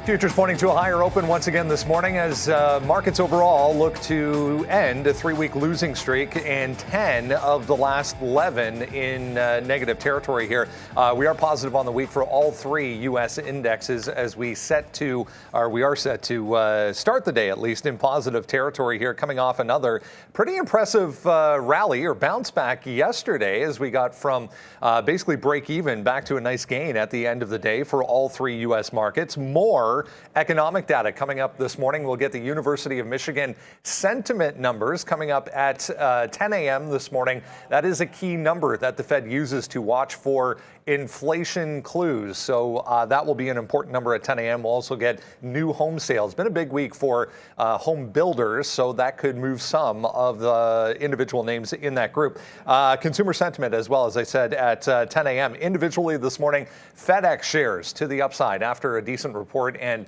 Futures pointing to a higher open once again this morning as markets overall look to end a 3-week losing streak and 10 of the last 11 in negative territory here. We are positive on the week for all three U.S. indexes as we are set to start the day at least in positive territory here, coming off another pretty impressive rally or bounce back yesterday as we got from basically break even back to a nice gain at the end of the day for all three U.S. markets. More economic data coming up this morning. We'll get the University of Michigan sentiment numbers coming up at 10 a.m. this morning. That is a key number that the Fed uses to watch for inflation clues. So that will be an important number at 10 a.m. We'll also get new home sales. Been a big week for home builders, so that could move some of the individual names in that group. Consumer sentiment as well, as I said, at 10 a.m. Individually this morning, FedEx shares to the upside after a decent report and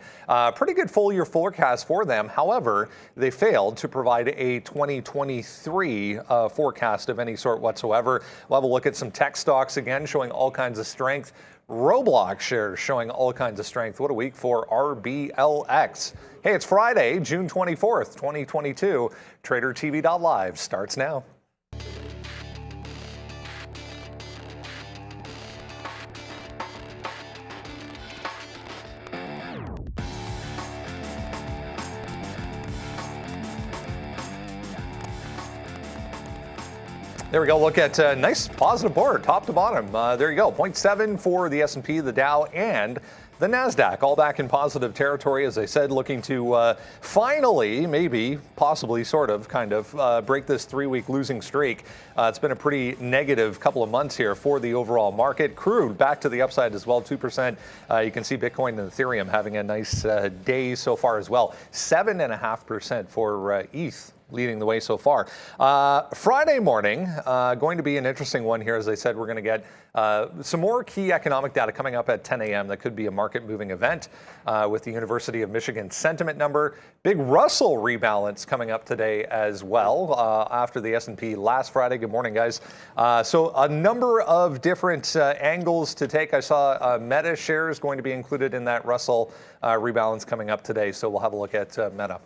pretty good full year forecast for them. However, they failed to provide a 2023 forecast of any sort whatsoever. We'll have a look at some tech stocks again, showing all kinds of strength. Roblox shares showing all kinds of strength. What a week for RBLX. Hey, it's Friday, June 24th, 2022. TraderTV.live starts now. There we go. Look at a nice positive board, top to bottom. There you go. 0.7 for the S&P, the Dow, and the NASDAQ, all back in positive territory. As I said, looking to finally, maybe, possibly, sort of, kind of, break this 3-week losing streak. It's been a pretty negative couple of months here for the overall market. Crude back to the upside as well, 2%. You can see Bitcoin and Ethereum having a nice day so far as well. 7.5% for ETH. Leading the way so far. Friday morning, going to be an interesting one here. As I said, we're going to get some more key economic data coming up at 10 a.m. That could be a market-moving event with the University of Michigan sentiment number. Big Russell rebalance coming up today as well after the S&P last Friday. Good morning, guys. So a number of different angles to take. I saw Meta shares going to be included in that Russell rebalance coming up today. So we'll have a look at Meta.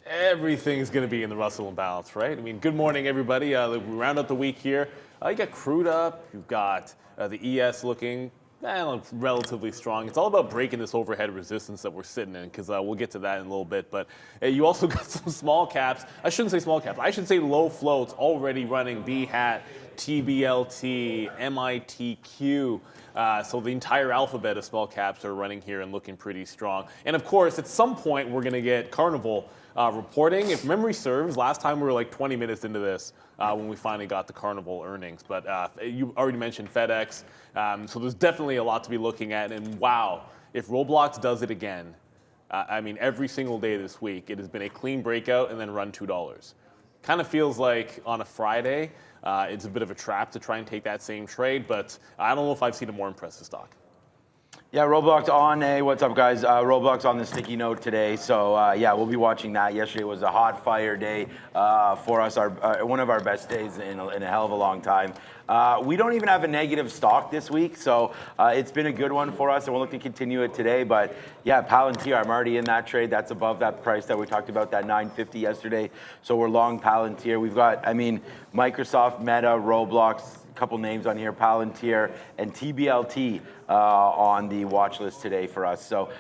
Everything's going to be in the Russell imbalance, right? I mean, good morning, everybody. We round out the week here. You got crude up. You've got the ES looking relatively strong. It's all about breaking this overhead resistance that we're sitting in, because we'll get to that in a little bit. But you also got some small caps. I shouldn't say small caps. I should say low floats already running B-hat, TBLT, MITQ. So the entire alphabet of small caps are running here and looking pretty strong. And of course, at some point, we're going to get Carnival reporting. If memory serves, last time we were like 20 minutes into this when we finally got the Carnival earnings. But you already mentioned FedEx. So there's definitely a lot to be looking at. And wow, if Roblox does it again, I mean, every single day this week, it has been a clean breakout and then run $2. Kind of feels like on a Friday, it's a bit of a trap to try and take that same trade. But I don't know if I've seen a more impressive stock. Yeah, Roblox on what's up, guys? Roblox on the sticky note today. So, yeah, we'll be watching that. Yesterday was a hot fire day for us, one of our best days in a hell of a long time. We don't even have a negative stock this week, so it's been a good one for us, and we'll look to continue it today. But, yeah, Palantir, I'm already in that trade. That's above that price that we talked about, that $9.50 yesterday. So we're long Palantir. We've got, I mean, Microsoft, Meta, Roblox, couple names on here, Palantir and TBLT on the watch list today for us. So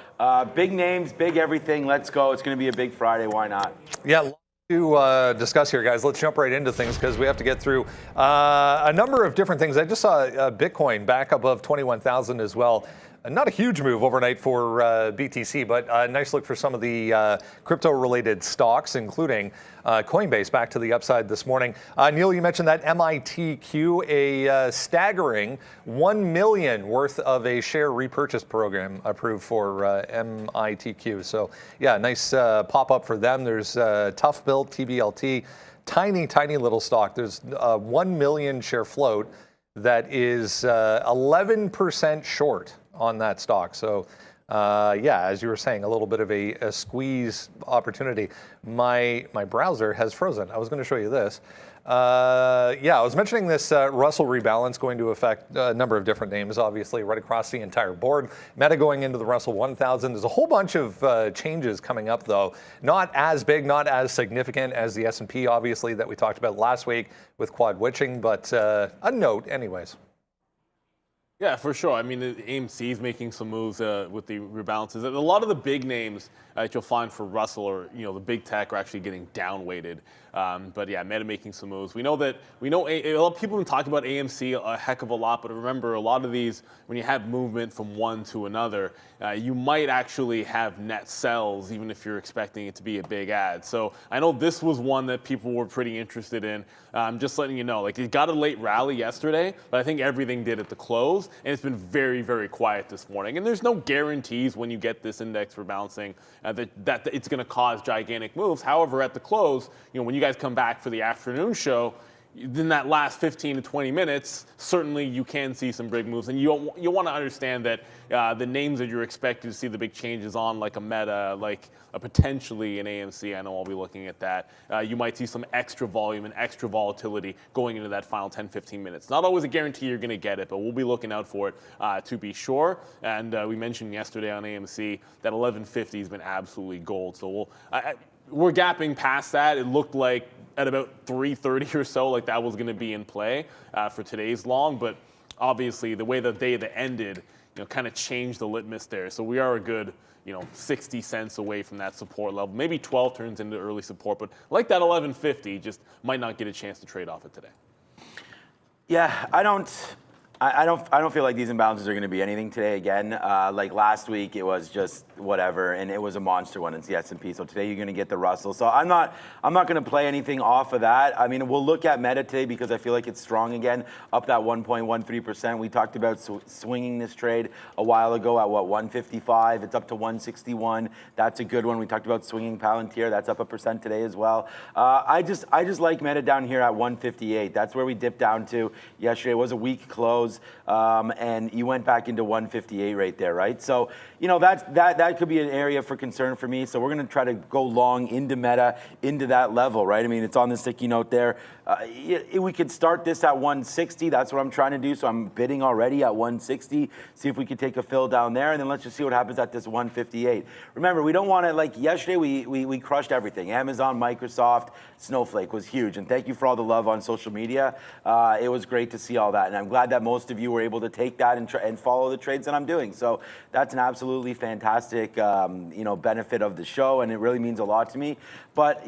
big names, big everything. Let's go. It's going to be a big Friday. Why not? Yeah. To discuss here, guys. Let's jump right into things because we have to get through a number of different things. I just saw Bitcoin back above 21,000 as well. Not a huge move overnight for BTC, but a nice look for some of the crypto-related stocks, including Coinbase back to the upside this morning. Neil, you mentioned that MITQ, a staggering $1 million worth of a share repurchase program approved for MITQ. So, yeah, nice pop-up for them. There's Tough Built, TBLT, tiny little stock. There's 1 million share float that is 11% short on that stock. So, yeah, as you were saying, a little bit of a squeeze opportunity. My browser has frozen. I was going to show you this. Yeah, I was mentioning this Russell rebalance going to affect a number of different names, obviously, right across the entire board. Meta going into the Russell 1000. There's a whole bunch of changes coming up, though. Not as big, not as significant as the S&P, obviously, that we talked about last week with quad witching, but a note anyways. Yeah, for sure. I mean, the AMC is making some moves with the rebalances. A lot of the big names that you'll find for Russell or the big tech are actually getting down weighted. But yeah, Meta making some moves. We know a lot of people have been talking about AMC a heck of a lot, but remember a lot of these, when you have movement from one to another, you might actually have net sells even if you're expecting it to be a big ad. So I know this was one that people were pretty interested in. Just letting you know, like it got a late rally yesterday, but I think everything did at the close, and it's been very, very quiet this morning. And there's no guarantees when you get this index rebalancing that it's going to cause gigantic moves. However, at the close, when you guys come back for the afternoon show, in that last 15 to 20 minutes, certainly you can see some big moves. And you want to understand that the names that you're expected to see the big changes on, like a Meta, like potentially an AMC, I know I'll be looking at that. You might see some extra volume and extra volatility going into that final 10, 15 minutes. Not always a guarantee you're going to get it, but we'll be looking out for it to be sure. And we mentioned yesterday on AMC that 1150 has been absolutely gold. So we're gapping past that. It looked like at about 3:30 or so, like that was going to be in play for today's long. But obviously, the way the day that ended, kind of changed the litmus there. So we are a good, 60 cents away from that support level. Maybe 12 turns into early support, but like that 1150, just might not get a chance to trade off it today. Yeah, I don't feel like these imbalances are going to be anything today again. Like last week, it was just whatever, and it was a monster one. It's the S&P. So today you're going to get the Russell. So I'm not going to play anything off of that. I mean, we'll look at Meta today because I feel like it's strong again, up that 1.13%. We talked about swinging this trade a while ago at 155. It's up to 161. That's a good one. We talked about swinging Palantir. That's up 1% today as well. I just like Meta down here at 158. That's where we dipped down to yesterday. It was a weak close. And you went back into 158 right there, right? So, that could be an area for concern for me. So we're going to try to go long into Meta, into that level, right? I mean, it's on the sticky note there. We could start this at 160. That's what I'm trying to do. So I'm bidding already at 160. See if we could take a fill down there, and then let's just see what happens at this 158. Remember, we don't want to, like yesterday, we crushed everything. Amazon, Microsoft, Snowflake was huge. And thank you for all the love on social media. It was great to see all that. And I'm glad that most of you were able to take that and follow the trades that I'm doing. So that's an absolutely fantastic, benefit of the show, and it really means a lot to me. But,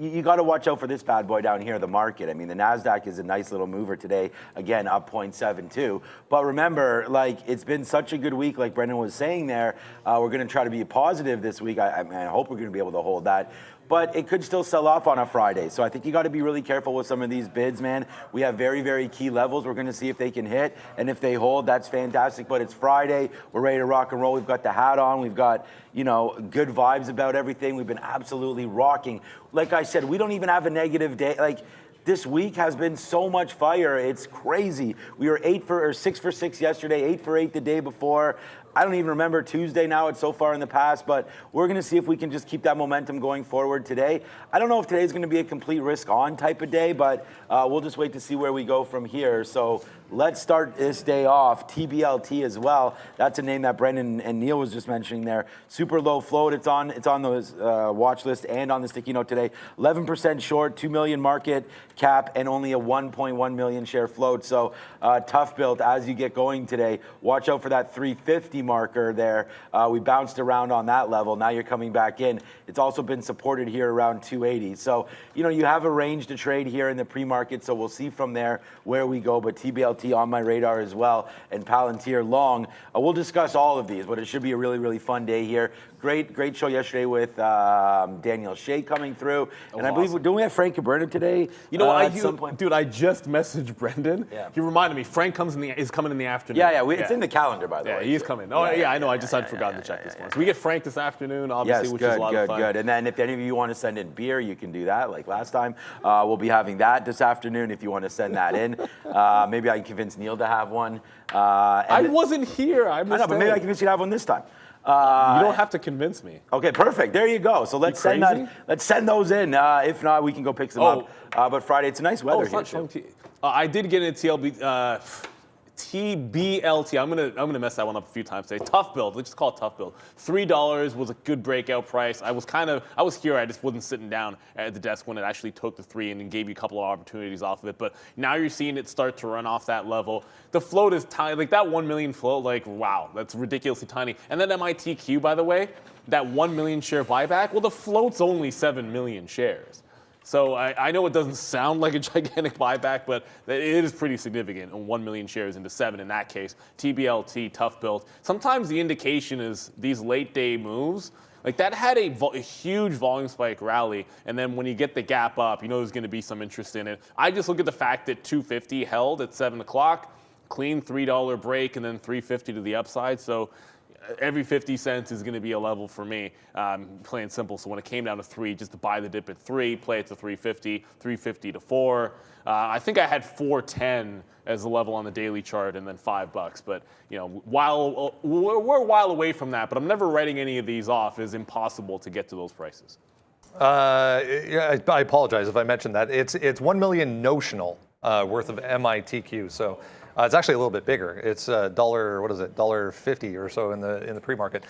you got to watch out for this bad boy down here, the market. I mean, the NASDAQ is a nice little mover today, again, up 0.72. But remember, like, it's been such a good week, like Brendan was saying there. We're going to try to be positive this week. I hope we're going to be able to hold that. But it could still sell off on a Friday. So I think you got to be really careful with some of these bids, man. We have very, very key levels. We're going to see if they can hit. And if they hold, that's fantastic. But it's Friday. We're ready to rock and roll. We've got the hat on. We've got, good vibes about everything. We've been absolutely rocking. Like I said, we don't even have a negative day. Like, this week has been so much fire. It's crazy. We were 6 for 6 yesterday, 8 for 8 the day before. I don't even remember Tuesday now. It's so far in the past, but we're going to see if we can just keep that momentum going forward today. I don't know if today's going to be a complete risk on type of day, but we'll just wait to see where we go from here. So let's start this day off. TBLT as well. That's a name that Brendan and Neil was just mentioning there. Super low float. It's on the watch list and on the sticky note today. 11% short, 2 million market cap, and only a 1.1 million share float. So tough build as you get going today. Watch out for that 350 marker there. We bounced around on that level. Now you're coming back in. It's also been supported here around 280. So, you have a range to trade here in the pre-market. So we'll see from there where we go. But TBLT on my radar as well, and Palantir long. We'll discuss all of these, but it should be a really, really fun day here. Great show yesterday with Daniel Shea coming through. And I believe, don't we have Frank Caberna today? At some point? Dude, I just messaged Brendan. Yeah. He reminded me, Frank is coming in the afternoon. Yeah. It's in the calendar, by the way. Yeah, he's coming. Oh, yeah, I know. I just had forgotten to check this morning. So we get Frank this afternoon, obviously, yes, which is a lot of fun. Good. And then if any of you want to send in beer, you can do that, like last time. We'll be having that this afternoon if you want to send that in. Maybe I can convince Neil to have one. I wasn't here. I know, but maybe I can convince you to have one this time. You don't have to convince me. Okay, perfect. There you go. So let's send those in. If not, we can go pick some up. But Friday, it's nice weather here. I did get into TBLT. I'm gonna mess that one up a few times today. Tough build. Let's just call it tough build. $3 was a good breakout price. I was here. I just wasn't sitting down at the desk when it actually took the 3 and gave you a couple of opportunities off of it. But now you're seeing it start to run off that level. The float is tiny. Like that 1 million float. Like wow, that's ridiculously tiny. And then MITQ, by the way, that 1 million share buyback. Well, the float's only 7 million shares. So I know it doesn't sound like a gigantic buyback, but it is pretty significant. 1 million shares into 7 in that case. TBLT, tough build. Sometimes the indication is these late day moves. Like that had a huge volume spike rally, and then when you get the gap up, you know there's going to be some interest in it. I just look at the fact that 250 held at 7 o'clock, clean $3 break, and then 350 to the upside. So every 50 cents is going to be a level for me, plain simple. So when it came down to 3, just to buy the dip at 3, play it to 350, 350 to 4. I think I had 410 as the level on the daily chart, and then $5. But you know, we're a while away from that. But I'm never writing any of these off. It's impossible to get to those prices. I apologize if I mentioned that. It's 1 million notional worth of MITQ. So. It's actually a little bit bigger. It's $1.50 or so in the pre-market.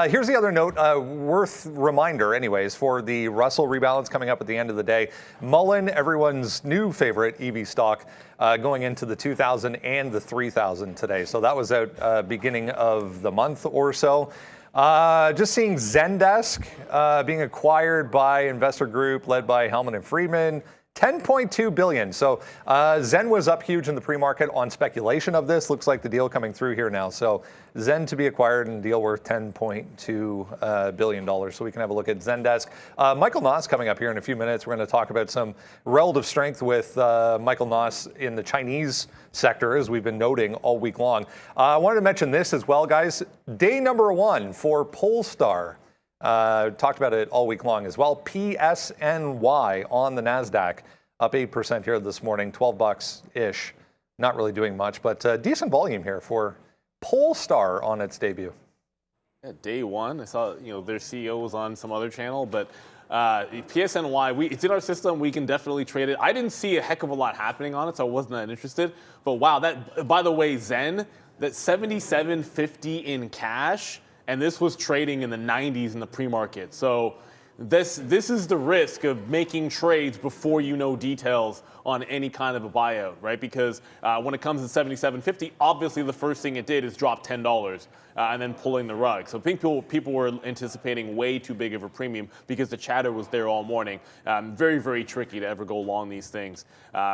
Here's the other note, worth reminder, anyways, for the Russell rebalance coming up at the end of the day. Mullen, everyone's new favorite EV stock, going into the 2,000 and the 3,000 today. So that was out beginning of the month or so. Just seeing Zendesk being acquired by investor group led by Hellman and Friedman. $10.2 billion. So Zen was up huge in the pre-market on speculation of this. Looks like the deal coming through here now. So Zen to be acquired and deal worth $10.2 billion. So we can have a look at Zendesk. Michael Noss coming up here in a few minutes. We're going to talk about some relative strength with Michael Noss in the Chinese sector, as we've been noting all week long. I wanted to mention this as well, guys. Day number 1 for Polestar. Talked about it all week long as well. PSNY on the NASDAQ, up 8% here this morning, $12-ish. Not really doing much, but decent volume here for Polestar on its debut. Yeah, day 1, I saw their CEO was on some other channel, but PSNY, it's in our system. We can definitely trade it. I didn't see a heck of a lot happening on it, so I wasn't that interested. But wow, that, by the way, Zen, that $77.50 in cash. And this was trading in the 90s in the pre-market. So this is the risk of making trades before you know details on any kind of a buyout, right? Because when it comes to $77.50, obviously the first thing it did is drop $10 and then pulling the rug. So I think people were anticipating way too big of a premium because the chatter was there all morning. Very, very tricky to ever go long these things.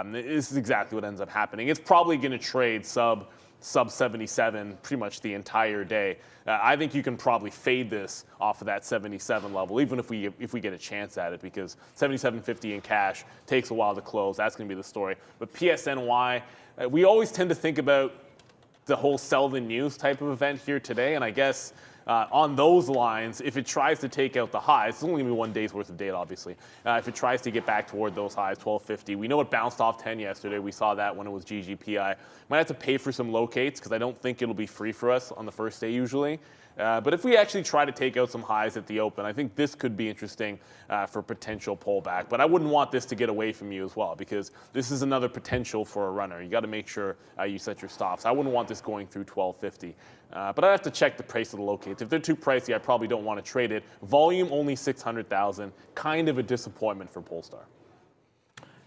This is exactly what ends up happening. It's probably going to trade sub 77 pretty much the entire day. I think you can probably fade this off of that 77 level, even if we get a chance at it, because 77.50 in cash takes a while to close. That's going to be the story. But PSNY, we always tend to think about the whole sell the news type of event here today, and I guess on those lines, if it tries to take out the highs, it's only going to be 1 day's worth of data, obviously. If it tries to get back toward those highs, 1250, we know it bounced off 10 yesterday. We saw that when it was GGPI. Might have to pay for some locates because I don't think it'll be free for us on the first day usually. But if we actually try to take out some highs at the open, I think this could be interesting for potential pullback. But I wouldn't want this to get away from you as well, because this is another potential for a runner. You got to make sure you set your stops. I wouldn't want this going through 1250. But I have to check the price of the locates. If they're too pricey, I probably don't want to trade it. Volume only 600,000. Kind of a disappointment for Polestar.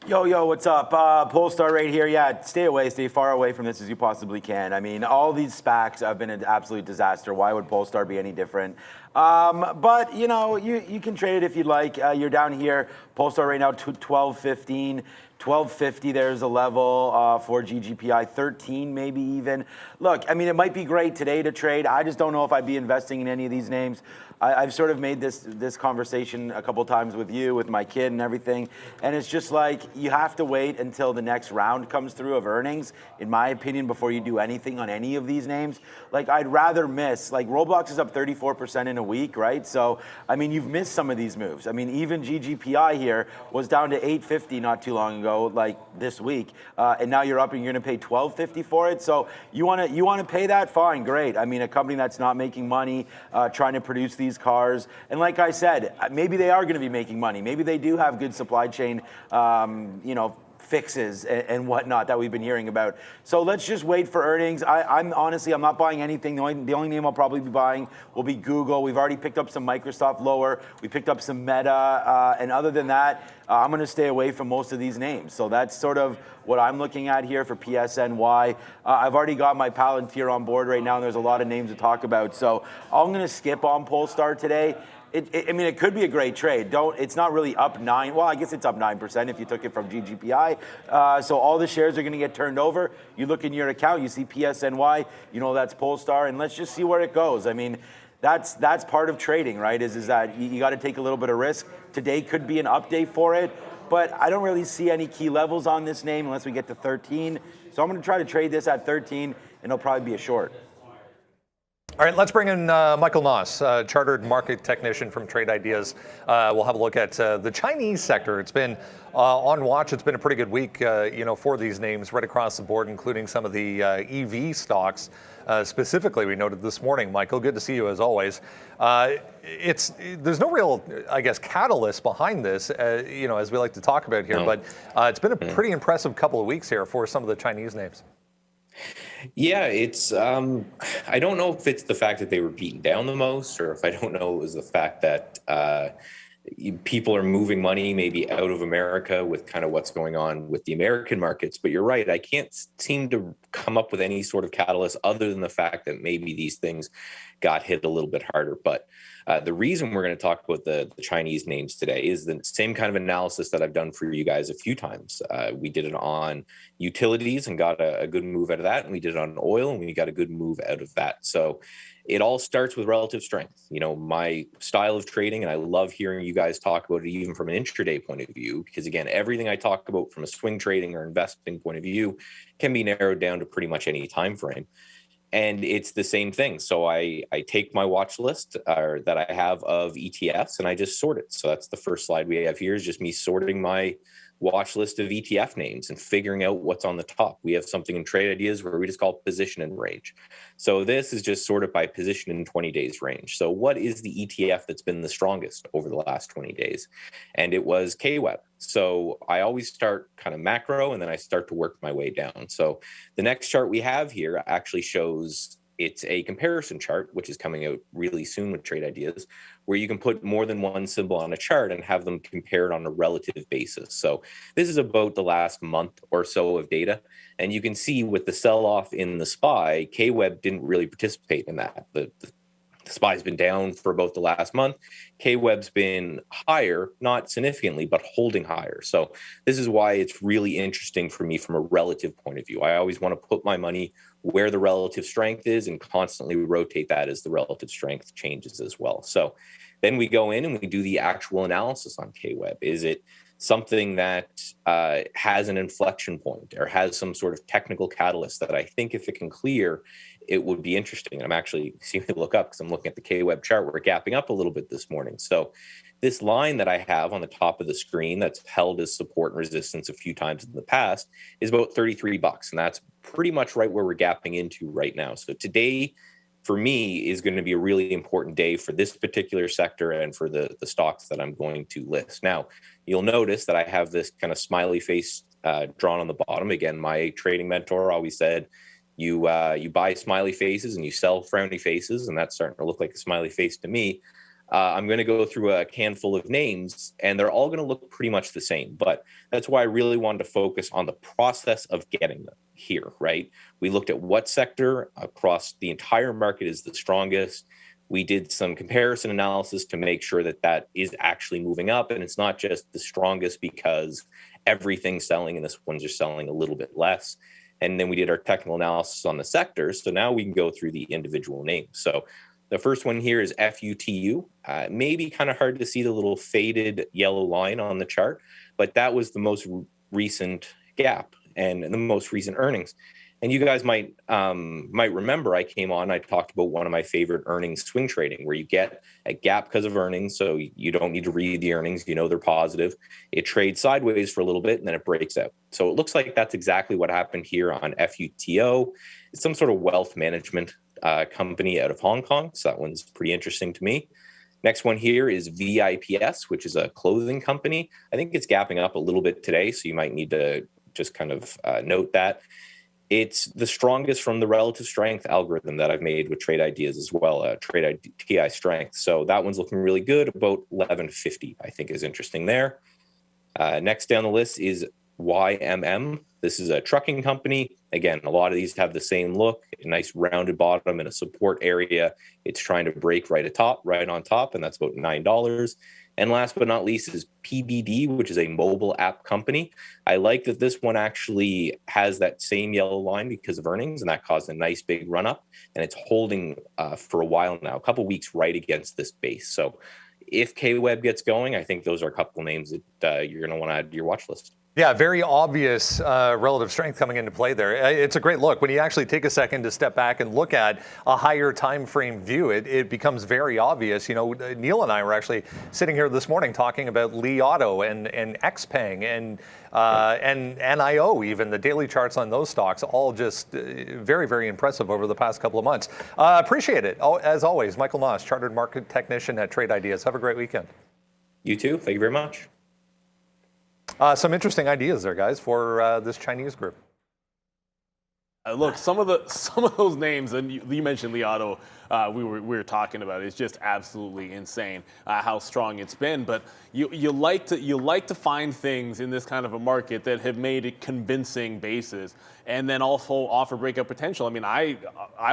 Yo, what's up? Polestar right here. Yeah, stay far away from this as you possibly can. I mean, all these SPACs have been an absolute disaster. Why would Polestar be any different? But, you can trade it if you'd like. You're down here. Polestar right now, 12.15. 1250, there's a level for GGPI, 13 maybe even. Look, I mean, it might be great today to trade. I just don't know if I'd be investing in any of these names. I've sort of made this conversation a couple times with you, with my kid and everything. And it's just like, you have to wait until the next round comes through of earnings, in my opinion, before you do anything on any of these names. Like, I'd rather miss, like Roblox is up 34% in a week, right? So, I mean, you've missed some of these moves. I mean, even GGPI here was down to 850 not too long ago, like this week, and now you're up and you're going to pay 1250 for it. So you want to pay that? Fine, great. I mean, a company that's not making money, trying to produce these cars, and like I said, maybe they are going to be making money. Maybe they do have good supply chain, fixes and whatnot that we've been hearing about. So let's just wait for earnings. I'm honestly, I'm not buying anything. The only name I'll probably be buying will be Google. We've already picked up some Microsoft lower. We picked up some Meta. And other than that, I'm going to stay away from most of these names. So that's sort of what I'm looking at here for PSNY. I've already got my Palantir on board right now, and there's a lot of names to talk about. So I'm going to skip on Polestar today. I mean, it could be a great trade. It's not really up 9. Well, I guess it's up 9% if you took it from GGPI. So all the shares are going to get turned over. You look in your account, you see PSNY, you know that's Polestar, and let's just see where it goes. I mean, that's part of trading, right? Is that you got to take a little bit of risk. Today could be an update for it, but I don't really see any key levels on this name unless we get to 13. So I'm going to try to trade this at 13, and it'll probably be a short. All right, let's bring in Michael Noss, chartered market technician from Trade Ideas. We'll have a look at the Chinese sector. It's been on watch. It's been a pretty good week, for these names right across the board, including some of the EV stocks. Specifically, we noted this morning. Michael, good to see you as always. There's no real, I guess, catalyst behind this, as we like to talk about here. No. But it's been a pretty impressive couple of weeks here for some of the Chinese names. Yeah, it's, I don't know if it's the fact that they were beaten down the most, or if I don't know it was the fact that people are moving money maybe out of America with kind of what's going on with the American markets. But you're right, I can't seem to come up with any sort of catalyst other than the fact that maybe these things got hit a little bit harder. But the reason we're going to talk about the Chinese names today is the same kind of analysis that I've done for you guys a few times. We did it on utilities and got a good move out of that. And we did it on oil and we got a good move out of that. So it all starts with relative strength. My style of trading, and I love hearing you guys talk about it even from an intraday point of view, because again, everything I talk about from a swing trading or investing point of view can be narrowed down to pretty much any time frame. And it's the same thing. So I take my watch list that I have of ETFs and I just sort it. So that's the first slide we have here is just me sorting my watch list of ETF names and figuring out what's on the top. We have something in Trade Ideas where we just call position and range. So this is just sorted by position in 20 days range. So what is the ETF that's been the strongest over the last 20 days? And it was KWEB. So I always start kind of macro and then I start to work my way down. So the next chart we have here actually shows it's a comparison chart, which is coming out really soon with Trade Ideas, where you can put more than one symbol on a chart and have them compared on a relative basis. So this is about the last month or so of data. And you can see with the sell-off in the SPY, KWEB didn't really participate in that. The SPY's been down for about the last month. KWEB's been higher, not significantly, but holding higher. So this is why it's really interesting for me from a relative point of view. I always want to put my money where the relative strength is and constantly rotate that as the relative strength changes as well. So then we go in and we do the actual analysis on KWEB. Is it something that has an inflection point or has some sort of technical catalyst that I think if it can clear, it would be interesting. I'm actually seeing me look up because I'm looking at the KWEB chart. We're gapping up a little bit this morning. So this line that I have on the top of the screen that's held as support and resistance a few times in the past is about $33. And that's pretty much right where we're gapping into right now. So today, for me, is going to be a really important day for this particular sector and for the stocks that I'm going to list. Now, you'll notice that I have this kind of smiley face drawn on the bottom. Again, my trading mentor always said, you buy smiley faces and you sell frowny faces, and that's starting to look like a smiley face to me. I'm going to go through a handful of names, and they're all going to look pretty much the same. But that's why I really wanted to focus on the process of getting them here, right? We looked at what sector across the entire market is the strongest. We did some comparison analysis to make sure that that is actually moving up, and it's not just the strongest because everything's selling and this one's just selling a little bit less. And then we did our technical analysis on the sectors. So now we can go through the individual names. So the first one here is FUTU. Maybe kind of hard to see the little faded yellow line on the chart, but that was the most recent gap and the most recent earnings. And you guys might remember I came on, I talked about one of my favorite earnings, swing trading, where you get a gap because of earnings. So you don't need to read the earnings. You know they're positive. It trades sideways for a little bit and then it breaks out. So it looks like that's exactly what happened here on FUTO. It's some sort of wealth management company out of Hong Kong. So that one's pretty interesting to me. Next one here is VIPS, which is a clothing company. I think it's gapping up a little bit today. So you might need to just kind of note that. It's the strongest from the relative strength algorithm that I've made with trade ideas as well, trade TI strength. So that one's looking really good. About 1150, I think, is interesting there. Next down the list is YMM. This is a trucking company. Again, a lot of these have the same look, a nice rounded bottom and a support area. It's trying to break right on top, and that's about $9. And last but not least is PBD, which is a mobile app company. I like that this one actually has that same yellow line because of earnings, and that caused a nice big run up. And it's holding for a while now, a couple weeks right against this base. So if KWeb gets going, I think those are a couple names that you're going to want to add to your watch list. Yeah, very obvious relative strength coming into play there. It's a great look. When you actually take a second to step back and look at a higher time frame view, it becomes very obvious. You know, Neil and I were actually sitting here this morning talking about Li Auto and XPeng and NIO, even the daily charts on those stocks, all just very, very impressive over the past couple of months. Appreciate it. As always, Michael Moss, Chartered Market Technician at Trade Ideas. Have a great weekend. You too. Thank you very much. Some interesting ideas there, guys, for this Chinese group. Look, some of those names, and you mentioned Li Auto, we were talking about. It's just absolutely insane how strong it's been. But you like to find things in this kind of a market that have made it convincing bases, and then also offer breakout potential. I mean, I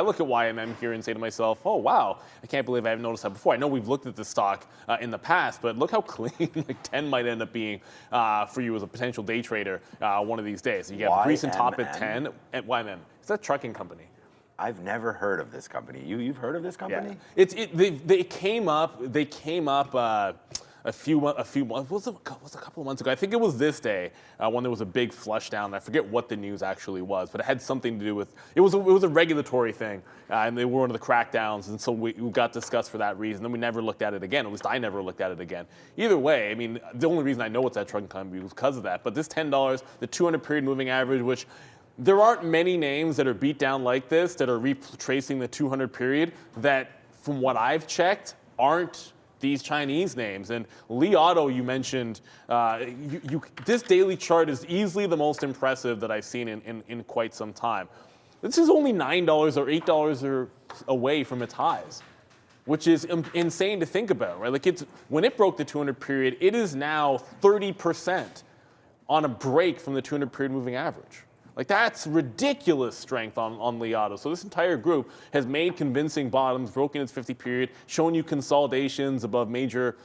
look at YMM here and say to myself, oh wow, I can't believe I haven't noticed that before. I know we've looked at the stock in the past, but look how clean like 10 might end up being for you as a potential day trader one of these days. You get a recent top at 10 at YMM. It's a trucking company. I've never heard of this company. You've heard of this company? Yeah. They came up a few months, was it a couple of months ago? I think it was this day when there was a big flush down. I forget what the news actually was, but it had something to do with it was a regulatory thing, and they were one of the crackdowns, and so we got discussed for that reason. Then we never looked at it again. At least I never looked at it again. Either way, I mean, the only reason I know it's that trucking company was because of that. But this $10, the 200 period moving average, which there aren't many names that are beat down like this that are retracing the 200 period that, from what I've checked, aren't these Chinese names. And Li Auto, you mentioned, this daily chart is easily the most impressive that I've seen in quite some time. This is only $9 or $8 away from its highs, which is insane to think about, right? Like when it broke the 200 period, it is now 30% on a break from the 200 period moving average. Like that's ridiculous strength on Li Auto. So this entire group has made convincing bottoms, broken its 50 period, shown you consolidations above major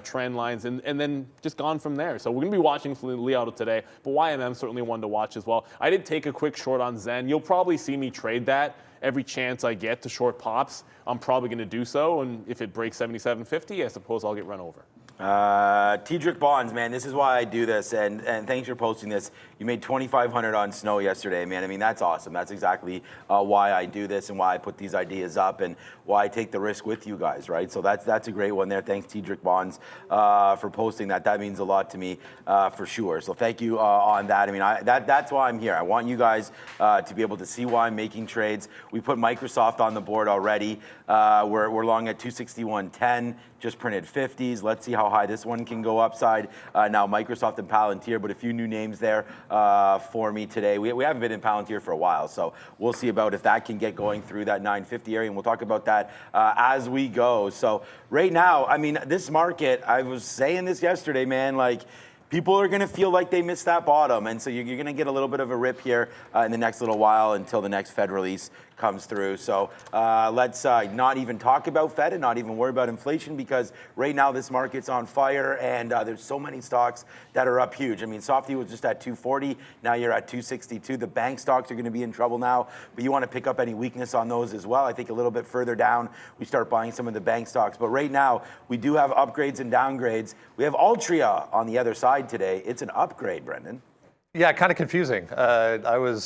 trend lines, and then just gone from there. So we're going to be watching Li Auto today, but YMM certainly one to watch as well. I did take a quick short on Zen. You'll probably see me trade that every chance I get to short pops. I'm probably going to do so, and if it breaks 77.50, I suppose I'll get run over. Tedrick Bonds, man, this is why I do this, and thanks for posting this. You made 2,500 on snow yesterday, man. I mean, that's awesome. That's exactly why I do this and why I put these ideas up and why I take the risk with you guys, right? So that's a great one there. Thanks, Tedrick Bonds, for posting that. That means a lot to me, for sure. So thank you on that. I mean, that's why I'm here. I want you guys to be able to see why I'm making trades. We put Microsoft on the board already. We're long at 261.10. Just printed 50s. Let's see how high this one can go upside. Now Microsoft and Palantir, but a few new names there for me today. We haven't been in Palantir for a while, so we'll see about if that can get going through that 950 area, and we'll talk about that as we go. So right now, I mean, this market, I was saying this yesterday, man, like, people are going to feel like they missed that bottom, and so you're going to get a little bit of a rip here in the next little while until the next Fed release comes through. So let's not even talk about Fed and not even worry about inflation, because right now this market's on fire, and there's so many stocks that are up huge. I mean, Softy was just at 240. Now you're at 262. The bank stocks are going to be in trouble now, but you want to pick up any weakness on those as well. I think a little bit further down, we start buying some of the bank stocks. But right now, we do have upgrades and downgrades. We have Altria on the other side today. It's an upgrade, Brendan. Yeah, kind of confusing. Yeah,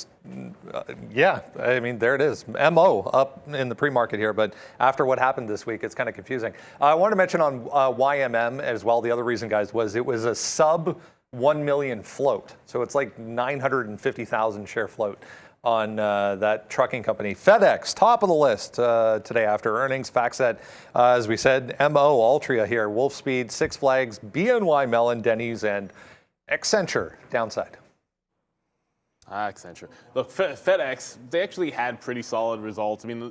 I mean, there it is. MO up in the pre-market here, but after what happened this week, it's kind of confusing. I want to mention on YMM as well, the other reason, guys, was it was a sub 1 million float. So it's like 950,000 share float on that trucking company. FedEx, top of the list today after earnings. FactSet, as we said, MO, Altria here, Wolfspeed, Six Flags, BNY Mellon, Denny's, and Accenture downside. Accenture. Look, FedEx, they actually had pretty solid results. I mean,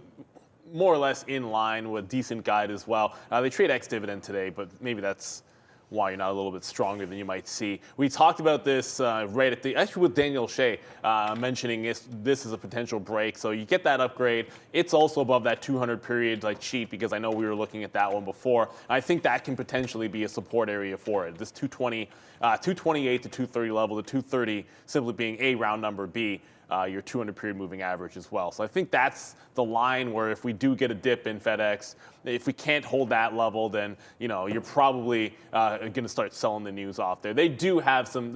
more or less in line with decent guide as well. They trade ex-dividend today, but maybe that's why you're not a little bit stronger than you might see. We talked about this right at actually with Daniel Shea mentioning this is a potential break. So you get that upgrade. It's also above that 200 period like cheap, because I know we were looking at that one before. I think that can potentially be a support area for it. This 228 to 230 level, the 230 simply being A round number, B your 200 period moving average as well. So I think that's the line where if we do get a dip in FedEx, if we can't hold that level, then you're probably going to start selling the news off there. They do have some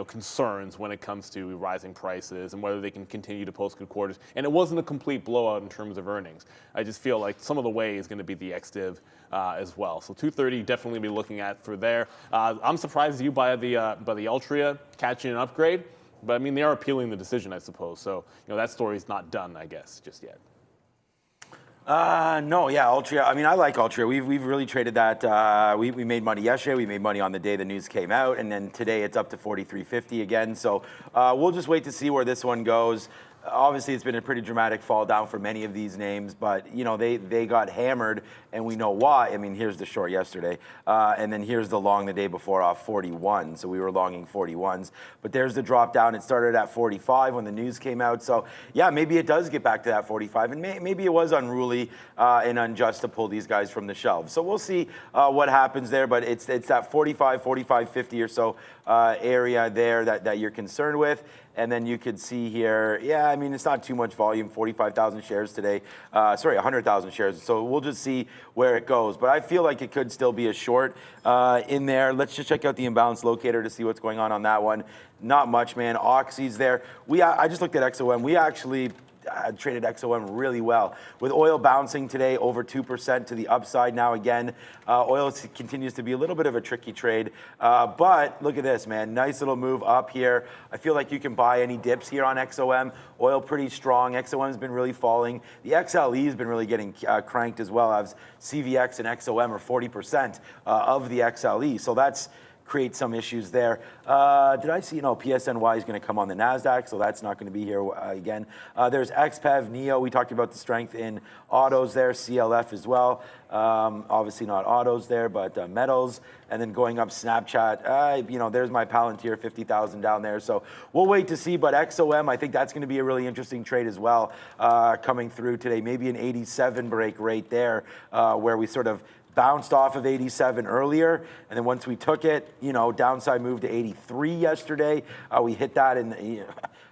concerns when it comes to rising prices and whether they can continue to post good quarters. And it wasn't a complete blowout in terms of earnings. I just feel like some of the way is going to be the ex-div as well. So 230 definitely be looking at for there. I'm surprised you by the Altria catching an upgrade. But I mean, they are appealing the decision, I suppose. So, that story's not done, I guess, just yet. No, yeah, Altria. I mean, I like Altria. We've really traded that. We made money yesterday. We made money on the day the news came out, and then today it's up to 43.50 again. So we'll just wait to see where this one goes. Obviously, it's been a pretty dramatic fall down for many of these names, but they got hammered, and we know why. I mean, here's the short yesterday, and then here's the long the day before off 41. So we were longing 41s, but there's the drop down. It started at 45 when the news came out. So yeah, maybe it does get back to that 45, and maybe it was unruly and unjust to pull these guys from the shelves. So we'll see what happens there, but it's that 45, 50 or so area there that you're concerned with. And then you could see here, yeah, I mean, it's not too much volume, 45,000 shares today. 100,000 shares. So we'll just see where it goes. But I feel like it could still be a short in there. Let's just check out the imbalance locator to see what's going on that one. Not much, man. Oxy's there. I just looked at XOM. We actually traded XOM really well. With oil bouncing today over 2% to the upside now again. Oil continues to be a little bit of a tricky trade. But look at this, man. Nice little move up here. I feel like you can buy any dips here on XOM. Oil pretty strong. XOM's been really falling. The XLE has been really getting cranked as well, as CVX and XOM are 40% of the XLE. So that's create some issues there. Did I see, PSNY is going to come on the NASDAQ, so that's not going to be here again. There's XPEV, NEO. We talked about the strength in autos there, CLF as well. Obviously not autos there, but metals. And then going up Snapchat, there's my Palantir, 50,000 down there. So we'll wait to see, but XOM, I think that's going to be a really interesting trade as well coming through today. Maybe an 87 break right there where we sort of bounced off of 87 earlier, and then once we took it, downside moved to 83 yesterday. We hit that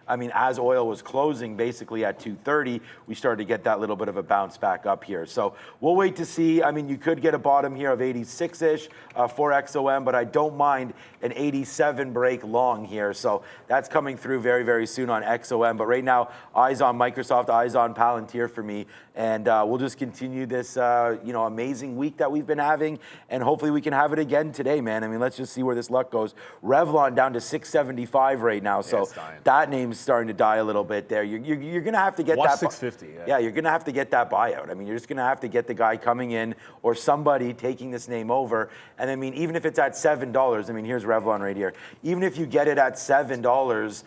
as oil was closing basically at 230, we started to get that little bit of a bounce back up here. So we'll wait to see. I mean, you could get a bottom here of 86-ish for XOM, but I don't mind an 87 break long here. So that's coming through very, very soon on XOM. But right now, eyes on Microsoft, eyes on Palantir for me. And we'll just continue this, amazing week that we've been having. And hopefully we can have it again today, man. I mean, let's just see where this luck goes. Revlon down to 675 right now. So that name's starting to die a little bit there. You're going to have to get Watch that. 650. Yeah, you're going to have to get that buyout. I mean, you're just going to have to get the guy coming in or somebody taking this name over. And I mean, even if it's at $7, I mean, here's Revlon right here. Even if you get it at $7,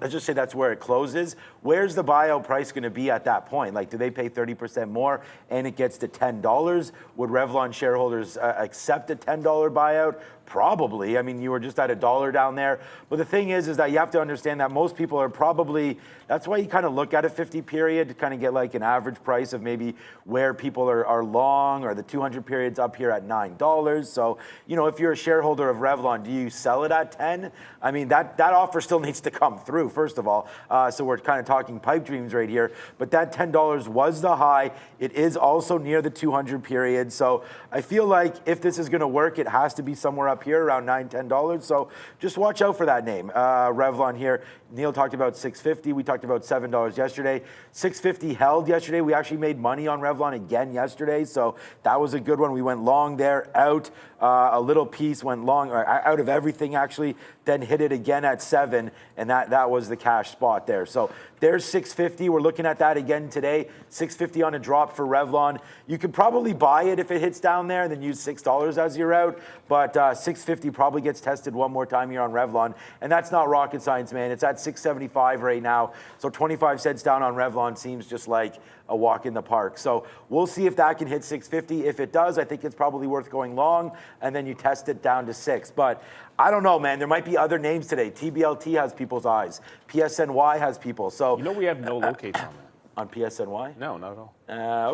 let's just say that's where it closes. Where's the buyout price going to be at that point? Like, do they pay 30% more and it gets to $10? Would Revlon shareholders accept a $10 buyout? Probably. I mean, you were just at $1 down there. But the thing is that you have to understand that most people are probably, that's why you kind of look at a 50 period to kind of get like an average price of maybe where people are long, or the 200 periods up here at $9. So, if you're a shareholder of Revlon, do you sell it at 10? I mean, that offer still needs to come through, first of all. So we're kind of talking pipe dreams right here. But that $10 was the high. It is also near the 200 period. So I feel like if this is going to work, it has to be somewhere up here around $9, $10. So just watch out for that name. Revlon here. Neil talked about $6.50. We talked about $7 yesterday. $6.50 held yesterday. We actually made money on Revlon again yesterday. So that was a good one. We went long there, out. A little piece went long, out of everything actually, then hit it again at 7, and that was the cash spot there. So there's $6.50. We're looking at that again today. $6.50 on a drop for Revlon. You could probably buy it if it hits down there and then use $6 as your out, but $6.50 probably gets tested one more time here on Revlon, and that's not rocket science, man. It's at $6.75 right now, so 25 cents down on Revlon seems just like a walk in the park. So we'll see if that can hit $6.50. If it does, I think it's probably worth going long, and then you test it down to 6. But I don't know, man. There might be other names today. TBLT has people's eyes. PSNY has people. So You know we have no locates on that. on PSNY? No, not at all.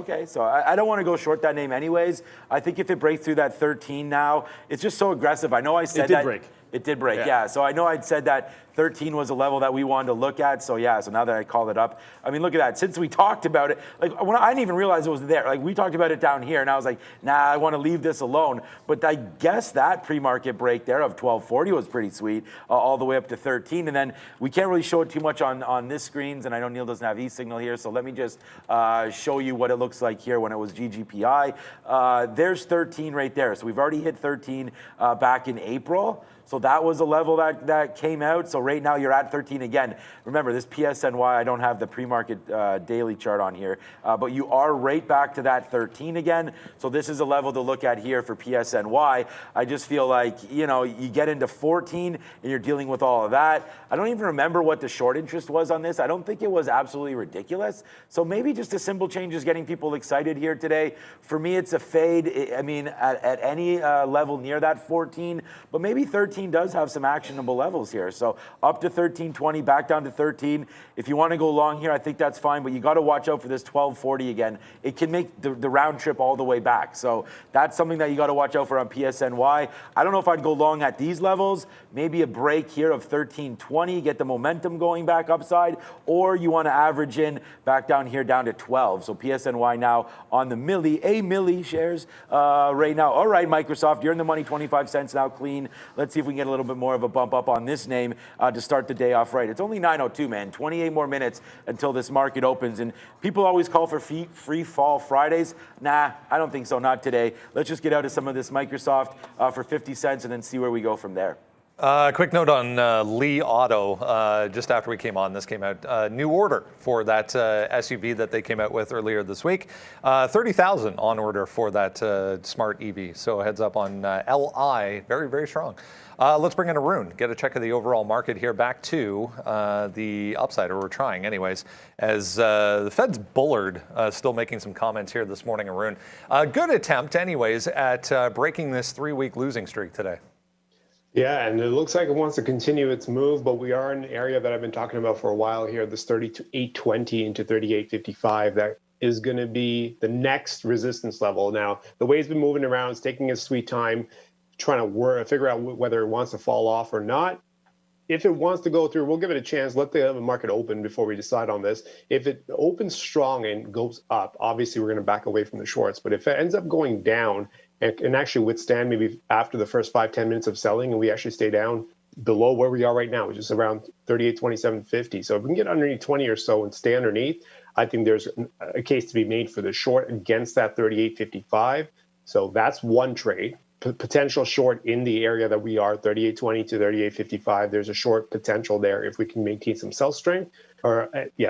Okay, so I don't want to go short that name anyways. I think if it breaks through that 13 now, it's just so aggressive. I know I said It did that. break. It did break, yeah. So I know I'd said that 13 was a level that we wanted to look at. So yeah, so now that I called it up, I mean, look at that. Since we talked about it, like when I didn't even realize it was there. Like we talked about it down here, and I was like, nah, I want to leave this alone. But I guess that pre-market break there of 1240 was pretty sweet, all the way up to 13. And then we can't really show it too much on this screens, and I know Neil doesn't have e-signal here, so let me just show you what it looks like here when it was GGPI. There's 13 right there. So we've already hit 13 back in April. So that was a level that came out. So right now you're at 13 again. Remember, this PSNY, I don't have the pre-market daily chart on here, but you are right back to that 13 again. So this is a level to look at here for PSNY. I just feel like, you know, you get into 14 and you're dealing with all of that. I don't even remember what the short interest was on this. I don't think it was absolutely ridiculous. So maybe just a simple change is getting people excited here today. For me, it's a fade. I mean, at any level near that 14, but maybe 13 does have some actionable levels here. So up to 13.20, back down to 13. If you want to go long here, I think that's fine, but you got to watch out for this 12.40 again. It can make the round trip all the way back. So that's something that you got to watch out for on PSNY. I don't know if I'd go long at these levels. Maybe a break here of 13.20, get the momentum going back upside, or you want to average in back down here down to 12. So PSNY now on the milli shares right now. All right, Microsoft, you're in the money, 25 cents now clean. Let's see if we can get a little bit more of a bump up on this name to start the day off right. It's only 9:02, man. 28 more minutes until this market opens. And people always call for free fall Fridays. Nah, I don't think so. Not today. Let's just get out of some of this Microsoft for 50 cents and then see where we go from there. Quick note on Li Auto. Just after we came on, this came out. New order for that SUV that they came out with earlier this week. 30,000 on order for that smart EV. So heads up on LI. Very, very strong. Let's bring in Arun. Get a check of the overall market here. Back to the upside, or we're trying anyways, as the Fed's bullard still making some comments here this morning, Arun. Good attempt anyways at breaking this 3-week losing streak today. Yeah, and it looks like it wants to continue its move, but we are in an area that I've been talking about for a while here, this 38.20 into 38.55. That is going to be the next resistance level. Now, the way it's been moving around, it's taking its sweet time, trying to figure out whether it wants to fall off or not. If it wants to go through, we'll give it a chance. Let the market open before we decide on this. If it opens strong and goes up, obviously we're going to back away from the shorts. But if it ends up going down and actually withstand maybe after the first 5-10 minutes of selling, and we actually stay down below where we are right now, which is around 38.2750. So if we can get underneath 20 or so and stay underneath, I think there's a case to be made for the short against that 38.55. So that's one trade. Potential short in the area that we are, 38.20 to 38.55. There's a short potential there if we can maintain some sell strength,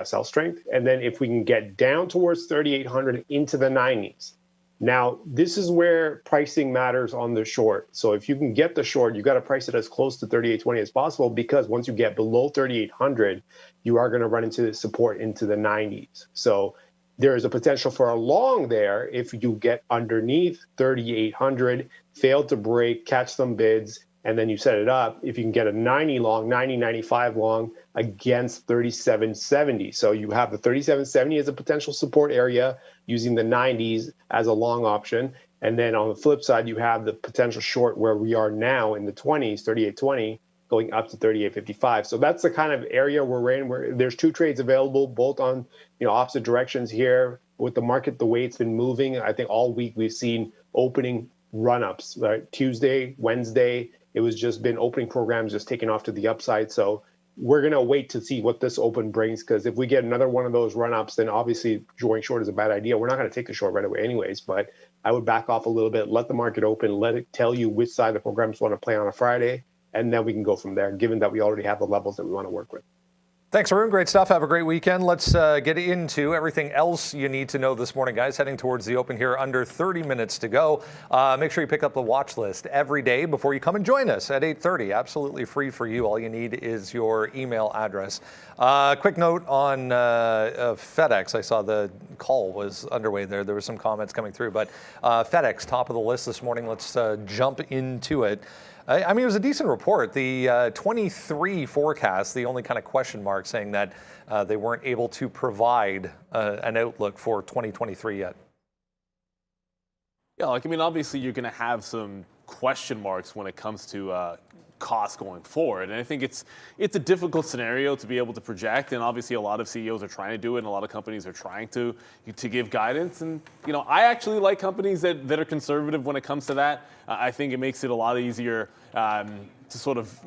sell strength. And then if we can get down towards 3,800 into the 90s. Now, this is where pricing matters on the short. So if you can get the short, you got to price it as close to 38.20 as possible, because once you get below 3,800, you are going to run into the support into the 90s. So there is a potential for a long there if you get underneath 3,800, fail to break, catch some bids, and then you set it up. If you can get a 90 long, 90, 95 long against 37.70. So you have the 37.70 as a potential support area using the 90s as a long option. And then on the flip side, you have the potential short where we are now in the 20s, 38.20, going up to 38.55. So that's the kind of area we're in, where there's two trades available, both on opposite directions here. With the market the way it's been moving, I think all week we've seen opening run-ups. Right? Tuesday, Wednesday, it was just been opening programs just taking off to the upside. So we're going to wait to see what this open brings, because if we get another one of those run-ups, then obviously going short is a bad idea. We're not going to take the short right away anyways, but I would back off a little bit, let the market open, let it tell you which side the programs want to play on a Friday, and then we can go from there, given that we already have the levels that we want to work with. Thanks, Arun. Great stuff. Have a great weekend. Let's get into everything else you need to know this morning, guys. Heading towards the open here, under 30 minutes to go. Make sure you pick up the watch list every day before you come and join us at 8:30. Absolutely free for you. All you need is your email address. Quick note on FedEx. I saw the call was underway there. There were some comments coming through, but FedEx, top of the list this morning. Let's jump into it. I mean, it was a decent report. The 23 forecast, the only kind of question mark saying that they weren't able to provide an outlook for 2023 yet. Yeah, like, I mean, obviously you're going to have some question marks when it comes to costs going forward. And I think it's a difficult scenario to be able to project. And obviously a lot of CEOs are trying to do it, and a lot of companies are trying to give guidance. And, I actually like companies that are conservative when it comes to that. I think it makes it a lot easier to sort of,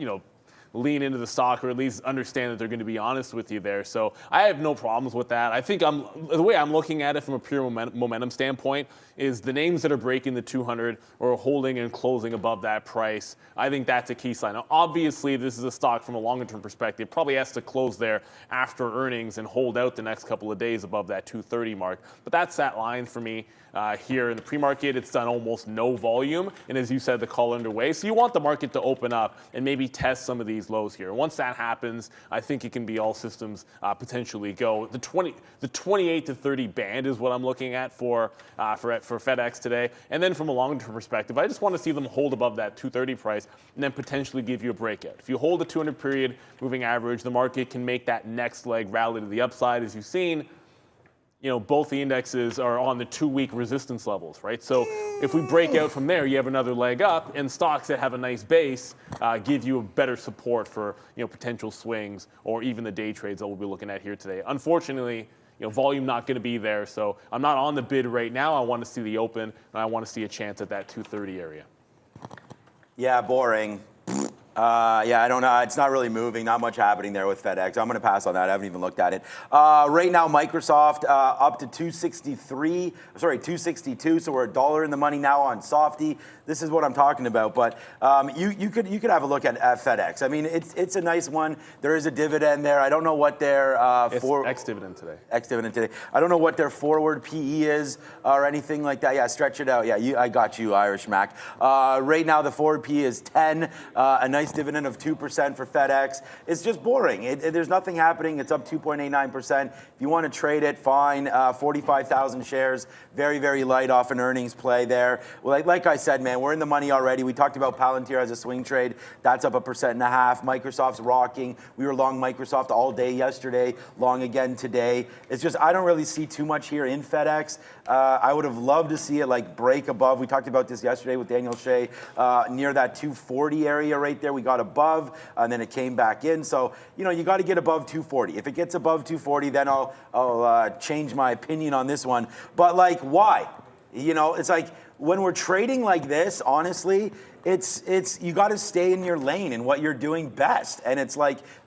lean into the stock, or at least understand that they're going to be honest with you there. So I have no problems with that. I think the way I'm looking at it from a pure momentum standpoint is the names that are breaking the 200 or holding and closing above that price. I think that's a key sign. Now, obviously, this is a stock from a longer-term perspective, probably has to close there after earnings and hold out the next couple of days above that 230 mark. But that's that line for me. Here in the pre-market, it's done almost no volume, and as you said, the call underway. So you want the market to open up and maybe test some of these lows here. Once that happens, I think it can be all systems potentially go. The 28 to 30 band is what I'm looking at for FedEx today. And then from a long-term perspective, I just want to see them hold above that 230 price and then potentially give you a breakout. If you hold the 200 period moving average, the market can make that next leg rally to the upside, as you've seen. Both the indexes are on the 2-week resistance levels, right? So if we break out from there, you have another leg up, and stocks that have a nice base give you a better support for potential swings or even the day trades that we'll be looking at here today. Unfortunately, volume not going to be there, so I'm not on the bid right now. I want to see the open, and I want to see a chance at that 230 area. Yeah, boring. Yeah, I don't know. It's not really moving. Not much happening there with FedEx. I'm going to pass on that. I haven't even looked at it. Right now, Microsoft up to 262. So we're $1 in the money now on Softy. This is what I'm talking about. But you could have a look at FedEx. I mean, it's a nice one. There is a dividend there. I don't know what their ex-dividend today. Ex-dividend today. I don't know what their forward PE is or anything like that. Yeah, stretch it out. Yeah, I got you, Irish Mac. Right now, the forward PE is 10. A nice dividend of 2% for FedEx. It's just boring. There's nothing happening. It's up 2.89%. If you want to trade it, fine. 45,000 shares. Very, very light off an earnings play there. Well, like I said, man, we're in the money already. We talked about Palantir as a swing trade. That's up 1.5%. Microsoft's rocking. We were long Microsoft all day yesterday, long again today. It's just, I don't really see too much here in FedEx. I would have loved to see it break above. We talked about this yesterday with Daniel Shea, near that 240 area right there. We got above, and then it came back in. So, you got to get above 240. If it gets above 240, then I'll change my opinion on this one. But why? It's when we're trading like this, honestly, it's you got to stay in your lane and what you're doing best. And it's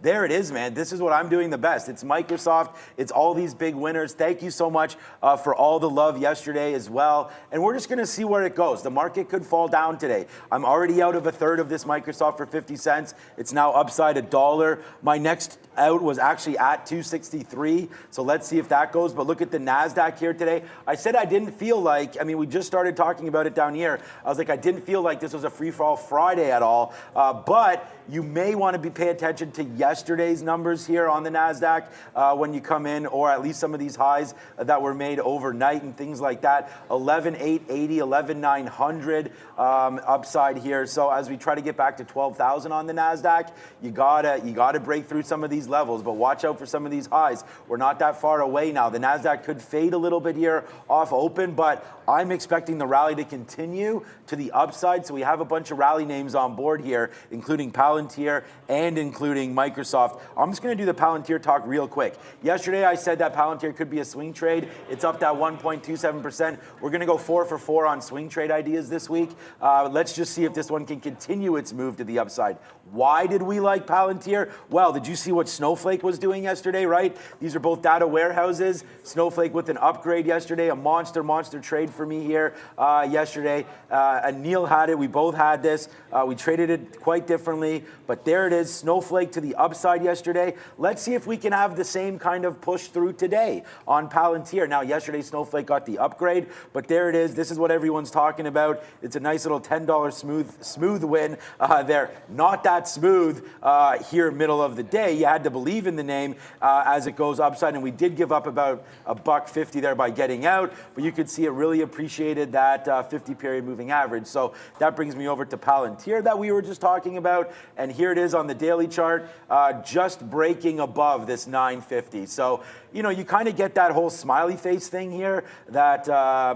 there it is, man. This is what I'm doing the best. It's Microsoft. It's all these big winners. Thank you so much for all the love yesterday as well. And we're just going to see where it goes. The market could fall down today. I'm already out of a third of this Microsoft for 50 cents. It's now upside $1. My next out was actually at 263. So let's see if that goes. But look at the NASDAQ here today. I said I didn't feel we just started talking about it down here. I was I didn't feel like this was a free-for-all Friday at all. But you may want to pay attention to yesterday's numbers here on the NASDAQ when you come in, or at least some of these highs that were made overnight and things like that. 11,880, 11,900 upside here. So as we try to get back to 12,000 on the NASDAQ, you gotta break through some of these levels, but watch out for some of these highs. We're not that far away now. The NASDAQ could fade a little bit here off open, but I'm expecting the rally to continue to the upside. So we have a bunch bunch of rally names on board here, including Palantir and including Microsoft. I'm just going to do the Palantir talk real quick. Yesterday, I said that Palantir could be a swing trade. It's up that 1.27%. We're going to go 4 for 4 on swing trade ideas this week. Let's just see if this one can continue its move to the upside. Why did we like Palantir? Well, did you see what Snowflake was doing yesterday, right? These are both data warehouses. Snowflake with an upgrade yesterday, a monster trade for me here yesterday. And Neil had it. We both had this. We traded it quite differently, but there it is, Snowflake to the upside yesterday. Let's see if we can have the same kind of push through today on Palantir. Now, yesterday Snowflake got the upgrade, but there it is. This is what everyone's talking about. It's a nice little $10 smooth win there. Not that smooth here middle of the day. You had to believe in the name as it goes upside, and we did give up about $1.50 there by getting out, but you could see it really appreciated that 50-period moving average. So that brings me over to Palantir that we were just talking about, and here it is on the daily chart, just breaking above this 950. So, you know, you kind of get that whole smiley face thing here that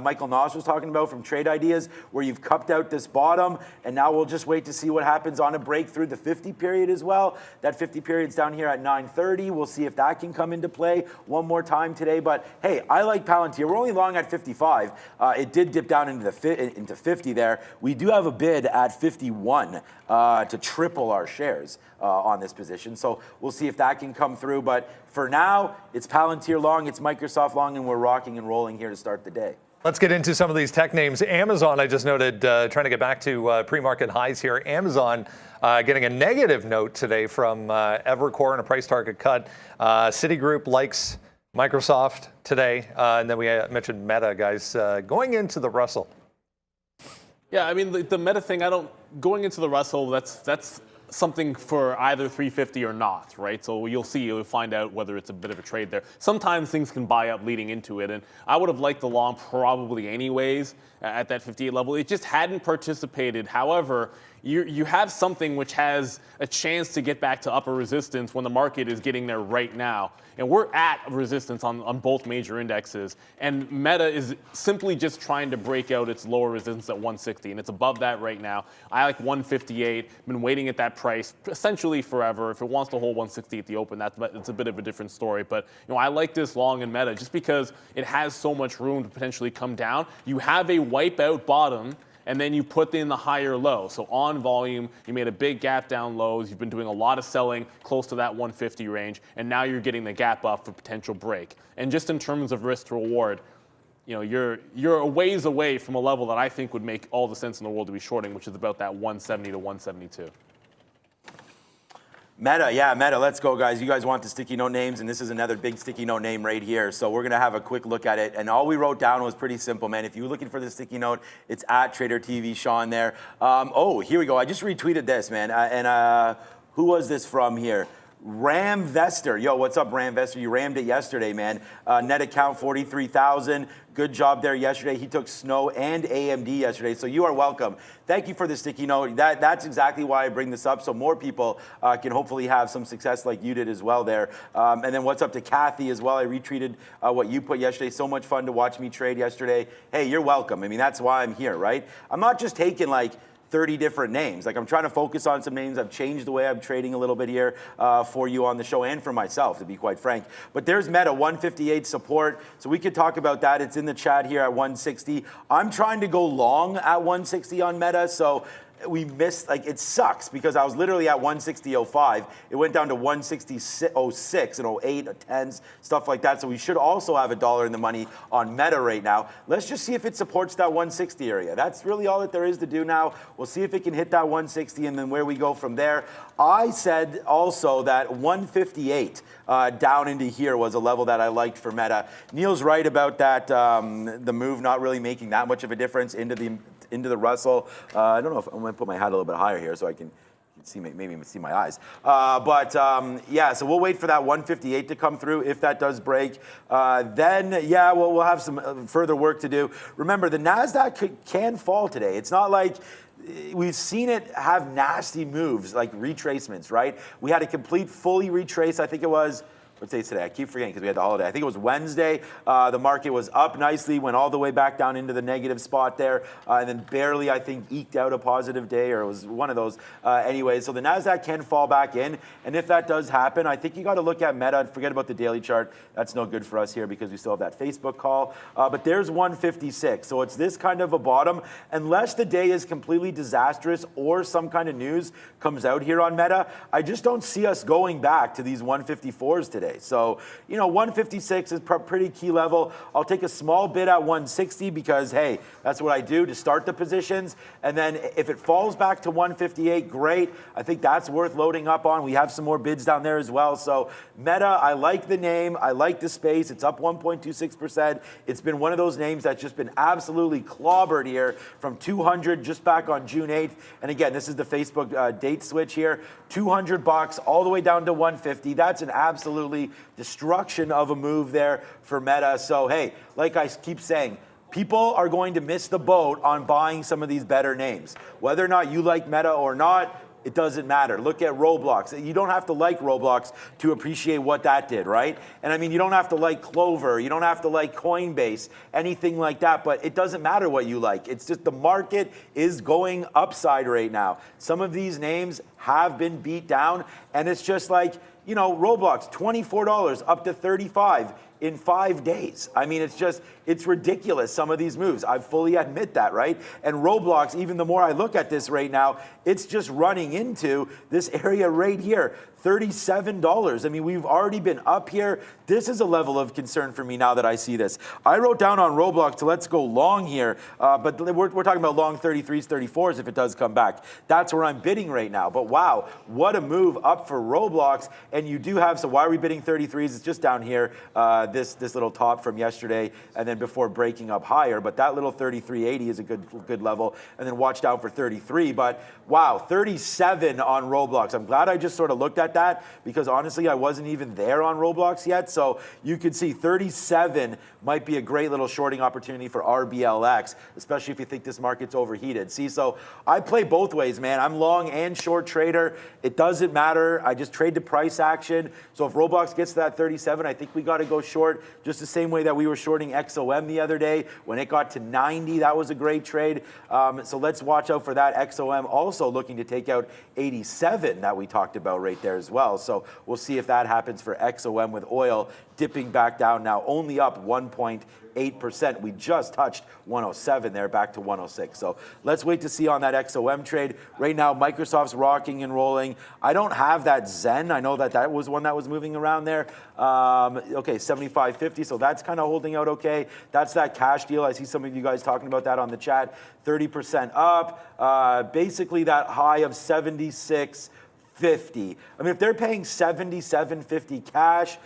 Michael Noss was talking about from Trade Ideas, where you've cupped out this bottom, and now we'll just wait to see what happens on a break through the 50 period as well. That 50 period's down here at 930. We'll see if that can come into play one more time today. But hey, I like Palantir. We're only long at 55. It did dip down into 50 there. We do have a bid at 51 to triple our shares on this position. So we'll see if that can come through. But for now, it's Palantir long, it's Microsoft long, and we're rocking and rolling here to start the day. Let's get into some of these tech names. Amazon, I just noted, trying to get back to pre-market highs here. Amazon getting a negative note today from Evercore and a price target cut. Citigroup likes Microsoft today. And then we mentioned Meta, guys, going into the Russell. Yeah, I mean, the Meta thing, going into the Russell, that's something for either 350 or not, right? So you'll find out whether it's a bit of a trade there. Sometimes things can buy up leading into it, and I would have liked the long probably anyways at that 58 level. It just hadn't participated. However, you have something which has a chance to get back to upper resistance when the market is getting there right now. And we're at resistance on both major indexes. And Meta is simply just trying to break out its lower resistance at 160. And it's above that right now. I like 158. Been waiting at that price essentially forever. If it wants to hold 160 at the open, it's a bit of a different story. But I like this long in Meta just because it has so much room to potentially come down. You have a wipeout bottom, and then you put in the higher low. So on volume, you made a big gap down lows. You've been doing a lot of selling close to that 150 range, and now you're getting the gap up for potential break. And just in terms of risk to reward, you're a ways away from a level that I think would make all the sense in the world to be shorting, which is about that 170 to 172. Meta, let's go, guys. You guys want the sticky note names, and this is another big sticky note name right here. So we're going to have a quick look at it. And all we wrote down was pretty simple, man. If you're looking for the sticky note, it's at Trader TV, Sean there. Here we go. I just retweeted this, man. Who was this from here? Ram Vester. Yo, what's up, Ram Vester? You rammed it yesterday, man. Net account 43,000. Good job there yesterday. He took Snow and AMD yesterday, so you are welcome. Thank you for the sticky note. That's exactly why I bring this up, so more people can hopefully have some success like you did as well there. And then what's up to Kathy as well. I retweeted what you put yesterday. So much fun to watch me trade yesterday. Hey, you're welcome. I mean, that's why I'm here, right? I'm not just taking like 30 different names. Like, I'm trying to focus on some names. I've changed the way I'm trading a little bit here for you on the show and for myself, to be quite frank. But there's Meta, 158 support. So we could talk about that. It's in the chat here at 160. I'm trying to go long at 160 on Meta. So we missed, like, it sucks because I was literally at 160.05. It went down to 160.06 and 08, 10s, stuff like that. So we should also have $1 in the money on Meta right now. Let's just see if it supports that 160 area. That's really all that there is to do now. We'll see if it can hit that 160 and then where we go from there. I said also that 158 down into here was a level that I liked for Meta. Neil's right about that, the move not really making that much of a difference into the Russell. I don't know if I'm going to put my hat a little bit higher here so I can see, maybe see my eyes. Yeah, so we'll wait for that 158 to come through. If that does break, then yeah, we'll have some further work to do. Remember, the NASDAQ can fall today. It's not like we've seen it have nasty moves like retracements, right? We had a complete fully retrace. I think it was, what day is today? I keep forgetting because we had the holiday. I think it was Wednesday. The market was up nicely, went all the way back down into the negative spot there, and then barely, I think, eked out a positive day, or it was one of those. Anyway, so the NASDAQ can fall back in, and if that does happen, I think you got to look at Meta. Forget about the daily chart. That's no good for us here because we still have that Facebook call. But there's 156, so it's this kind of a bottom. Unless the day is completely disastrous or some kind of news comes out here on Meta, I just don't see us going back to these 154s today. So, 156 is pretty key level. I'll take a small bid at 160 because, hey, that's what I do to start the positions. And then if it falls back to 158, great. I think that's worth loading up on. We have some more bids down there as well. So Meta, I like the name. I like the space. It's up 1.26%. It's been one of those names that's just been absolutely clobbered here from 200 just back on June 8th. And again, this is the Facebook date switch here. $200 all the way down to 150. That's an absolutely destruction of a move there for Meta. So, hey, like I keep saying, people are going to miss the boat on buying some of these better names. Whether or not you like Meta or not, it doesn't matter. Look at Roblox. You don't have to like Roblox to appreciate what that did, right? And I mean, you don't have to like Clover. You don't have to like Coinbase, anything like that. But it doesn't matter what you like. It's just the market is going upside right now. Some of these names have been beat down. And it's just like, Roblox, $24 up to $35 in 5 days. I mean, it's ridiculous, some of these moves. I fully admit that, right? And Roblox, even the more I look at this right now, it's just running into this area right here, $37. I mean, we've already been up here. This is a level of concern for me now that I see this. I wrote down on Roblox to let's go long here, but we're talking about long 33s, 34s if it does come back. That's where I'm bidding right now. But wow, what a move up for Roblox. And you do have, so why are we bidding 33s? It's just down here, this little top from yesterday, and then before breaking up higher. But that little 33.80 is a good level. And then watch down for 33. But wow, 37 on Roblox. I'm glad I just sort of looked at that because honestly, I wasn't even there on Roblox yet. So you could see 37 might be a great little shorting opportunity for RBLX, especially if you think this market's overheated. See, so I play both ways, man. I'm long and short trader. It doesn't matter. I just trade to price action. So if Roblox gets to that 37, I think we got to go short just the same way that we were shorting XOM the other day. When it got to 90, that was a great trade. So let's watch out for that. XOM also looking to take out 87 that we talked about right there as well. So we'll see if that happens for XOM with oil dipping back down now, only up 1.8%. We just touched 107 there, back to 106. So let's wait to see on that XOM trade. Right now, Microsoft's rocking and rolling. I don't have that Zen. I know that was one that was moving around there. Okay, 75.50, so that's kind of holding out okay. That's that cash deal. I see some of you guys talking about that on the chat. 30% up. Basically that high of 76.50. I mean, if they're paying 77.50 cash,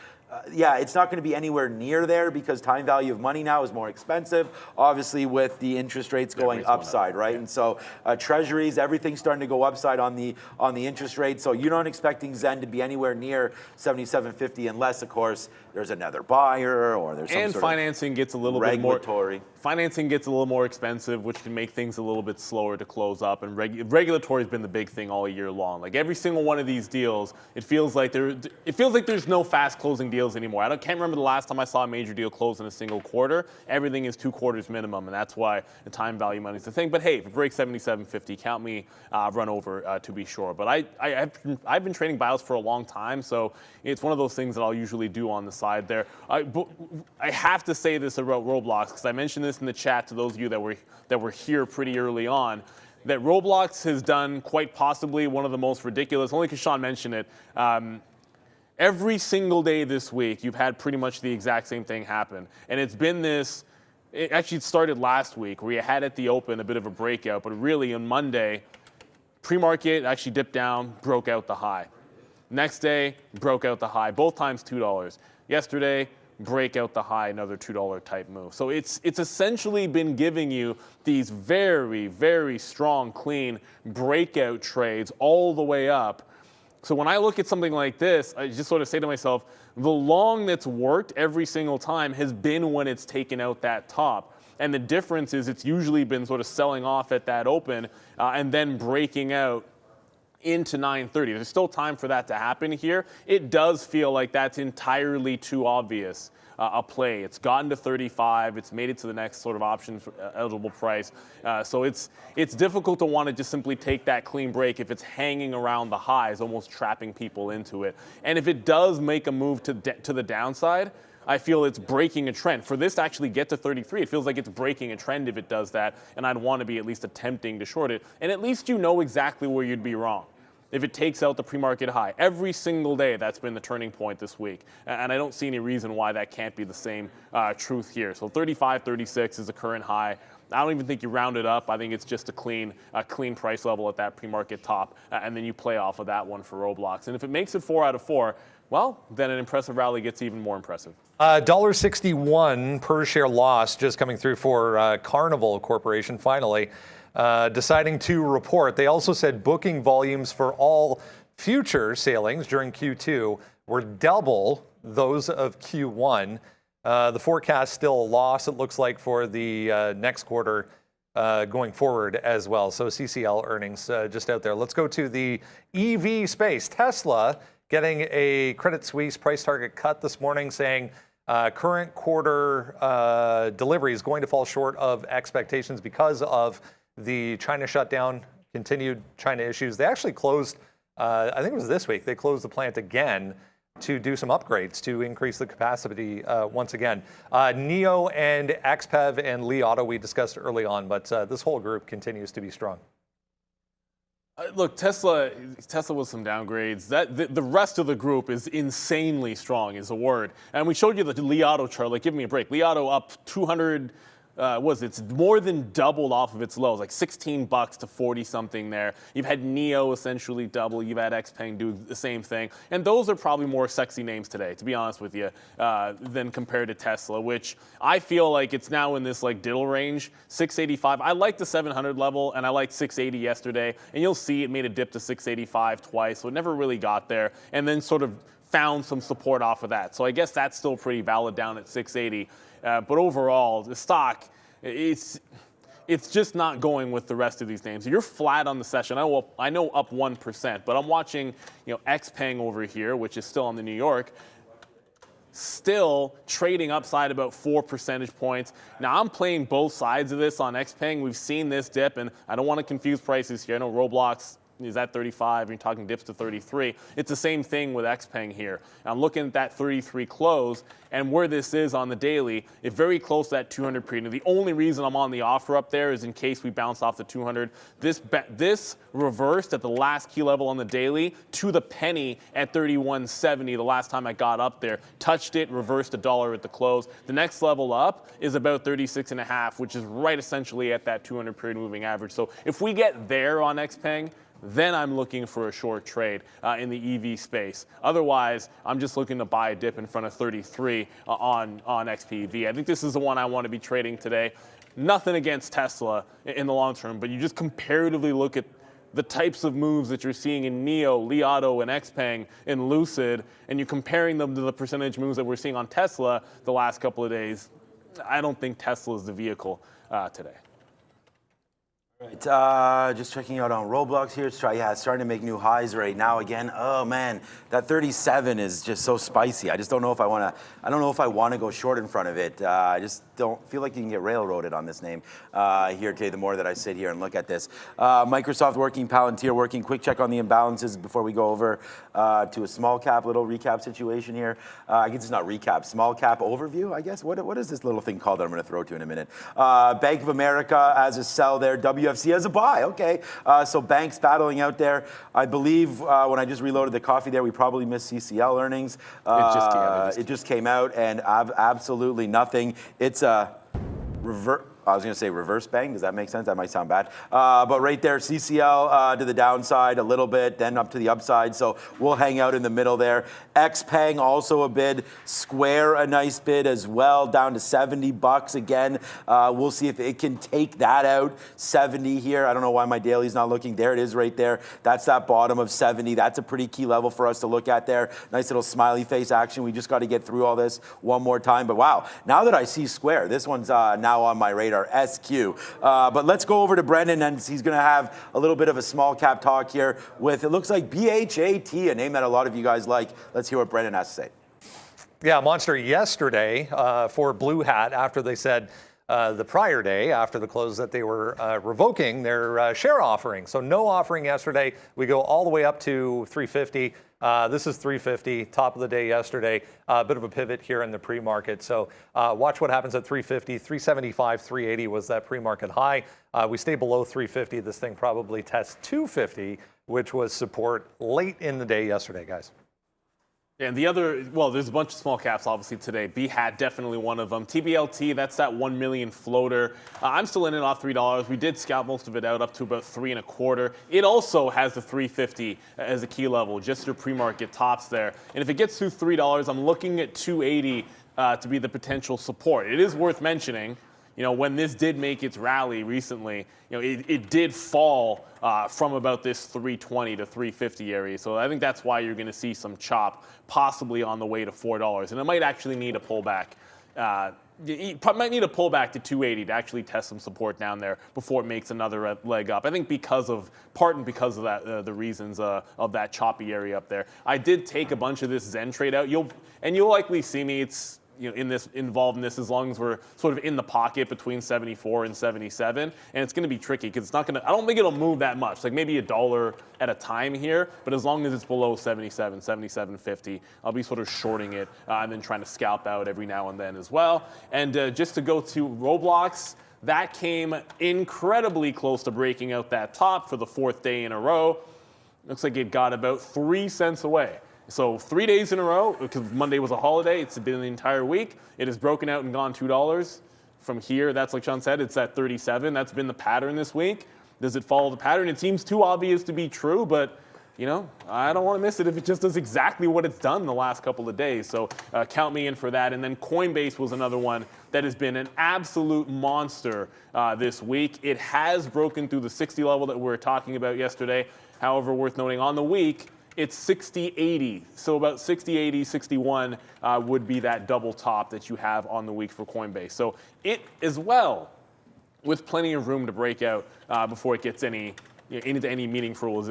yeah, it's not going to be anywhere near there because time value of money now is more expensive, obviously with the interest rates going upside, right? Yeah. And so treasuries, everything's starting to go upside on the interest rate. So you're not expecting Zen to be anywhere near 77.50 unless, of course, there's another buyer or there's some and sort financing of gets a little regulatory. bit more. Financing gets a little more expensive, which can make things a little bit slower to close up. And regulatory has been the big thing all year long. Like every single one of these deals, it feels like there's no fast closing deals anymore. Can't remember the last time I saw a major deal close in a single quarter. Everything is 2 quarters minimum, and that's why the time value money is the thing. But hey, if it breaks 77.50, count me run over to be sure. But I've been trading BIOS for a long time, so it's one of those things that I'll usually do on the side there. But I have to say this about Roblox because I mentioned this in the chat to those of you that were here pretty early on, that Roblox has done quite possibly one of the most ridiculous, only because Sean mentioned it, every single day this week, you've had pretty much the exact same thing happen. And it's been this, it actually started last week where you had at the open a bit of a breakout, but really on Monday, pre-market actually dipped down, broke out the high. Next day, broke out the high, both times $2. Yesterday, break out the high, another $2 type move. So it's essentially been giving you these very, very strong, clean breakout trades all the way up. So when I look at something like this, I just sort of say to myself, the long that's worked every single time has been when it's taken out that top. And the difference is it's usually been sort of selling off at that open and then breaking out into 930. There's still time for that to happen here. It does feel like that's entirely too obvious a play. It's gotten to 35. It's made it to the next sort of option eligible price. So it's difficult to want to just simply take that clean break if it's hanging around the highs, almost trapping people into it. And if it does make a move to the downside, I feel it's breaking a trend. For this to actually get to 33, it feels like it's breaking a trend if it does that, and I'd want to be at least attempting to short it. And at least you know exactly where you'd be wrong. If it takes out the pre-market high. Every single day, that's been the turning point this week. And I don't see any reason why that can't be the same truth here. So 35, 36 is the current high. I don't even think you round it up. I think it's just a clean price level at that pre-market top, and then you play off of that one for Roblox. And if it makes it 4 out of 4, well, then an impressive rally gets even more impressive. $1.61 per share loss just coming through for Carnival Corporation finally. Deciding to report. They also said booking volumes for all future sailings during Q2 were double those of Q1. The forecast still a loss, it looks like, for the next quarter going forward as well. So CCL earnings just out there. Let's go to the EV space. Tesla getting a Credit Suisse price target cut this morning, saying current quarter delivery is going to fall short of expectations because of the China shutdown, continued China issues. They actually closed, I think it was this week, they closed the plant again to do some upgrades to increase the capacity once again. NIO and XPEV and Li Auto we discussed early on, but this whole group continues to be strong. Look, Tesla with some downgrades. The rest of the group is insanely strong, is a word. And we showed you the Li Auto chart. Like, give me a break. Li Auto up 200. It's more than doubled off of its lows, like $16 to 40 something there. You've had NIO essentially double. You've had XPeng do the same thing. And those are probably more sexy names today, to be honest with you, than compared to Tesla, which I feel like it's now in this like diddle range, 685. I like the 700 level, and I liked 680 yesterday. And you'll see it made a dip to 685 twice, so it never really got there. And then sort of found some support off of that. So I guess that's still pretty valid down at 680. But overall, the stock, it's just not going with the rest of these names. You're flat on the session. I know up 1%, but I'm watching XPeng over here, which is still on the New York, still trading upside about 4 percentage points. Now, I'm playing both sides of this on XPeng. We've seen this dip, and I don't want to confuse prices here. I know Roblox is at 35, you're talking dips to 33. It's the same thing with XPeng here. I'm looking at that 33 close, and where this is on the daily, it's very close to that 200 premium. The only reason I'm on the offer up there is in case we bounce off the 200. This reversed at the last key level on the daily to the penny at 31.70 the last time I got up there. Touched it, reversed $1 at the close. The next level up is about 36.5, which is right essentially at that 200 period moving average. So if we get there on XPeng, then I'm looking for a short trade in the EV space. Otherwise, I'm just looking to buy a dip in front of 33 on XPEV. I think this is the one I want to be trading today. Nothing against Tesla in the long term, but you just comparatively look at the types of moves that you're seeing in NIO, Li Auto, and XPeng, and Lucid, and you're comparing them to the percentage moves that we're seeing on Tesla the last couple of days. I don't think Tesla is the vehicle today. Right, just checking out on Roblox here. It's starting to make new highs right now again. Oh man, that 37 is just so spicy. I just don't know if I want to. I don't know if I want to go short in front of it. I just don't feel like you can get railroaded on this name here today. The more that I sit here and look at this, Microsoft working, Palantir working. Quick check on the imbalances before we go over to a small cap little recap situation here. I guess it's not recap, small cap overview. I guess what is this little thing called that I'm going to throw to in a minute? Bank of America as a sell there. WFC as a buy. Okay, so banks battling out there. I believe when I just reloaded the coffee there, we probably missed CCL earnings. It just came out, and absolutely nothing. It's a I was going to say reverse bang. Does that make sense? That might sound bad. But right there, CCL to the downside a little bit, then up to the upside. So we'll hang out in the middle there. XPeng also a bid. Square a nice bid as well, down to $70 again. We'll see if it can take that out. 70 here. I don't know why my daily's not looking. There it is right there. That's that bottom of 70. That's a pretty key level for us to look at there. Nice little smiley face action. We just got to get through all this one more time. But wow, now that I see Square, this one's now on my radar radar, SQ. But let's go over to Brendan, and he's going to have a little bit of a small cap talk here with, it looks like BHAT, a name that a lot of you guys like. Let's hear what Brendan has to say. Yeah, monster yesterday for Blue Hat after they said the prior day after the close that they were revoking their share offering. So no offering yesterday. We go all the way up to 350. This is 350, top of the day yesterday. A bit of a pivot here in the pre-market. So watch what happens at 350. 375, 380 was that pre-market high. We stay below 350. This thing probably tests 250, which was support late in the day yesterday, guys. And the other, well, there's a bunch of small caps obviously today. BHAT, definitely one of them. TBLT, that's that 1 million floater. I'm still in it off $3. We did scalp most of it out up to about 3.25. It also has the 350 as a key level, just your pre-market tops there. And if it gets to $3, I'm looking at 280 to be the potential support. It is worth mentioning, you know, when this did make its rally recently, you know, it did fall from about this 320 to 350 area. So I think that's why you're going to see some chop, possibly on the way to $4. And it might actually need a pullback. You might need a pullback to 280 to actually test some support down there before it makes another leg up. I think because of because of that, the reasons of that choppy area up there. I did take a bunch of this Zen trade out. You'll likely see me. It's, you know, involved in this as long as we're sort of in the pocket between 74 and 77, and it's going to be tricky because it's not going to. I don't think it'll move that much, like maybe $1 at a time here. But as long as it's below 77, 77.50, I'll be sort of shorting it and then trying to scalp out every now and then as well. And just to go to Roblox, that came incredibly close to breaking out that top for the 4th day in a row. Looks like it got about 3 cents away. So 3 days in a row, because Monday was a holiday, it's been the entire week. It has broken out and gone $2. From here, that's like Sean said, it's at 37. That's been the pattern this week. Does it follow the pattern? It seems too obvious to be true, but you know, I don't want to miss it if it just does exactly what it's done the last couple of days. So count me in for that. And then Coinbase was another one that has been an absolute monster this week. It has broken through the 60 level that we were talking about yesterday. However, worth noting on the week, it's 60-80. So about 60-80, 61 would be that double top that you have on the week for Coinbase. So it as well, with plenty of room to break out before it gets into any meaningful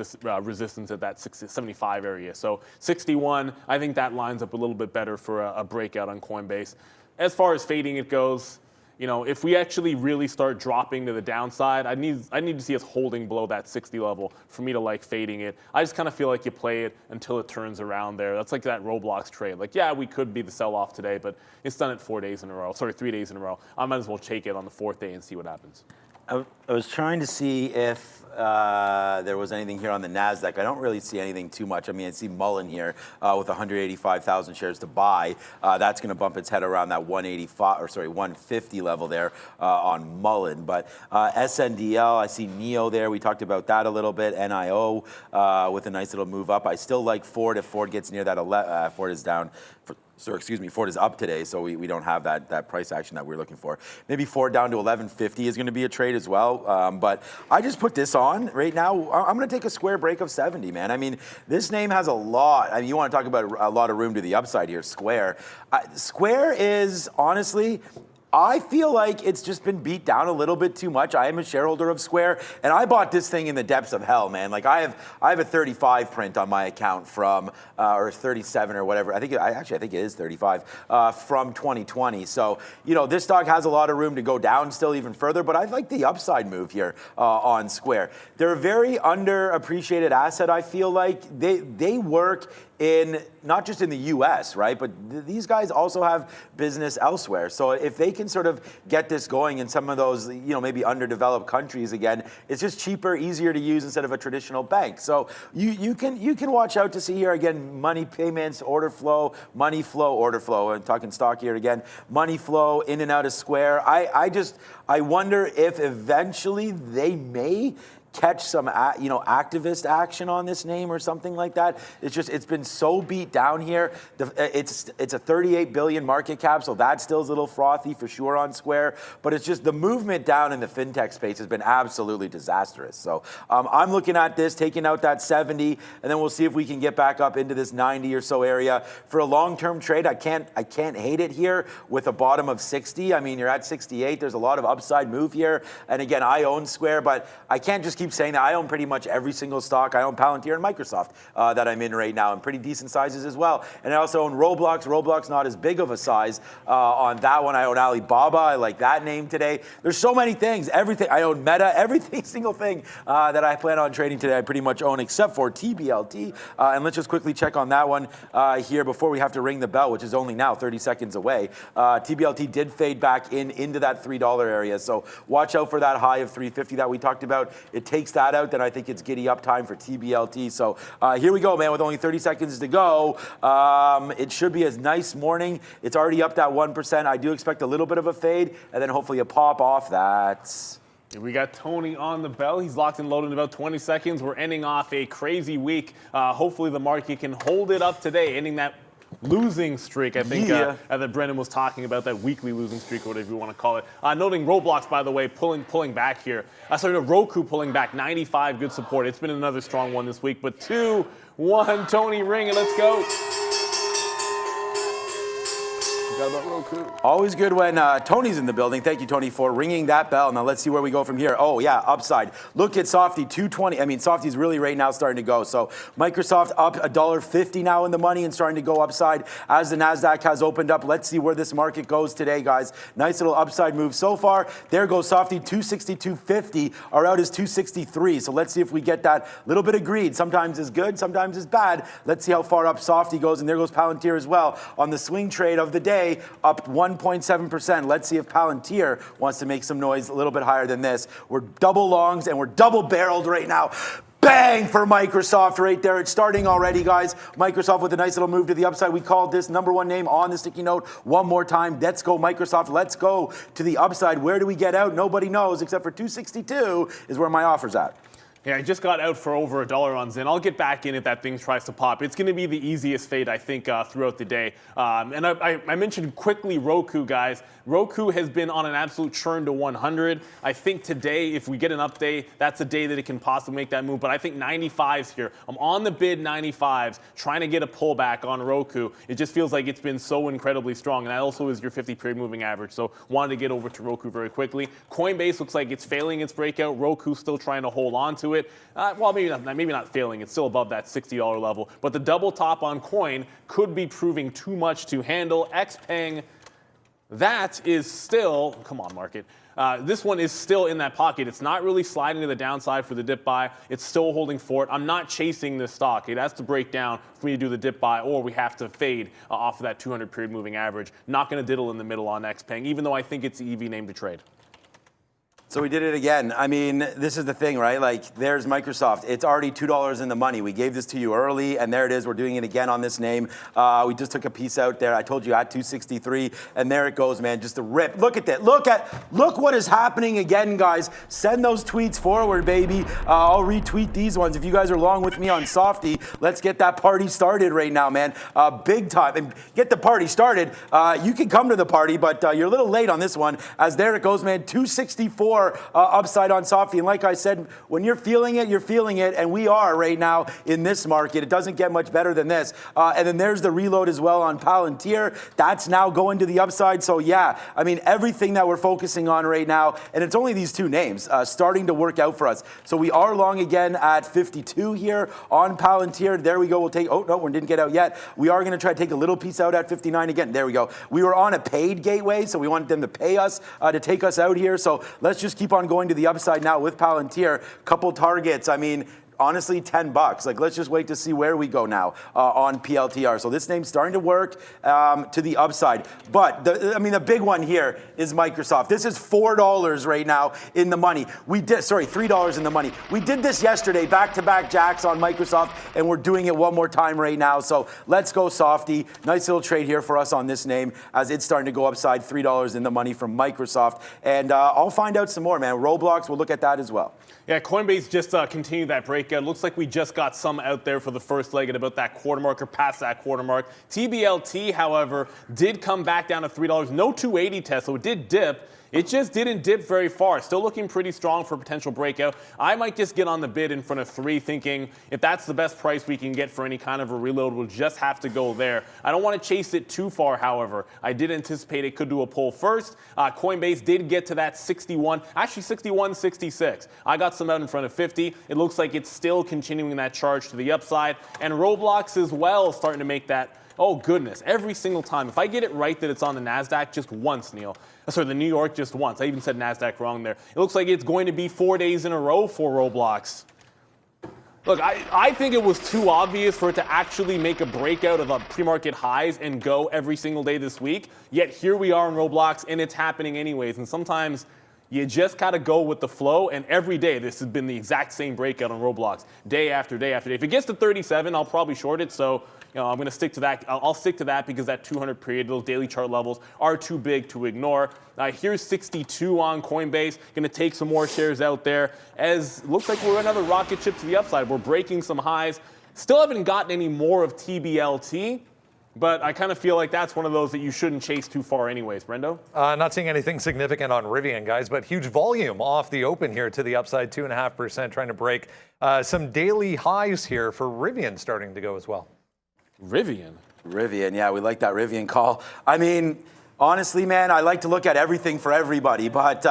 resistance at that 75 area. So 61, I think that lines up a little bit better for a breakout on Coinbase. As far as fading it goes, you know, if we actually really start dropping to the downside, I need to see us holding below that 60 level for me to like fading it. I just kind of feel like you play it until it turns around there. That's like that Roblox trade. Like, yeah, we could be the sell-off today, but it's done it 4 days in a row. Sorry, 3 days in a row. I might as well take it on the 4th day and see what happens. I was trying to see if there was anything here on the NASDAQ. I don't really see anything too much. I mean, I see Mullen here with 185,000 shares to buy. That's going to bump its head around that 150 level there on Mullen. But SNDL, I see NEO there. We talked about that a little bit. NIO with a nice little move up. I still like Ford. If Ford gets near that, Ford is down. Ford is up today, so we don't have that price action that we're looking for. Maybe Ford down to 1150 is going to be a trade as well. But I just put this on right now. I'm going to take a square break of 70, man. I mean, this name has a lot. I mean, you want to talk about a lot of room to the upside here. Square. Square is honestly, I feel like it's just been beat down a little bit too much. I am a shareholder of Square, and I bought this thing in the depths of hell, man. Like I have a 35 print on my account from, or 37 or whatever. I think it is 35 from 2020. So you know this stock has a lot of room to go down still even further. But I like the upside move here on Square. They're a very underappreciated asset. I feel like they work in not just in the U.S., right? But these guys also have business elsewhere. So if they can sort of get this going in some of those, you know, maybe underdeveloped countries again, it's just cheaper, easier to use instead of a traditional bank. So you can watch out to see here again, money payments, order flow, money flow, order flow. I'm talking stock here again, money flow in and out of Square. I wonder if eventually they may catch some, activist action on this name or something like that. It's been so beat down here. It's a 38 billion market cap, so that still is a little frothy for sure on Square. But it's just the movement down in the fintech space has been absolutely disastrous. So I'm looking at this, taking out that 70, and then we'll see if we can get back up into this 90 or so area for a long-term trade. I can't hate it here with a bottom of 60. I mean, you're at 68. There's a lot of upside move here. And again, I own Square, but I can't just keep saying that. I own pretty much every single stock. I own Palantir and Microsoft that I'm in right now, and pretty decent sizes as well. And I also own Roblox. Roblox not as big of a size on that one. I own Alibaba. I like that name today. There's so many things. Everything. I own Meta. Everything, single thing that I plan on trading today, I pretty much own except for TBLT. And let's just quickly check on that one here before we have to ring the bell, which is only now 30 seconds away. TBLT did fade back into that $3 area. So watch out for that high of 350 that we talked about. It takes that out, then I think it's giddy up time for TBLT. So here we go, man, with only 30 seconds to go. It should be a nice morning. It's already up that 1%. I do expect a little bit of a fade, and then hopefully a pop off that. We got Tony on the bell. He's locked and loaded in about 20 seconds. We're ending off a crazy week. Hopefully the market can hold it up today, ending that losing streak, I think, that Brendan was talking about, that weekly losing streak, or whatever you want to call it. Noting Roblox, by the way, pulling back here. Roku pulling back, 95, good support. It's been another strong one this week, but 2-1, Tony, ring it, let's go. Forgot about Roku. Always good when Tony's in the building. Thank you, Tony, for ringing that bell. Now let's see where we go from here. Oh, yeah, upside. Look at Softy, 220. I mean, Softy's really right now starting to go. So Microsoft up $1.50 now in the money and starting to go upside as the NASDAQ has opened up. Let's see where this market goes today, guys. Nice little upside move so far. There goes Softy, 262.50. Our out is 263. So let's see if we get that little bit of greed. Sometimes is good, sometimes is bad. Let's see how far up Softy goes. And there goes Palantir as well on the swing trade of the day. Up 1.7%. Let's see if Palantir wants to make some noise a little bit higher than this. We're double longs and we're double barreled right now. Bang for Microsoft right there. It's starting already, guys. Microsoft with a nice little move to the upside. We called this number one name on the sticky note one more time. Let's go, Microsoft. Let's go to the upside. Where do we get out? Nobody knows, except for 262 is where my offer's at. Yeah, I just got out for over $1 on Zen. I'll get back in if that thing tries to pop. It's going to be the easiest fade, I think, throughout the day. And I mentioned quickly Roku, guys. Roku has been on an absolute churn to 100. I think today, if we get an update, that's a day that it can possibly make that move. But I think 95s here. I'm on the bid 95s, trying to get a pullback on Roku. It just feels like it's been so incredibly strong. And that also is your 50-period moving average. So wanted to get over to Roku very quickly. Coinbase looks like it's failing its breakout. Roku still trying to hold on to it. Well, maybe not failing. It's still above that $60 level. But the double top on Coin could be proving too much to handle. XPeng, that is still, come on, market. This one is still in that pocket. It's not really sliding to the downside for the dip buy. It's still holding fort. I'm not chasing this stock. It has to break down for me to do the dip buy, or we have to fade off of that 200-period moving average. Not going to diddle in the middle on XPeng, even though I think it's the EV name to trade. So we did it again. I mean, this is the thing, right? Like, there's Microsoft. It's already $2 in the money. We gave this to you early, and there it is. We're doing it again on this name. We just took a piece out there. I told you at 263, and there it goes, man. Just a rip. Look at that. Look what is happening again, guys. Send those tweets forward, baby. I'll retweet these ones. If you guys are along with me on Softy, let's get that party started right now, man. Big time. And get the party started. You can come to the party, but you're a little late on this one, as there it goes, man. 264. Upside on Softy. And like I said, when you're feeling it, you're feeling it. And we are right now in this market. It doesn't get much better than this. And then there's the reload as well on Palantir. That's now going to the upside. So yeah, I mean, everything that we're focusing on right now, and it's only these two names starting to work out for us. So we are long again at 52 here on Palantir. There we go. We'll take, oh no, we didn't get out yet. We are going to try to take a little piece out at 59 again. There we go. We were on a paid gateway, so we wanted them to pay us to take us out here. So let's just keep on going to the upside now with Palantir. Couple targets. I mean, honestly, $10. Like, let's just wait to see where we go now on PLTR. So this name's starting to work to the upside. But the big one here is Microsoft. This is $4 right now in the money. $3 in the money. We did this yesterday, back-to-back jacks on Microsoft, and we're doing it one more time right now. So let's go softy. Nice little trade here for us on this name as it's starting to go upside. $3 in the money from Microsoft. And I'll find out some more, man. Roblox, we'll look at that as well. Yeah, Coinbase just continued that breakout. Looks like we just got some out there for the first leg at about that quarter mark or past that quarter mark. TBLT, however, did come back down to $3. No 280 test, so it did dip. It just didn't dip very far. Still looking pretty strong for a potential breakout. I might just get on the bid in front of 3, thinking if that's the best price we can get for any kind of a reload, we'll just have to go there. I don't want to chase it too far, however. I did anticipate it could do a pull first. Coinbase did get to that 61, actually 61.66. I got some out in front of 50. It looks like it's still continuing that charge to the upside. And Roblox as well starting to make that. Oh, goodness. Every single time. If I get it right that it's on the NASDAQ just once, Neil. Sorry, the New York just once. I even said NASDAQ wrong there. It looks like it's going to be 4 days in a row for Roblox. Look, I think it was too obvious for it to actually make a breakout of pre-market highs and go every single day this week. Yet here we are in Roblox, and it's happening anyways. And sometimes you just got to go with the flow, and every day this has been the exact same breakout on Roblox, day after day after day. If it gets to 37, I'll probably short it, so I'm going to stick to that. I'll stick to that because that 200 period, those daily chart levels are too big to ignore. Here's 62 on Coinbase. Going to take some more shares out there as looks like we're another rocket ship to the upside. We're breaking some highs. Still haven't gotten any more of TBLT. But I kind of feel like that's one of those that you shouldn't chase too far anyways. Brendo? Not seeing anything significant on Rivian, guys, but huge volume off the open here to the upside, 2.5%, trying to break some daily highs here for Rivian starting to go as well. Rivian, yeah, we like that Rivian call. I mean, honestly, man, I like to look at everything for everybody, but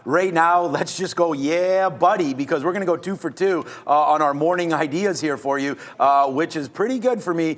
right now, let's just go, yeah, buddy, because we're going to go 2 for 2 on our morning ideas here for you, which is pretty good for me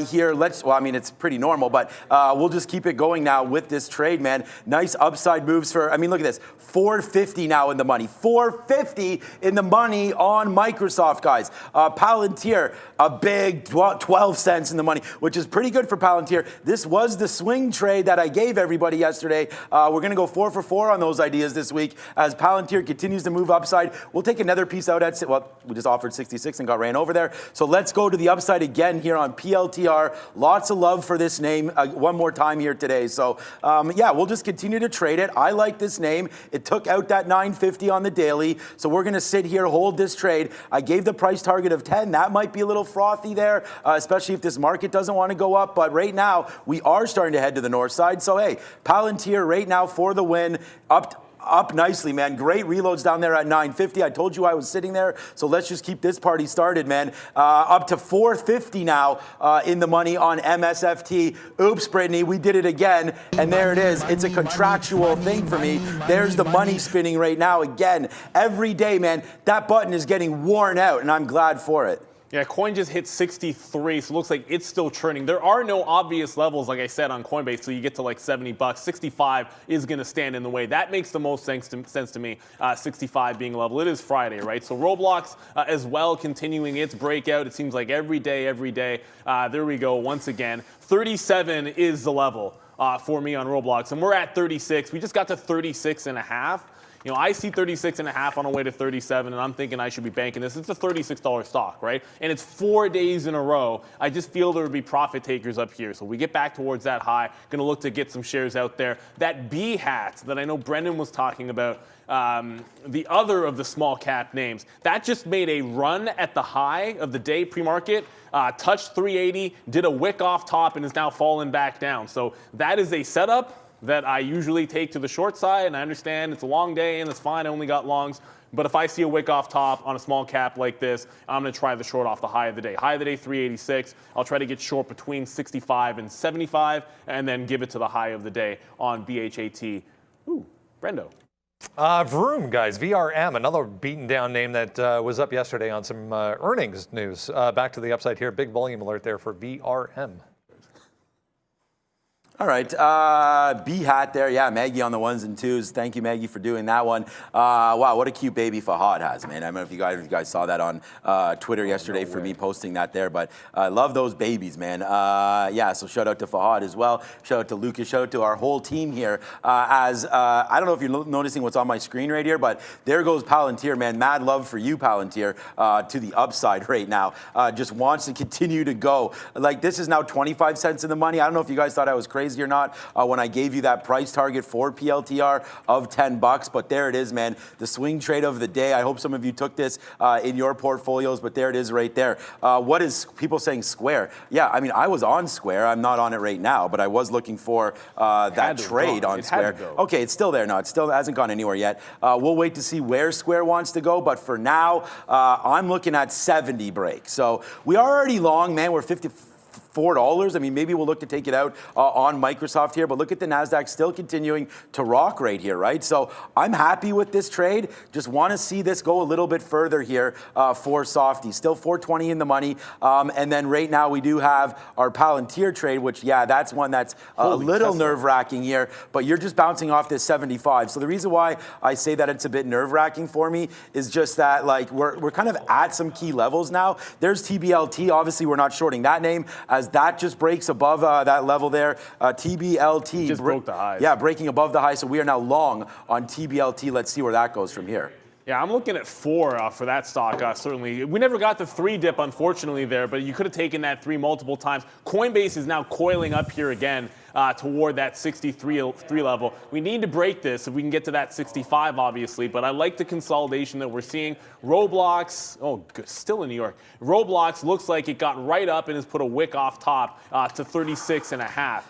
here. It's pretty normal, but we'll just keep it going now with this trade, man. Nice upside moves look at this. $450 now in the money. $450 in the money on Microsoft, guys. Palantir, a big 12 cents in the money, which is pretty good for Palantir. This was the swing trade that I gave everybody yesterday. We're going to go 4 for 4 on those ideas this week as Palantir continues to move upside. We'll take another piece out at, we just offered 66 and got ran over there. So let's go to the upside again here on PLTR. Lots of love for this name one more time here today. So we'll just continue to trade it. I like this name. It took out that 950 on the daily. So we're going to sit here, hold this trade. I gave the price target of 10. That might be a little frothy there, especially if this market doesn't want to go up. But right now, we are starting to head to the north side. So, hey, Palantir right now for the win, up nicely, man. Great reloads down there at 950. I told you I was sitting there, so let's just keep this party started, man. Up to 450 now in the money on MSFT. Oops, Brittany, we did it again, and there it is. It's a contractual thing for me. There's the money spinning right now again. Every day, man, that button is getting worn out, and I'm glad for it. Yeah, coin just hit 63, so it looks like it's still churning. There are no obvious levels, like I said, on Coinbase, so you get to like $70. 65 is going to stand in the way. That makes the most sense to me, 65 being a level. It is Friday, right? So Roblox as well continuing its breakout. It seems like every day. There we go once again. 37 is the level for me on Roblox, and we're at 36. We just got to 36.5. I see 36.5 on the way to 37, and I'm thinking I should be banking this. It's a $36 stock, right? And it's 4 days in a row. I just feel there would be profit takers up here. So we get back towards that high. Going to look to get some shares out there. That B hat that I know Brendan was talking about, the other of the small cap names, that just made a run at the high of the day pre-market, touched 380, did a wick off top, and is now falling back down. So that is a setup that I usually take to the short side, and I understand it's a long day and it's fine, I only got longs. But if I see a wick off top on a small cap like this, I'm going to try the short off the high of the day. High of the day, 386. I'll try to get short between 65 and 75, and then give it to the high of the day on BHAT. Ooh, Brendo. Vroom, guys, VRM, another beaten down name that was up yesterday on some earnings news. Back to the upside here. Big volume alert there for VRM. All right, B hat there. Yeah, Maggie on the ones and twos. Thank you, Maggie, for doing that one. Wow, what a cute baby Fahad has, man. I don't know if you guys saw that on Twitter yesterday for me posting that there, but I love those babies, man. Yeah, so shout out to Fahad as well. Shout out to Lucas. Shout out to our whole team here. I don't know if you're noticing what's on my screen right here, but there goes Palantir, man. Mad love for you, Palantir, to the upside right now. Just wants to continue to go. Like, this is now 25 cents in the money. I don't know if you guys thought I was crazy or not when I gave you that price target for PLTR of $10, but there it is, man. The swing trade of the day. I hope some of you took this in your portfolios, but there it is right there. What is people saying Square? Yeah, I mean, I was on Square. I'm not on it right now, but I was looking for that trade on Square. Okay, it's still there now. It still hasn't gone anywhere yet. We'll wait to see where Square wants to go, but for now, I'm looking at 70 break. So we are already long, man. We're $54. I mean, maybe we'll look to take it out on Microsoft here, but look at the NASDAQ still continuing to rock right here, right? So I'm happy with this trade. Just want to see this go a little bit further here for Softy. Still 420 in the money. And then right now we do have our Palantir trade, which, yeah, that's one that's a little nerve-wracking here, but you're just bouncing off this 75. So the reason why I say that it's a bit nerve-wracking for me is just that, like, we're kind of at some key levels now. There's TBLT. Obviously, we're not shorting that name, as that just breaks above that level there. TBLT just broke the highs. Yeah, breaking above the high. So we are now long on TBLT. Let's see where that goes from here. Yeah, I'm looking at 4 for that stock, certainly. We never got the 3 dip, unfortunately, there, but you could have taken that 3 multiple times. Coinbase is now coiling up here again toward that 63 level. We need to break this if we can get to that 65, obviously, but I like the consolidation that we're seeing. Roblox, oh, good, still in New York. Roblox looks like it got right up and has put a wick off top to 36.5.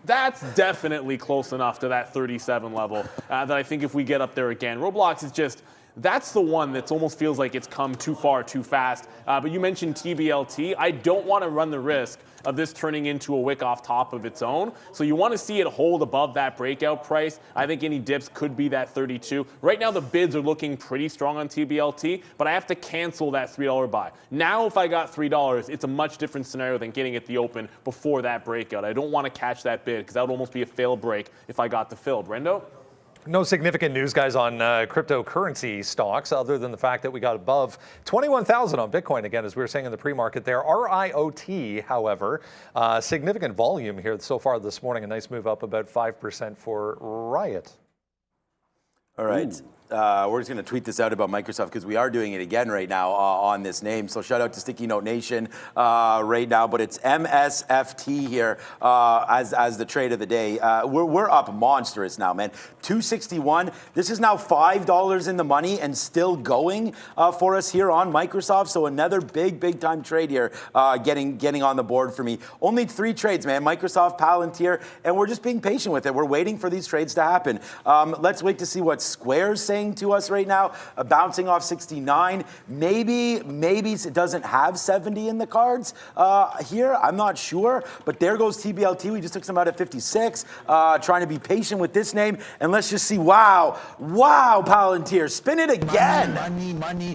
That's definitely close enough to that 37 level that I think if we get up there again. Roblox is just, that's the one that almost feels like it's come too far too fast. But you mentioned TBLT. I don't want to run the risk of this turning into a wick off top of its own. So you want to see it hold above that breakout price. I think any dips could be that 32. Right now the bids are looking pretty strong on TBLT, but I have to cancel that $3 buy. Now if I got $3, it's a much different scenario than getting at the open before that breakout. I don't want to catch that bid because that would almost be a fail break if I got the fill. Brendo? No significant news, guys, on cryptocurrency stocks other than the fact that we got above 21,000 on Bitcoin again, as we were saying in the pre-market there. RIOT, however, significant volume here so far this morning. A nice move up about 5% for Riot. All right. Ooh. We're just going to tweet this out about Microsoft because we are doing it again right now on this name. So shout out to Sticky Note Nation right now. But it's MSFT here as the trade of the day. We're up monstrous now, man. 261. This is now $5 in the money and still going for us here on Microsoft. So another big time trade here getting on the board for me. Only 3 trades, man. Microsoft, Palantir, and we're just being patient with it. We're waiting for these trades to happen. Let's wait to see what Square's saying to us right now, bouncing off 69. Maybe it doesn't have 70 in the cards here. I'm not sure, but there goes TBLT. We just took some out at 56, trying to be patient with this name, and let's just see. Wow, Palantir, spin it again.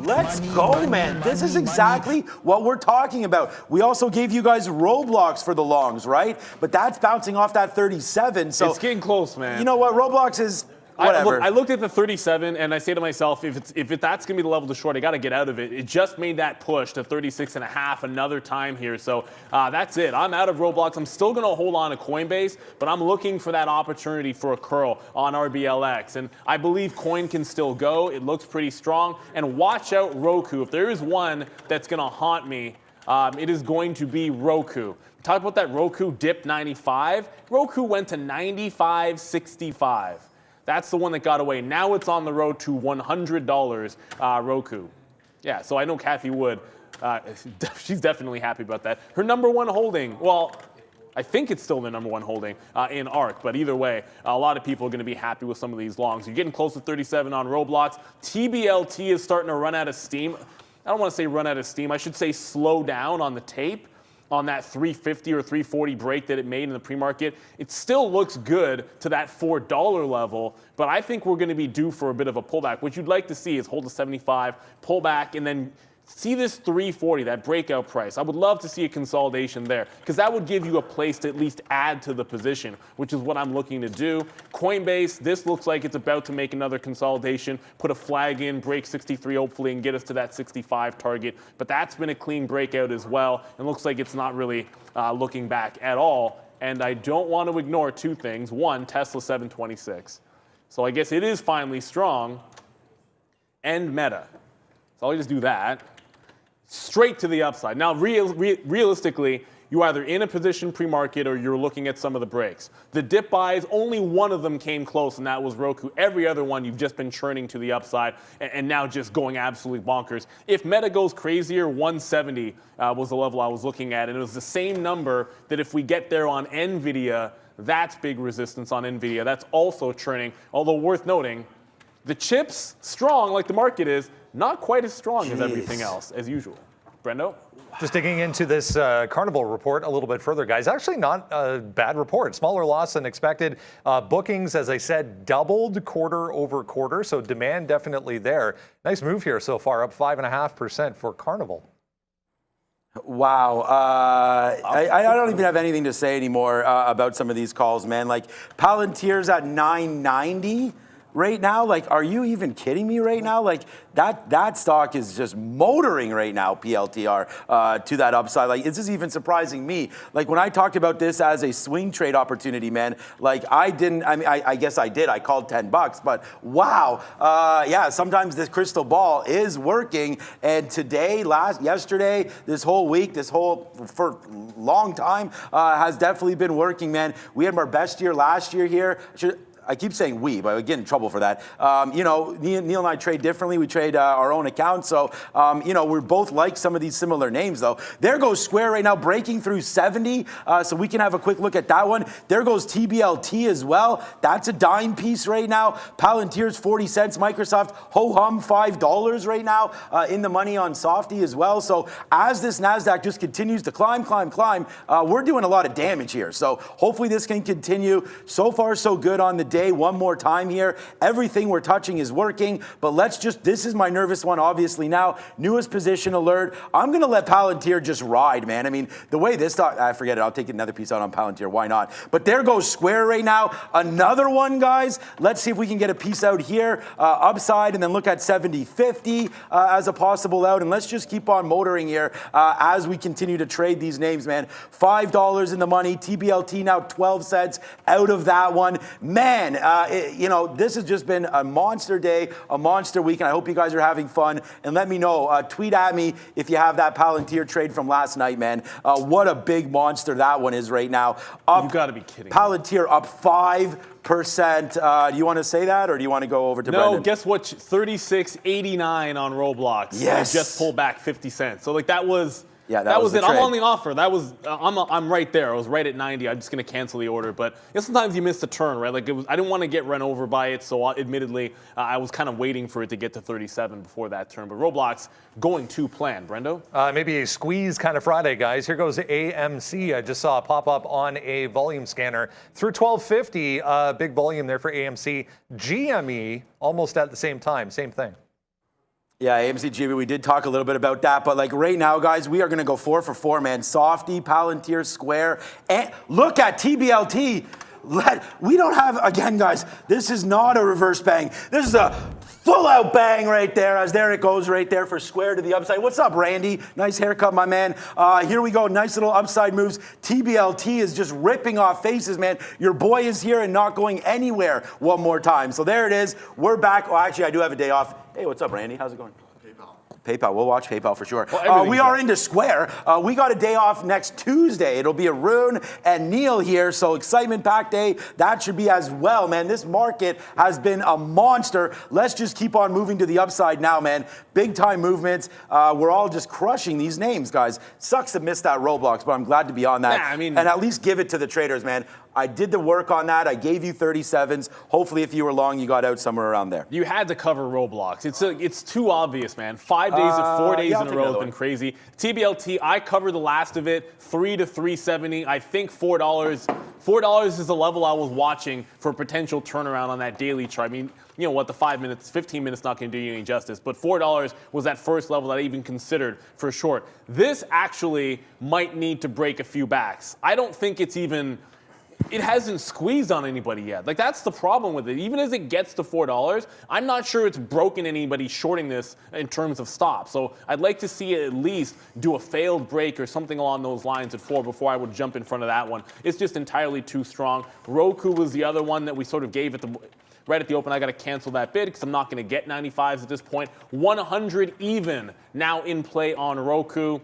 Let's go, man. This is exactly what we're talking about. We also gave you guys Roblox for the longs, right? But that's bouncing off that 37. So it's getting close, man. You know what? Roblox is whatever. I looked at the 37 and I say to myself, if that's going to be the level to short, I got to get out of it. It just made that push to 36.5 another time here. So that's it. I'm out of Roblox. I'm still going to hold on to Coinbase, but I'm looking for that opportunity for a curl on RBLX. And I believe Coin can still go. It looks pretty strong. And watch out Roku. If there is one that's going to haunt me, it is going to be Roku. Talk about that Roku dip 95. Roku went to 95.65. That's the one that got away. Now it's on the road to $100 Roku. Yeah, so I know Kathy Wood, she's definitely happy about that. Her number one holding, well, I think it's still the number one holding in ARK, but either way, a lot of people are going to be happy with some of these longs. You're getting close to 37 on Roblox. TBLT is starting to run out of steam. I don't want to say run out of steam. I should say slow down on the tape. On that 350 or 340 break that it made in the pre-market. It still looks good to that $4 level, but I think we're going to be due for a bit of a pullback. What you'd like to see is hold to 75, pull back, and then See this 340, that breakout price. I would love to see a consolidation there because that would give you a place to at least add to the position, which is what I'm looking to do. Coinbase, this looks like it's about to make another consolidation, put a flag in, break 63 hopefully, and get us to that 65 target. But that's been a clean breakout as well. And looks like it's not really looking back at all. And I don't want to ignore two things. One, Tesla 726. So I guess it is finally strong. And Meta. So I'll just do that. Straight to the upside. Now, realistically, you're either in a position pre-market or you're looking at some of the breaks. The dip buys, only one of them came close, and that was Roku. Every other one, you've just been churning to the upside and now just going absolutely bonkers. If Meta goes crazier, 170 was the level I was looking at, and it was the same number that if we get there on NVIDIA, that's big resistance on NVIDIA. That's also churning, although worth noting, the chips, strong like the market is, not quite as strong as everything else, as usual. Brendo? Just digging into this Carnival report a little bit further, guys. Actually not a bad report. Smaller loss than expected. Bookings, as I said, doubled quarter over quarter, so demand definitely there. Nice move here so far, up 5.5% for Carnival. Wow. I don't even have anything to say anymore about some of these calls, man. Like Palantir's at 990. Right now, like, are you even kidding me right now? Like, that stock is just motoring right now, PLTR, to that upside. Like, this is even surprising me. Like, when I talked about this as a swing trade opportunity, man, like, I guess I did. I called $10, but wow. Yeah, sometimes this crystal ball is working. And today, yesterday, this whole week, for a long time, has definitely been working, man. We had our best year last year here. I keep saying we, but I get in trouble for that. You know, Neil and I trade differently. We trade our own accounts. So, you know, we're both like some of these similar names, though. There goes Square right now, breaking through 70. So we can have a quick look at that one. There goes TBLT as well. That's a dime piece right now. Palantir's 40 cents. Microsoft, ho-hum, $5 right now in the money on Softy as well. So as this NASDAQ just continues to climb, we're doing a lot of damage here. So hopefully this can continue. So far, so good on the day. One more time here. Everything we're touching is working, but this is my nervous one, obviously now. Newest position alert. I'm going to let Palantir just ride, man. I mean, the way this stock, I forget it. I'll take another piece out on Palantir. Why not? But there goes Square right now. Another one, guys. Let's see if we can get a piece out here, upside, and then look at 70.50 as a possible out. And let's just keep on motoring here as we continue to trade these names, man. $5 in the money. TBLT now 12 cents out of that one. Man, you know, this has just been a monster day, a monster week, and I hope you guys are having fun. And let me know, tweet at me if you have that Palantir trade from last night, man. What a big monster that one is right now. You've got to be kidding. Palantir up 5%. Do you want to say that, or do you want to go over to Brendan? No, guess what? 36.89 on Roblox. Yes. I just pulled back 50 cents. So, like, that was... Yeah, that was it. the I'm trade. on the offer. That was I'm right there. I was right at 90. I'm just gonna cancel the order. But sometimes you miss the turn, right? Like I didn't want to get run over by it. So admittedly, I was kind of waiting for it to get to 37 before that turn. But Roblox going to plan. Brendo? Maybe a squeeze kind of Friday, guys. Here goes AMC. I just saw a pop up on a volume scanner through 1250. Big volume there for AMC. GME almost at the same time. Same thing. Yeah, AMC GB, we did talk a little bit about that, but like right now, guys, we are going to go 4 for 4, man. Softy, Palantir, Square, and look at TBLT. We don't have, again, guys, this is not a reverse bang. This is a full out bang right there, as there it goes right there for Square to the upside. What's up, Randy? Nice haircut, my man. Here we go, nice little upside moves. TBLT is just ripping off faces, man. Your boy is here and not going anywhere one more time. So there it is. We're back. Oh, actually, I do have a day off. Hey, what's up, Randy? How's it going? PayPal. We'll watch PayPal for sure. Well, we are into Square. We got a day off next Tuesday. It'll be Arun and Neil here, so excitement-packed day. That should be as well, man. This market has been a monster. Let's just keep on moving to the upside now, man. Big-time movements. We're all just crushing these names, guys. Sucks to miss that Roblox, but I'm glad to be on that. Yeah, I mean, and at least give it to the traders, man. I did the work on that. I gave you 37s. Hopefully, if you were long, you got out somewhere around there. You had to cover Roblox. It's too obvious, man. 5 days, 4 days in a row has been crazy. TBLT, I covered the last of it, 3 to 370. I think $4 $4 is the level I was watching for a potential turnaround on that daily chart. I mean, you know what, the 5 minutes, 15 minutes not going to do you any justice, but $4 was that first level that I even considered for short. This actually might need to break a few backs. I don't think it's even, it hasn't squeezed on anybody yet. Like, that's the problem with it. Even as it gets to $4, I'm not sure it's broken anybody shorting this in terms of stop. So I'd like to see it at least do a failed break or something along those lines at 4 before I would jump in front of that one. It's just entirely too strong. Roku was the other one that we sort of gave right at the open. I got to cancel that bid because I'm not going to get 95s at this point. 100 even now in play on Roku.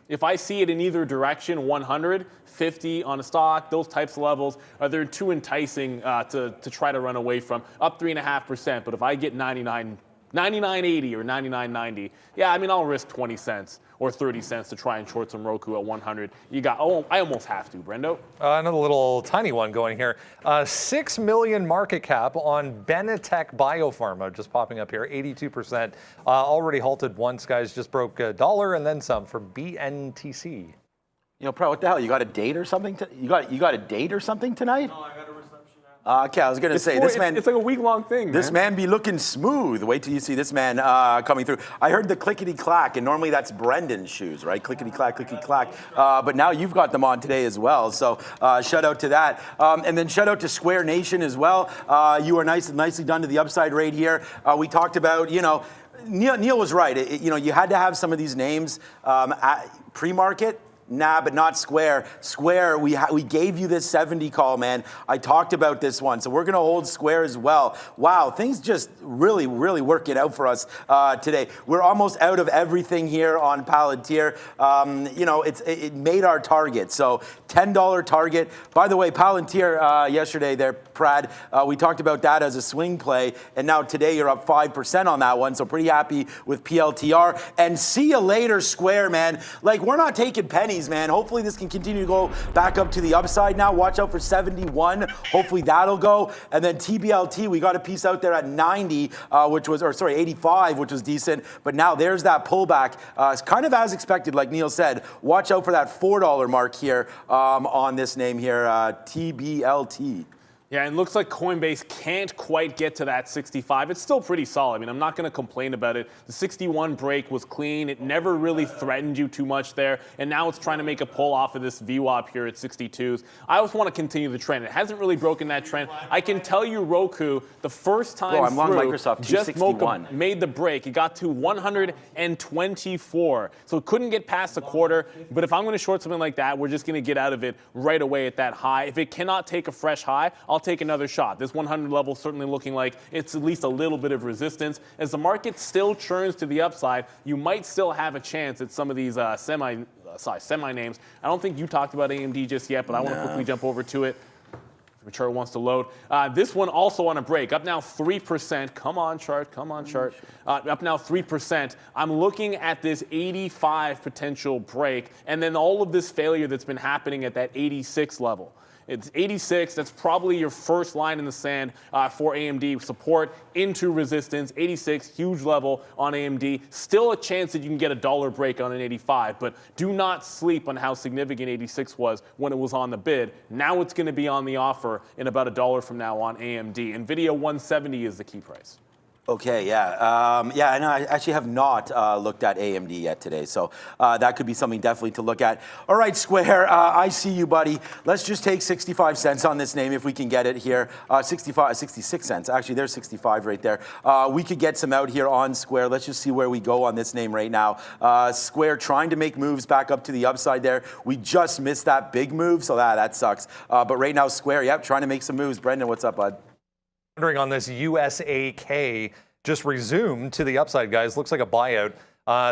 If I see it in either direction, 100, 50 on a stock, those types of levels, they're too enticing to try to run away from. Up 3.5%, but if I get 99.80 or 99.90, yeah, I mean, I'll risk 20 cents or 30 cents to try and short some Roku at 100. I almost have to, Brendo. Another little tiny one going here. 6 million market cap on Benetech Biopharma, just popping up here, 82%. Already halted once, guys, just broke $1 and then some for BNTC. You know, Pro, what the hell? You got a date or something? You got a date or something tonight? No, I got a reception. Okay, I was going to say, this man... It's like a week-long thing, This man be looking smooth. Wait till you see this man coming through. I heard the clickety-clack, and normally that's Brendan's shoes, right? Clickety-clack, clickety-clack. But now you've got them on today as well, so shout out to that. And then shout out to Square Nation as well. You are nicely done to the upside right here. We talked about, you know, Neil was right. You know, you had to have some of these names at pre-market. Nah, but not Square. Square, we gave you this 70 call, man. I talked about this one, so we're going to hold Square as well. Wow, things just really working out for us today. We're almost out of everything here on Palantir. You know, it made our target, so $10 target. By the way, Palantir yesterday there, Prad, we talked about that as a swing play, and now today you're up 5% on that one, so pretty happy with PLTR. And see you later, Square, man. Like, we're not taking pennies, man. Hopefully this can continue to go back up to the upside now. Watch out for 71. Hopefully that'll go. And then TBLT, we got a piece out there at 90, 85, which was decent. But now there's that pullback. It's kind of as expected, like Neil said. Watch out for that $4 mark here on this name here, TBLT. Yeah, and it looks like Coinbase can't quite get to that 65. It's still pretty solid. I mean, I'm not going to complain about it. The 61 break was clean. It never really threatened you too much there. And now it's trying to make a pull off of this VWAP here at 62s. I just want to continue the trend. It hasn't really broken that trend. I can tell you Roku, the first time I'm long Microsoft, just 261. made the break. It got to 124. So it couldn't get past a quarter. But if I'm going to short something like that, we're just going to get out of it right away at that high. If it cannot take a fresh high, I'll take another shot. This 100 level certainly looking like it's at least a little bit of resistance. As the market still churns to the upside, you might still have a chance at some of these semi names. I don't think you talked about AMD just yet, but I want to quickly jump over to it. The chart wants to load. This one also on a break, up now 3%. Come on, chart. Come on, chart. Up now 3%. I'm looking at this 85 potential break, and then all of this failure that's been happening at that 86 level. It's 86. That's probably your first line in the sand for AMD. Support into resistance. 86, huge level on AMD. Still a chance that you can get a $1 break on an 85, but do not sleep on how significant 86 was when it was on the bid. Now it's going to be on the offer in about $1 from now on AMD. NVIDIA 170 is the key price. Okay, yeah. And I actually have not looked at AMD yet today, so that could be something definitely to look at. All right, Square, I see you, buddy. Let's just take 65 cents on this name if we can get it here. 66 cents. Actually, there's 65 right there. We could get some out here on Square. Let's just see where we go on this name right now. Square trying to make moves back up to the upside there. We just missed that big move, so that sucks. But right now, Square, yep, trying to make some moves. Brendan, what's up, bud? Wondering on this USAK just resumed to the upside, guys. Looks like a buyout.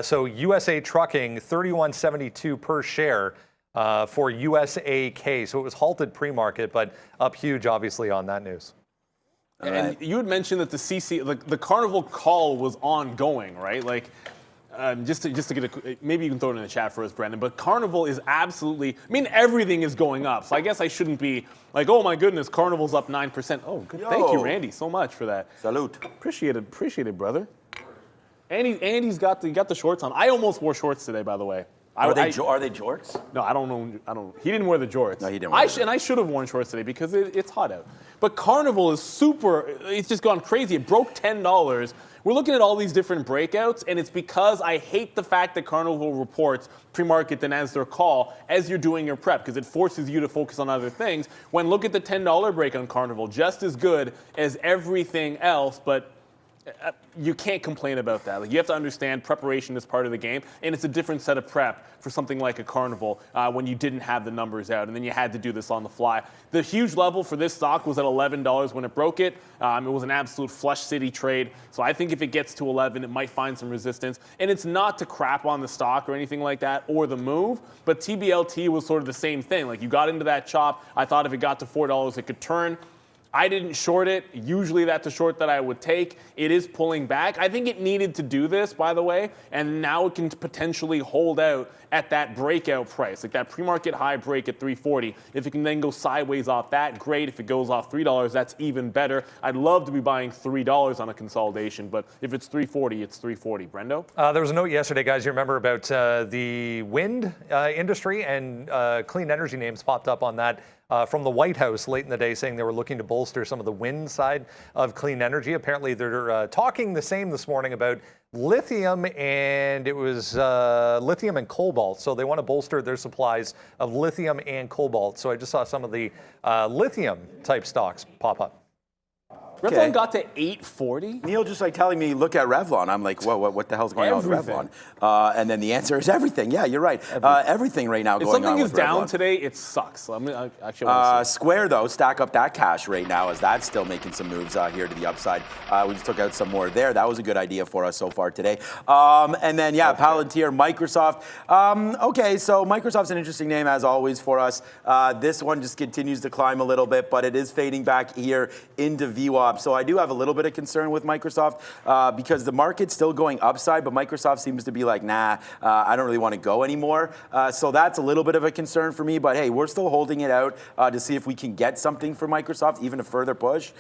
So USA Trucking, $31.72 per share for USAK. So it was halted pre-market, but up huge, obviously, on that news. And you had mentioned that the Carnival call was ongoing, right? Like, just to get maybe you can throw it in the chat for us, Brandon, but Carnival is absolutely, I mean, everything is going up. So I guess I shouldn't be like, oh my goodness, Carnival's up 9%. Oh, good. Thank you, Randy, so much for that. Salute. Appreciate it, brother. Andy's got the shorts on. I almost wore shorts today, by the way. Are they jorts? No, I don't know. He didn't wear the jorts. No, he didn't wear And I should have worn shorts today because it's hot out. But Carnival is it's just gone crazy. It broke $10. We're looking at all these different breakouts, and it's because I hate the fact that Carnival reports pre-market then as their call as you're doing your prep, because it forces you to focus on other things. When look at the $10 break on Carnival, just as good as everything else, but you can't complain about that. Like, you have to understand preparation is part of the game, and it's a different set of prep for something like a Carnival when you didn't have the numbers out, and then you had to do this on the fly. The huge level for this stock was at $11 when it broke it. It was an absolute flush city trade, so I think if it gets to 11, it might find some resistance. And it's not to crap on the stock or anything like that or the move, but TBLT was sort of the same thing. Like, you got into that chop. I thought if it got to $4, it could turn. I didn't short it. Usually that's a short that I would take. It is pulling back. I think it needed to do this, by the way, and now it can potentially hold out at that breakout price, like that pre-market high break at 340. If it can then go sideways off that, great. If it goes off $3, that's even better. I'd love to be buying $3 on a consolidation, but if it's 340, it's 340. Brendo? There was a note yesterday, guys, you remember about the wind industry, and clean energy names popped up on that. From the White House late in the day, saying they were looking to bolster some of the wind side of clean energy. Apparently, they're talking the same this morning about lithium, and it was lithium and cobalt. So they want to bolster their supplies of lithium and cobalt. So I just saw some of the lithium type stocks pop up. Revlon got to 840. Neil just like telling me, look at Revlon. I'm like, what the hell's going on with Revlon? And then the answer is everything. Yeah, you're right. Everything right now if going on something with is down Revlon. today, it sucks. I actually want to see. Square, though, stack up that cash right now as that's still making some moves here to the upside. We just took out some more there. That was a good idea for us so far today. And then, yeah, Palantir, Microsoft. Okay, so Microsoft's an interesting name, as always, for us. This one just continues to climb a little bit, but it is fading back here into VWAP. So I do have a little bit of concern with Microsoft because the market's still going upside, but Microsoft seems to be like, nah, I don't really want to go anymore. So that's a little bit of a concern for me, but hey, we're still holding it out to see if we can get something for Microsoft, even a further push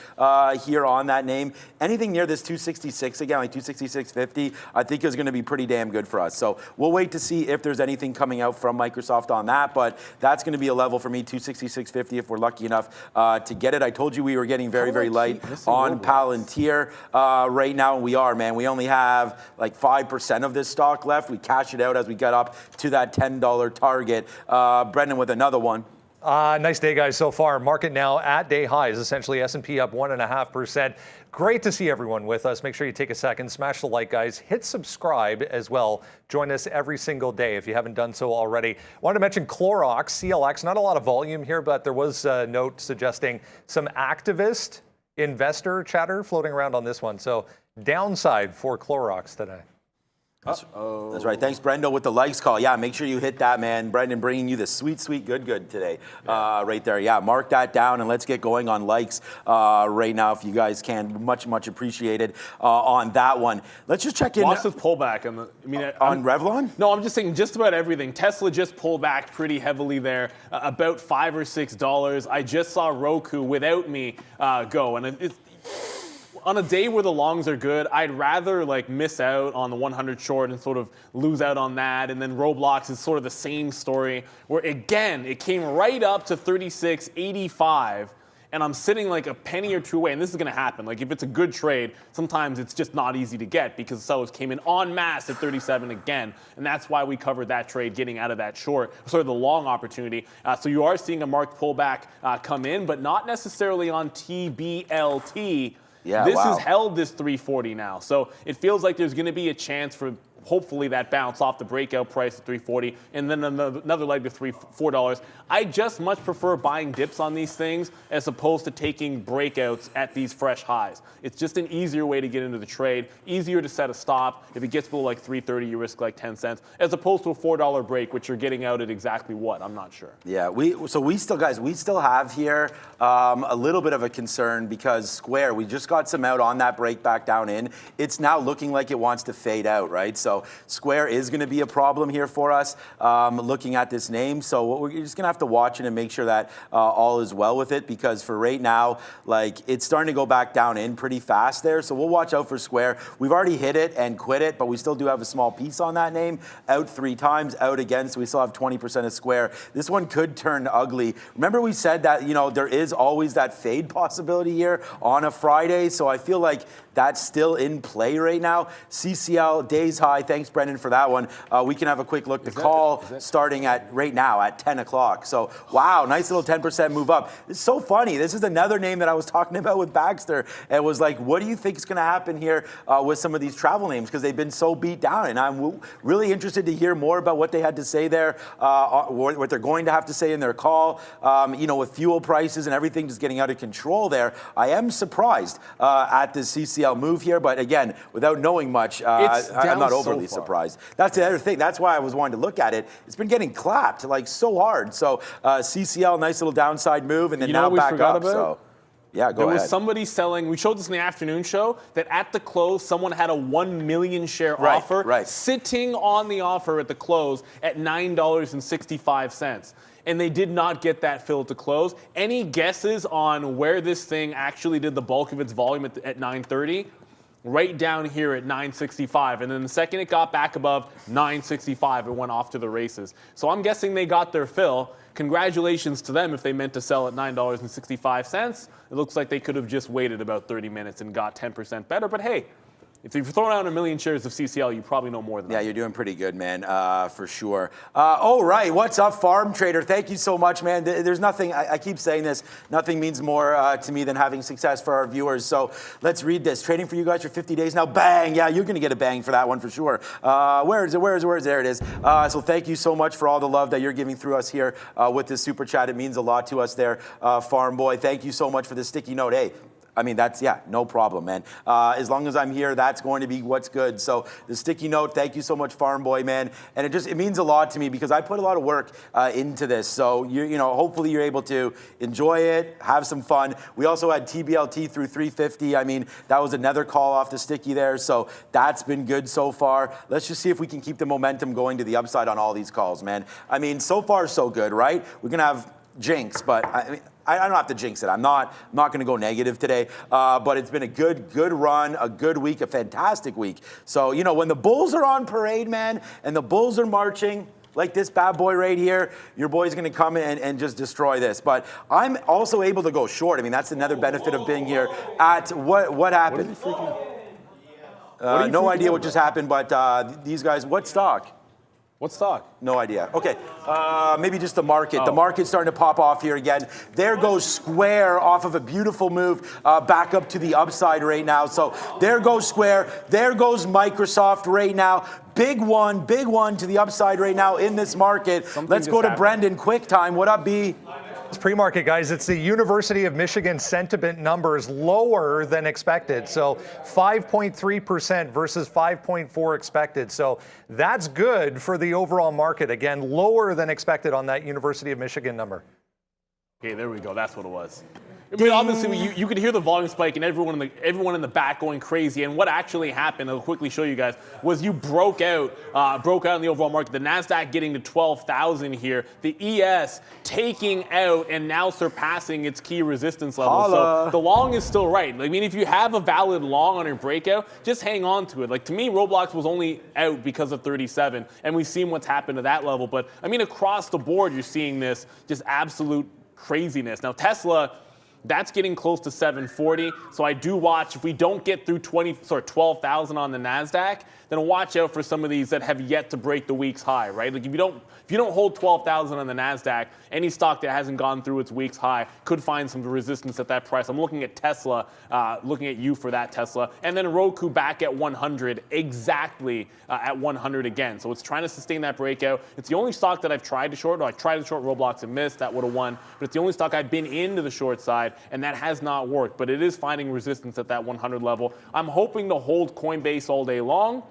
here on that name. Anything near this 266 again, like 266.50, I think is going to be pretty damn good for us. So we'll wait to see if there's anything coming out from Microsoft on that, but that's going to be a level for me, 266.50 if we're lucky enough to get it. I told you we were getting very, very light on Palantir right now. We are, man. We only have like 5% of this stock left. We cash it out as we get up to that $10 target. Brendan with another one. Nice day, guys, so far. Market now at day highs, essentially S&P up 1.5%. Great to see everyone with us. Make sure you take a second, smash the like, guys. Hit subscribe as well. Join us every single day if you haven't done so already. Wanted to mention Clorox, CLX. Not a lot of volume here, but there was a note suggesting some activist investor chatter floating around on this one. So downside for Clorox today. That's right. Thanks, Brendo, with the likes call. Yeah, make sure you hit that, man. Brendan bringing you the sweet, good today. Right there. Yeah, mark that down, and let's get going on likes right now if you guys can. Much appreciated on that one. Let's just check in. Massive pullback. On Revlon? No, I'm just saying just about everything. Tesla just pulled back pretty heavily there, about $5 or $6. I just saw Roku without me go, and it's on a day where the longs are good, I'd rather like miss out on the 100 short and sort of lose out on that. And then Roblox is sort of the same story where, again, it came right up to 36.85. And I'm sitting like a penny or two away, and this is going to happen. Like if it's a good trade, sometimes it's just not easy to get because sellers came in en masse at 37 again, and that's why we covered that trade, getting out of that short, sort of the long opportunity. So you are seeing a marked pullback come in, but not necessarily on TBLT. Yeah, this has held this 340 now, so it feels like there's going to be a chance for hopefully that bounce off the breakout price at 340 and then another leg to $4. I just much prefer buying dips on these things as opposed to taking breakouts at these fresh highs. It's just an easier way to get into the trade, easier to set a stop. If it gets below like 330, you risk like 10 cents, as opposed to a $4 break, which you're getting out at exactly what? I'm not sure. Yeah, we still have here a little bit of a concern because Square, we just got some out on that break back down in. It's now looking like it wants to fade out, right? So So Square is going to be a problem here for us looking at this name. So we're just going to have to watch it and make sure that all is well with it, because for right now, like, it's starting to go back down in pretty fast there. So we'll watch out for Square. We've already hit it and quit it, but we still do have a small piece on that name. Out 3 times, out again, so we still have 20% of Square. This one could turn ugly. Remember we said that, you know, there is always that fade possibility here on a Friday, so I feel like that's still in play right now. CCL, days high. Thanks, Brendan, for that one. We can have a quick look. The call starting at right now at 10 o'clock. So, wow, nice little 10% move up. It's so funny. This is another name that I was talking about with Baxter. It was like, what do you think is going to happen here with some of these travel names? Because they've been so beat down. And I'm really interested to hear more about what they had to say there, what they're going to have to say in their call. You know, with fuel prices and everything just getting out of control there, I am surprised at the CCL move here, but again, without knowing much, I'm not overly surprised. That's the other thing. That's why I was wanting to look at it. It's been getting clapped like so hard. So CCL, nice little downside move, and then now back up. So yeah, go ahead. There was somebody selling, we showed this in the afternoon show, that at the close, someone had a 1 million share offer sitting on the offer at the close at $9.65. And they did not get that filled to close. Any guesses on where this thing actually did the bulk of its volume at 9:30? Right down here at 965. And then the second it got back above 965, it went off to the races. So I'm guessing they got their fill. Congratulations to them if they meant to sell at $9.65. It looks like they could have just waited about 30 minutes and got 10% better. But hey, if you've thrown out 1 million shares of CCL, you probably know more than that. Yeah, you're doing pretty good, man, for sure. All right, what's up, Farm Trader? Thank you so much, man. There's nothing, I keep saying this, nothing means more to me than having success for our viewers. So let's read this. Trading for you guys for 50 days now. Bang! Yeah, you're going to get a bang for that one for sure. Where is it? There it is. So thank you so much for all the love that you're giving through us here with this super chat. It means a lot to us there, Farm Boy. Thank you so much for the sticky note. Hey, I mean, that's, yeah, no problem, man. As long as I'm here, that's going to be what's good. So the sticky note, thank you so much, Farm Boy, man. And it means a lot to me because I put a lot of work into this. So, you know, hopefully you're able to enjoy it, have some fun. We also had TBLT through 350. I mean, that was another call off the sticky there. So that's been good so far. Let's just see if we can keep the momentum going to the upside on all these calls, man. I mean, so far, so good, right? We're going to have jinx, but I mean, I don't have to jinx it. I'm not going to go negative today, but it's been a good run, a good week, a fantastic week. So, you know, when the Bulls are on parade, man, and the Bulls are marching like this bad boy right here, your boy's going to come in and just destroy this. But I'm also able to go short. I mean, that's another benefit of being here at what happened. No idea what just happened, but these guys, what stock? What stock? No idea. Okay, maybe just the market. The market's starting to pop off here again. There goes Square off of a beautiful move back up to the upside right now. So there goes Square. There goes Microsoft right now. Big one to the upside right now in this market. Let's go to Brendan. Quick time. What up, B? It's pre-market, guys. It's the University of Michigan sentiment numbers lower than expected. So 5.3% versus 5.4 expected. So that's good for the overall market. Again, lower than expected on that University of Michigan number. Okay, there we go. That's what it was. I mean, obviously, you could hear the volume spike and everyone in the back going crazy. And what actually happened, I'll quickly show you guys, was you broke out in the overall market. The NASDAQ getting to 12,000 here. The ES taking out and now surpassing its key resistance level. So the long is still right. I mean, if you have a valid long on your breakout, just hang on to it. Like, to me, Roblox was only out because of 37. And we've seen what's happened to that level. But, I mean, across the board, you're seeing this just absolute craziness. Now, Tesla, that's getting close to 740. So I do watch, if we don't get through 12,000 on the NASDAQ, then watch out for some of these that have yet to break the week's high, right? Like if you don't hold 12,000 on the NASDAQ, any stock that hasn't gone through its week's high could find some resistance at that price. I'm looking at Tesla, looking at you for that Tesla. And then Roku back at 100, exactly at 100 again. So it's trying to sustain that breakout. It's the only stock that I've tried to short. I tried to short Roblox and missed. That would have won. But it's the only stock I've been into the short side, and that has not worked. But it is finding resistance at that 100 level. I'm hoping to hold Coinbase all day long.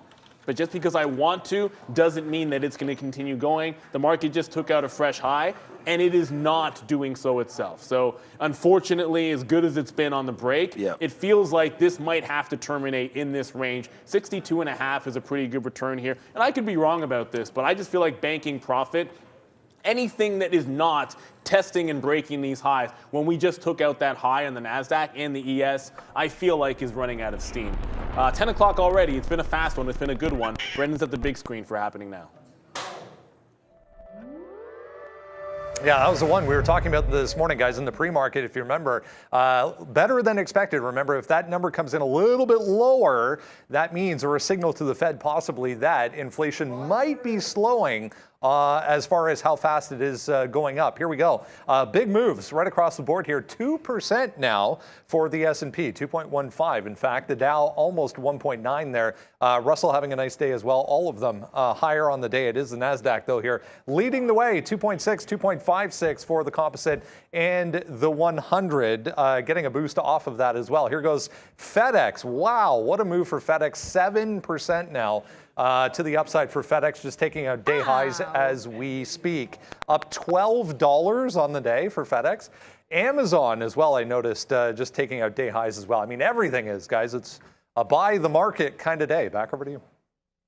But just because I want to doesn't mean that it's going to continue going. The market just took out a fresh high, and it is not doing so itself. So unfortunately, as good as it's been on the break, it feels like this might have to terminate in this range. 62.5 is a pretty good return here. And I could be wrong about this, but I just feel like banking profit, anything that is not testing and breaking these highs, when we just took out that high on the NASDAQ and the ES, I feel like is running out of steam. 10 o'clock already. It's been a fast one. It's been a good one. Brendan's at the big screen for Happening Now. Yeah, that was the one we were talking about this morning, guys, in the pre-market, if you remember. Better than expected. Remember, if that number comes in a little bit lower, that means, or a signal to the Fed possibly, that inflation might be slowing as far as how fast it is going up. Here we go. Big moves right across the board here. 2% now for the S&P, 2.15. In fact, the Dow almost 1.9 there. Russell having a nice day as well. All of them higher on the day. It is the NASDAQ, though, here leading the way. 2.6, 2.56 for the composite, and the 100 getting a boost off of that as well. Here goes FedEx. Wow, what a move for FedEx. 7% now. To the upside for FedEx, just taking out day highs as we speak. Up $12 on the day for FedEx. Amazon as well, I noticed, just taking out day highs as well. I mean, everything is, guys. It's a buy the market kind of day. Back over to you.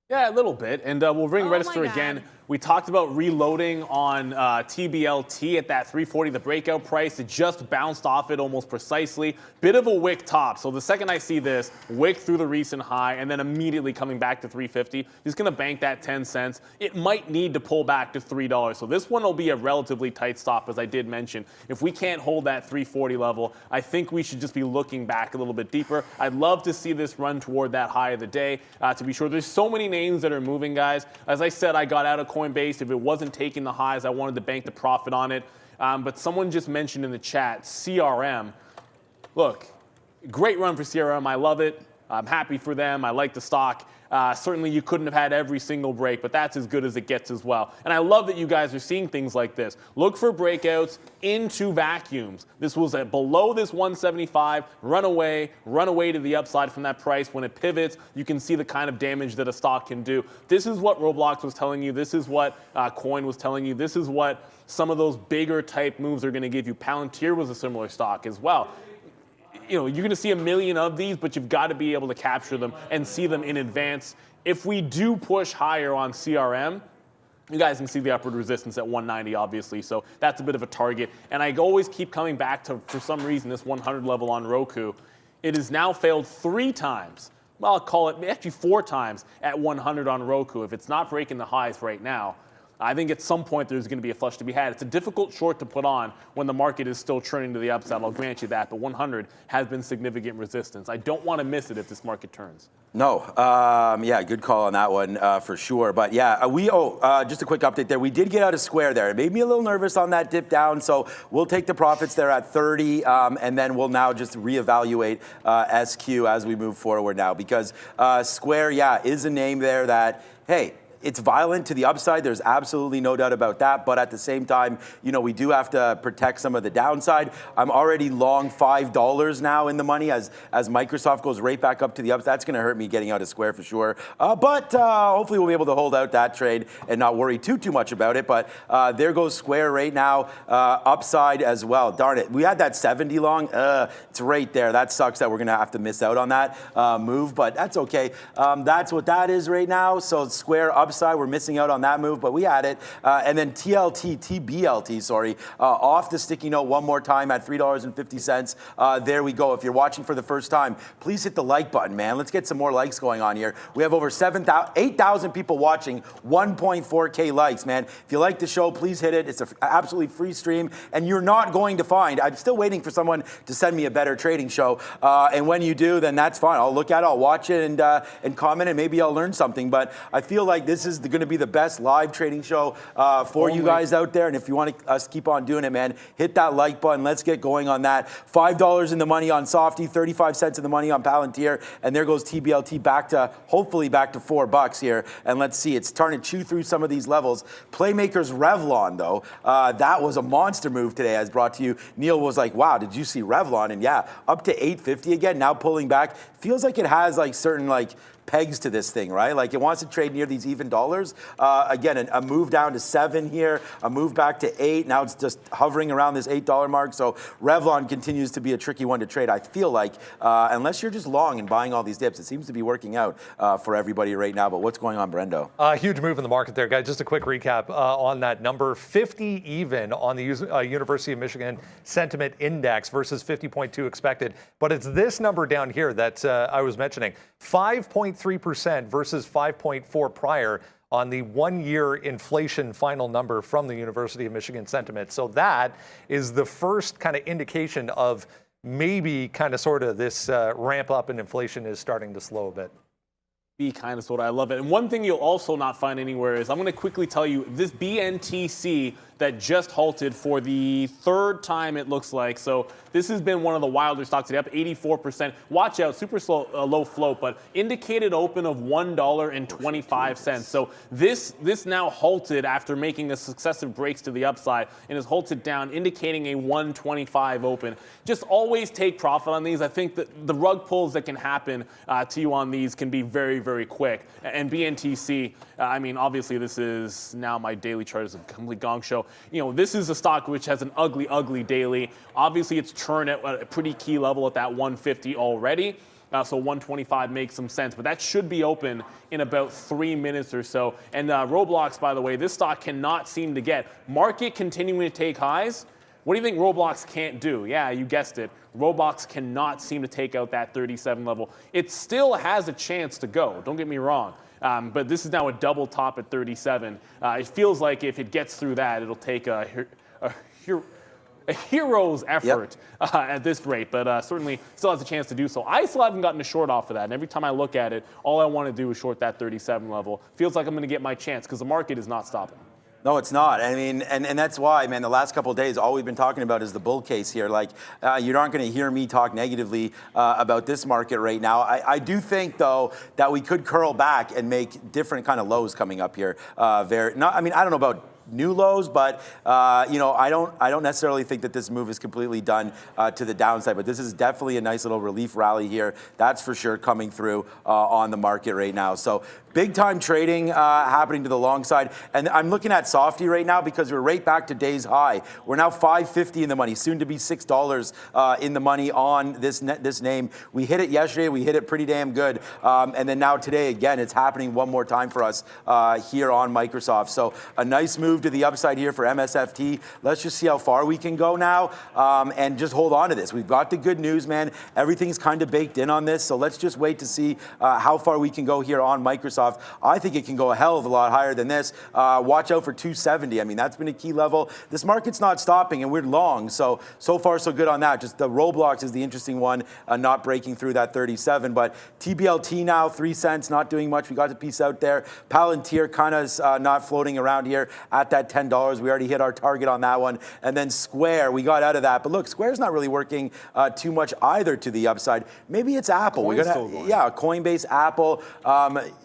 Yeah, a little bit. And we'll ring register again. We talked about reloading on TBLT at that 340, the breakout price. It just bounced off it almost precisely. Bit of a wick top. So the second I see this, wick through the recent high and then immediately coming back to 350. He's going to bank that 10 cents. It might need to pull back to $3. So this one will be a relatively tight stop, as I did mention. If we can't hold that 340 level, I think we should just be looking back a little bit deeper. I'd love to see this run toward that high of the day. To be sure, there's so many names that are moving, guys. As I said, I got out of Coinbase. If it wasn't taking the highs, I wanted to bank the profit on it. But someone just mentioned in the chat, CRM. Look, great run for CRM. I love it. I'm happy for them. I like the stock. Certainly you couldn't have had every single break, but that's as good as it gets as well. And I love that you guys are seeing things like this. Look for breakouts into vacuums. This was below this 175, run away to the upside from that price. When it pivots, you can see the kind of damage that a stock can do. This is what Roblox was telling you. This is what Coin was telling you. This is what some of those bigger type moves are going to give you. Palantir was a similar stock as well. You know, you're going to see a million of these, but you've got to be able to capture them and see them in advance. If we do push higher on CRM, you guys can see the upward resistance at 190, obviously, so that's a bit of a target. And I always keep coming back to, for some reason, this 100 level on Roku. It has now failed 3 times. Well, I'll call it actually 4 times at 100 on Roku. If it's not breaking the highs right now, I think at some point there's going to be a flush to be had. It's a difficult short to put on when the market is still churning to the upside. I'll grant you that, but 100 has been significant resistance. I don't want to miss it if this market turns. No, yeah, good call on that one for sure. But yeah, just a quick update there. We did get out of Square there. It made me a little nervous on that dip down, so we'll take the profits there at 30, and then we'll now just reevaluate SQ as we move forward now, because Square, yeah, is a name there that, hey, it's violent to the upside. There's absolutely no doubt about that. But at the same time, you know, we do have to protect some of the downside. I'm already long $5 now in the money as Microsoft goes right back up to the upside. That's going to hurt me getting out of Square for sure. But hopefully we'll be able to hold out that trade and not worry too much about it. But there goes Square right now, upside as well. Darn it. We had that 70 long. It's right there. That sucks that we're going to have to miss out on that move, but that's okay. That's what that is right now. So Square upside, we're missing out on that move, but we had it. And then TBLT, off the sticky note one more time at $3.50. There we go. If you're watching for the first time, please hit the like button, man. Let's get some more likes going on here. We have over 8,000 people watching, 1.4K likes, man. If you like the show, please hit it. It's an absolutely free stream, and you're not going to find, I'm still waiting for someone to send me a better trading show. And when you do, then that's fine. I'll look at it, I'll watch it and comment, and maybe I'll learn something. But I feel like this is going to be the best live trading show for you guys out there. And if you want us to keep on doing it, man, hit that like button. Let's get going on that. $5 in the money on Softy, 35 cents in the money on Palantir, and there goes TBLT hopefully back to $4 here. And let's see, it's starting to chew through some of these levels. Playmakers Revlon, though, that was a monster move today, as brought to you. Neil was like, wow, did you see Revlon? And yeah, up to 850 again, now pulling back. Feels like it has like certain like pegs to this thing, right? Like it wants to trade near these even dollars. Again, a move down to 7 here, a move back to 8. Now it's just hovering around this $8 mark. So Revlon continues to be a tricky one to trade, I feel like, unless you're just long and buying all these dips. It seems to be working out for everybody right now. But what's going on, Brendo? Huge move in the market there, guys. Just a quick recap on that number. 50 even on the University of Michigan Sentiment Index versus 50.2 expected. But it's this number down here that I was mentioning. 5.3% versus 5.4 prior on the 1-year inflation final number from the University of Michigan Sentiment. So that is the first kind of indication of maybe kind of sort of this ramp up in inflation is starting to slow a bit. Be kind of sort of, I love it. And one thing you'll also not find anywhere is, I'm going to quickly tell you, this BNTC that just halted for the 3rd time, it looks like. So this has been one of the wilder stocks today, up 84%. Watch out, super slow, low float, but indicated open of $1.25. So this now halted after making a successive breaks to the upside and is halted down, indicating a 125 open. Just always take profit on these. I think that the rug pulls that can happen to you on these can be very, very quick. And BNTC, I mean, obviously this is now my daily chart is a complete gong show. You know, this is a stock which has an ugly, ugly daily. Obviously, it's churned at a pretty key level at that 150 already. So 125 makes some sense, but that should be open in about 3 minutes or so. And Roblox, by the way, this stock cannot seem to get. Market continuing to take highs. What do you think Roblox can't do? Yeah, you guessed it. Roblox cannot seem to take out that 37 level. It still has a chance to go, don't get me wrong. But this is now a double top at 37. It feels like if it gets through that, it'll take a hero's effort at this rate, but certainly still has a chance to do so. I still haven't gotten a short off of that, and every time I look at it, all I want to do is short that 37 level. Feels like I'm going to get my chance because the market is not stopping. No, it's not. I mean, and that's why, man, the last couple of days, all we've been talking about is the bull case here. Like, you're not going to hear me talk negatively about this market right now. I do think, though, that we could curl back and make different kind of lows coming up here. I mean, I don't know about new lows, but you know, I don't necessarily think that this move is completely done to the downside. But this is definitely a nice little relief rally here. That's for sure coming through on the market right now. So big time trading happening to the long side. And I'm looking at Softy right now because we're right back to day's high. We're now $5.50 in the money, soon to be $6 in the money on this name. We hit it yesterday. We hit it pretty damn good. And then now today, again, it's happening one more time for us here on Microsoft. So a nice move to the upside here for MSFT. Let's just see how far we can go now and just hold on to this. We've got the good news, man. Everything's kind of baked in on this. So let's just wait to see how far we can go here on Microsoft. I think it can go a hell of a lot higher than this. Watch out for 270. I mean, that's been a key level. This market's not stopping and we're long. So far so good on that. Just the Roblox is the interesting one, not breaking through that 37. But TBLT now, 3 cents, not doing much. We got the piece out there. Palantir kind of not floating around here at that $10. We already hit our target on that one. And then Square, we got out of that. But look, Square's not really working too much either to the upside. Maybe it's Apple. We're gonna, yeah, Coinbase, Apple.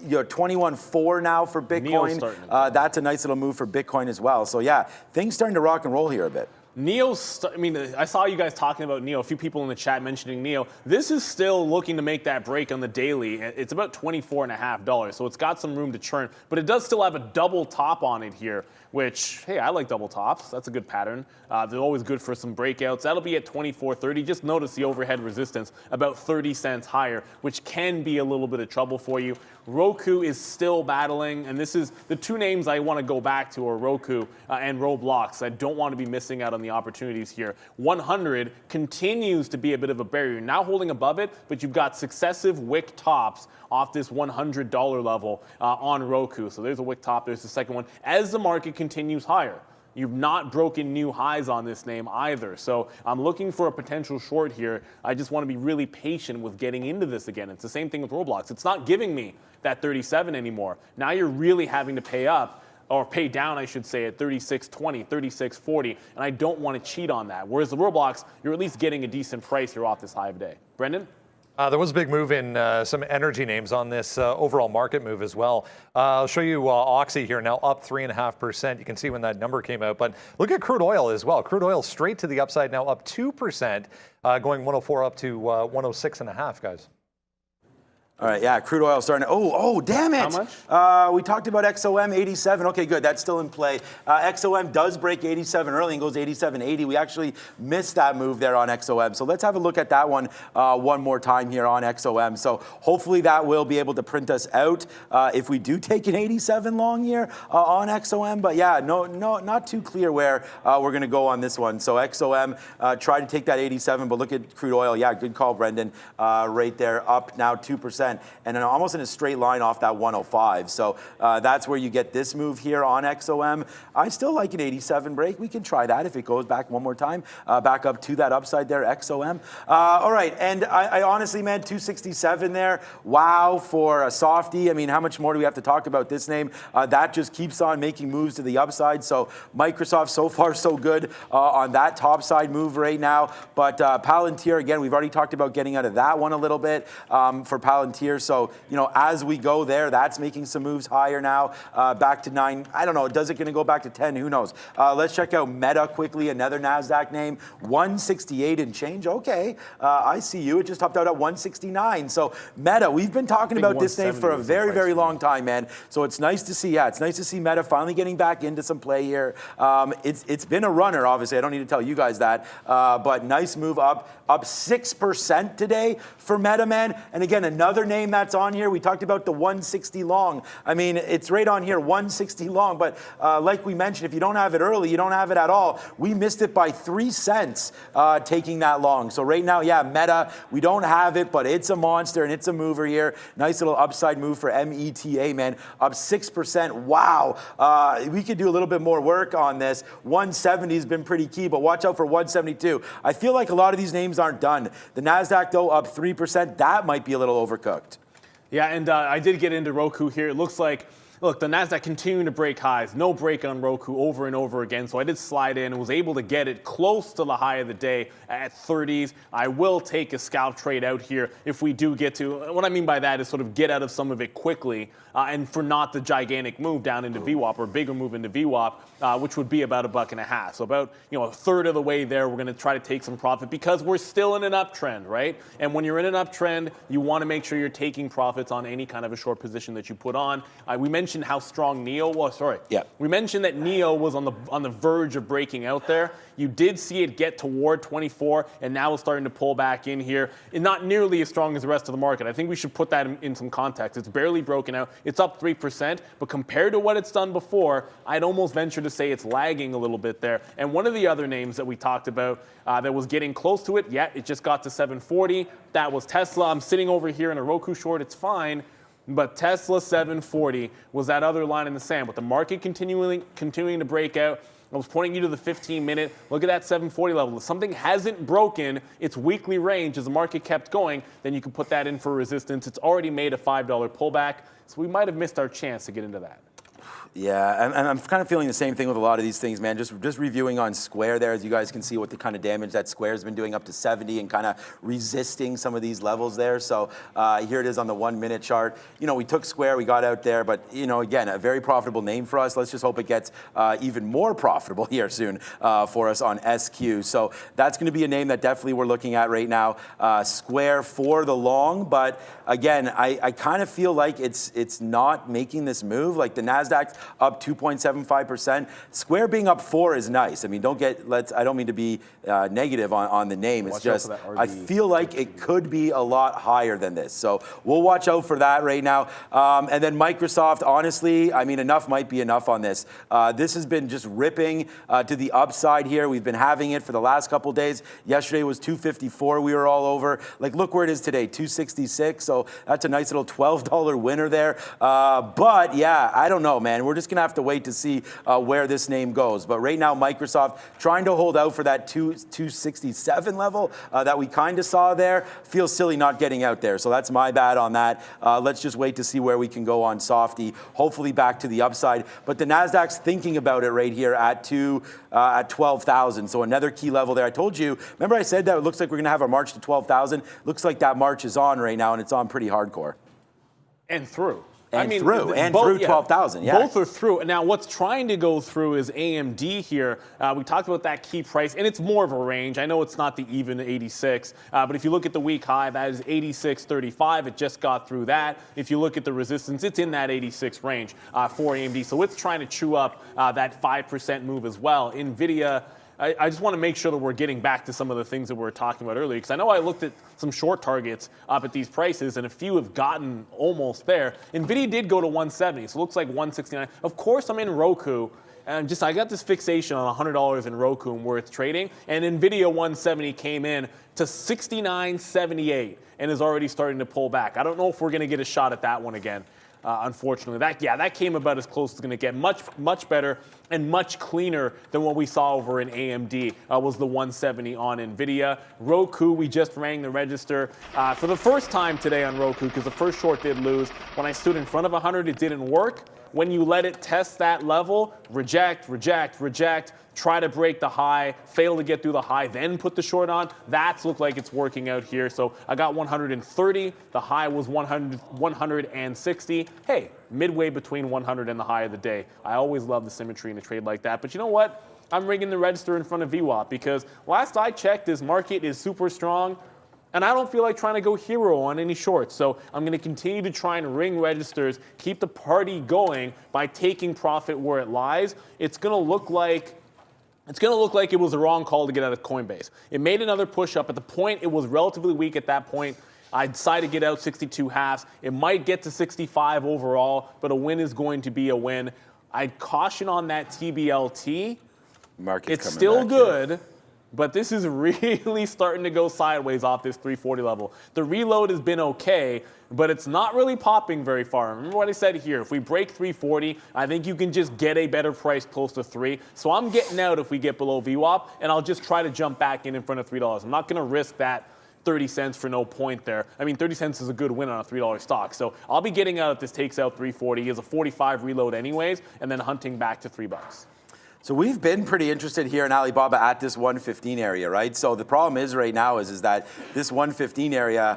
You're 21.4 now for Bitcoin. That's a nice little move for Bitcoin as well. So yeah, things starting to rock and roll here a bit. NEO's, I mean, I saw you guys talking about NEO, a few people in the chat mentioning NEO. This is still looking to make that break on the daily. It's about $24.50, so it's got some room to churn, but it does still have a double top on it here, which, hey, I like double tops. That's a good pattern. They're always good for some breakouts. That'll be at $24.30. Just notice the overhead resistance about 30 cents higher, which can be a little bit of trouble for you. Roku is still battling, and this is the two names I want to go back to are Roku and Roblox. I don't want to be missing out on the opportunities here. 100 continues to be a bit of a barrier. Now holding above it, but you've got successive wick tops off this $100 level on Roku. So there's a wick top, there's the second one. As the market continues higher, you've not broken new highs on this name either. So I'm looking for a potential short here. I just want to be really patient with getting into this again. It's the same thing with Roblox. It's not giving me that 37 anymore. Now you're really having to pay up, or pay down, I should say, at 36.20, 36.40, and I don't want to cheat on that. Whereas the Roblox, you're at least getting a decent price here off this high of day. Brendan? There was a big move in some energy names on this overall market move as well. I'll show you Oxy here now up 3.5%. You can see when that number came out. But look at crude oil as well. Crude oil straight to the upside now up 2%, going 104 up to 106.5, guys. All right, yeah, crude oil starting to, oh, damn it. How much? We talked about XOM 87. Okay, good, that's still in play. XOM does break 87 early and goes 87.80. We actually missed that move there on XOM. So let's have a look at that one more time here on XOM. So hopefully that will be able to print us out if we do take an 87 long here on XOM. But yeah, no, not too clear where we're gonna go on this one. So XOM tried to take that 87, but look at crude oil. Yeah, good call, Brendan. Right there, up now 2%. And then almost in a straight line off that 105. So that's where you get this move here on XOM. I still like an 87 break. We can try that if it goes back one more time, back up to that upside there, XOM. All right, and I honestly, man, 267 there. Wow, for a softie. I mean, how much more do we have to talk about this name? That just keeps on making moves to the upside. So Microsoft, so far, so good on that top side move right now. But Palantir, again, we've already talked about getting out of that one a little bit for Palantir. So, you know, as we go there, that's making some moves higher now, back to 9. I don't know. Is it going to go back to 10? Who knows? Let's check out Meta quickly, another NASDAQ name, 168 and change. Okay, I see you. It just topped out at 169. So Meta, we've been talking about this name for a very, very long time, man. So it's nice to see, yeah, it's nice to see Meta finally getting back into some play here. It's been a runner, obviously. I don't need to tell you guys that, but nice move up 6% today for Meta, man. And again, another name that's on here. We talked about the 160 long. I mean, it's right on here, 160 long. But like we mentioned, if you don't have it early, you don't have it at all. We missed it by 3 cents taking that long. So right now, yeah, Meta, we don't have it, but it's a monster and it's a mover here. Nice little upside move for META, man. Up 6%. Wow. We could do a little bit more work on this. 170 has been pretty key, but watch out for 172. I feel like a lot of these names aren't done. The NASDAQ, though, up 3%. That might be a little overcooked. Yeah, and I did get into Roku here. It looks like, look, the NASDAQ continuing to break highs. No break on Roku over and over again. So I did slide in and was able to get it close to the high of the day at 30s. I will take a scalp trade out here if we do get to, what I mean by that is sort of get out of some of it quickly and for not the gigantic move down into VWAP or bigger move into VWAP, which would be about $1.50. So about, you know, a third of the way there, we're going to try to take some profit because we're still in an uptrend, right? And when you're in an uptrend, you want to make sure you're taking profits on any kind of a short position that you put on. We mentioned how strong NEO was. Sorry. Yeah. We mentioned that NEO was on the verge of breaking out there. You did see it get toward 24, and now it's starting to pull back in here. And not nearly as strong as the rest of the market. I think we should put that in some context. It's barely broken out. It's up 3%, but compared to what it's done before, I'd almost venture to say it's lagging a little bit there. And one of the other names that we talked about that was getting close to it, yeah, it just got to 740. That was Tesla. I'm sitting over here in a Roku short. It's fine. But Tesla 740 was that other line in the sand. With the market continuing to break out, I was pointing you to the 15-minute. Look at that 740 level. If something hasn't broken its weekly range as the market kept going, then you can put that in for resistance. It's already made a $5 pullback, so we might have missed our chance to get into that. Yeah, and I'm kind of feeling the same thing with a lot of these things, man. Just reviewing on Square there, as you guys can see what the kind of damage that Square's been doing up to 70 and kind of resisting some of these levels there. So here it is on the 1 minute chart. You know, we took Square, we got out there, but, you know, again, a very profitable name for us. Let's just hope it gets even more profitable here soon for us on SQ. So that's going to be a name that definitely we're looking at right now. Square for the long, but again, I kind of feel like it's not making this move. Like the NASDAQ's up 2.75%. Square being up 4 is nice. I mean, I don't mean to be negative on the name. It's just, I feel like it could be a lot higher than this. So we'll watch out for that right now. And then Microsoft, honestly, I mean, enough might be enough on this. This has been just ripping to the upside here. We've been having it for the last couple days. Yesterday was 254. We were all over. Like, look where it is today, 266. So that's a nice little $12 winner there. But yeah, I don't know, man. We're just going to have to wait to see where this name goes. But right now, Microsoft trying to hold out for that 267 level that we kind of saw there. Feels silly not getting out there. So that's my bad on that. Let's just wait to see where we can go on Softy. Hopefully back to the upside. But the NASDAQ's thinking about it right here at 12,000. So another key level there. I told you, remember I said that it looks like we're going to have our march to 12,000? Looks like that march is on right now, and it's on pretty hardcore. And through. And I mean, through 12,000. Yeah. Both are through. And now what's trying to go through is AMD here. We talked about that key price, and it's more of a range. I know it's not the even 86, but if you look at the week high, that is 86.35. It just got through that. If you look at the resistance, it's in that 86 range for AMD. So it's trying to chew up that 5% move as well. NVIDIA, I just want to make sure that we're getting back to some of the things that we were talking about earlier, because I know I looked at some short targets up at these prices, and a few have gotten almost there. NVIDIA did go to 170, so it looks like 169. Of course, I'm in Roku, and I got this fixation on $100 in Roku and where it's trading, and NVIDIA 170 came in to 69.78 and is already starting to pull back. I don't know if we're going to get a shot at that one again. Unfortunately, that came about as close as it's going to get. Much better and much cleaner than what we saw over in AMD was the 170 on NVIDIA. Roku, we just rang the register for the first time today on Roku, because the first short did lose. When I stood in front of 100, it didn't work. When you let it test that level, reject, try to break the high, fail to get through the high, then put the short on. That's looked like it's working out here. So I got 130. The high was 160. Hey, midway between 100 and the high of the day. I always love the symmetry in a trade like that. But you know what? I'm ringing the register in front of VWAP, because last I checked, this market is super strong. And I don't feel like trying to go hero on any shorts. So I'm going to continue to try and ring registers, keep the party going by taking profit where it lies. It's going to look like it was the wrong call to get out of Coinbase. It made another push up. At the point, it was relatively weak at that point. I decided to get out 62 halves. It might get to 65 overall, but a win is going to be a win. I'd caution on that TBLT. It's still good. But this is really starting to go sideways off this 340 level. The reload has been okay, but it's not really popping very far. Remember what I said here. If we break 340, I think you can just get a better price close to 3. So I'm getting out if we get below VWAP, and I'll just try to jump back in front of $3. I'm not going to risk that 30 cents for no point there. I mean, 30 cents is a good win on a $3 stock. So I'll be getting out if this takes out 340. It's a 45 reload anyways, and then hunting back to $3. So we've been pretty interested here in Alibaba at this 115 area, right? So the problem is right now is that this 115 area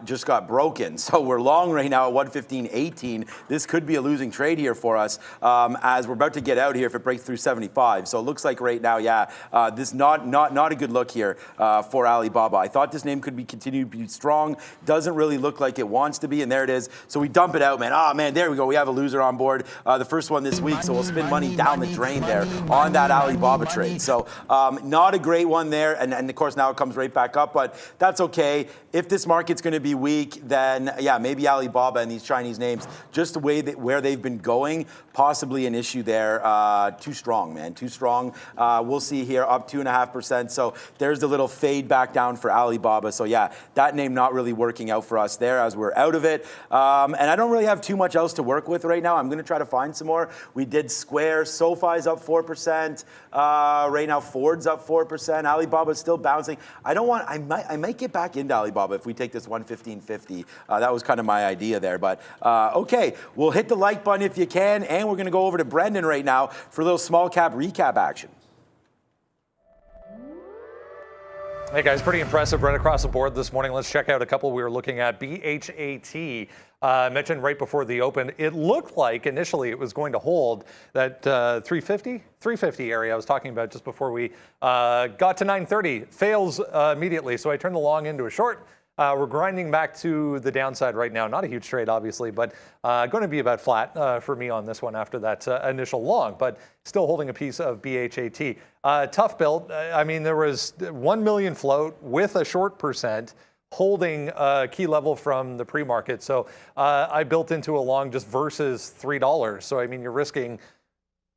just got broken. So we're long right now at 115.18. This could be a losing trade here for us as we're about to get out here if it breaks through 75. So it looks like right now, this not a good look here for Alibaba. I thought this name could continue to be strong. Doesn't really look like it wants to be, and there it is. So we dump it out, man. Oh man, there we go. We have a loser on board. The first one this week. So we'll spend money down the drain there on that Alibaba trade. So not a great one there. And of course, now it comes right back up, but that's okay. If this market's going to be weak, then maybe Alibaba and these Chinese names, just the way where they've been going, possibly an issue there. Too strong, man, too strong. We'll see here up 2.5%. So there's the little fade back down for Alibaba. So that name not really working out for us there as we're out of it. And I don't really have too much else to work with right now. I'm going to try to find some more. We did Square. SoFi's up 4%. Right now, Ford's up 4%. Alibaba's still bouncing. I might get back into Alibaba if we take this 115.50. That was kind of my idea there. But okay, we'll hit the like button if you can. And we're going to go over to Brendan right now for a little small cap recap action. Hey guys, pretty impressive right across the board this morning. Let's check out a couple we were looking at. BHAT, mentioned right before the open. It looked like initially it was going to hold that 350 area I was talking about just before we got to 930. Fails immediately, so I turned the long into a short. We're grinding back to the downside right now. Not a huge trade, obviously, but going to be about flat for me on this one after that initial long, but still holding a piece of BHAT. Tough build. I mean, there was 1 million float with a short percent holding a key level from the pre-market. So I built into a long just versus $3. So, I mean, you're risking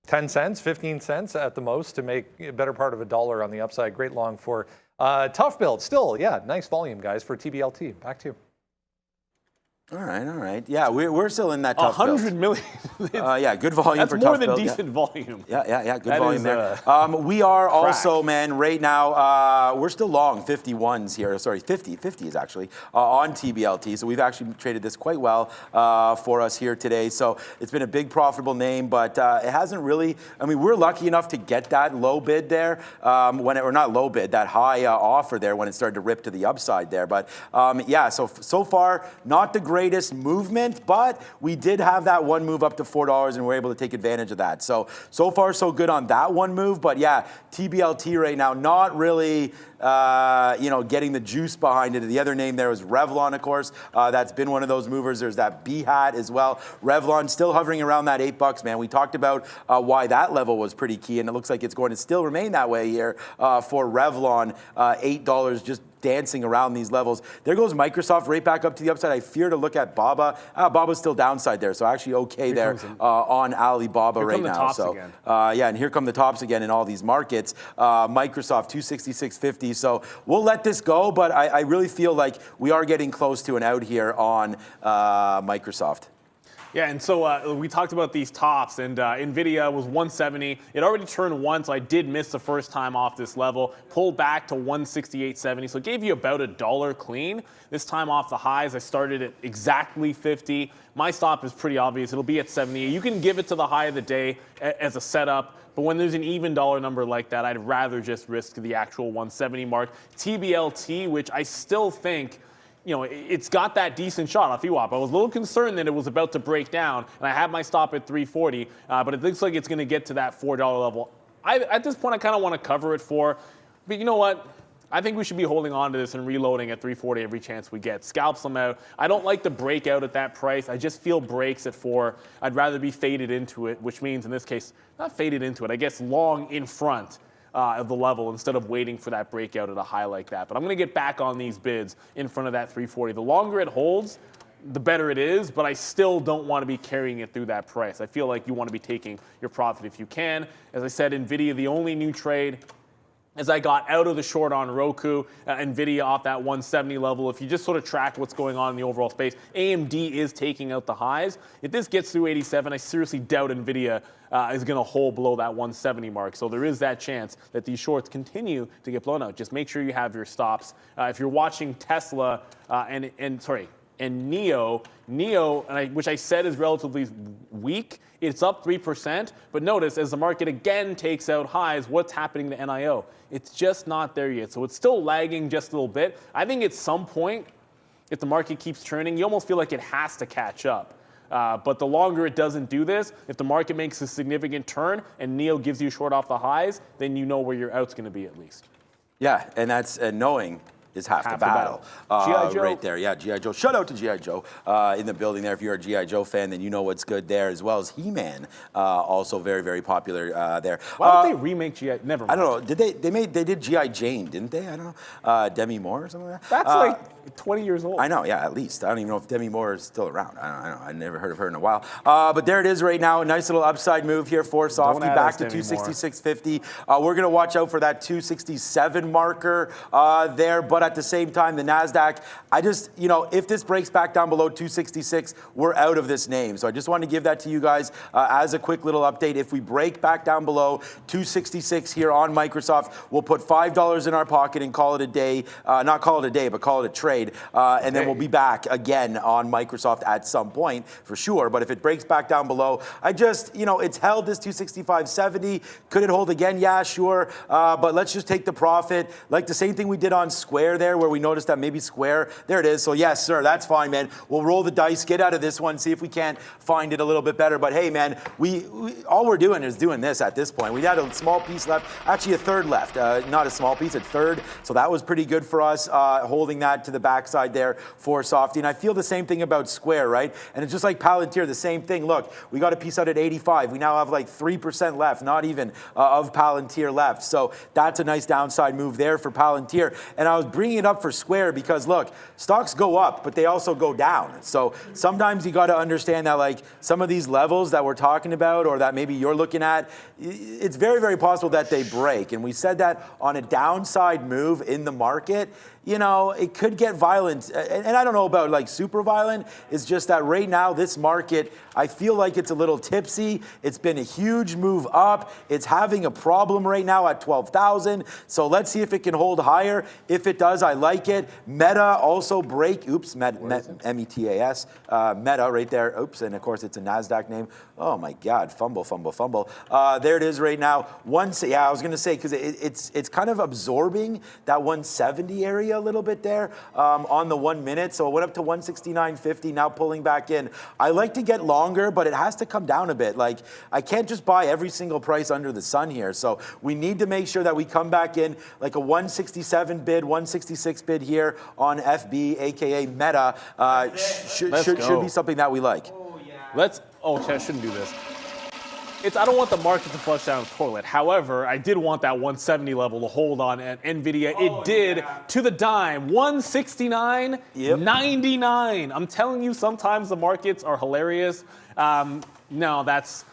10 cents, 15 cents at the most to make a better part of $1 on the upside. Great long for tough build. Still, nice volume, guys, for TBLT. Back to you. All right. Yeah, we're still in that tough build. 100 million. Good volume for tough build. That's more than decent volume. Yeah, good volume there. We are also, man, right now, we're still long 51s here. Sorry, 50 is actually on TBLT. So we've actually traded this quite well for us here today. So it's been a big profitable name, but it hasn't really, I mean, we're lucky enough to get that low bid there, or not low bid, that high offer there when it started to rip to the upside there. But so far, not the greatest greatest movement, but we did have that one move up to $4 and we're able to take advantage of that. So far so good on that one move, but yeah, TBLT right now, not really getting the juice behind it. The other name there is Revlon, of course. That's been one of those movers. There's that B-hat as well. Revlon still hovering around that $8, man. We talked about why that level was pretty key, and it looks like it's going to still remain that way here for Revlon. $8 just dancing around these levels. There goes Microsoft right back up to the upside. I fear to look at Baba. Baba's still downside there, so actually okay there on Alibaba right now. So yeah, and here come the tops again in all these markets. Microsoft 266.50. So we'll let this go, but I really feel like we are getting close to an out here on Microsoft. Yeah, and so we talked about these tops, and NVIDIA was 170. It already turned one, so I did miss the first time off this level. Pulled back to 168.70, so it gave you about $1 clean. This time off the highs, I started at exactly 50. My stop is pretty obvious. It'll be at 78. You can give it to the high of the day as a setup, but when there's an even dollar number like that, I'd rather just risk the actual 170 mark. TBLT, which I still think, it's got that decent shot off VWAP. I was a little concerned that it was about to break down, and I had my stop at 340, but it looks like it's going to get to that $4 level. At this point, I kind of want to cover it but you know what? I think we should be holding on to this and reloading at 340 every chance we get. Scalps them out. I don't like the breakout at that price. I just feel breaks at 4. I'd rather be faded into it, which means in this case, not faded into it, I guess long in front of the level instead of waiting for that breakout at a high like that. But I'm going to get back on these bids in front of that 340. The longer it holds, the better it is, but I still don't want to be carrying it through that price. I feel like you want to be taking your profit if you can. As I said, NVIDIA, the only new trade as I got out of the short on Roku, NVIDIA off that 170 level. If you just sort of track what's going on in the overall space, AMD is taking out the highs. If this gets through 87, I seriously doubt NVIDIA is going to hold below that 170 mark. So there is that chance that these shorts continue to get blown out. Just make sure you have your stops. If you're watching Tesla and NEO, which I said is relatively weak, it's up 3%. But notice, as the market again takes out highs, what's happening to NIO? It's just not there yet. So it's still lagging just a little bit. I think at some point, if the market keeps turning, you almost feel like it has to catch up. But the longer it doesn't do this, if the market makes a significant turn and NEO gives you short off the highs, then you know where your out's going to be at least. Yeah, and that's knowing is half the battle. G.I. Joe. Right there, yeah, G.I. Joe. Shout out to G.I. Joe in the building there. If you're a G.I. Joe fan, then you know what's good there, as well as He-Man, also very, very popular there. Why don't they remake G.I.? Never mind. I don't know. They did G.I. Jane, didn't they? I don't know. Demi Moore or something like that? That's like 20 years old. I know, yeah, at least. I don't even know if Demi Moore is still around. I don't know. I never heard of her in a while. But there it is right now. A nice little upside move here for Softy, back to 266.50. We're going to watch out for that 267 marker there, but at the same time, the NASDAQ, if this breaks back down below 266, we're out of this name. So I just wanted to give that to you guys as a quick little update. If we break back down below 266 here on Microsoft, we'll put $5 in our pocket and call it a day. Not call it a day, but call it a trade. And then we'll be back again on Microsoft at some point for sure. But if it breaks back down below, it's held this 265.70. Could it hold again? Yeah, sure. But let's just take the profit. Like the same thing we did on Square there, where we noticed that maybe Square, there it is. So yes, sir, that's fine, man. We'll roll the dice, get out of this one, see if we can't find it a little bit better. But hey, man, all we're doing is doing this at this point. We had a small piece left, actually a third left, not a small piece, a third. So that was pretty good for us, holding that to the backside there for Softy. And I feel the same thing about Square, right? And it's just like Palantir, the same thing. Look, we got a piece out at 85. We now have like 3% left, not even of Palantir left. So that's a nice downside move there for Palantir. And I was bringing it up for Square because look, stocks go up, but they also go down. So sometimes you got to understand that like some of these levels that we're talking about or that maybe you're looking at, it's very, very possible that they break. And we said that on a downside move in the market, it could get violent. And I don't know about like super violent. It's just that right now, this market, I feel like it's a little tipsy. It's been a huge move up. It's having a problem right now at 12,000. So let's see if it can hold higher. If it does, I like it. Meta also break. Oops, METAS. Meta right there. Oops, and of course it's a NASDAQ name. Oh my God, fumble. There it is right now. I was gonna say, because it's kind of absorbing that 170 area a little bit there on the 1 minute. So it went up to 169.50, now pulling back in. I like to get longer, but it has to come down a bit. Like, I can't just buy every single price under the sun here. So we need to make sure that we come back in like a 167 bid, 166 bid here on FB, aka Meta. Should be something that we like. I shouldn't do this. I don't want the market to flush down the toilet. However, I did want that 170 level to hold on at NVIDIA. It did to the dime. 169.99. I'm telling you, sometimes the markets are hilarious. No, that's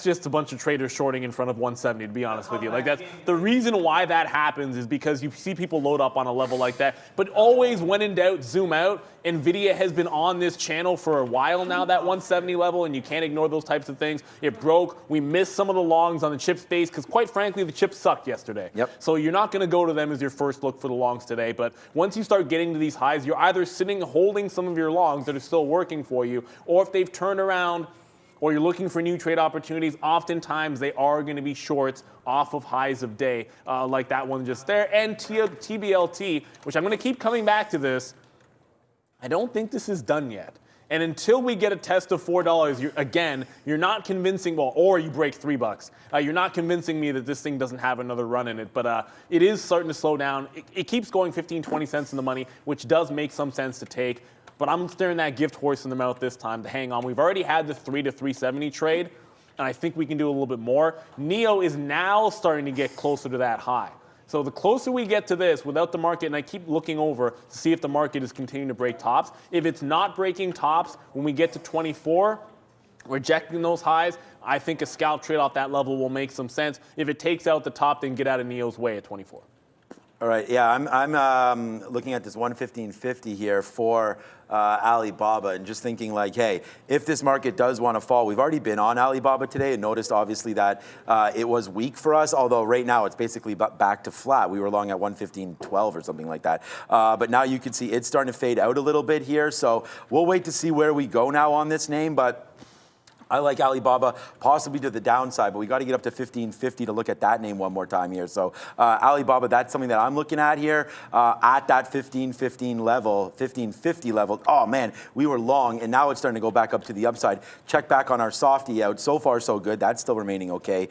just a bunch of traders shorting in front of 170, to be honest with you. Like, that's the reason why that happens, is because you see people load up on a level like that. But always, when in doubt, zoom out. NVIDIA has been on this channel for a while now, that 170 level, and you can't ignore those types of things. It broke. We missed some of the longs on the chip space because, quite frankly, the chips sucked yesterday. Yep. So you're not going to go to them as your first look for the longs today. But once you start getting to these highs, you're either sitting holding some of your longs that are still working for you, or if they've turned around, or you're looking for new trade opportunities, oftentimes they are going to be shorts off of highs of day, like that one just there. And TBLT, which I'm going to keep coming back to this, I don't think this is done yet. And until we get a test of $4, you're not convincing, or you break $3. You're not convincing me that this thing doesn't have another run in it. But it is starting to slow down. It keeps going 15, 20 cents in the money, which does make some sense to take. But I'm staring that gift horse in the mouth this time to hang on. We've already had the 3 to 370 trade, and I think we can do a little bit more. NEO is now starting to get closer to that high. So the closer we get to this without the market, and I keep looking over to see if the market is continuing to break tops. If it's not breaking tops when we get to 24, rejecting those highs, I think a scalp trade off that level will make some sense. If it takes out the top, then get out of NEO's way at 24. All right, yeah, I'm looking at this 115.50 here for Alibaba, and just thinking like, hey, if this market does want to fall, we've already been on Alibaba today and noticed obviously that it was weak for us, although right now it's basically back to flat. We were long at 115.12 or something like that. But now you can see it's starting to fade out a little bit here, so we'll wait to see where we go now on this name, but I like Alibaba, possibly to the downside, but we got to get up to 15.50 to look at that name one more time here. So Alibaba, that's something that I'm looking at here at that 15.50 level. Oh man, we were long, and now it's starting to go back up to the upside. Check back on our softy out. So far, so good. That's still remaining okay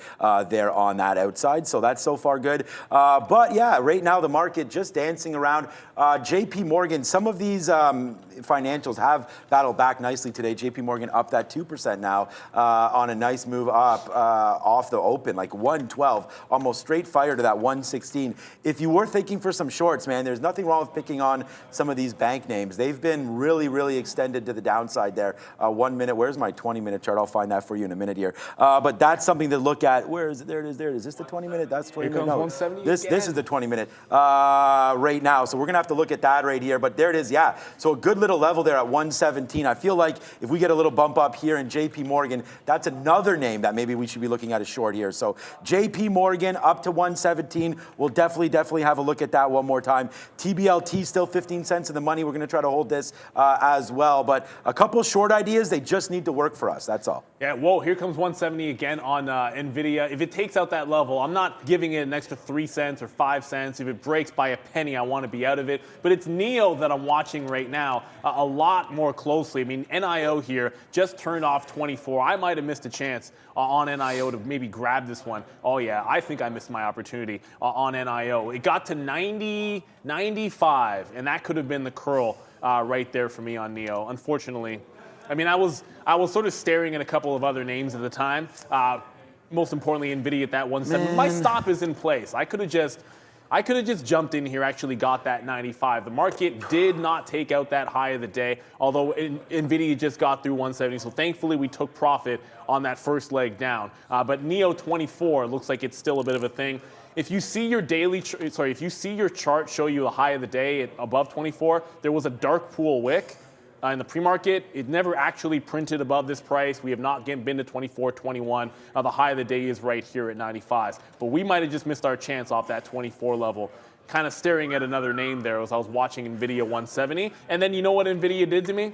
there on that outside. So that's so far good. But yeah, right now the market just dancing around. JP Morgan, some of these financials have battled back nicely today. JP Morgan up that 2% now. On a nice move up off the open, like 112, almost straight fire to that 116. If you were thinking for some shorts, man, there's nothing wrong with picking on some of these bank names. They've been really, really extended to the downside there. 1 minute, where's my 20-minute chart? I'll find that for you in a minute here. But that's something to look at. Where is it? There it is. There it is. Is this the 20-minute? That's 20-minute. No, 170 this is the 20-minute right now. So we're going to have to look at that right here. But there it is, yeah. So a good little level there at 117. I feel like if we get a little bump up here in JP Morgan, that's another name that maybe we should be looking at a short here. So JP Morgan up to 117. We'll definitely have a look at that one more time. TBLT still 15 cents in the money. We're going to try to hold this as well. But a couple short ideas, they just need to work for us. That's all. Yeah, whoa, here comes 170 again on NVIDIA. If it takes out that level, I'm not giving it an extra 3 cents or 5 cents. If it breaks by a penny, I want to be out of it. But it's NEO that I'm watching right now a lot more closely. I mean, NIO here just turned off 24. I might have missed a chance on NIO to maybe grab this one. Oh yeah, I think I missed my opportunity on NIO. It got to 90, 95, and that could have been the curl right there for me on NEO. Unfortunately, I mean, I was sort of staring at a couple of other names at the time. Most importantly, NVIDIA at that 170. My stop is in place. I could have just jumped in here, actually got that 95. The market did not take out that high of the day, although NVIDIA just got through 170. So thankfully, we took profit on that first leg down. But NEO 24 looks like it's still a bit of a thing. If you see your if you see your chart show you a high of the day at above 24, there was a dark pool wick. In the pre-market, it never actually printed above this price. We have not been to 24, 21. The high of the day is right here at 95. But we might have just missed our chance off that 24 level. kind of staring at another name there as I was watching NVIDIA 170. And then you know what NVIDIA did to me?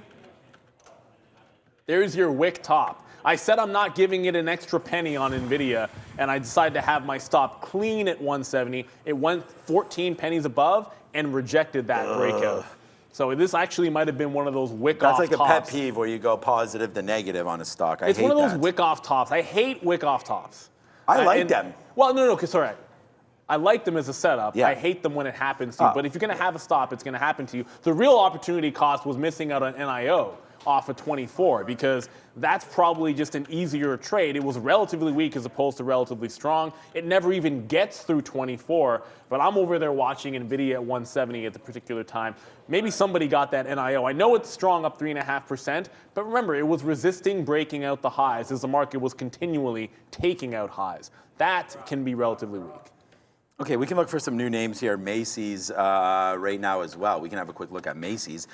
There's your wick top. I said I'm not giving it an extra penny on NVIDIA, and I decided to have my stop clean at 170. It went 14 pennies above and rejected that breakout. So this actually might have been one of those wick-off tops. That's like a pet peeve where you go positive to negative on a stock. I hate that. It's one of those wick-off tops. I hate wick-off tops. I like them. Well, no, sorry. I like them as a setup. Yeah. I hate them when it happens to you. But if you're going to have a stop, it's going to happen to you. The real opportunity cost was missing out on NIO off of 24 because that's probably just an easier trade. It was relatively weak as opposed to relatively strong. It never even gets through 24, but I'm over there watching NVIDIA at 170 at the particular time. Maybe somebody got that NIO. I know it's strong, up 3.5%, but remember, it was resisting breaking out the highs as the market was continually taking out highs. That can be relatively weak. Okay, we can look for some new names here. Macy's right now as well. We can have a quick look at Macy's.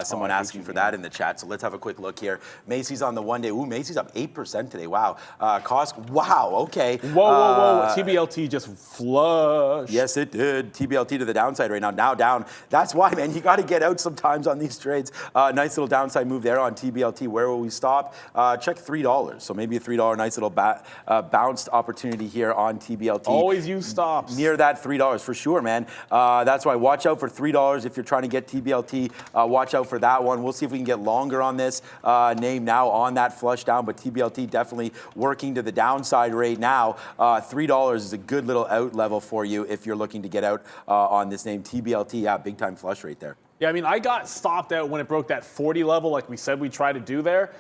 Someone asking for that in the chat, so let's have a quick look here. Macy's on the 1 day. Ooh, Macy's up 8% today. Wow. Costco. Wow. Okay. Whoa. TBLT just flushed. Yes, it did. TBLT to the downside right now. Now down. That's why, man. You got to get out sometimes on these trades. Nice little downside move there on TBLT. Where will we stop? Check $3. So maybe a $3 nice little bounced opportunity here on TBLT. Always use stops. Near that $3 for sure, man. That's why watch out for $3 if you're trying to get TBLT. Watch out for that one. We'll see if we can get longer on this name now on that flush down, but TBLT definitely working to the downside right now. $3 is a good little out level for you if you're looking to get out on this name. TBLT, yeah, big time flush right there. Yeah, I mean, I got stopped out when it broke that 40 level like we said we tried to do there.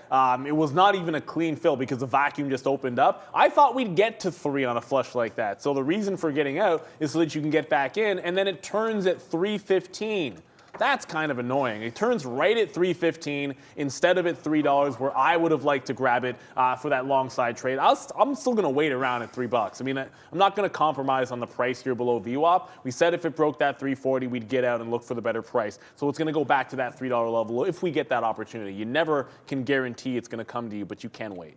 It was not even a clean fill because the vacuum just opened up. I thought we'd get to 3 on a flush like that. So the reason for getting out is so that you can get back in, and then it turns at 315. That's kind of annoying. It turns right at 315 instead of at $3 where I would have liked to grab it for that long side trade. I'm still going to wait around at $3. I mean, I'm not going to compromise on the price here below VWAP. We said if it broke that 340, we'd get out and look for the better price. So it's going to go back to that $3 level if we get that opportunity. You never can guarantee it's going to come to you, but you can wait.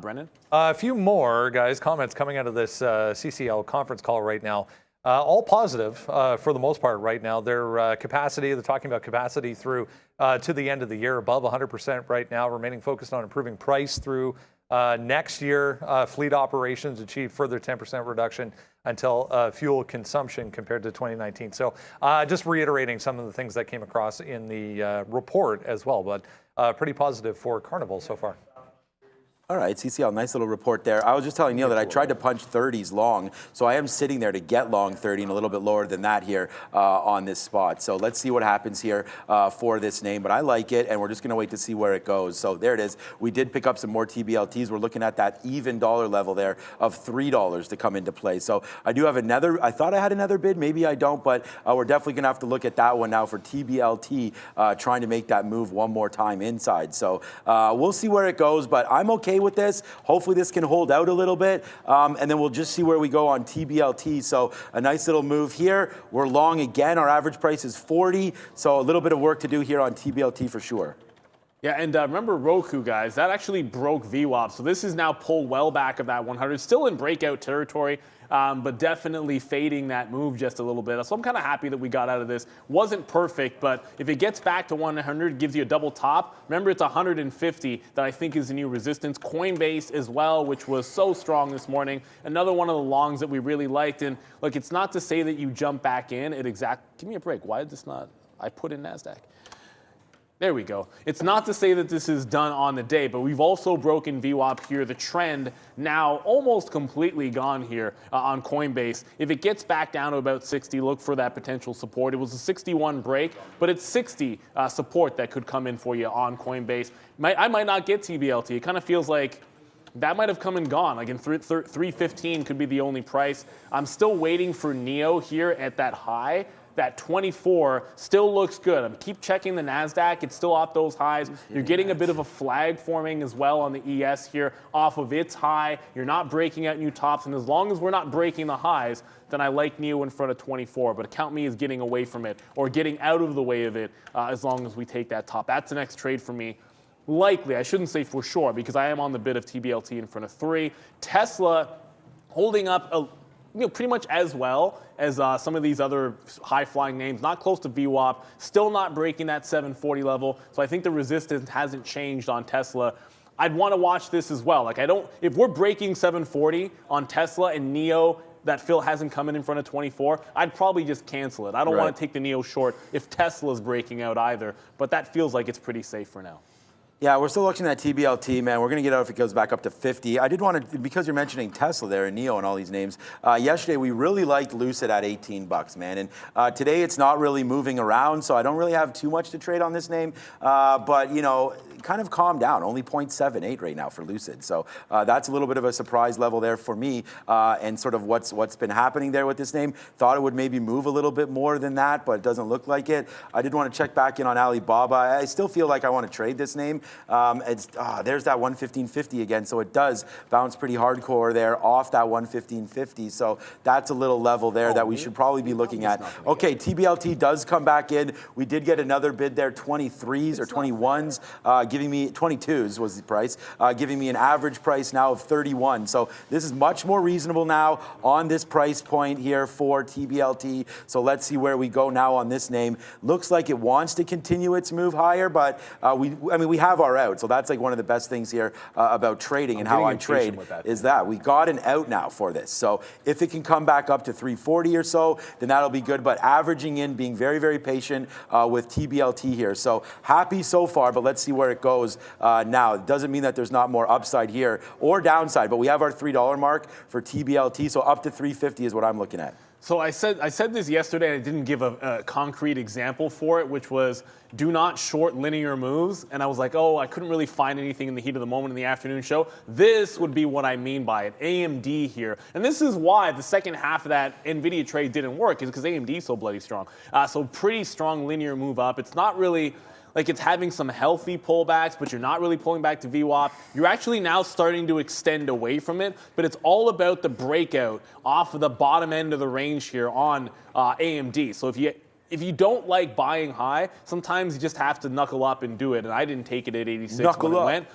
Brendan? A few more, guys, comments coming out of this CCL conference call right now. All positive for the most part right now. Their capacity, they're talking about capacity through to the end of the year, above 100% right now, remaining focused on improving price through next year. Fleet operations achieve further 10% reduction until fuel consumption compared to 2019. So just reiterating some of the things that came across in the report as well, but pretty positive for Carnival so far. All right, CCL, nice little report there. I was just telling Neil that I tried to punch 30s long, so I am sitting there to get long 30 and a little bit lower than that here on this spot. So let's see what happens here for this name, but I like it, and we're just going to wait to see where it goes. So there it is. We did pick up some more TBLTs. We're looking at that even dollar level there of $3 to come into play. So I do have another, I thought I had another bid, maybe I don't, but we're definitely going to have to look at that one now for TBLT, trying to make that move one more time inside. So we'll see where it goes, but I'm okay with this. Hopefully this can hold out a little bit, and then we'll just see where we go on TBLT. So a nice little move here. We're long again. Our average price is 40, so a little bit of work to do here on TBLT for sure. Yeah, and remember Roku, guys, that actually broke VWAP. So this is now pulled well back of that 100. Still in breakout territory, but definitely fading that move just a little bit. So I'm kind of happy that we got out of this. Wasn't perfect, but if it gets back to 100, gives you a double top. Remember, it's 150 that I think is the new resistance. Coinbase as well, which was so strong this morning. Another one of the longs that we really liked. And look, it's not to say that you jump back in at give me a break. Why did this not? I put in NASDAQ. There we go. It's not to say that this is done on the day, but we've also broken VWAP here. The trend now almost completely gone here on Coinbase. If it gets back down to about 60, look for that potential support. It was a 61 break, but it's 60 support that could come in for you on Coinbase. I might not get TBLT. It kind of feels like that might have come and gone. Like in 315 could be the only price. I'm still waiting for NEO here at that high. That 24 still looks good. Keep checking the NASDAQ. It's still off those highs. You're getting a bit of a flag forming as well on the ES here off of its high. You're not breaking out new tops. And as long as we're not breaking the highs, then I like NEO in front of 24. But account me as getting away from it or getting out of the way of it as long as we take that top. That's the next trade for me. Likely, I shouldn't say for sure because I am on the bid of TBLT in front of 3. Tesla holding up pretty much as well as some of these other high-flying names, not close to VWAP, still not breaking that 740 level. So I think the resistance hasn't changed on Tesla. I'd want to watch this as well. Like if we're breaking 740 on Tesla and NIO, that fill hasn't come in front of 24, I'd probably just cancel it. I don't want to take the NIO short if Tesla's breaking out either, but that feels like it's pretty safe for now. Yeah, we're still looking at TBLT, man. We're going to get out if it goes back up to 50. I did want to, because you're mentioning Tesla there and NIO and all these names, yesterday we really liked Lucid at 18 bucks, man. And today it's not really moving around, so I don't really have too much to trade on this name. But, kind of calmed down, only 0.78 right now for Lucid. So that's a little bit of a surprise level there for me, and sort of what's been happening there with this name. Thought it would maybe move a little bit more than that, but it doesn't look like it. I did want to check back in on Alibaba. I still feel like I want to trade this name. There's that 115.50 again, so it does bounce pretty hardcore there off that 115.50. So that's a little level there that we should probably be looking at. Okay, TBLT does come back in. We did get another bid there, 23s or 21s. Giving me 22s was the price, giving me an average price now of 31. So this is much more reasonable now on this price point here for TBLT. So let's see where we go now on this name. Looks like it wants to continue its move higher, but we have our out. So that's like one of the best things here about trading and how I trade is that we got an out now for this. So if it can come back up to 340 or so, then that'll be good. But averaging in, being very, very patient with TBLT here. So happy so far, but let's see where it goes now. It doesn't mean that there's not more upside here or downside, but we have our $3 mark for TBLT, so up to 350 is what I'm looking at. So I said this yesterday, and I didn't give a concrete example for it, which was do not short linear moves. And I was like, I couldn't really find anything in the heat of the moment in the afternoon show. This would be what I mean by it. AMD here. And this is why the second half of that NVIDIA trade didn't work, is because AMD is so bloody strong. So pretty strong linear move up. It's not really like it's having some healthy pullbacks, but you're not really pulling back to VWAP. You're actually now starting to extend away from it, but it's all about the breakout off of the bottom end of the range here on AMD. So if you don't like buying high, sometimes you just have to knuckle up and do it. And I didn't take it at 86 when it went.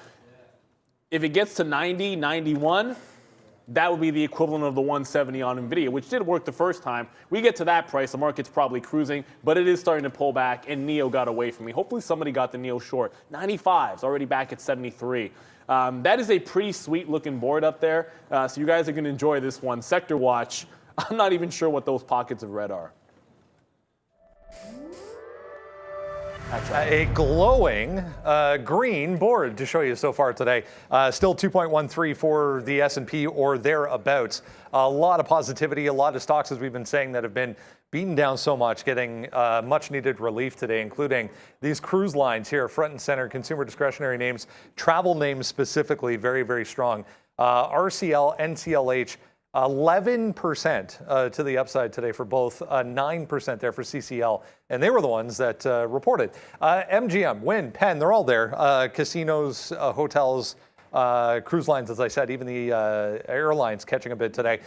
If it gets to 90, 91, that would be the equivalent of the 170 on NVIDIA, which did work the first time. We get to that price, the market's probably cruising, but it is starting to pull back, and NIO got away from me. Hopefully somebody got the NIO short. 95's already back at 73. That is a pretty sweet-looking board up there, so you guys are going to enjoy this one. Sector Watch, I'm not even sure what those pockets of red are. A glowing green board to show you so far today. Still 2.13 for the S&P or thereabouts. A lot of positivity, a lot of stocks, as we've been saying, that have been beaten down so much, getting much needed relief today, including these cruise lines here, front and center, consumer discretionary names, travel names specifically, very, very strong. RCL, NCLH, 11% to the upside today for both, 9% there for CCL, and they were the ones that reported. MGM, Wynn, Penn, they're all there. Casinos, hotels, cruise lines, as I said, even the airlines catching a bit today.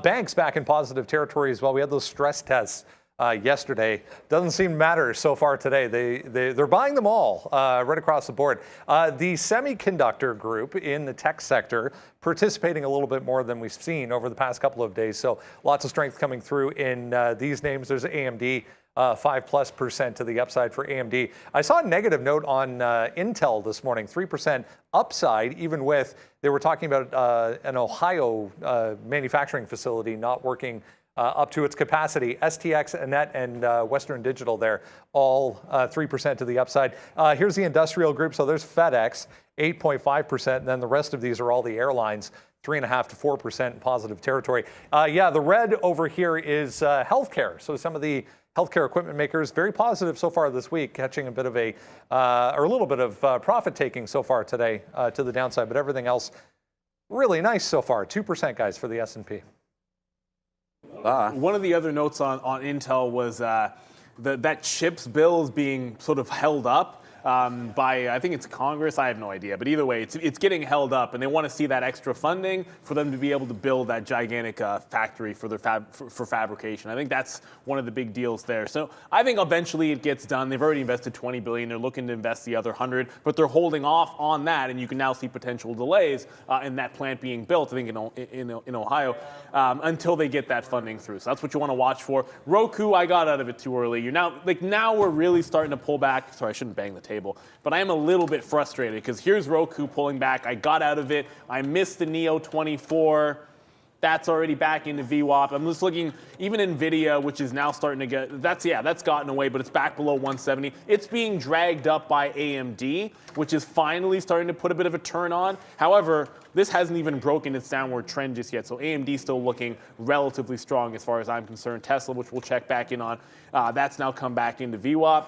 Banks back in positive territory as well. We had those stress tests yesterday. Doesn't seem to matter so far today. They're buying them all right across the board. The semiconductor group in the tech sector participating a little bit more than we've seen over the past couple of days. So lots of strength coming through in these names. There's AMD, 5+% to the upside for AMD. I saw a negative note on Intel this morning, 3% upside, even with, they were talking about an Ohio manufacturing facility not working up to its capacity. STX, Annette, and Western Digital there, all 3% to the upside. Here's the industrial group. So there's FedEx, 8.5%, and then the rest of these are all the airlines, 3.5 to 4% in positive territory. The red over here is healthcare. So some of the healthcare equipment makers, very positive so far this week, catching a bit of or a little bit of profit taking so far today to the downside, but everything else really nice so far. 2%, guys, for the S&P. One of the other notes on Intel was that chips bill is being sort of held up. by, I think it's Congress, I have no idea. But either way, it's getting held up, and they want to see that extra funding for them to be able to build that gigantic factory for their for fabrication. I think that's one of the big deals there. So I think eventually it gets done. They've already invested $20 billion. They're looking to invest the other 100, but they're holding off on that, and you can now see potential delays in that plant being built, I think in Ohio, until they get that funding through. So that's what you want to watch for. Roku, I got out of it too early. You're now we're really starting to pull back. Sorry, I shouldn't bang the table, but I am a little bit frustrated because here's Roku pulling back. I got out of it. I missed the Neo 24. That's already back into VWAP. I'm just looking, even NVIDIA, which is now starting to get, that's gotten away, but it's back below 170. It's being dragged up by AMD, which is finally starting to put a bit of a turn on. However, this hasn't even broken its downward trend just yet, so AMD still looking relatively strong as far as I'm concerned. Tesla, which we'll check back in on, that's now come back into VWAP.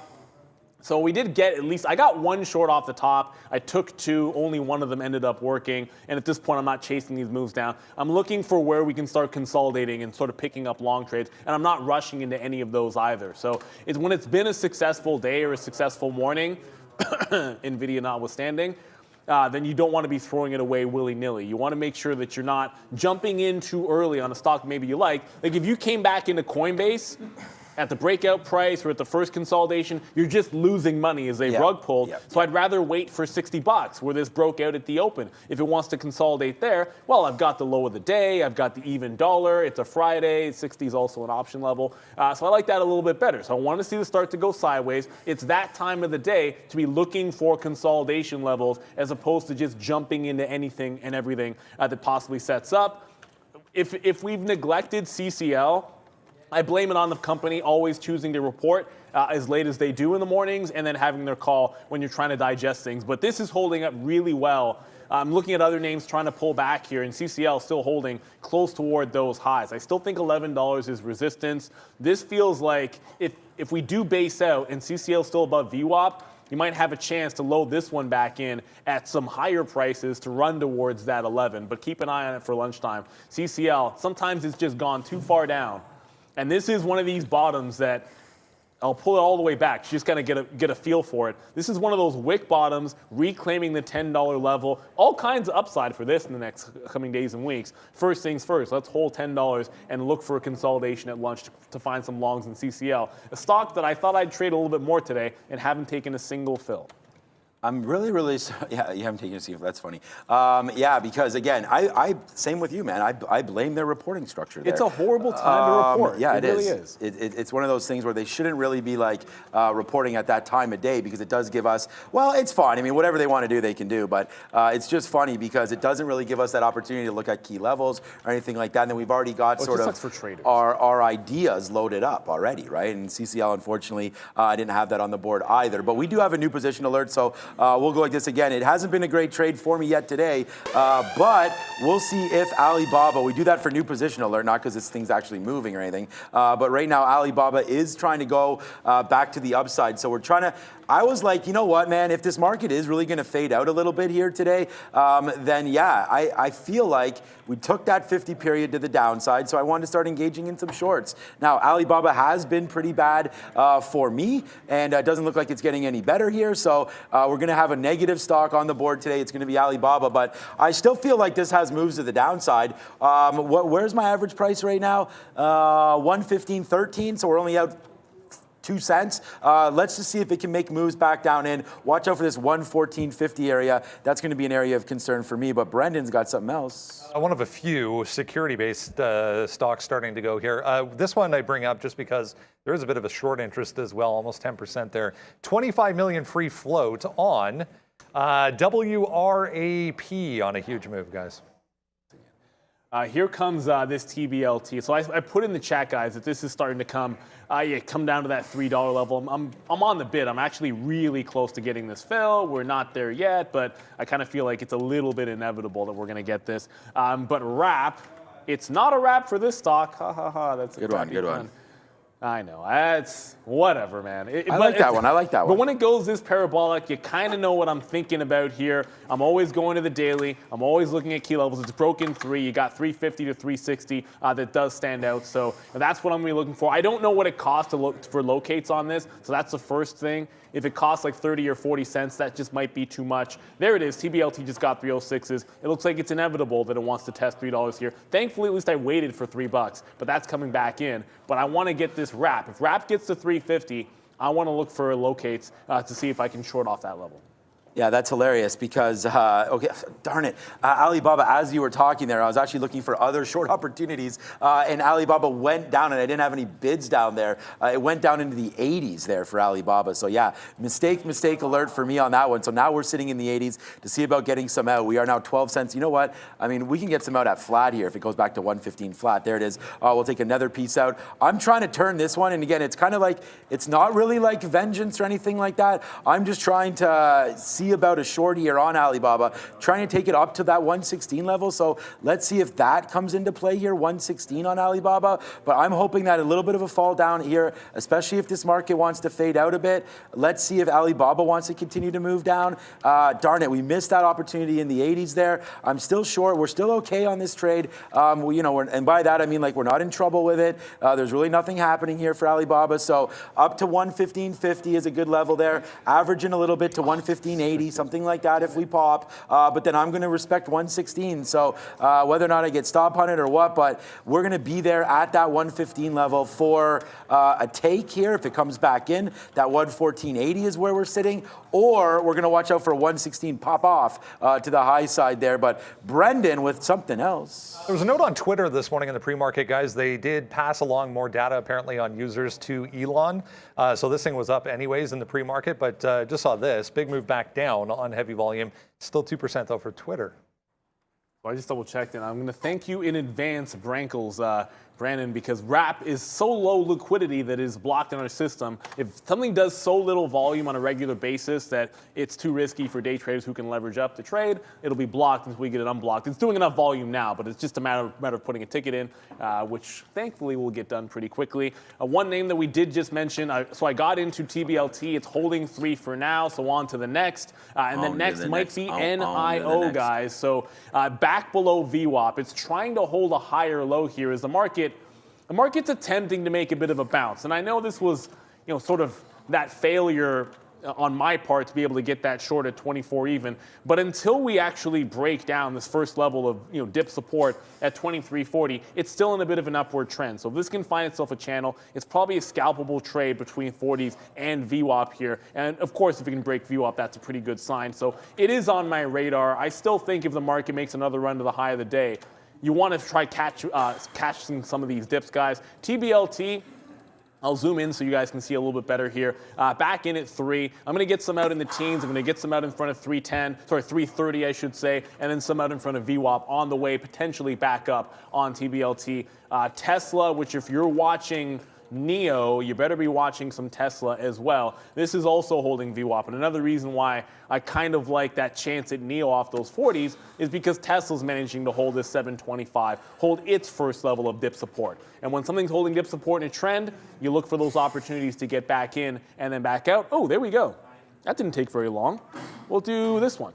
So we did get at least, I got one short off the top. I took two, only one of them ended up working. And at this point, I'm not chasing these moves down. I'm looking for where we can start consolidating and sort of picking up long trades. And I'm not rushing into any of those either. So it's when it's been a successful day or a successful morning, NVIDIA notwithstanding, then you don't want to be throwing it away willy-nilly. You want to make sure that you're not jumping in too early on a stock maybe you like. Like if you came back into Coinbase at the breakout price or at the first consolidation, you're just losing money as they rug pulled. So I'd rather wait for $60 where this broke out at the open. If it wants to consolidate there, well, I've got the low of the day, I've got the even dollar, it's a Friday, 60 is also an option level. So I like that a little bit better. So I want to see the start to go sideways. It's that time of the day to be looking for consolidation levels as opposed to just jumping into anything and everything that possibly sets up. If we've neglected CCL, I blame it on the company always choosing to report as late as they do in the mornings and then having their call when you're trying to digest things. But this is holding up really well. I'm looking at other names trying to pull back here, and CCL still holding close toward those highs. I still think $11 is resistance. This feels like if we do base out and CCL still above VWAP, you might have a chance to load this one back in at some higher prices to run towards that 11. But keep an eye on it for lunchtime. CCL, sometimes it's just gone too far down. And this is one of these bottoms that I'll pull it all the way back. You just got to get a feel for it. This is one of those wick bottoms, reclaiming the $10 level. All kinds of upside for this in the next coming days and weeks. First things first, let's hold $10 and look for a consolidation at lunch to find some longs in CCL. A stock that I thought I'd trade a little bit more today and haven't taken a single fill. I'm really sorry. Yeah, you haven't taken a seat. That's funny. Yeah, because again, I same with you, man. I blame their reporting structure there. It's a horrible time to report. Yeah, it really is. It's one of those things where they shouldn't really be like reporting at that time of day because it does give us, well, it's fine. I mean, whatever they want to do, they can do. But it's just funny because it doesn't really give us that opportunity to look at key levels or anything like that. And then we've already got sort of for traders. our ideas loaded up already, right? And CCL, unfortunately, didn't have that on the board either. But we do have a new position alert, so we'll go like this again. It hasn't been a great trade for me yet today, but we'll see if Alibaba, we do that for new position alert, not because this thing's actually moving or anything, but right now Alibaba is trying to go back to the upside. So we're trying to, I was like, you know what, man, if this market is really going to fade out a little bit here today, then yeah, I feel like we took that 50 period to the downside, so I wanted to start engaging in some shorts. Now, Alibaba has been pretty bad for me, and it doesn't look like it's getting any better here, so we're going to have a negative stock on the board today. It's going to be Alibaba, but I still feel like this has moves to the downside. Where's my average price right now? 115.13, so we're only out 2 cents. Let's just see if it can make moves back down in. Watch out for this 114.50 area. That's going to be an area of concern for me, but Brendan's got something else. One of a few security-based stocks starting to go here. This one I bring up just because there is a bit of a short interest as well, almost 10% there. 25 million free float on WRAP on a huge move, guys. Here comes this TBLT. So I put in the chat, guys, that this is starting to come down to that $3 level. I'm on the bid. I'm actually really close to getting this fill. We're not there yet, but I kind of feel like it's a little bit inevitable that we're going to get this. But wrap, it's not a wrap for this stock. Ha ha ha. That's a good one. Good one. I know. It's whatever, man. I like that one. But when it goes this parabolic, you kind of know what I'm thinking about here. I'm always going to the daily. I'm always looking at key levels. It's broken 3. You got 350 to 360 that does stand out. So that's what I'm going to be looking for. I don't know what it costs to look for locates on this. So that's the first thing. If it costs like 30 or 40 cents, that just might be too much. There it is. TBLT just got 306s. It looks like it's inevitable that it wants to test $3 here. Thankfully, at least I waited for $3, but that's coming back in. But I want to get this wrap. If wrap gets to 350, I want to look for locates to see if I can short off that level. Yeah, that's hilarious because, okay, darn it. Alibaba, as you were talking there, I was actually looking for other short opportunities, and Alibaba went down, and I didn't have any bids down there. It went down into the 80s there for Alibaba. So yeah, mistake alert for me on that one. So now we're sitting in the 80s to see about getting some out. We are now 12 cents. You know what? I mean, we can get some out at flat here if it goes back to 115 flat. There it is. We'll take another piece out. I'm trying to turn this one, and again, it's kind of like, it's not really like vengeance or anything like that. I'm just trying to see about a short here on Alibaba, trying to take it up to that 116 level. So let's see if that comes into play here, 116 on Alibaba. But I'm hoping that a little bit of a fall down here, especially if this market wants to fade out a bit. Let's see if Alibaba wants to continue to move down. Darn it, we missed that opportunity in the 80s there. I'm still short. We're still okay on this trade. And by that I mean like we're not in trouble with it. There's really nothing happening here for Alibaba. So up to 115.50 is a good level there. Averaging a little bit to 115.80. Something like that if we pop, but then I'm going to respect 116. So whether or not I get stop on it or what, but we're going to be there at that 115 level for a take here. If it comes back in, that 114.80 is where we're sitting, or we're going to watch out for 116 pop off to the high side there. But Brendan with something else. There was a note on Twitter this morning in the pre-market, guys. They did pass along more data apparently on users to Elon. So this thing was up anyways in the pre-market, but just saw this big move back down on heavy volume. Still 2% though for Twitter. Well, I just double checked, and I'm going to thank you in advance, Brankles, Brandon, because wrap is so low liquidity that it is blocked in our system. If something does so little volume on a regular basis that it's too risky for day traders who can leverage up to trade, it'll be blocked until we get it unblocked. It's doing enough volume now, but it's just a matter of putting a ticket in, which thankfully will get done pretty quickly. One name that we did just mention, so I got into TBLT. It's holding 3 for now, so on to the next. And then next might be NIO, guys. So back below VWAP. It's trying to hold a higher low here as the market's attempting to make a bit of a bounce. And I know this was, sort of that failure on my part to be able to get that short at 24 even. But until we actually break down this first level of dip support at 23.40, it's still in a bit of an upward trend. So if this can find itself a channel, it's probably a scalpable trade between 40s and VWAP here. And of course, if it can break VWAP, that's a pretty good sign. So it is on my radar. I still think if the market makes another run to the high of the day, you want to try catching some of these dips, guys. TBLT, I'll zoom in so you guys can see a little bit better here. Back in at 3. I'm going to get some out in the teens. I'm going to get some out in front of 330, I should say, and then some out in front of VWAP on the way, potentially back up on TBLT. Tesla, which if you're watching NEO, you better be watching some Tesla as well. This is also holding VWAP. And another reason why I kind of like that chance at NEO off those 40s is because Tesla's managing to hold this 725, hold its first level of dip support. And when something's holding dip support in a trend, you look for those opportunities to get back in and then back out. Oh, there we go. That didn't take very long. We'll do this one.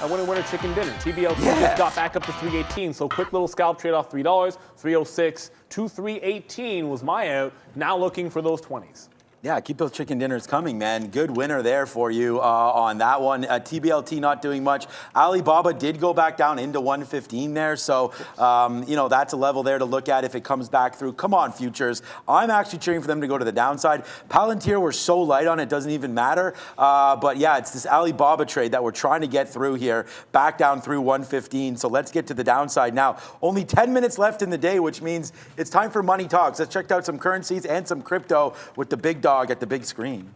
Winner chicken dinner. TBLT just got back up to 318. So quick little scalp trade off $3, 306 to 318 was my out. Now looking for those 20s. Yeah, keep those chicken dinners coming, man. Good winner there for you on that one. TBLT not doing much. Alibaba did go back down into 115 there, so that's a level there to look at if it comes back through. Come on, futures. I'm actually cheering for them to go to the downside. Palantir, we're so light on it doesn't even matter. But yeah, it's this Alibaba trade that we're trying to get through here, back down through 115. So let's get to the downside now. Only 10 minutes left in the day, which means it's time for money talks. Let's check out some currencies and some crypto with the big dog at the big screen.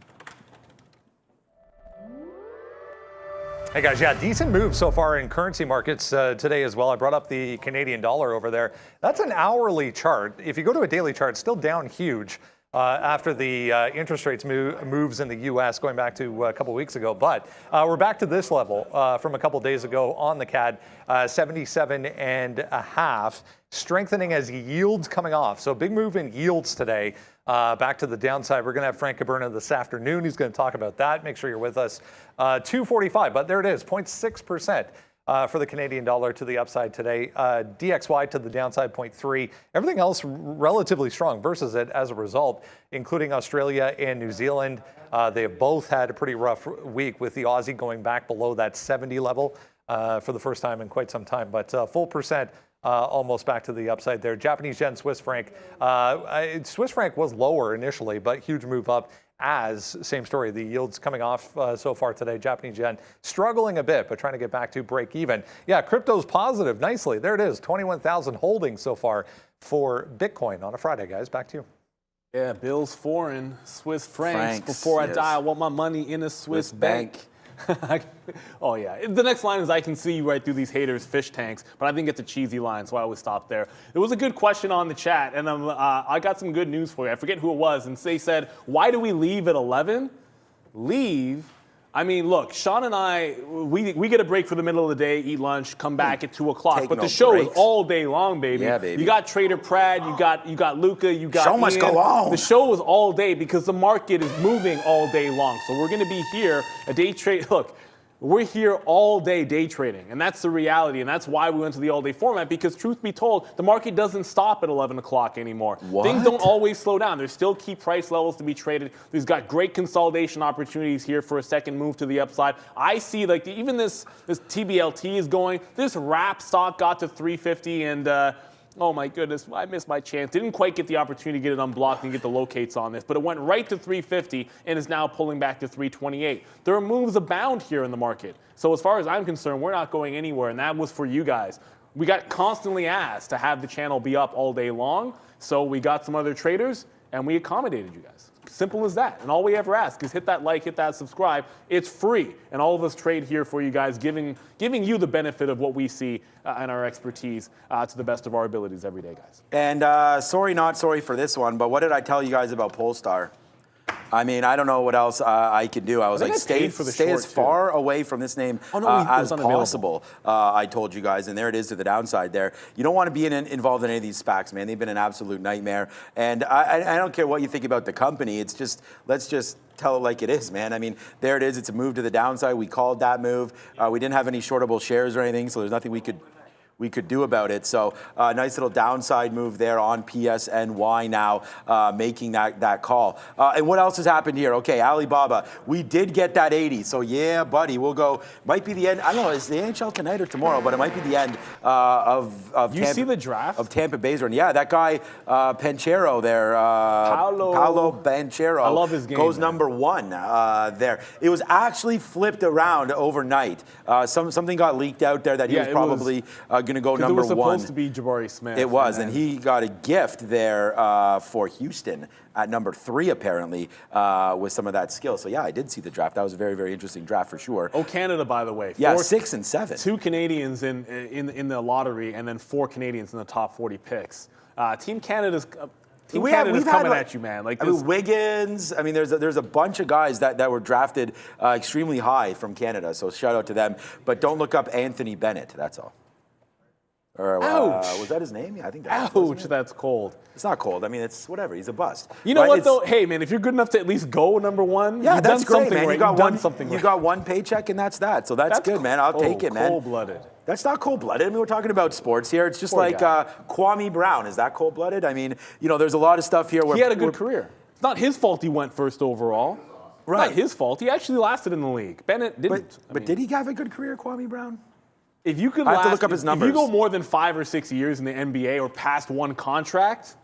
Hey guys, yeah, decent move so far in currency markets today as well. I brought up the Canadian dollar over there. That's an hourly chart. If you go to a daily chart, it's still down huge after the interest rates moves in the U.S. going back to a couple weeks ago. But we're back to this level from a couple days ago on the CAD, 77.5, strengthening as yields coming off. So big move in yields today. Back to the downside. We're going to have Frank Caberna this afternoon. He's going to talk about that. Make sure you're with us. 245, but there it is, 0.6%. for the Canadian dollar to the upside today. DXY to the downside 0.3. Everything else relatively strong versus it as a result, including Australia and New Zealand. They have both had a pretty rough week, with the Aussie going back below that 70 level for the first time in quite some time. But full percent almost back to the upside there. Japanese yen, Swiss franc. Swiss franc was lower initially, but huge move up. As same story, the yields coming off so far today. Japanese yen struggling a bit, but trying to get back to break even. Yeah, crypto's positive nicely. There it is, 21,000 holdings so far for Bitcoin on a Friday, guys. Back to you. Yeah, bills foreign, Swiss francs. Before I die, I want my money in a Swiss bank. Oh, yeah. The next line is, I can see you right through these haters' fish tanks, but I think it's a cheesy line, so I always stop there. There was a good question on the chat, and I got some good news for you. I forget who it was, and they said, why do we leave at 11? Leave? I mean, look, Sean and I, we get a break for the middle of the day, eat lunch, come back at 2 o'clock. Take But no the show breaks. is all day long, baby. Yeah, baby. You got Trader Prad, you got Luca, you got Show must Ian. go on. The show is all day because the market is moving all day long. So we're going to be here, a day trade. Look, we're here all day day trading, and that's the reality, and that's why we went to the all-day format, because truth be told, the market doesn't stop at 11 o'clock anymore. What? Things don't always slow down. There's still key price levels to be traded. There's got great consolidation opportunities here for a second move to the upside. I see, like, even this TBLT is going. This wrap stock got to 350, and oh my goodness, I missed my chance. Didn't quite get the opportunity to get it unblocked and get the locates on this, but it went right to 350 and is now pulling back to 328. There are moves abound here in the market. So as far as I'm concerned, we're not going anywhere, and that was for you guys. We got constantly asked to have the channel be up all day long, so we got some other traders, and we accommodated you guys. Simple as that. And all we ever ask is hit that like, hit that subscribe. It's free. And all of us trade here for you guys, giving you the benefit of what we see and our expertise to the best of our abilities every day, guys. And sorry, not sorry for this one, but what did I tell you guys about Polestar? I mean, I don't know what else I could do. I was like, stay as far away from this name as possible. I told you guys, and there it is to the downside there. You don't want to be involved in any of these SPACs, man. They've been an absolute nightmare. And I don't care what you think about the company. It's just, let's just tell it like it is, man. I mean, there it is. It's a move to the downside. We called that move. We didn't have any shortable shares or anything, so there's nothing we could do about it. So nice little downside move there on PSNY now, making that call. And what else has happened here? Okay, Alibaba, we did get that 80. So yeah, buddy, we'll go. Might be the end. I don't know, is the NHL tonight or tomorrow? But it might be the end of you see the draft of Tampa Bay's run. Yeah, that guy Panchero there, Paolo Banchero. I love his game. Goes number 1 there. It was actually flipped around overnight. Something got leaked out there that he was probably going to go number 1. It was supposed to be Jabari Smith. It was, and he got a gift there for Houston at number 3, apparently, with some of that skill. So, yeah, I did see the draft. That was a very, very interesting draft for sure. Oh, Canada, by the way. Yeah, 6 and 7. 2 Canadians in the lottery, and then 4 Canadians in the top 40 picks. Team Canada's... Canada's coming at you, man. Like, I mean, Wiggins. I mean, there's a bunch of guys that were drafted extremely high from Canada. So shout out to them. But don't look up Anthony Bennett. That's all. Or, ouch. Was that his name? Yeah, I think that ouch, that's cold. It's not cold. I mean, it's whatever. He's a bust. You know what, though? Hey, man, if you're good enough to at least go number 1, yeah, you've that's done great, man. Right. You got one paycheck, and that's that. So that's good, man. I'll take it, man. Cold-blooded. That's not cold-blooded. I mean, we're talking about sports here. It's just like Kwame Brown. Is that cold-blooded? I mean, you know, there's a lot of stuff here where... He had a good career. It's not his fault he went first overall. Right. Not his fault. He actually lasted in the league. Bennett didn't. But did he have a good career, Kwame Brown? If you could I have to look up his numbers. If you go more than 5 or 6 years in the NBA or past 1 contract,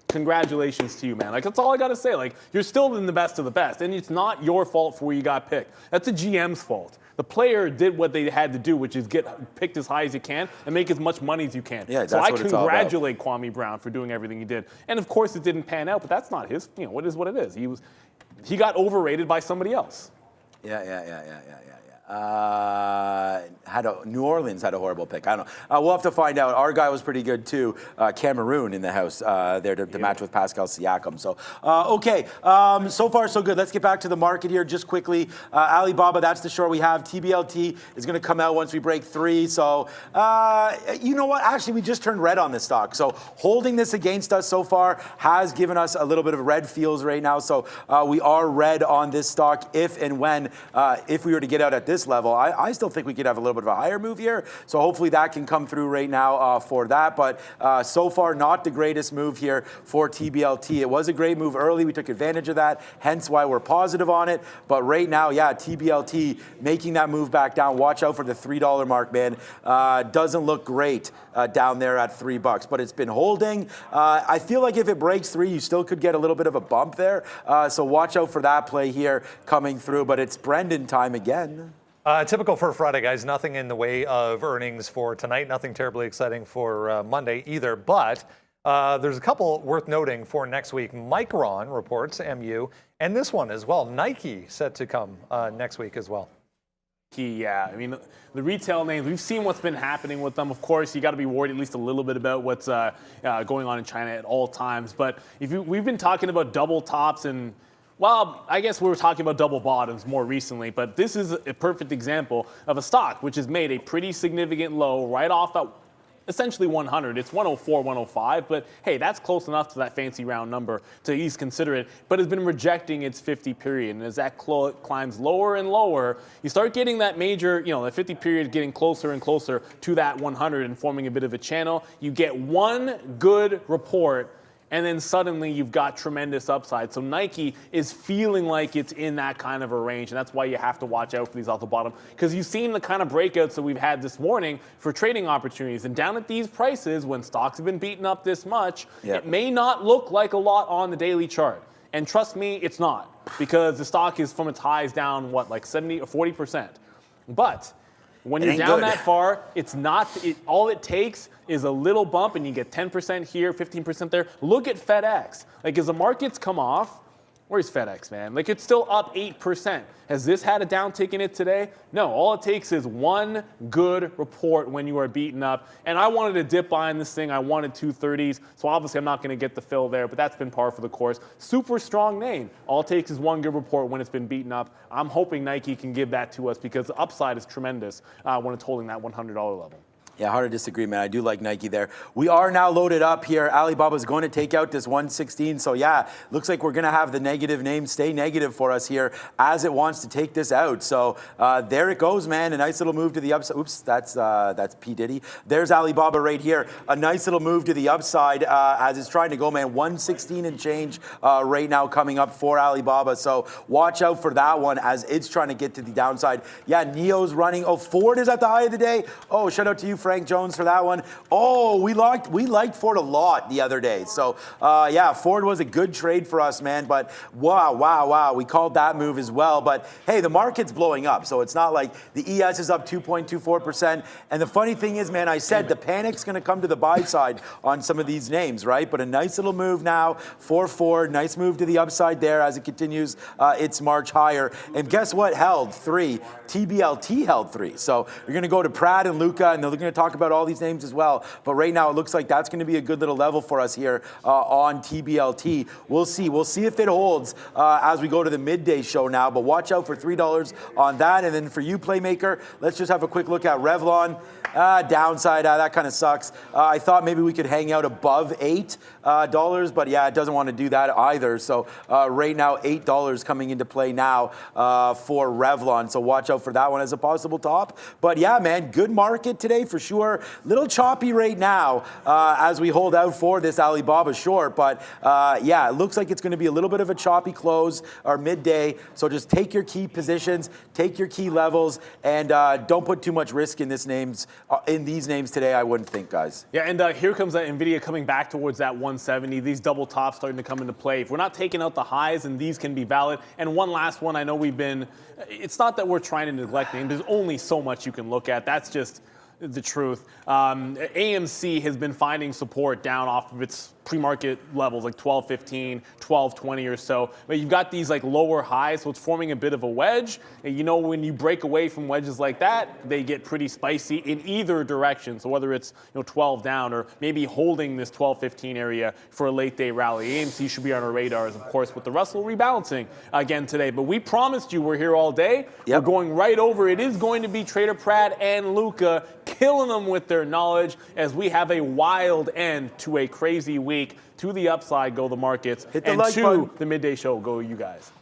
congratulations to you, man. Like, that's all I got to say. Like, you're still in the best of the best, and it's not your fault for where you got picked. That's the GM's fault. The player did what they had to do, which is get picked as high as you can and make as much money as you can. Yeah, that's so I what it's all about. congratulate Kwame Brown for doing everything he did. And of course, it didn't pan out, but that's not his. You know, it is what it is. He got overrated by somebody else. Yeah. New Orleans had a horrible pick. I don't know. We'll have to find out. Our guy was pretty good too. Cameroon in the house there to match with Pascal Siakam. So, okay. So far, so good. Let's get back to the market here just quickly. Alibaba, that's the short we have. TBLT is going to come out once we break 3. So, you know what? Actually, we just turned red on this stock. So, holding this against us so far has given us a little bit of red feels right now. So, we are red on this stock if and when again, if we were to get out at this level, I still think we could have a little bit of a higher move here. So hopefully that can come through right now for that. But so far, not the greatest move here for TBLT. It was a great move early. We took advantage of that, hence why we're positive on it. But right now, yeah, TBLT making that move back down. Watch out for the $3 mark, man. Doesn't look great down there at $3, but it's been holding. I feel like if it breaks 3, you still could get a little bit of a bump there. So watch out for that play here coming through. But it's Brendan time again. Typical for Friday, guys. Nothing in the way of earnings for tonight. Nothing terribly exciting for Monday either. But there's a couple worth noting for next week. Micron reports, MU, and this one as well. Nike set to come next week as well. Yeah, I mean, the retail names, we've seen what's been happening with them. Of course, you got to be worried at least a little bit about what's going on in China at all times. But we've been talking about double tops and, well, I guess we were talking about double bottoms more recently, but this is a perfect example of a stock which has made a pretty significant low right off at essentially 100. It's 104, 105, but hey, that's close enough to that fancy round number to at least consider it, but has been rejecting its 50 period. And as that climbs lower and lower, you start getting that major, the 50 period getting closer and closer to that 100 and forming a bit of a channel. You get one good report, and then suddenly you've got tremendous upside. So Nike is feeling like it's in that kind of a range, and that's why you have to watch out for these off the bottom, because you've seen the kind of breakouts that we've had this morning for trading opportunities. And down at these prices, when stocks have been beaten up this much, it may not look like a lot on the daily chart. And trust me, it's not, because the stock is from its highs down, like 70 or 40%. But when you're down that far, it's not, all it takes is a little bump and you get 10% here, 15% there. Look at FedEx. As the markets come off, where's FedEx, man? It's still up 8%. Has this had a downtick in it today? No, all it takes is one good report when you are beaten up. And I wanted to dip behind this thing. I wanted 230s. So obviously I'm not going to get the fill there, but that's been par for the course. Super strong name. All it takes is one good report when it's been beaten up. I'm hoping Nike can give that to us because the upside is tremendous when it's holding that $100 level. Yeah, hard to disagree, man. I do like Nike there. We are now loaded up here. Alibaba's going to take out this 116. So, yeah, looks like we're going to have the negative name stay negative for us here as it wants to take this out. So, there it goes, man. A nice little move to the upside. Oops, that's P. Diddy. There's Alibaba right here. A nice little move to the upside as it's trying to go, man. 116 and change right now coming up for Alibaba. So, watch out for that one as it's trying to get to the downside. Yeah, Neo's running. Oh, Ford is at the high of the day. Oh, shout out to you, Frank Jones, for that one. Oh, we liked Ford a lot the other day. So, yeah, Ford was a good trade for us, man. But wow. We called that move as well. But, hey, the market's blowing up. So it's not like the ES is up 2.24%. And the funny thing is, man, I said the panic's going to come to the buy side on some of these names, right? But a nice little move now for Ford. Nice move to the upside there as it continues its march higher. And guess what? Held 3. TBLT held 3. So you're going to go to Pratt and Luca, and they're going to talk about all these names as well. But right now, it looks like that's going to be a good little level for us here on TBLT. We'll see. We'll see if it holds as we go to the midday show now. But watch out for $3 on that. And then for you, Playmaker, let's just have a quick look at Revlon. Downside, that kind of sucks. I thought maybe we could hang out above $8, but yeah, it doesn't want to do that either. So right now, $8 coming into play now for Revlon. So watch out for that one as a possible top. But yeah, man, good market today for sure. Little choppy right now as we hold out for this Alibaba short. But yeah, it looks like it's going to be a little bit of a choppy close or midday. So just take your key positions, take your key levels, and don't put too much risk in these names today, I wouldn't think, guys. Yeah, and here comes that NVIDIA coming back towards that 170. These double tops starting to come into play. If we're not taking out the highs, and these can be valid. And one last one, I know it's not that we're trying to neglect names. There's only so much you can look at. That's just the truth. AMC has been finding support down off of its pre-market levels, like 12.15, 12.20 or so. But you've got these lower highs, so it's forming a bit of a wedge. And when you break away from wedges like that, they get pretty spicy in either direction. So whether it's 12 down or maybe holding this 12.15 area for a late day rally, AMC should be on our radars, of course, with the Russell rebalancing again today. But we promised you we're here all day. Yep. We're going right over. It is going to be Trader Pratt and Luca killing them with their knowledge as we have a wild end to a crazy week. To the upside go the markets, and to the midday show go you guys.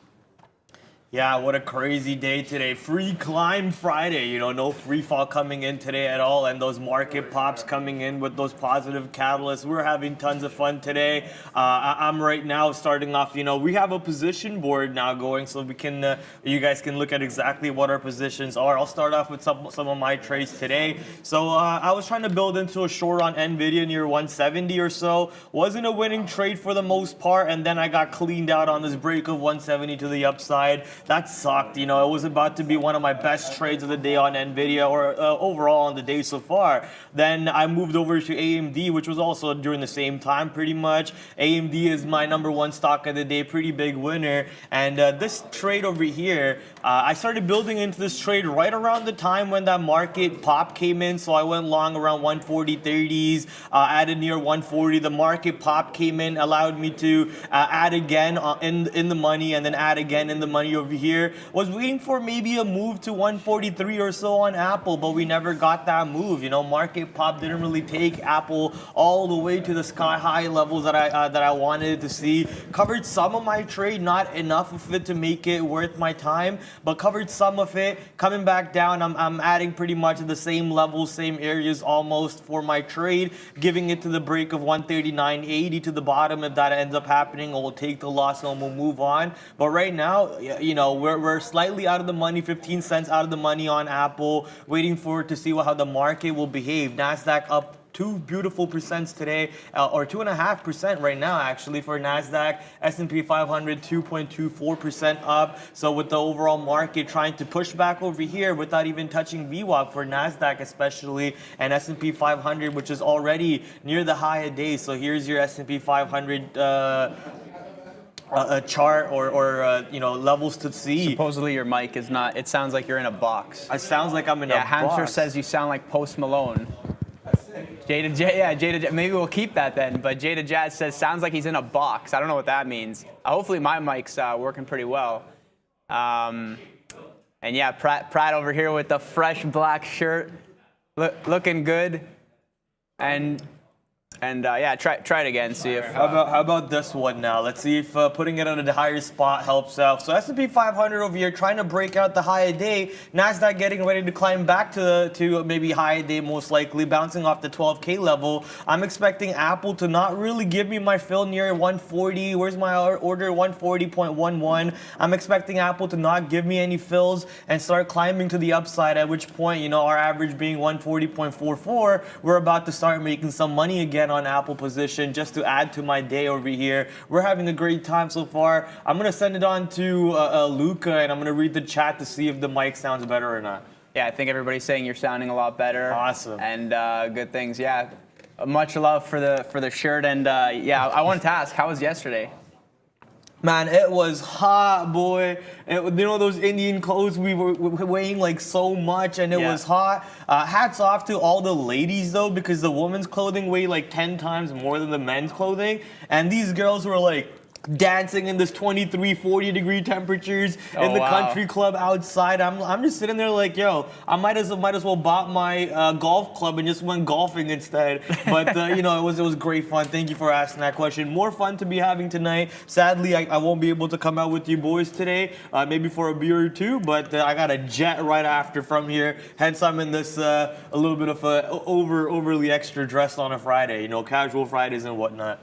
Yeah, what a crazy day today. Free climb Friday, no free fall coming in today at all, and those market pops coming in with those positive catalysts. We're having tons of fun today. I'm right now starting off, we have a position board now going, so we can, you guys can look at exactly what our positions are. I'll start off with some of my trades today. So I was trying to build into a short on NVIDIA near 170 or so. Wasn't a winning trade for the most part, and then I got cleaned out on this break of 170 to the upside. That sucked. It was about to be one of my best trades of the day on NVIDIA, or overall on the day so far. Then I moved over to AMD, which was also during the same time pretty much. AMD is my #1 stock of the day, pretty big winner. And this trade over here, I started building into this trade right around the time when that market pop came in. So I went long around 140.30s, added near 140. The market pop came in, allowed me to add again in the money, and then add again in the money over here. Was waiting for maybe a move to 143 or so on Apple, but we never got that move. Market pop didn't really take Apple all the way to the sky high levels that I wanted to see. Covered some of my trade, not enough of it to make it worth my time, but covered some of it. Coming back down, I'm adding pretty much the same levels, same areas almost for my trade, giving it to the break of 139.80 to the bottom. If that ends up happening, we'll take the loss and we'll move on. But right now, we're slightly out of the money, 15 cents out of the money on Apple, waiting for to see how the market will behave. NASDAQ up 2 beautiful percents today, or 2.5% right now actually for NASDAQ. S&P 500 2.24% up. So with the overall market trying to push back over here without even touching VWAP for NASDAQ especially, and S&P 500, which is already near the high of day. So here's your S&P 500 a chart or levels to see. Supposedly your mic is not. It sounds like you're in a box. It sounds like I'm in a box. Yeah, Hamster says you sound like Post Malone. Jada, maybe we'll keep that then. But Jada Jazz says sounds like he's in a box. I don't know what that means. Hopefully my mic's working pretty well. And yeah, Pratt over here with the fresh black shirt, looking good. And yeah, try it again. See if. How about this one now? Let's see if putting it at a higher spot helps out. So S&P 500 over here trying to break out the high of day. NASDAQ getting ready to climb back to maybe high of day, most likely bouncing off the 12K level. I'm expecting Apple to not really give me my fill near 140. Where's my order? 140.11. I'm expecting Apple to not give me any fills and start climbing to the upside. At which point, our average being 140.44, we're about to start making some money again on Apple position just to add to my day over here. We're having a great time so far. I'm going to send it on to Luca, and I'm going to read the chat to see if the mic sounds better or not. Yeah, I think everybody's saying you're sounding a lot better. Awesome. And good things. Yeah, much love for the shirt. And yeah, I wanted to ask, how was yesterday? Man, it was hot, boy. Those Indian clothes, we were weighing like so much, and it was hot. Hats off to all the ladies, though, because the women's clothing weighed like 10 times more than the men's clothing. And these girls were like dancing in this 23, 40 degree temperatures in the country club outside. I'm just sitting there like, yo, I might as well bought my golf club and just went golfing instead. But it was great fun. Thank you for asking that question. More fun to be having tonight. Sadly, I won't be able to come out with you boys today, maybe for a beer or two, but I got a jet right after from here. Hence, I'm in this a little bit of a overly extra dress on a Friday, casual Fridays and whatnot.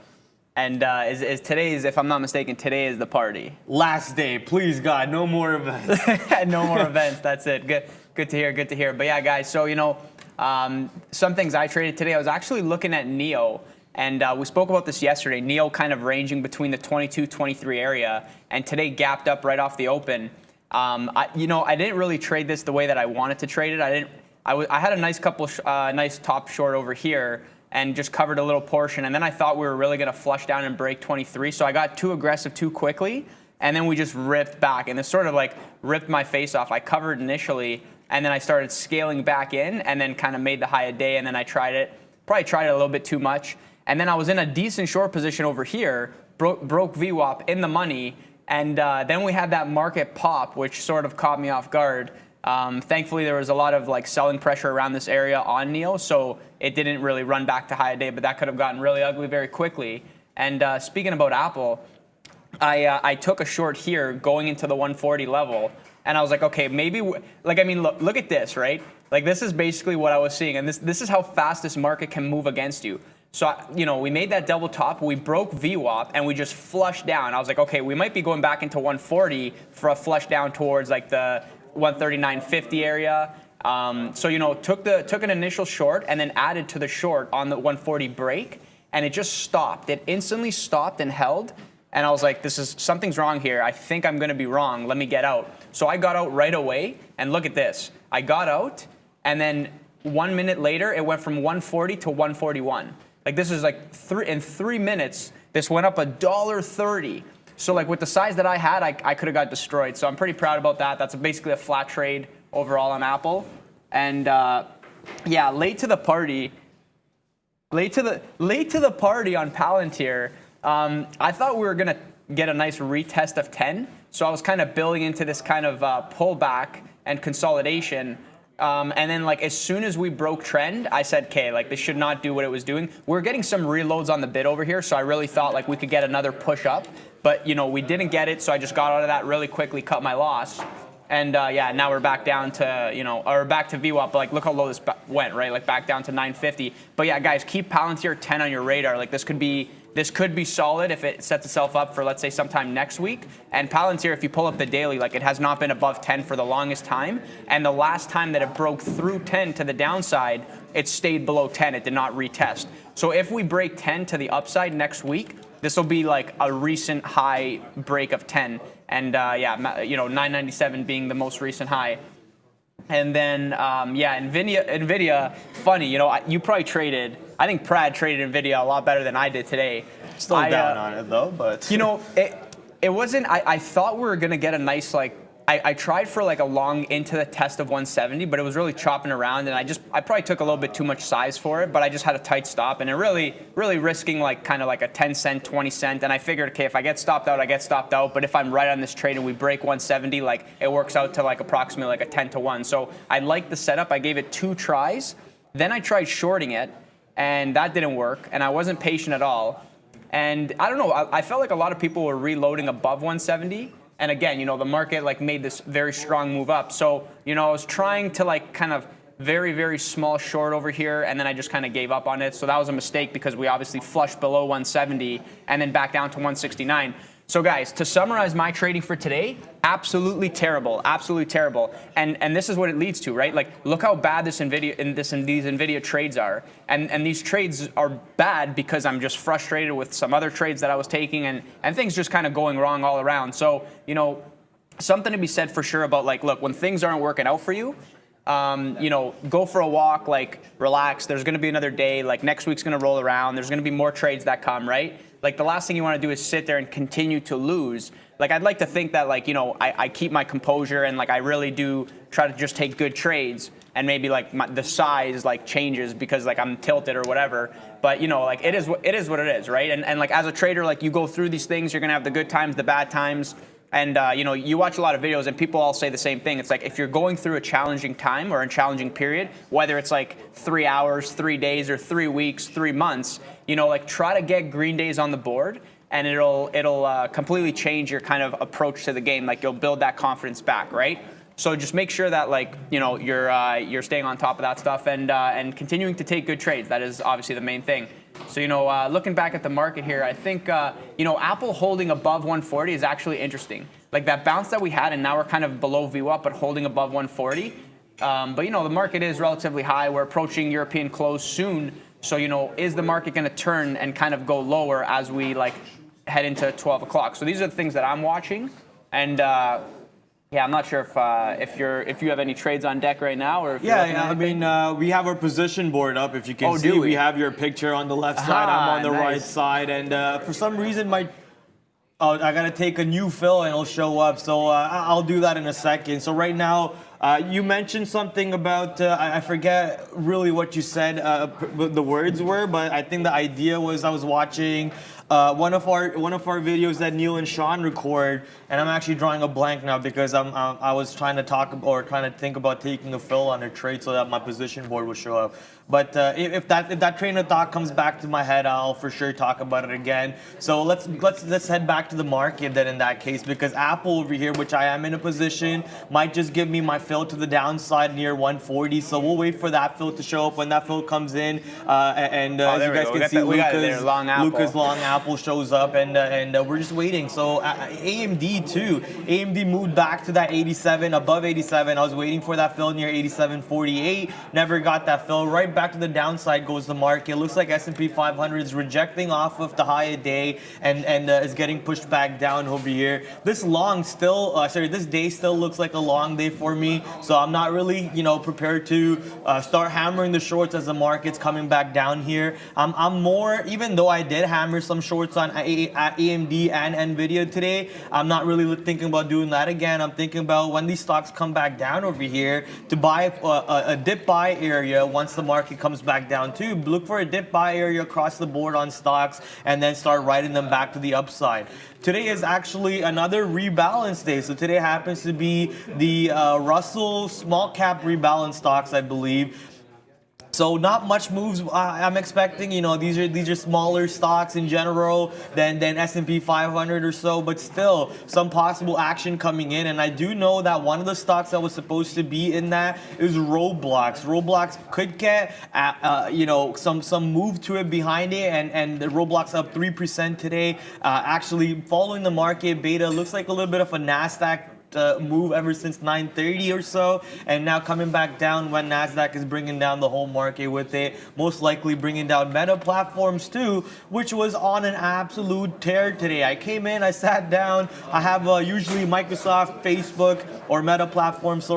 And is today's, if I'm not mistaken, today is the party. Last day, please God, no more events. No more events. That's it. Good to hear. Good to hear. But yeah, guys. So some things I traded today. I was actually looking at NEO, and we spoke about this yesterday. NEO kind of ranging between the 22, 23 area, and today gapped up right off the open. I didn't really trade this the way that I wanted to trade it. I had a nice nice top short over here, and just covered a little portion. And then I thought we were really going to flush down and break 23. So I got too aggressive too quickly. And then we just ripped back. And this sort of like ripped my face off. I covered initially, and then I started scaling back in, and then kind of made the high a day. And then I probably tried it a little bit too much. And then I was in a decent short position over here, broke VWAP in the money. And then we had that market pop, which sort of caught me off guard. Thankfully, there was a lot of like selling pressure around this area on NEO, so it didn't really run back to high a day, but that could have gotten really ugly very quickly. And speaking about Apple, I took a short here going into the 140 level, and I was like, okay, maybe, like, I mean, look at this, right? Like, this is basically what I was seeing, and this is how fast this market can move against you. So, you know, we made that double top, we broke VWAP, and we just flushed down. I was like, okay, we might be going back into 140 for a flush down towards like the 139.50 area. So, you know, took an initial short and then added to the short on the 140 break, and it just stopped. It instantly stopped and held. And I was like, something's wrong here. I think I'm going to be wrong. Let me get out. So I got out right away, and look at this. I got out, and then 1 minute later, it went from 140 to 141. Like, this is like in 3 minutes, this went up $1.30. So like with the size that I had, I could have got destroyed. So I'm pretty proud about that. That's basically a flat trade overall on Apple. And yeah, late to the party on Palantir. I thought we were gonna get a nice retest of 10. So I was kind of building into this kind of pullback and consolidation. And then like as soon as we broke trend, I said, okay, like this should not do what it was doing. We're getting some reloads on the bid over here. So I really thought like we could get another push up, but you know, we didn't get it. So I just got out of that really quickly, cut my loss. And yeah, now we're back down to, you know, or back to VWAP, but like look how low this went, right? Like back down to 950. But yeah, guys, keep Palantir 10 on your radar. Like this could be solid if it sets itself up for, let's say, sometime next week. And Palantir, if you pull up the daily, like it has not been above 10 for the longest time. And the last time that it broke through 10 to the downside, it stayed below 10. It did not retest. So if we break 10 to the upside next week, this will be like a recent high break of 10. And yeah, you know, 997 being the most recent high. And then, yeah, NVIDIA, funny, you know, you probably traded, I think Prad traded NVIDIA a lot better than I did today. Still down on it though, but. You know, it wasn't, I thought we were going to get a nice, like, I tried for like a long into the test of 170, but it was really chopping around, and I probably took a little bit too much size for it, but I just had a tight stop, and it really risking like kind of like a 10 cent, 20 cent, and I figured, okay, if I get stopped out, I get stopped out, but if I'm right on this trade and we break 170, like it works out to like approximately like a 10 to 1. So I liked the setup. I gave it 2 tries. Then I tried shorting it, and that didn't work, and I wasn't patient at all. And I don't know, I felt like a lot of people were reloading above 170. And again, you know, the market like made this very strong move up. So, you know, I was trying to like kind of very small short over here, and then I just kind of gave up on it. So that was a mistake because we obviously flushed below 170 and then back down to 169. So guys, to summarize my trading for today, absolutely terrible, absolutely terrible. And this is what it leads to, right? Like, look how bad these NVIDIA trades are. And these trades are bad because I'm just frustrated with some other trades that I was taking, and things just kind of going wrong all around. So, you know, something to be said for sure about like, look, when things aren't working out for you, you know, go for a walk, like relax. There's going to be another day. Like next week's going to roll around. There's going to be more trades that come, right? Like the last thing you want to do is sit there and continue to lose. Like I'd like to think that like, you know, I keep my composure and like I really do try to just take good trades, and maybe like the size like changes because like I'm tilted or whatever. But you know, like it is what it is, right? And like as a trader, like you go through these things, you're going to have the good times, the bad times. And, you know, you watch a lot of videos and people all say the same thing. It's like if you're going through a challenging time or a challenging period, whether it's like 3 hours, 3 days, or 3 weeks, 3 months, you know, like try to get green days on the board, and it'll completely change your kind of approach to the game. Like you'll build that confidence back, right? So just make sure that like, you know, you're staying on top of that stuff and continuing to take good trades. That is obviously the main thing. So, you know, looking back at the market here, I think, you know, Apple holding above 140 is actually interesting. Like that bounce that we had, and now we're kind of below VWAP, but holding above 140. But, you know, the market is relatively high. We're approaching European close soon. So, you know, is the market going to turn and kind of go lower as we like head into 12 o'clock? So these are the things that I'm watching. And, yeah, I'm not sure if you have any trades on deck right now, or if yeah. I mean, we have our position board up. If you can see, we have your picture on the left side. I'm on the right side, and for some reason, I gotta take a new fill and it'll show up. So I'll do that in a second. So right now, you mentioned something about I forget really what you said. The words were, but I think the idea was I was watching one of our videos that Neil and Sean record, and I'm actually drawing a blank now because I was trying to think about taking a fill on a trade so that my position board will show up. But if that train of thought comes back to my head, I'll for sure talk about it again. So let's head back to the market then in that case, because Apple over here, which I am in a position, might just give me my fill to the downside near 140. So we'll wait for that fill to show up. When that fill comes in, as you guys can see, Lucas long apple shows up, and we're just waiting. So AMD too. AMD moved back to that 87, above 87. I was waiting for that fill near 87.48. Never got that fill. Right back to the downside goes the market. Looks like S&P 500 is rejecting off of the high a day and is getting pushed back down over here. This day still looks like a long day for me. So I'm not really, prepared to start hammering the shorts as the market's coming back down here. I'm more, even though I did hammer some shorts on AMD and Nvidia today, I'm not really thinking about doing that again. I'm thinking about when these stocks come back down over here to buy a dip buy area once the market comes back down too. Look for a dip buy area across the board on stocks and then start riding them back to the upside. Today is actually another rebalance day. So today happens to be the Russell small cap rebalance stocks, I believe. So not much moves I'm expecting. These are smaller stocks in general than S&P 500 or so, but still some possible action coming in. And I do know that one of the stocks that was supposed to be in that is Roblox. Roblox could get some move to it behind it, and the Roblox up 3% today. Actually following the market beta, looks like a little bit of a NASDAQ move ever since 9:30 or so, and now coming back down when NASDAQ is bringing down the whole market with it, most likely bringing down Meta Platforms too, which was on an absolute tear today. I came in, I sat down, I have usually Microsoft, Facebook, or Meta Platforms,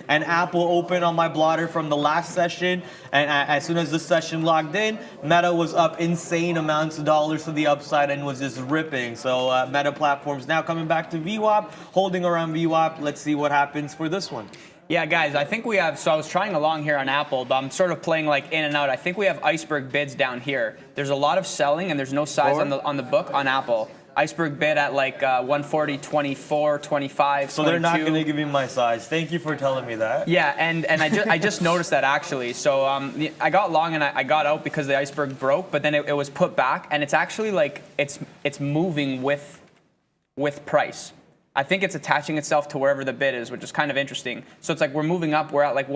and Apple open on my blotter from the last session, and as soon as this session logged in, Meta was up insane amounts of dollars to the upside and was just ripping. So Meta Platforms now coming back to VWAP, holding around VWAP. Let's see what happens for this one. Yeah, guys, I think we have, so I was trying along here on Apple, but I'm sort of playing like in and out. I think we have iceberg bids down here. There's a lot of selling and there's no size on the book on Apple. Iceberg bid at like 140, 24, 25, so 22. They're not going to give me my size. Thank you for telling me that. Yeah, and I just noticed that actually. So I got long and I got out because the iceberg broke, but then it was put back, and it's actually like it's moving with price. I think it's attaching itself to wherever the bid is, which is kind of interesting. So it's like we're moving up. We're at like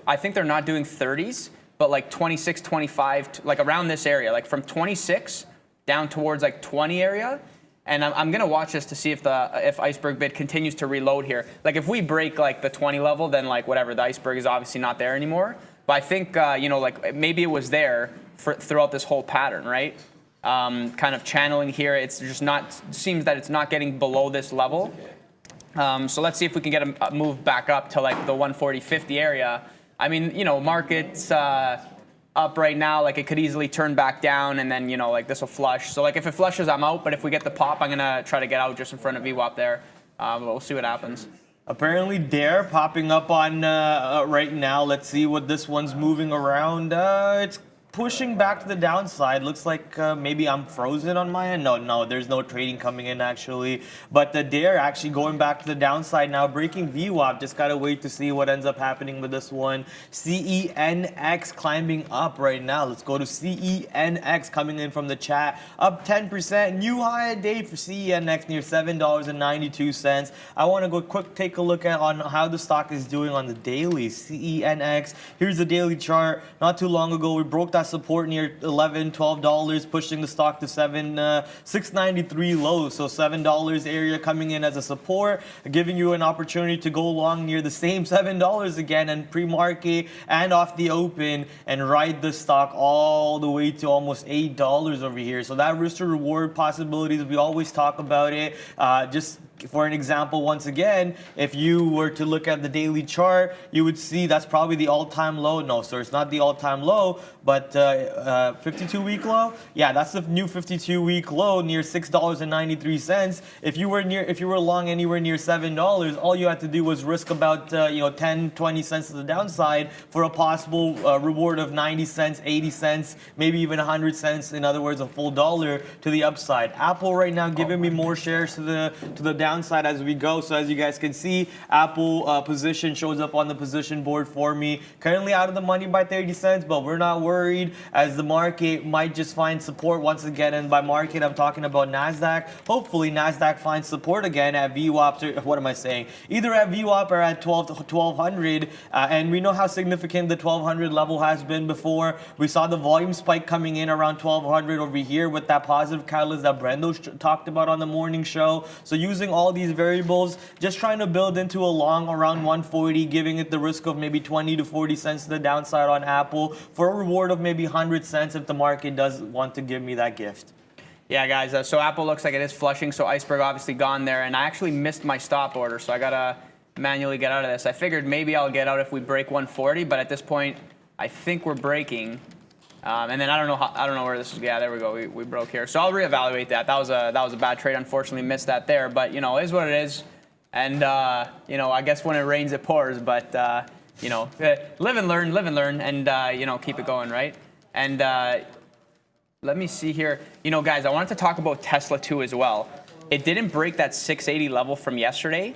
I think they're not doing 30s, but like 26, 25, like around this area, like from 26 down towards like 20 area. And I'm gonna watch this to see if iceberg bid continues to reload here. Like if we break like the 20 level, then like whatever, the iceberg is obviously not there anymore. But I think like maybe it was there throughout this whole pattern, right? Kind of channeling here. It's just seems that it's not getting below this level. So let's see if we can get a move back up to like the 140.50 area. I mean, market's up right now. Like it could easily turn back down, and then like this will flush. So like if it flushes, I'm out. But if we get the pop, I'm gonna try to get out just in front of VWAP there. We'll see what happens. Apparently Dare popping up on right now. Let's see what this one's moving around. It's pushing back to the downside. Looks like maybe I'm frozen on my end. No, there's no trading coming in actually. But the Dare actually going back to the downside now, breaking VWAP. Just gotta wait to see what ends up happening with this one. CENX climbing up right now. Let's go to CENX coming in from the chat. Up 10%. New high a day for CENX near $7.92. I want to go quick take a look on how the stock is doing on the daily. CENX. Here's the daily chart. Not too long ago, we broke that support near $11, $12, pushing the stock to $6.93 low. So $7 area coming in as a support, giving you an opportunity to go long near the same $7 again and pre-market and off the open and ride the stock all the way to almost $8 over here. So that risk to reward possibilities, we always talk about it. Just For an example, once again, if you were to look at the daily chart, you would see that's probably the all-time low. No, sir, it's not the all-time low, but 52-week low. Yeah, that's the new 52-week low near $6.93. If you were long anywhere near $7, all you had to do was risk about 10, 20 cents to the downside for a possible reward of 90 cents, 80 cents, maybe even 100 cents. In other words, a full dollar to the upside. Apple right now giving me more shares to the downside as we go. So as you guys can see, Apple position shows up on the position board for me. Currently out of the money by 30 cents, but we're not worried as the market might just find support once again. And by market, I'm talking about NASDAQ. Hopefully NASDAQ finds support again at VWAP, or what am I saying? Either at VWAP or at 1200. And we know how significant the 1200 level has been before. We saw the volume spike coming in around 1200 over here with that positive catalyst that Brendo talked about on the morning show. So using all these variables, just trying to build into a long around 140, giving it the risk of maybe 20 to 40 cents to the downside on Apple for a reward of maybe 100 cents if the market does want to give me that gift. Yeah, guys, so Apple looks like it is flushing, so iceberg obviously gone there, and I actually missed my stop order, so I gotta manually get out of this. I figured maybe I'll get out if we break 140, but at this point, I think we're breaking. And then I don't know where this is. Yeah, there we go. We broke here. So I'll reevaluate that. That was a bad trade. Unfortunately, missed that there. But it is what it is. And I guess when it rains, it pours. But live and learn, and keep it going, right? And let me see here. Guys, I wanted to talk about Tesla too as well. It didn't break that 680 level from yesterday.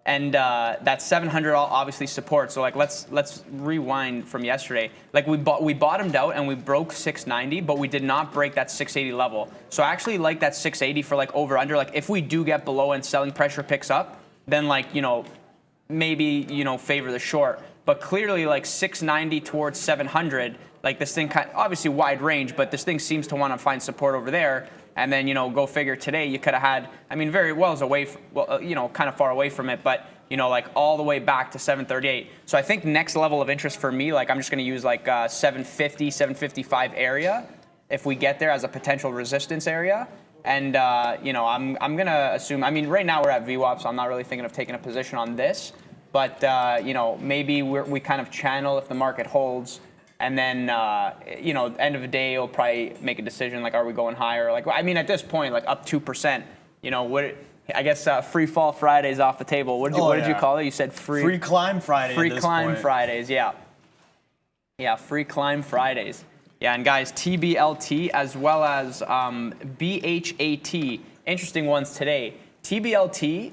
And that 700 obviously supports. So let's rewind from yesterday. We bottomed out and we broke 690, but we did not break that 680 level. So I actually like that 680 for over under. If we do get below and selling pressure picks up, then maybe favor the short. But clearly 690 towards 700. This thing obviously wide range, but this thing seems to want to find support over there. And then, go figure today, you could have had, very well is away, kind of far away from it, but, all the way back to 738. So I think next level of interest for me, I'm just going to use 750, 755 area if we get there as a potential resistance area. And, I'm going to assume, right now we're at VWAP, so I'm not really thinking of taking a position on this. But, maybe we kind of channel if the market holds. And then, end of the day, you'll probably make a decision, are we going higher? At this point, up 2%, I guess free fall Fridays off the table. What did you call it? You said free climb Friday. Free climb Fridays, yeah. Yeah, free climb Fridays. Yeah, and guys, TBLT as well as BHAT, interesting ones today. TBLT,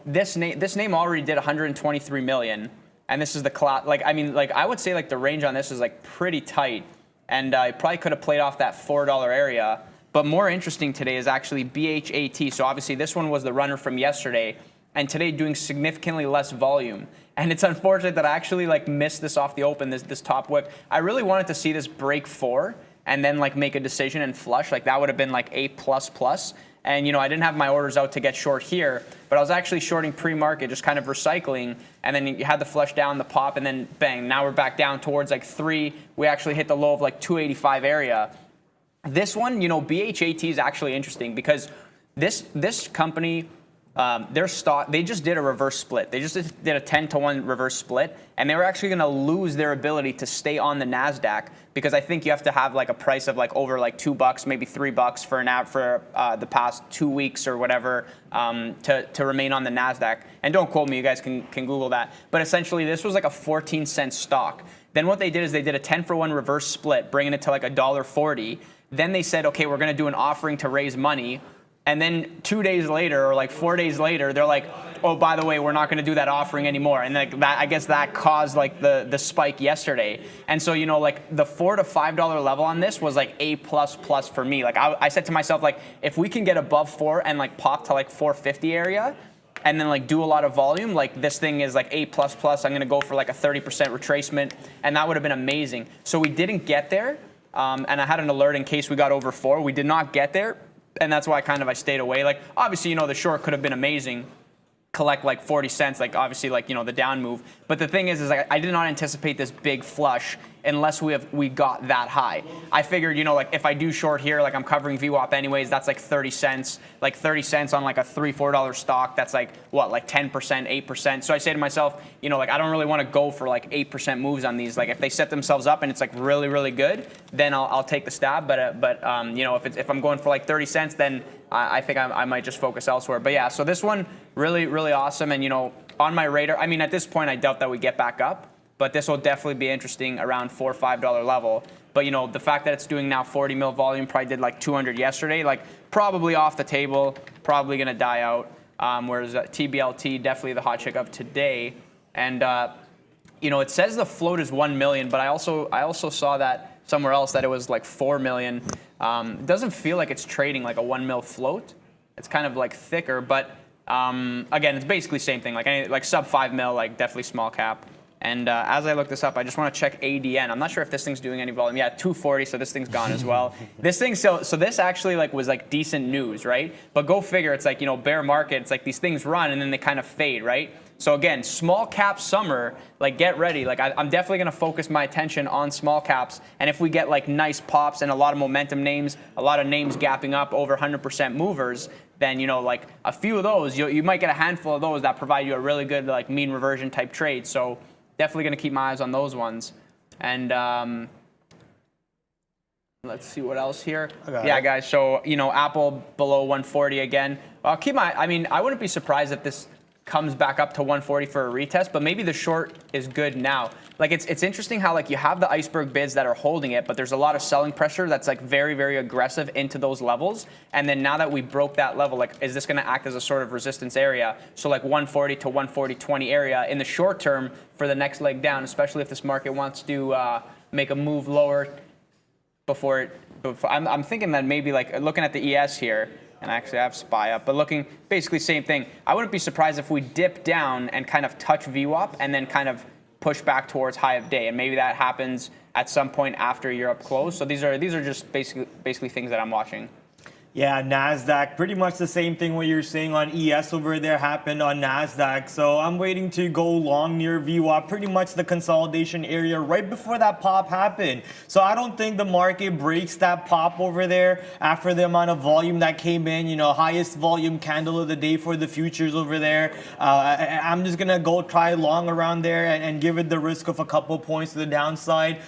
this name already did 123 million. And this is the class. I would say the range on this is pretty tight, and it probably could have played off that $4 area. But more interesting today is actually BHAT. So obviously this one was the runner from yesterday, and today doing significantly less volume. And it's unfortunate that I actually missed this off the open. This top wick. I really wanted to see this break 4 and then make a decision and flush. That would have been A++. And, I didn't have my orders out to get short here, but I was actually shorting pre-market, just kind of recycling. And then you had the flush down, the pop, and then bang, now we're back down towards 3. We actually hit the low of 285 area. This one, BHAT is actually interesting because this company, their stock, they just did a reverse split. They just did a 10-to-1 reverse split, and they were actually going to lose their ability to stay on the NASDAQ because I think you have to have a price of over $2, maybe $3 for the past 2 weeks or whatever to remain on the NASDAQ. And don't quote me, you guys can Google that. But essentially, this was a 14-cent stock. Then what they did is they did a 10-for-1 reverse split, bringing it to $1.40. Then they said, okay, we're going to do an offering to raise money. And then 2 days later, or 4 days later, they're like, oh, by the way, we're not going to do that offering anymore. And that, I guess that caused the spike yesterday. And so, the $4 to $5 level on this was A++ for me. I said to myself, if we can get above 4 and pop to 450 area, and then do a lot of volume, this thing is A++. I'm going to go for a 30% retracement, and that would have been amazing. So we didn't get there, and I had an alert in case we got over 4. We did not get there. And that's why I stayed away. Obviously, the short could have been amazing. collect like 40 cents, like obviously like, you know, the down move. But the thing is like, I did not anticipate this big flush unless we got that high. I figured, you know, like if I do short here, like I'm covering VWAP anyways, that's like 30 cents, like 30 cents on like a $3-4 stock. That's like what, like 10%, 8%. So I say to myself, you know, like I don't really want to go for like 8% moves on these. Like if they set themselves up and it's like really, really good, then I'll take the stab. But you know, if I'm going for like 30 cents, then I think I might just focus elsewhere. But yeah, so this one really, really awesome. And you know, on my radar, I mean, at this point, I doubt that we get back up. But this will definitely be interesting around $4 or $5 level. But you know, the fact that it's doing now 40 mil volume, probably did like 200 yesterday, like probably off the table, probably gonna die out. Whereas TBLT, definitely the hot chick of today. And you know, it says the float is 1 million, but I also saw that somewhere else that it was like 4 million. It doesn't feel like it's trading like a 1 mil float. It's kind of like thicker, but again, it's basically same thing. Like sub 5 mil, like definitely small cap. And as I look this up, I just want to check ADN. I'm not sure if this thing's doing any volume. Yeah, 240, so this thing's gone as well. This thing, so this actually like was like decent news, right? But go figure, it's like, you know, bear market, it's like these things run and then they kind of fade, right? So again, small cap summer, like get ready. Like I'm definitely gonna focus my attention on small caps. And if we get like nice pops and a lot of momentum names, a lot of names gapping up over 100% movers, then, you know, like a few of those, you might get a handful of those that provide you a really good like mean reversion type trade. So definitely going to keep my eyes on those ones. And let's see what else here. Yeah, guys. So, you know, Apple below 140 again. I mean, I wouldn't be surprised if this comes back up to 140 for a retest, but maybe the short is good now. Like it's interesting how like you have the iceberg bids that are holding it, but there's a lot of selling pressure that's like very, very aggressive into those levels. And then now that we broke that level, like is this going to act as a sort of resistance area? So like 140 to 140.20 area in the short term for the next leg down, especially if this market wants to make a move lower before it. I'm thinking that maybe like looking at the ES here. And actually I have SPY up, but looking basically same thing. I wouldn't be surprised if we dip down and kind of touch VWAP and then kind of push back towards high of day. And maybe that happens at some point after Europe close. So these are just basically things that I'm watching. Yeah, NASDAQ, pretty much the same thing what you're saying on ES over there happened on NASDAQ. So I'm waiting to go long near VWAP, pretty much the consolidation area right before that pop happened. So I don't think the market breaks that pop over there after the amount of volume that came in, you know, highest volume candle of the day for the futures over there. I'm just going to go try long around there and give it the risk of a couple points to the downside.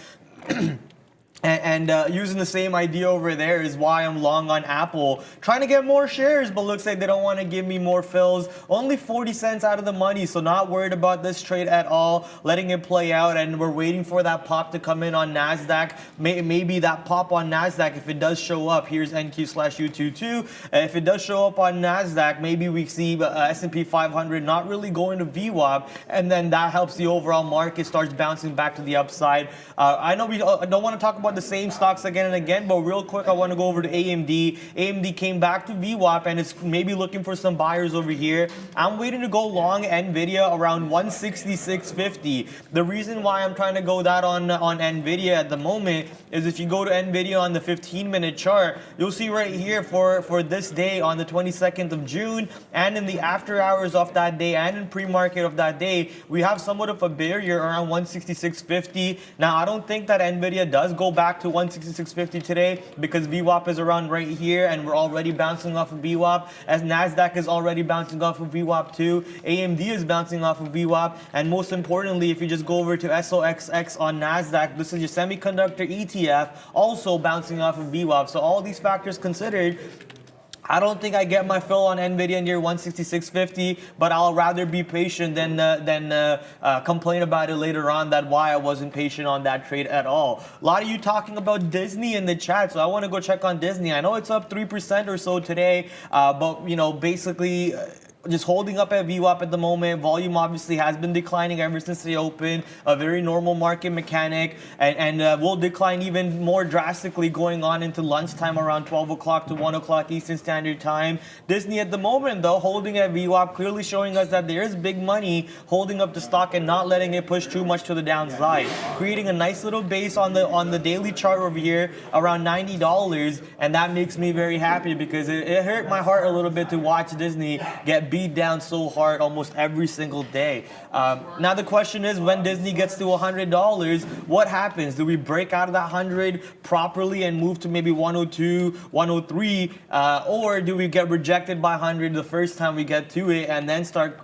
And using the same idea over there is why I'm long on Apple. Trying to get more shares, but looks like they don't want to give me more fills. Only 40 cents out of the money, so not worried about this trade at all. Letting it play out, and we're waiting for that pop to come in on NASDAQ. Maybe that pop on NASDAQ, if it does show up, here's NQ/U22. If it does show up on NASDAQ, maybe we see S&P 500 not really going to VWAP, and then that helps the overall market starts bouncing back to the upside. I know we don't want to talk about the same stocks again and again, but real quick, I want to go over to AMD. AMD came back to VWAP and it's maybe looking for some buyers over here. I'm waiting to go long NVIDIA around 166.50. The reason why I'm trying to go that on NVIDIA at the moment is if you go to NVIDIA on the 15-minute chart, you'll see right here for this day on the 22nd of June and in the after hours of that day and in pre-market of that day, we have somewhat of a barrier around 166.50. Now, I don't think that NVIDIA does go back to 166.50 today because VWAP is around right here and we're already bouncing off of VWAP, as NASDAQ is already bouncing off of VWAP too. AMD is bouncing off of VWAP, and most importantly, if you just go over to SOXX on NASDAQ, this is your semiconductor ETF, also bouncing off of VWAP. So all these factors considered, I don't think I get my fill on NVIDIA near 166.50, but I'll rather be patient than complain about it later on that why I wasn't patient on that trade at all. A lot of you talking about Disney in the chat, so I want to go check on Disney. I know it's up 3% or so today, but you know, basically just holding up at VWAP at the moment. Volume obviously has been declining ever since they opened. A very normal market mechanic, and will decline even more drastically going on into lunchtime around 12 o'clock to 1 o'clock Eastern Standard Time. Disney at the moment, though, holding at VWAP, clearly showing us that there is big money holding up the stock and not letting it push too much to the downside. Creating a nice little base on the daily chart over here around $90, and that makes me very happy because it hurt my heart a little bit to watch Disney get get beat down so hard almost every single day. Now the question is, when Disney gets to $100, what happens? Do we break out of that 100 properly and move to maybe 102, 103, or do we get rejected by 100 the first time we get to it and then start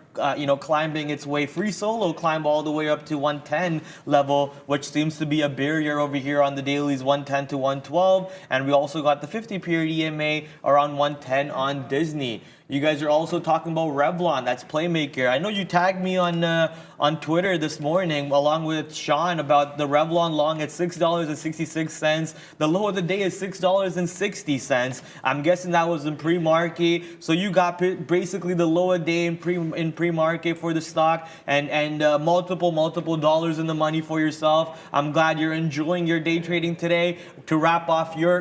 climbing its way, free solo climb all the way up to 110 level, which seems to be a barrier over here on the dailies, 110 to 112, and we also got the 50 period EMA around 110 on Disney. You guys are also talking about Revlon, that's Playmaker. I know you tagged me on Twitter this morning along with Sean about the Revlon long at $6.66. The low of the day is $6.60. I'm guessing that was in pre-market. So you got basically the low of the day in pre-market for the stock and multiple dollars in the money for yourself. I'm glad you're enjoying your day trading today. To wrap off your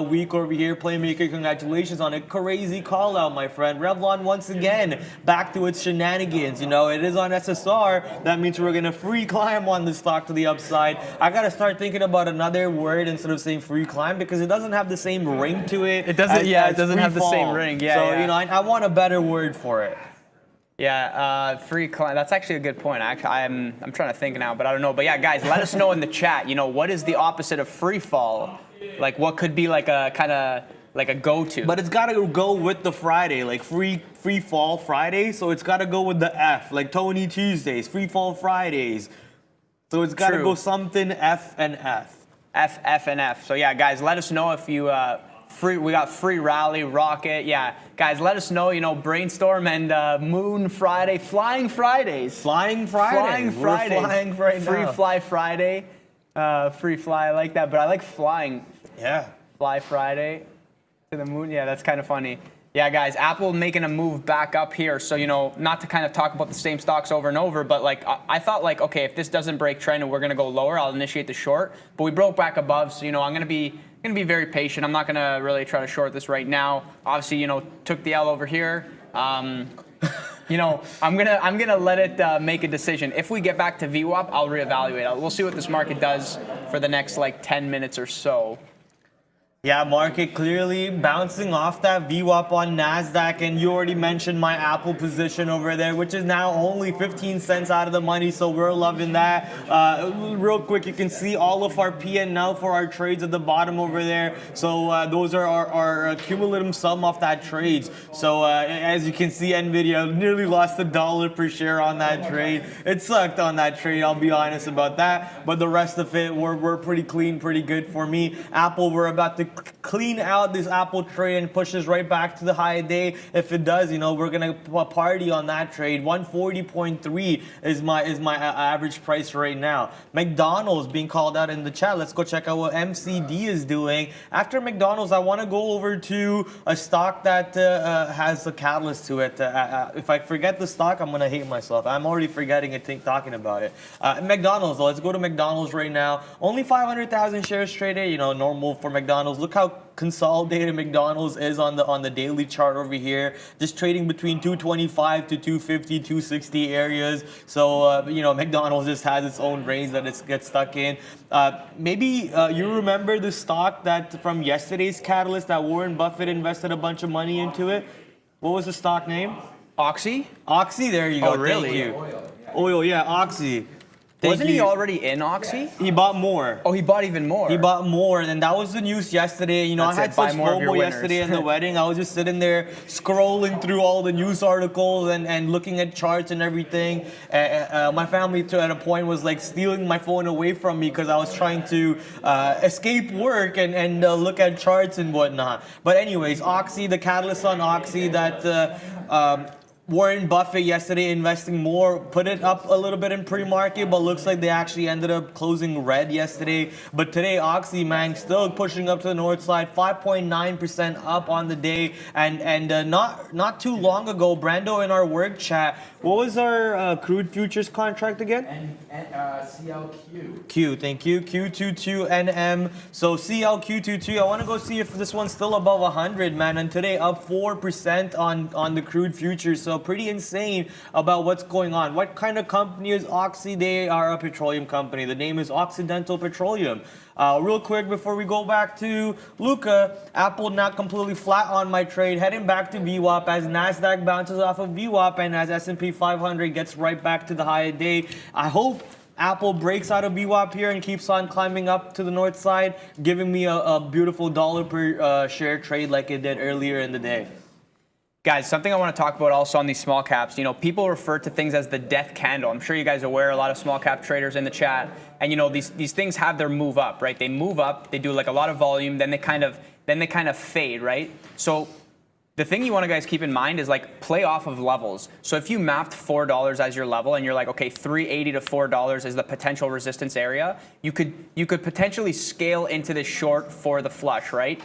week over here, Playmaker, congratulations on a crazy call out, my friend. Revlon once again back to its shenanigans. It is on SSR. That means we're gonna free climb on the stock to the upside. I gotta start thinking about another word instead of saying free climb because it doesn't have the same ring to it. It doesn't. It doesn't have the same ring. Yeah. So yeah. I want a better word for it. Yeah, free climb. That's actually a good point. I'm trying to think now, but I don't know. But yeah, guys, let us know in the chat. What is the opposite of free fall? Like, what could be like a kind of like a go-to? But it's got to go with the Friday, like free fall Friday. So it's got to go with the F, like Tony Tuesdays, free fall Fridays. So it's got to go something F and F. F and F. So yeah, guys, let us know if you we got free rally, rocket. Yeah, guys, let us know. Brainstorm and Moon Friday, Flying Fridays. Flying Friday. Flying Fridays. We're flying right now. Free fly Friday. Free fly. I like that, but I like flying. Yeah. Fly Friday to the moon. Yeah, that's kind of funny. Yeah, guys, Apple making a move back up here. So, not to kind of talk about the same stocks over and over, but I thought okay, if this doesn't break trend and we're going to go lower, I'll initiate the short. But we broke back above, so, I'm going to be very patient. I'm not going to really try to short this right now. Obviously, took the L over here. I'm gonna let it make a decision. If we get back to VWAP, I'll reevaluate. We'll see what this market does for the next 10 minutes or so. Yeah, market clearly bouncing off that VWAP on NASDAQ, and you already mentioned my Apple position over there, which is now only 15 cents out of the money, so we're loving that. Real quick, you can see all of our P&L for our trades at the bottom over there. So those are our cumulative sum of that trades. So as you can see, NVIDIA nearly lost $1 per share on that trade. It sucked on that trade, I'll be honest about that. But the rest of it, we're pretty clean, pretty good for me. Apple, we're about to clean out this Apple trade and push us right back to the high day. If it does, we're gonna party on that trade. 140.3 is my average price right now. McDonald's being called out in the chat. Let's go check out what MCD is doing. After McDonald's, I want to go over to a stock that has a catalyst to it. If I forget the stock, I'm gonna hate myself. I'm already forgetting it, talking about it. McDonald's, let's go to McDonald's right now. Only 500,000 shares traded. Normal for McDonald's. Look how consolidated McDonald's is on the daily chart over here, just trading between 225 to 250, 260 areas. So McDonald's just has its own range that it gets stuck in. Maybe you remember the stock that from yesterday's catalyst that Warren Buffett invested a bunch of money into it. What was the stock name? Oxy? Oxy, there you go. Oh, really? Thank you. Oil, yeah, Oxy. Wasn't he already in Oxy? He bought more. Oh, he bought even more. He bought more, and that was the news yesterday. I had such FOMO yesterday in the wedding. I was just sitting there scrolling through all the news articles and looking at charts and everything. My family at a point was stealing my phone away from me because I was trying to escape work and look at charts and whatnot. But anyways, Oxy, the catalyst on Oxy that Warren Buffett yesterday investing more, put it up a little bit in pre-market, but looks like they actually ended up closing red yesterday. But today, Oxy, man, still pushing up to the north side, 5.9% up on the day. And not too long ago, Brando in our work chat, what was our crude futures contract again? CLQ. Q, thank you. Q22NM. So CLQ22, I want to go see if this one's still above 100, man. And today up 4% on the crude futures. So pretty insane about what's going on. What kind of company is Oxy? They are a petroleum company. The name is Occidental Petroleum. Real quick before we go back to Luca, Apple not completely flat on my trade, heading back to VWAP as NASDAQ bounces off of VWAP and as S&P 500 gets right back to the high of day. I hope Apple breaks out of VWAP here and keeps on climbing up to the north side, giving me a beautiful dollar per share trade like it did earlier in the day. Guys, something I want to talk about also on these small caps, people refer to things as the death candle. I'm sure you guys are aware, a lot of small cap traders in the chat. And these things have their move up, right? They move up, they do like a lot of volume, then they kind of fade, right? So the thing you want to guys keep in mind is like play off of levels. So if you mapped $4 as your level and you're like, okay, $3.80 to $4 is the potential resistance area, you could potentially scale into this short for the flush, right?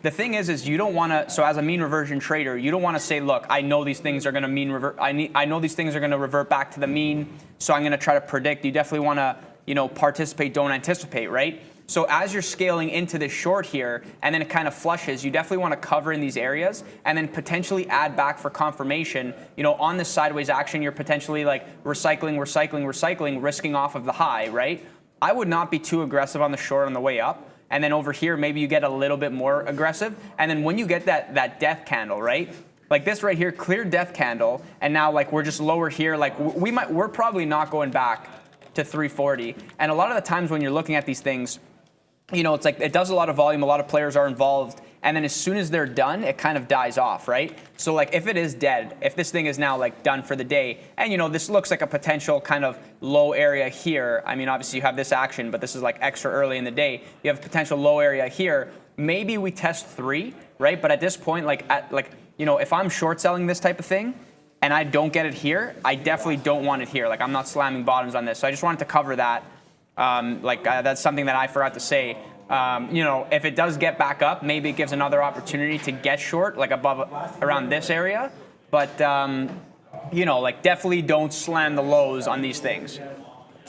The thing is you don't want to. So as a mean reversion trader, you don't want to say, look, I know these things are going to mean revert. I know these things are going to revert back to the mean. So I'm going to try to predict. You definitely want to, participate, don't anticipate, right? So as you're scaling into this short here, and then it kind of flushes, you definitely want to cover in these areas, and then potentially add back for confirmation. On this sideways action, you're potentially like recycling, risking off of the high, right? I would not be too aggressive on the short on the way up. And then over here, maybe you get a little bit more aggressive. And then when you get that death candle, right? Like this right here, clear death candle. And now like we're just lower here. Like we're probably not going back to 340. And a lot of the times when you're looking at these things, it's like it does a lot of volume. A lot of players are involved. And then as soon as they're done, it kind of dies off, right? So like if it is dead, if this thing is now like done for the day, and this looks like a potential kind of low area here. I mean, obviously you have this action, but this is like extra early in the day. You have a potential low area here. Maybe we test 3, right? But at this point, if I'm short selling this type of thing and I don't get it here, I definitely don't want it here. Like I'm not slamming bottoms on this. So I just wanted to cover that. That's something that I forgot to say. If it does get back up, maybe it gives another opportunity to get short, like above around this area. But, definitely don't slam the lows on these things.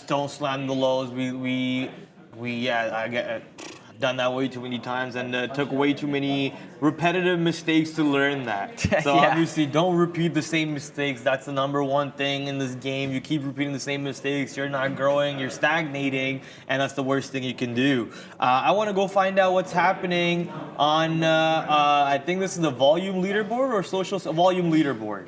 Don't slam the lows. I've done that way too many times and took way too many repetitive mistakes to learn that. So obviously don't repeat the same mistakes. That's the number one thing in this game. You keep repeating the same mistakes, you're not growing, you're stagnating, and that's the worst thing you can do. I want to go find out what's happening on, I think this is the volume leaderboard or social volume leaderboard.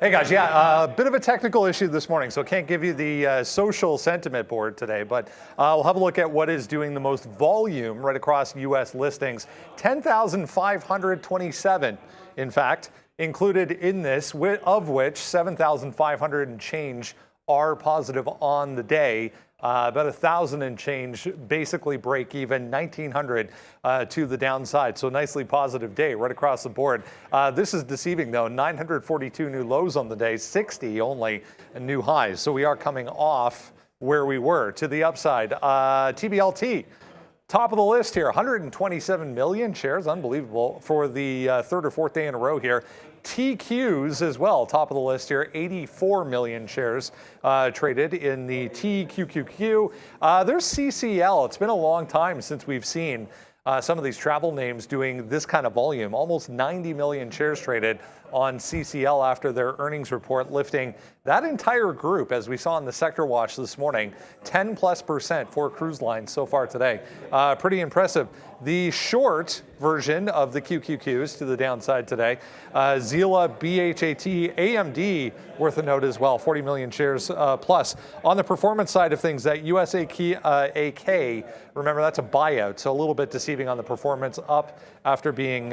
Hey guys, a bit of a technical issue this morning, so can't give you the social sentiment board today, but we'll have a look at what is doing the most volume right across U.S. listings. 10,527, in fact, included in this, of which 7,500 and change are positive on the day. About 1,000 and change basically break even, 1,900 to the downside. So nicely positive day right across the board. This is deceiving though, 942 new lows on the day, 60 only new highs. So we are coming off where we were to the upside. TBLT, top of the list here, 127 million shares, unbelievable for the third or fourth day in a row here. TQs as well, top of the list here, 84 million shares traded in the TQQQ. There's CCL. It's been a long time since we've seen some of these travel names doing this kind of volume. Almost 90 million shares traded on CCL after their earnings report, lifting that entire group, as we saw in the sector watch this morning, 10+% for cruise lines so far today. Pretty impressive. The short version of the QQQs to the downside today, Zila, BHAT, AMD, worth a note as well, 40 million shares plus. On the performance side of things, that USAK, remember that's a buyout, so a little bit deceiving on the performance, up after being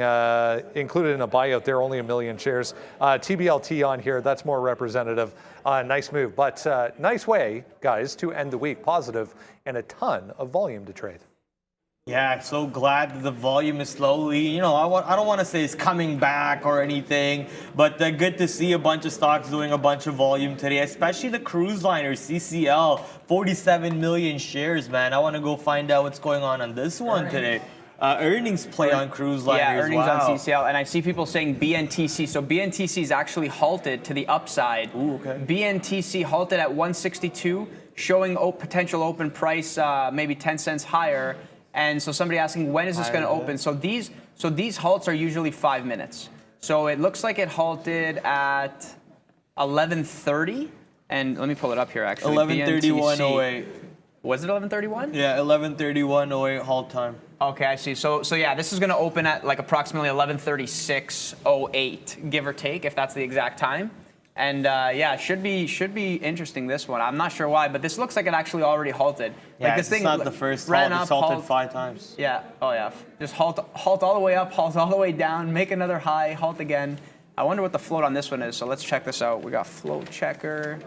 included in a buyout there, only 1 million shares. TBLT on here, that's more representative. Nice move, but nice way, guys, to end the week positive and a ton of volume to trade. Yeah, so glad that the volume is slowly, I don't want to say it's coming back or anything, but good to see a bunch of stocks doing a bunch of volume today, especially the cruise liners, CCL, 47 million shares, man. I want to go find out what's going on this one today. Earnings play on cruise liners. Yeah, earnings on CCL, and I see people saying BNTC. So BNTC is actually halted to the upside. Ooh, okay. BNTC halted at 162, showing potential open price maybe 10 cents higher. And so somebody asking, when is this going to open? So these halts are usually 5 minutes. So it looks like it halted at 11:30, and let me pull it up here actually. 11:31:08. Was it 11:31? Yeah, 11:31:08 halt time. Okay, I see. So yeah, this is going to open at like approximately 11:36:08, give or take, if that's the exact time. And yeah, should be interesting, this one. I'm not sure why, but this looks like it actually already halted. Yeah, like this it's thing not the first ran halt. up, It's halted halt. 5 times. Yeah. Oh yeah. Just halt all the way up, halt all the way down, make another high, halt again. I wonder what the float on this one is. So let's check this out. We got float checker.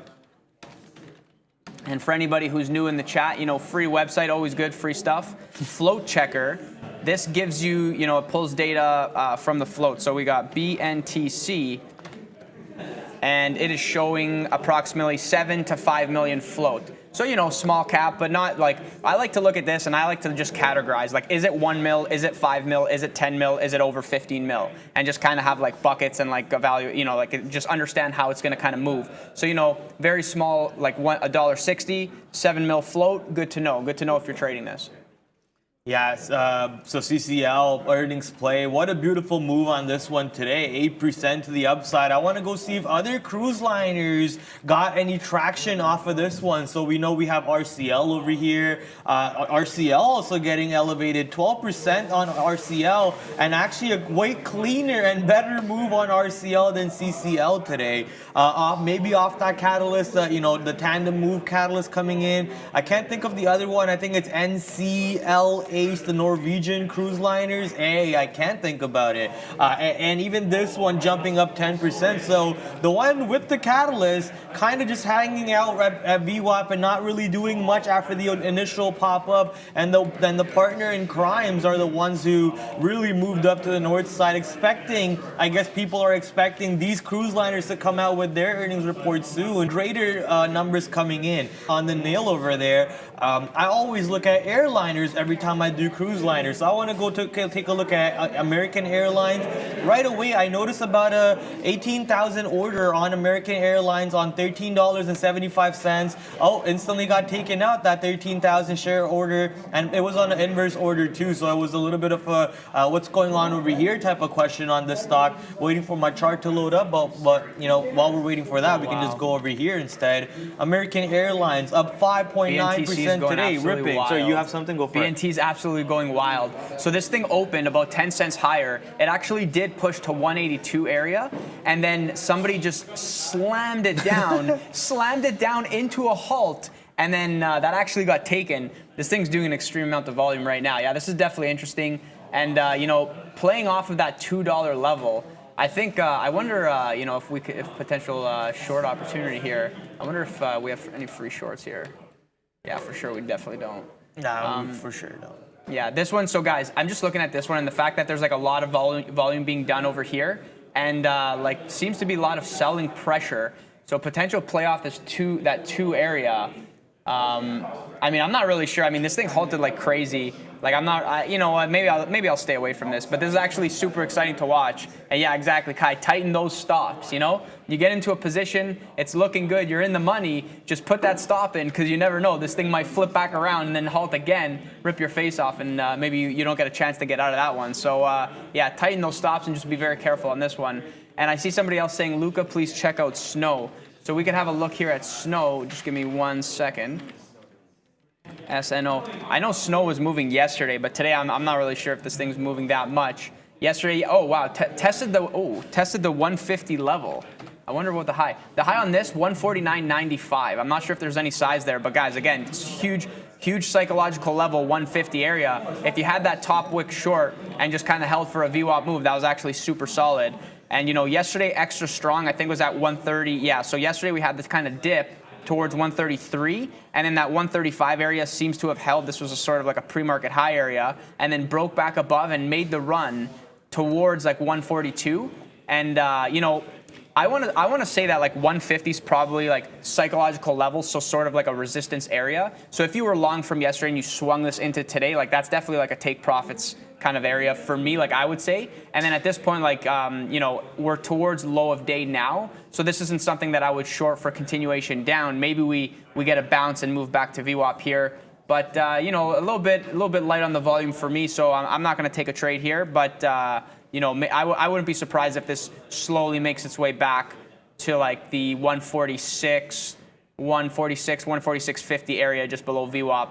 And for anybody who's new in the chat, you know, free website, always good, free stuff. Float checker. This gives you, you know, it pulls data from the float. So we got BNTC, and it is showing approximately 7 to 5 million float. So, you know, small cap, but not like, I like to look at this and I like to just categorize, like, is it 1 mil, is it 5 mil, is it 10 mil, is it over 15 mil? And just kind of have like buckets and like a value, you know, like just understand how it's going to kind of move. So, you know, very small, like $1.60, 7 mil float, good to know if you're trading this. Yeah, so CCL earnings play. What a beautiful move on this one today, 8% to the upside. I want to go see if other cruise liners got any traction off of this one. So we know we have RCL over here. RCL also getting elevated, 12% on RCL, and actually a way cleaner and better move on RCL than CCL today. Maybe off that catalyst, you know, the tandem move catalyst coming in. I can't think of the other one. I think it's NCLA. The Norwegian cruise liners, hey, I can't think about it. And even this one jumping up 10%. So the one with the catalyst kind of just hanging out at VWAP and not really doing much after the initial pop-up. And then the partner in crimes are the ones who really moved up to the north side, expecting, I guess people are expecting these cruise liners to come out with their earnings reports soon. Greater numbers coming in. On the nail over there, I always look at airliners every time I do cruise liners. So I want to go take a look at American Airlines. Right away, I noticed about a 18,000 order on American Airlines on $13.75. Oh, instantly got taken out, that 13,000 share order, and it was on an inverse order too. So it was a little bit of a what's going on over here type of question on this stock. Waiting for my chart to load up, but you know, while we're waiting for that, we can just go over here instead. American Airlines up 5.9% today, ripping. Wild. So you have something, go for it. BNT's absolutely going wild. So this thing opened about 10 cents higher. It actually did push to 182 area, and then somebody just slammed it down, slammed it down into a halt, and then that actually got taken. This thing's doing an extreme amount of volume right now. Yeah, this is definitely interesting, and you know, playing off of that $2 level. I think I wonder, you know, if potential short opportunity here. I wonder if we have any free shorts here. Yeah, for sure, we definitely don't. No, for sure don't. Yeah, this one, so guys, I'm just looking at this one and the fact that there's like a lot of volume being done over here, and like seems to be a lot of selling pressure. So potential play off that two area. I mean, I'm not really sure. I mean, this thing halted like crazy. Like I'm not, you know, maybe I'll stay away from this. But this is actually super exciting to watch. And yeah, exactly, Kai. Tighten those stops. You know, you get into a position, it's looking good, you're in the money. Just put that stop in, because you never know. This thing might flip back around and then halt again, rip your face off, and maybe you don't get a chance to get out of that one. So yeah, tighten those stops and just be very careful on this one. And I see somebody else saying, Luca, please check out Snow. So we can have a look here at Snow. Just give me 1 second. SNO. I know Snow was moving yesterday, but today I'm not really sure if this thing's moving that much. Yesterday, oh wow, tested the 150 level. I wonder what the high on this, 149.95. I'm not sure if there's any size there, but guys, again, it's huge psychological level, 150 area. If you had that top wick short and just kind of held for a VWAP move, that was actually super solid. And you know, yesterday extra strong, I think was at 130. Yeah, so yesterday we had this kind of dip towards 133, and then that 135 area seems to have held. This was a sort of like a pre-market high area, and then broke back above and made the run towards like 142. And you know, I want to say that like 150 is probably like psychological level, so sort of like a resistance area. So if you were long from yesterday and you swung this into today, like that's definitely like a take profits kind of area for me, like I would say. And then at this point, like you know, we're towards low of day now, so this isn't something that I would short for continuation down. Maybe we get a bounce and move back to VWAP here, but you know, a little bit light on the volume for me, so I'm not going to take a trade here. But I wouldn't be surprised if this slowly makes its way back to like the 146, 146.50 area just below VWAP.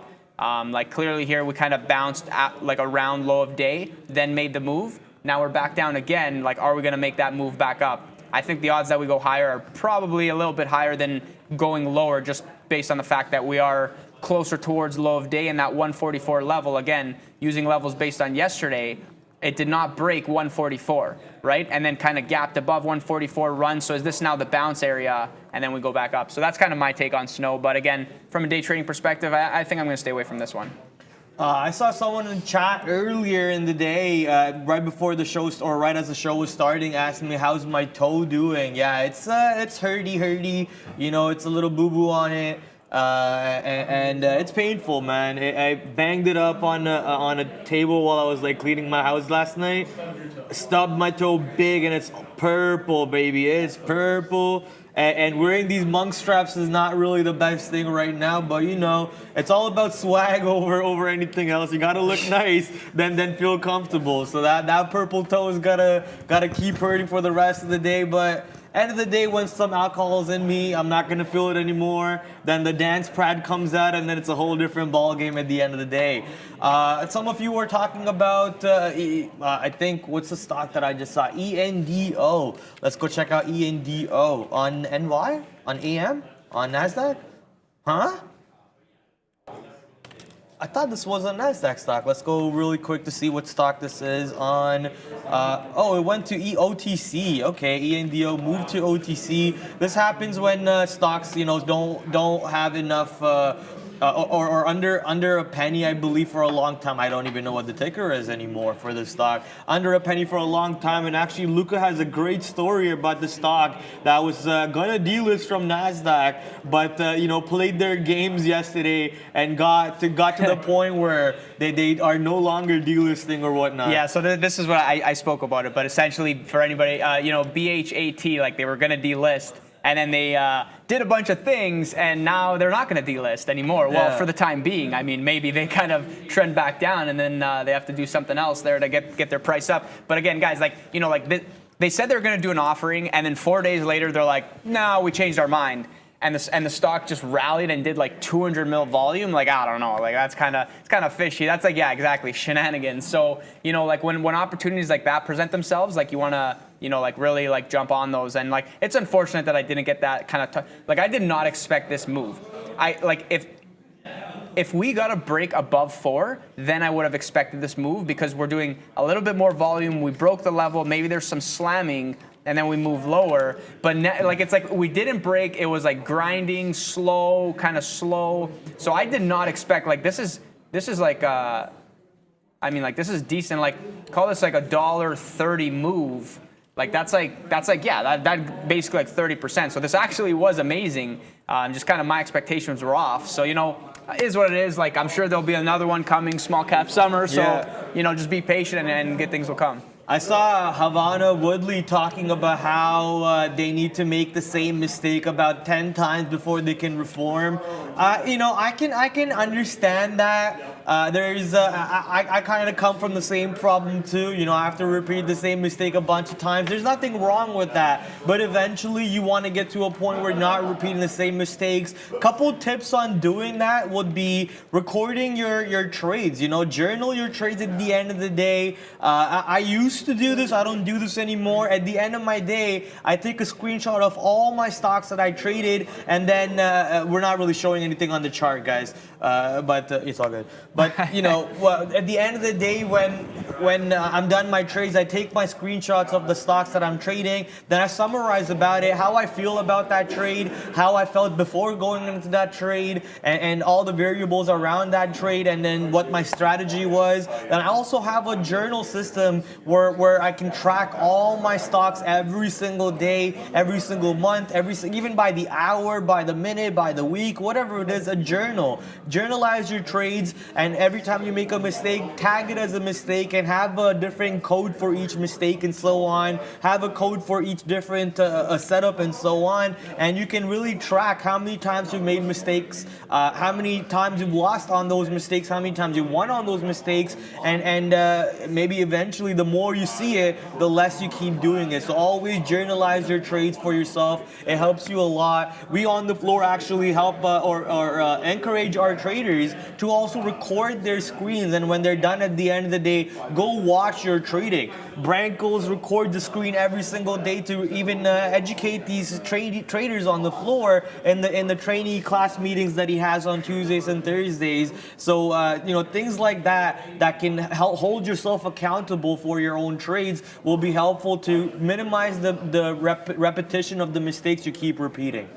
Like clearly here we kind of bounced at like around low of day, then made the move. Now we're back down again. Like, are we going to make that move back up? I think the odds that we go higher are probably a little bit higher than going lower, just based on the fact that we are closer towards low of day and that 144 level. Again, using levels based on yesterday, it did not break 144, right? And then kind of gapped above 144 run. So is this now the bounce area? And then we go back up. So that's kind of my take on snow. But again, from a day trading perspective, I think I'm going to stay away from this one. I saw someone in the chat earlier in the day, right before the show, or right as the show was starting, asking me, how's my toe doing? Yeah, it's hurdy. It's a little boo-boo on it. And it's painful, man. I banged it up on a table while I was like cleaning my house last night. Stubbed my toe big, and it's purple, baby. It's purple. And wearing these monk straps is not really the best thing right now, but it's all about swag over anything else. You gotta look nice, then feel comfortable. So that purple toe is gotta keep hurting for the rest of the day, but end of the day, when some alcohol is in me, I'm not gonna feel it anymore. Then the dance pad comes out, and then it's a whole different ball game at the end of the day. Some of you were talking about, I think, what's the stock that I just saw? ENDO. Let's go check out ENDO on NY, on AM, on NASDAQ. Huh? I thought this was a NASDAQ stock. Let's go really quick to see what stock this is on. It went to OTC. Okay, ENDO moved to OTC. This happens when stocks, don't have enough or under a penny, I believe, for a long time. I don't even know what the ticker is anymore for the stock. Under a penny for a long time. And actually, Luca has a great story about the stock that was gonna delist from NASDAQ, but played their games yesterday and got to the point where they are no longer delisting or whatnot. Yeah, so this is what I spoke about it, but essentially for anybody, BHAT, like they were gonna delist. And then they did a bunch of things, and now they're not going to delist anymore. Yeah. Well, for the time being, I mean, maybe they kind of trend back down, and then they have to do something else there to get their price up. But again, guys, they said they were going to do an offering, and then 4 days later, they're like, no, we changed our mind. And the stock just rallied and did like 200 mil volume. Like, I don't know, like it's kind of fishy. That's like, yeah, exactly, shenanigans. So like when opportunities like that present themselves, like you want to really like jump on those. And like it's unfortunate that I didn't get that kind of like I did not expect this move. If we got a break above 4, then I would have expected this move because we're doing a little bit more volume. We broke the level. Maybe there's some slamming. And then we move lower, but it's like we didn't break. It was like grinding, slow, kind of slow. So I did not expect like this is like this is decent. Like call this like $1.30 move. Like that's that basically like 30%. So this actually was amazing. Just kind of my expectations were off. So it is what it is. Like I'm sure there'll be another one coming, small cap summer. So just be patient and good things will come. I saw Havana Woodley talking about how they need to make the same mistake about 10 times before they can reform. I can understand that. I kind of come from the same problem too. I have to repeat the same mistake a bunch of times. There's nothing wrong with that. But eventually you want to get to a point where you're not repeating the same mistakes. Couple tips on doing that would be recording your trades. Journal your trades at the end of the day. I used to do this. I don't do this anymore. At the end of my day, I take a screenshot of all my stocks that I traded, and then we're not really showing anything on the chart, guys. But it's all good. But at the end of the day, when I'm done my trades, I take my screenshots of the stocks that I'm trading. Then I summarize about it, how I feel about that trade, how I felt before going into that trade, and all the variables around that trade, and then what my strategy was. And I also have a journal system where I can track all my stocks every single day, every single month, even by the hour, by the minute, by the week, whatever it is. A journal. Journalize your trades, and every time you make a mistake, tag it as a mistake and have a different code for each mistake and so on, have a code for each different setup and so on, and you can really track how many times you've made mistakes, how many times you've lost on those mistakes, how many times you won on those mistakes, and maybe eventually the more you see it, the less you keep doing it. So always journalize your trades for yourself. It helps you a lot. We on the floor actually help or encourage our traders to also record their screens, and when they're done at the end of the day, go watch your trading. Brankos records the screen every single day to even educate these traders on the floor in the trainee class meetings that he has on Tuesdays and Thursdays. So things like that can help hold yourself accountable for your own trades will be helpful to minimize the repetition of the mistakes you keep repeating.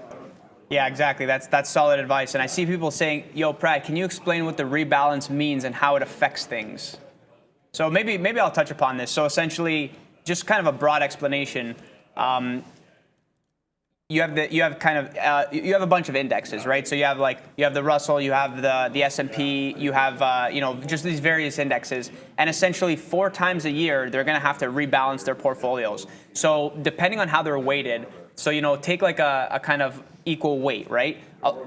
Yeah, exactly. That's solid advice. And I see people saying, "Yo, Brad, can you explain what the rebalance means and how it affects things?" So maybe I'll touch upon this. So essentially, just kind of a broad explanation. You have a bunch of indexes, right? So you have the Russell, you have the S&P, you have just these various indexes, and essentially 4 times a year they're going to have to rebalance their portfolios. So depending on how they're weighted, so take like a kind of equal weight, right?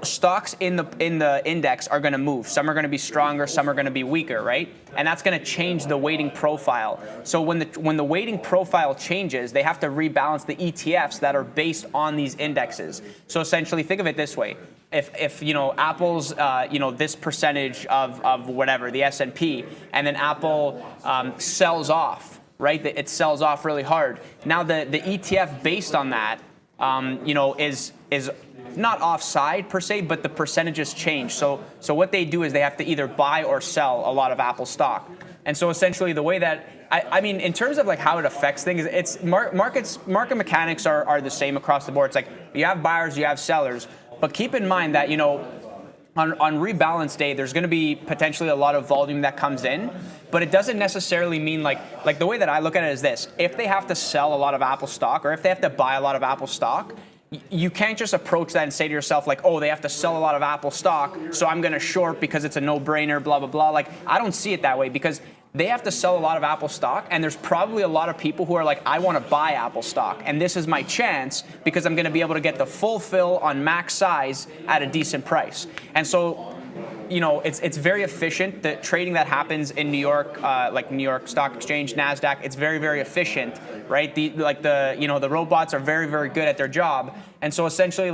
Stocks in the index are going to move. Some are going to be stronger, some are going to be weaker, right? And that's going to change the weighting profile. So when the weighting profile changes, they have to rebalance the ETFs that are based on these indexes. So essentially, think of it this way: if Apple's this percentage of whatever the S&P, and then Apple sells off, right? It sells off really hard. Now the ETF based on that is not offside per se, but the percentages change. So what they do is they have to either buy or sell a lot of Apple stock. And so essentially the way that, I mean, in terms of like how it affects things, it's market mechanics are the same across the board. It's like you have buyers, you have sellers, but keep in mind that, on rebalance day, there's going to be potentially a lot of volume that comes in, but it doesn't necessarily mean like the way that I look at it is this: if they have to sell a lot of Apple stock, or if they have to buy a lot of Apple stock, you can't just approach that and say to yourself like, oh, they have to sell a lot of Apple stock, so I'm going to short because it's a no-brainer, blah, blah, blah. Like, I don't see it that way, because they have to sell a lot of Apple stock, and there's probably a lot of people who are like, I want to buy Apple stock, and this is my chance because I'm going to be able to get the full fill on max size at a decent price. And so, it's very efficient. The trading that happens in New York, like New York Stock Exchange, NASDAQ, it's very, very efficient, right? The robots are very, very good at their job. And so essentially,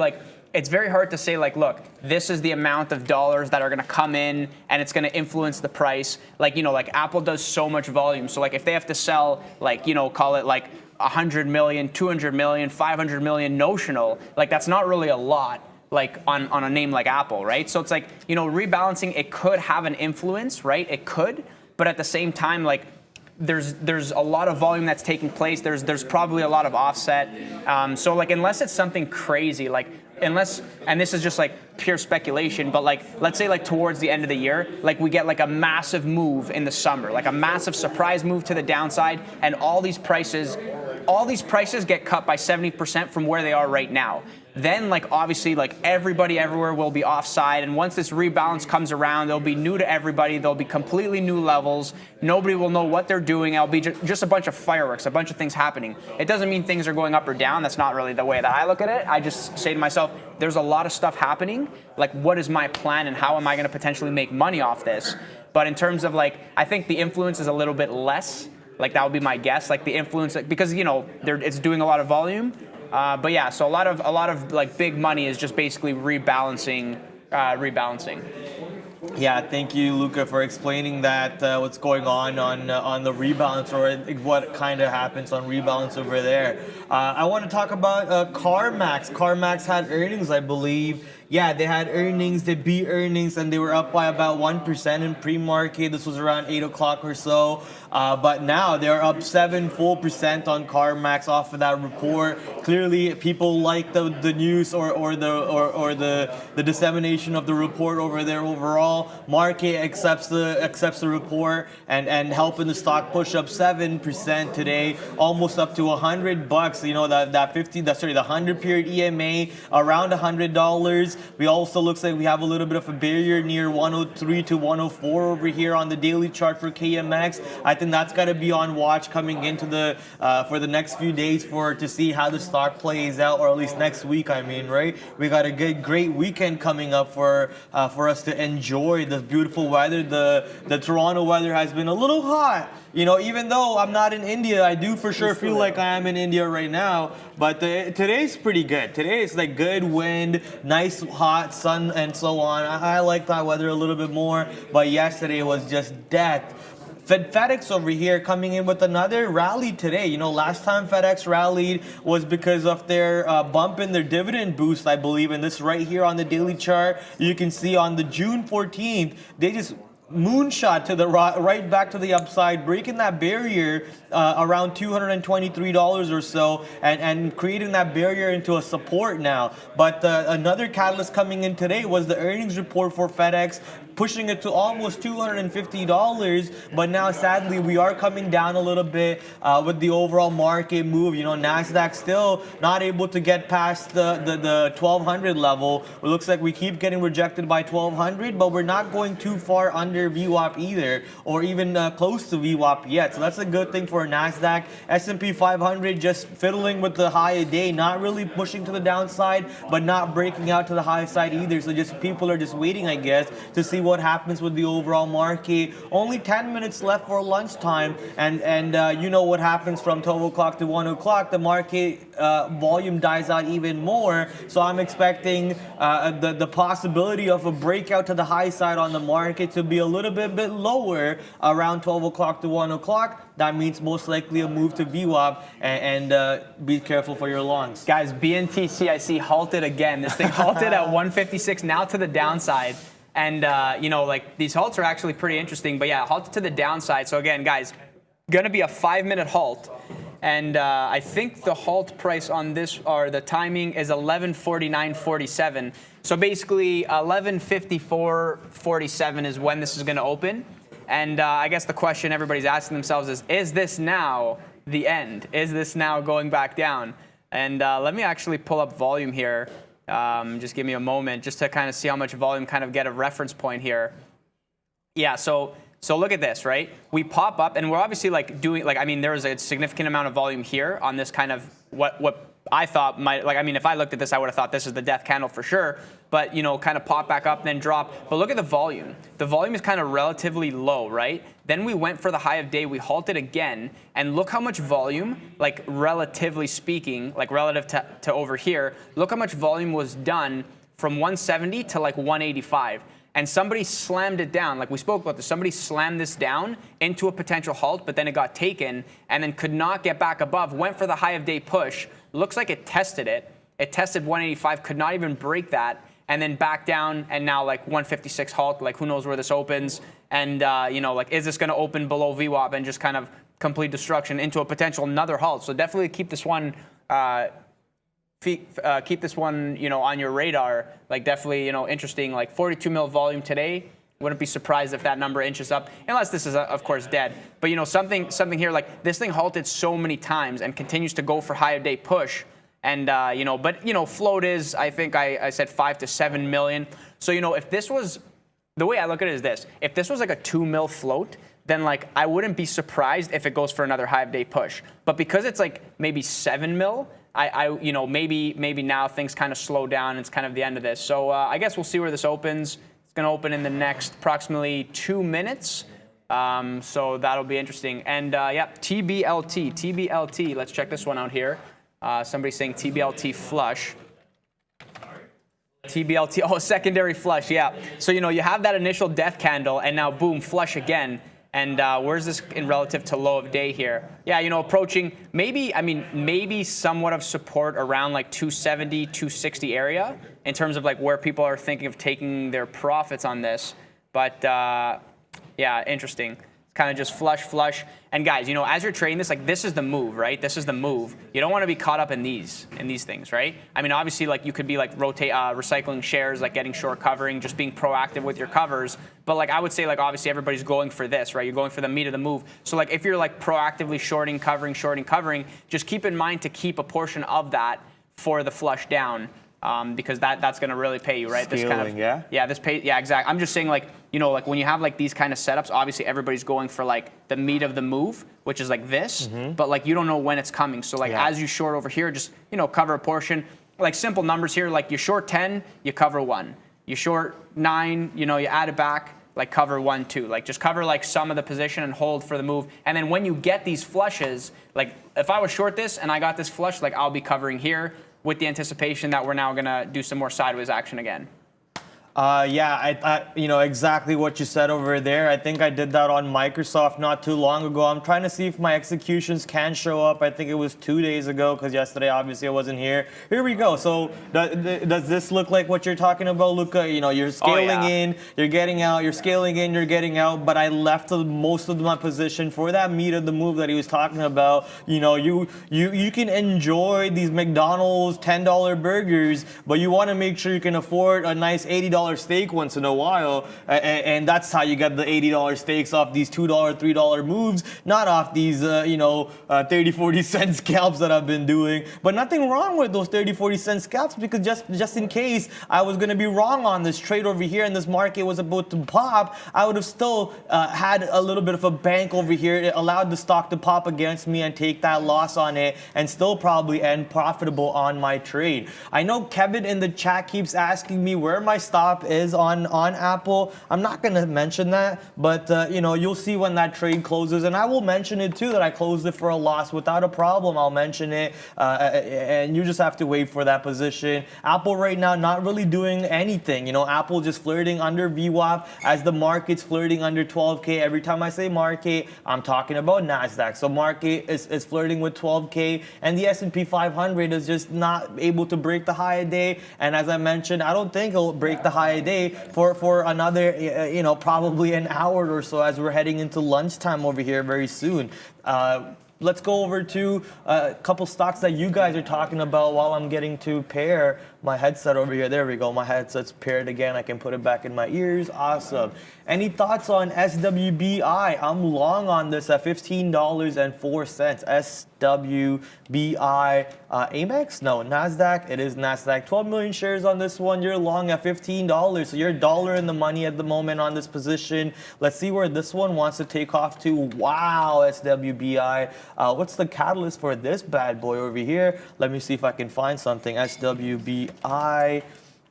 it's very hard to say, look, this is the amount of dollars that are going to come in and it's going to influence the price. Apple does so much volume. So if they have to sell, call it 100 million, 200 million, 500 million notional, that's not really a lot. On a name like Apple, right? So it's rebalancing, it could have an influence, right? It could, but at the same time, there's a lot of volume that's taking place. There's probably a lot of offset. So unless it's something crazy, unless, and this is just pure speculation, but let's say towards the end of the year, we get a massive move in the summer, a massive surprise move to the downside, and all these prices get cut by 70% from where they are right now. Then obviously everybody everywhere will be offside, and once this rebalance comes around, they'll be new to everybody. They'll be completely new levels. Nobody will know what they're doing. It'll be just a bunch of fireworks, a bunch of things happening. It doesn't mean things are going up or down. That's not really the way that I look at it. I just say to myself, there's a lot of stuff happening. What is my plan and how am I going to potentially make money off this? But in terms of I think the influence is a little bit less. That would be my guess. The influence, because it's doing a lot of volume. But yeah, so a lot of big money is just basically rebalancing. Yeah, thank you, Luca, for explaining that what's going on the rebalance, or what kind of happens on rebalance over there. I want to talk about CarMax. CarMax had earnings, I believe. Yeah, they had earnings, they beat earnings, and they were up by about 1% in pre-market. This was around 8 o'clock or so. But now they're up 7 full % on CarMax off of that report. Clearly, people like the news or the dissemination of the report over there overall. Market accepts the report and helping the stock push up 7% today, almost up to $100. The 100 period EMA around $100. We also looks like we have a little bit of a barrier near 103 to 104 over here on the daily chart for KMX. I think that's got to be on watch coming into the for the next few days to see how the stock plays out, or at least next week. I mean, right? We got a great weekend coming up for us to enjoy the beautiful weather. The Toronto weather has been a little hot. You know, even though I'm not in India, I do for sure feel like I am in India right now. But today's pretty good. Today is like good wind, nice hot sun, and so on. I like that weather a little bit more. But yesterday was just death. FedEx over here coming in with another rally today. You know, last time FedEx rallied was because of their bump in their dividend boost, I believe. And this right here on the daily chart, you can see on the June 14th, they just moonshot to the right back to the upside, breaking that barrier around $223 or so, and creating that barrier into a support now. But another catalyst coming in today was the earnings report for FedEx, pushing it to almost $250. But now, sadly, we are coming down a little bit with the overall market move. You know, NASDAQ still not able to get past the 1200 level. It looks like we keep getting rejected by 1200, but we're not going too far under VWAP either, or even close to VWAP yet. So that's a good thing for NASDAQ. S&P 500 just fiddling with the high a day, not really pushing to the downside, but not breaking out to the high side either. So just people are just waiting, I guess, to see what happens with the overall market. Only 10 minutes left for lunchtime, and you know what happens from 12 o'clock to 1 o'clock. The market volume dies out even more. So I'm expecting the possibility of a breakout to the high side on the market to be a little bit lower around 12 o'clock to 1 o'clock. That means most likely a move to VWAP, and be careful for your longs. Guys, BNTC, I see halted again. This thing halted at 156, now to the downside. And, you know, like these halts are actually pretty interesting. But yeah, halted to the downside. So again, guys, going to be a 5-minute halt. And I think the halt price on this, or the timing, is 11:49.47. So basically 11:54.47 is when this is going to open. And I guess the question everybody's asking themselves is this now the end? Is this now going back down? And let me actually pull up volume here. Just give me a moment just to kind of see how much volume, kind of get a reference point here. Yeah, so look at this, right? We pop up, and we're obviously like doing, like, I mean, there was a significant amount of volume here on this kind of what I thought might, like, I mean, if I looked at this, I would have thought this is the death candle for sure. But, you know, kind of pop back up, then drop. But look at the volume. The volume is kind of relatively low, right? Then we went for the high of day. We halted again. And look how much volume, like relatively speaking, like relative to over here, look how much volume was done from 170 to like 185. And somebody slammed it down. Like we spoke about this. Somebody slammed this down into a potential halt, but then it got taken and then could not get back above. Went for the high of day push. Looks like it tested it. It tested 185, could not even break that, and then back down, and now like 156 halt. Like who knows where this opens? And you know, like is this going to open below VWAP and just kind of complete destruction into a potential another halt? So definitely keep this one. Keep this one, you know, on your radar. Like definitely, you know, interesting. Like 42 mil volume today. Wouldn't be surprised if that number inches up, unless this is, of course, dead. But, you know, something here, like this thing halted so many times and continues to go for high of day push. And, you know, but, you know, float is, I think I said 5 to 7 million. So, you know, if this was, the way I look at it is this. If this was like a 2 mil float, then like I wouldn't be surprised if it goes for another high of day push. But because it's like maybe 7 mil, you know, maybe now things kind of slow down and it's kind of the end of this. So I guess we'll see where this opens. It's going to open in the next approximately 2 minutes. So that'll be interesting. And yeah, TBLT. Let's check this one out here. Somebody's saying TBLT flush. TBLT, oh, secondary flush, yeah. So, you know, you have that initial death candle and now boom, flush again. And where's this in relative to low of day here? Yeah, you know, approaching maybe somewhat of support around like 270, 260 area in terms of like where people are thinking of taking their profits on this. But yeah, interesting. Kind of just flush. And guys, you know, as you're trading this, like this is the move, right? This is the move. You don't want to be caught up in these things, right? I mean, obviously, like you could be like recycling shares, like getting short covering, just being proactive with your covers. But like I would say, like obviously everybody's going for this, right? You're going for the meat of the move. So like if you're like proactively shorting, covering, just keep in mind to keep a portion of that for the flush down. because that's going to really pay you, right? Scaling, this kind of, yeah? Yeah, exactly. I'm just saying, like, you know, like when you have like these kind of setups, obviously everybody's going for like the meat of the move, which is like this, but like you don't know when it's coming. So like as you short over here, just, you know, cover a portion. Like simple numbers here, like you short 10, you cover 1. You short 9, you know, you add it back, like cover 1, 2. Like just cover like some of the position and hold for the move. And then when you get these flushes, like if I was short this and I got this flush, like I'll be covering here with the anticipation that we're now gonna do some more sideways action again. I you know, exactly what you said over there. I think I did that on Microsoft not too long ago. I'm trying to see if my executions can show up. I think it was 2 days ago because yesterday, obviously, I wasn't here. Here we go. So does this look like what you're talking about, Luca? You know, you're scaling in, you're getting out, you're scaling in, you're getting out, but I left most of my position for that meat of the move that he was talking about. You know, you can enjoy these McDonald's $10 burgers, but you want to make sure you can afford a nice $80 steak once in a while, and that's how you get the $80 steaks off these $2, $3 moves, not off these 30-40 cent scalps that I've been doing. But nothing wrong with those 30-40 cent scalps, because just in case I was going to be wrong on this trade over here and this market was about to pop, I would have still had a little bit of a bank over here. It allowed the stock to pop against me and take that loss on it and still probably end profitable on my trade. I know Kevin in the chat keeps asking me where my stop is on Apple. I'm not going to mention that, but you know, you'll see when that trade closes, and I will mention it too, that I closed it for a loss without a problem. I'll mention it, and you just have to wait for that position. Apple right now not really doing anything. You know, Apple just flirting under VWAP as the market's flirting under 12K. Every time I say market, I'm talking about NASDAQ. So market is flirting with 12K, and the S&P 500 is just not able to break the high a day. And as I mentioned, I don't think it'll break the high a day for another, you know, probably an hour or so, as we're heading into lunchtime over here very soon. Let's go over to a couple stocks that you guys are talking about while I'm getting to pair my headset over here. There we go. My headset's paired again. I can put it back in my ears. Awesome. Any thoughts on SWBI? I'm long on this at $15.04. SWBI. Amex? No, NASDAQ. It is NASDAQ. 12 million shares on this one. You're long at $15. So you're $1 in the money at the moment on this position. Let's see where this one wants to take off to. Wow, SWBI. What's the catalyst for this bad boy over here? Let me see if I can find something. SWBI.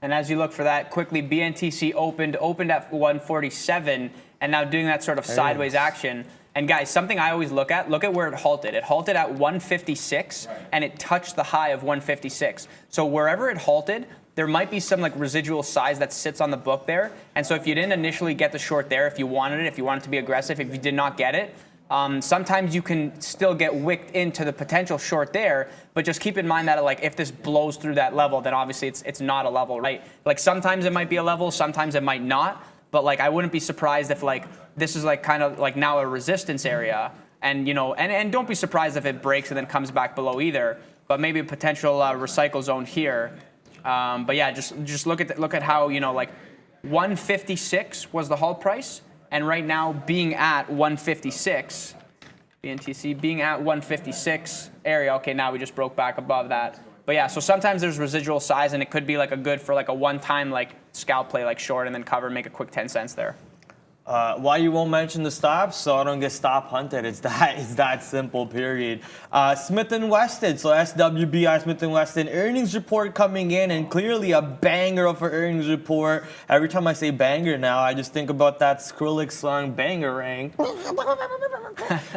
And as you look for that, quickly, BNTC opened at 147, and now doing that sort of sideways action. And guys, something I always look at where it halted. It halted at 156, and it touched the high of 156. So wherever it halted, there might be some like residual size that sits on the book there. And so if you didn't initially get the short there, if you wanted it to be aggressive, if you did not get it, sometimes you can still get wicked into the potential short there, but just keep in mind that like if this blows through that level, then obviously it's not a level, right? Like sometimes it might be a level, sometimes it might not, but like I wouldn't be surprised if like this is like kind of like now a resistance area, and you know, and don't be surprised if it breaks and then comes back below either, but maybe a potential recycle zone here. But yeah, just look at how, you know, like 156 was the halt price. And right now, being at 156, BNTC being at 156 area. Okay, now we just broke back above that. But yeah, so sometimes there's residual size, and it could be like a good for like a one-time like scalp play, like short and then cover, make a quick 10 cents there. Why you won't mention the stops? So I don't get stop hunted. It's that simple, period. Smith & Wesson, so SWBI Smith & Wesson, earnings report coming in, and clearly a banger of an earnings report. Every time I say banger now, I just think about that Skrillex song, Bangarang.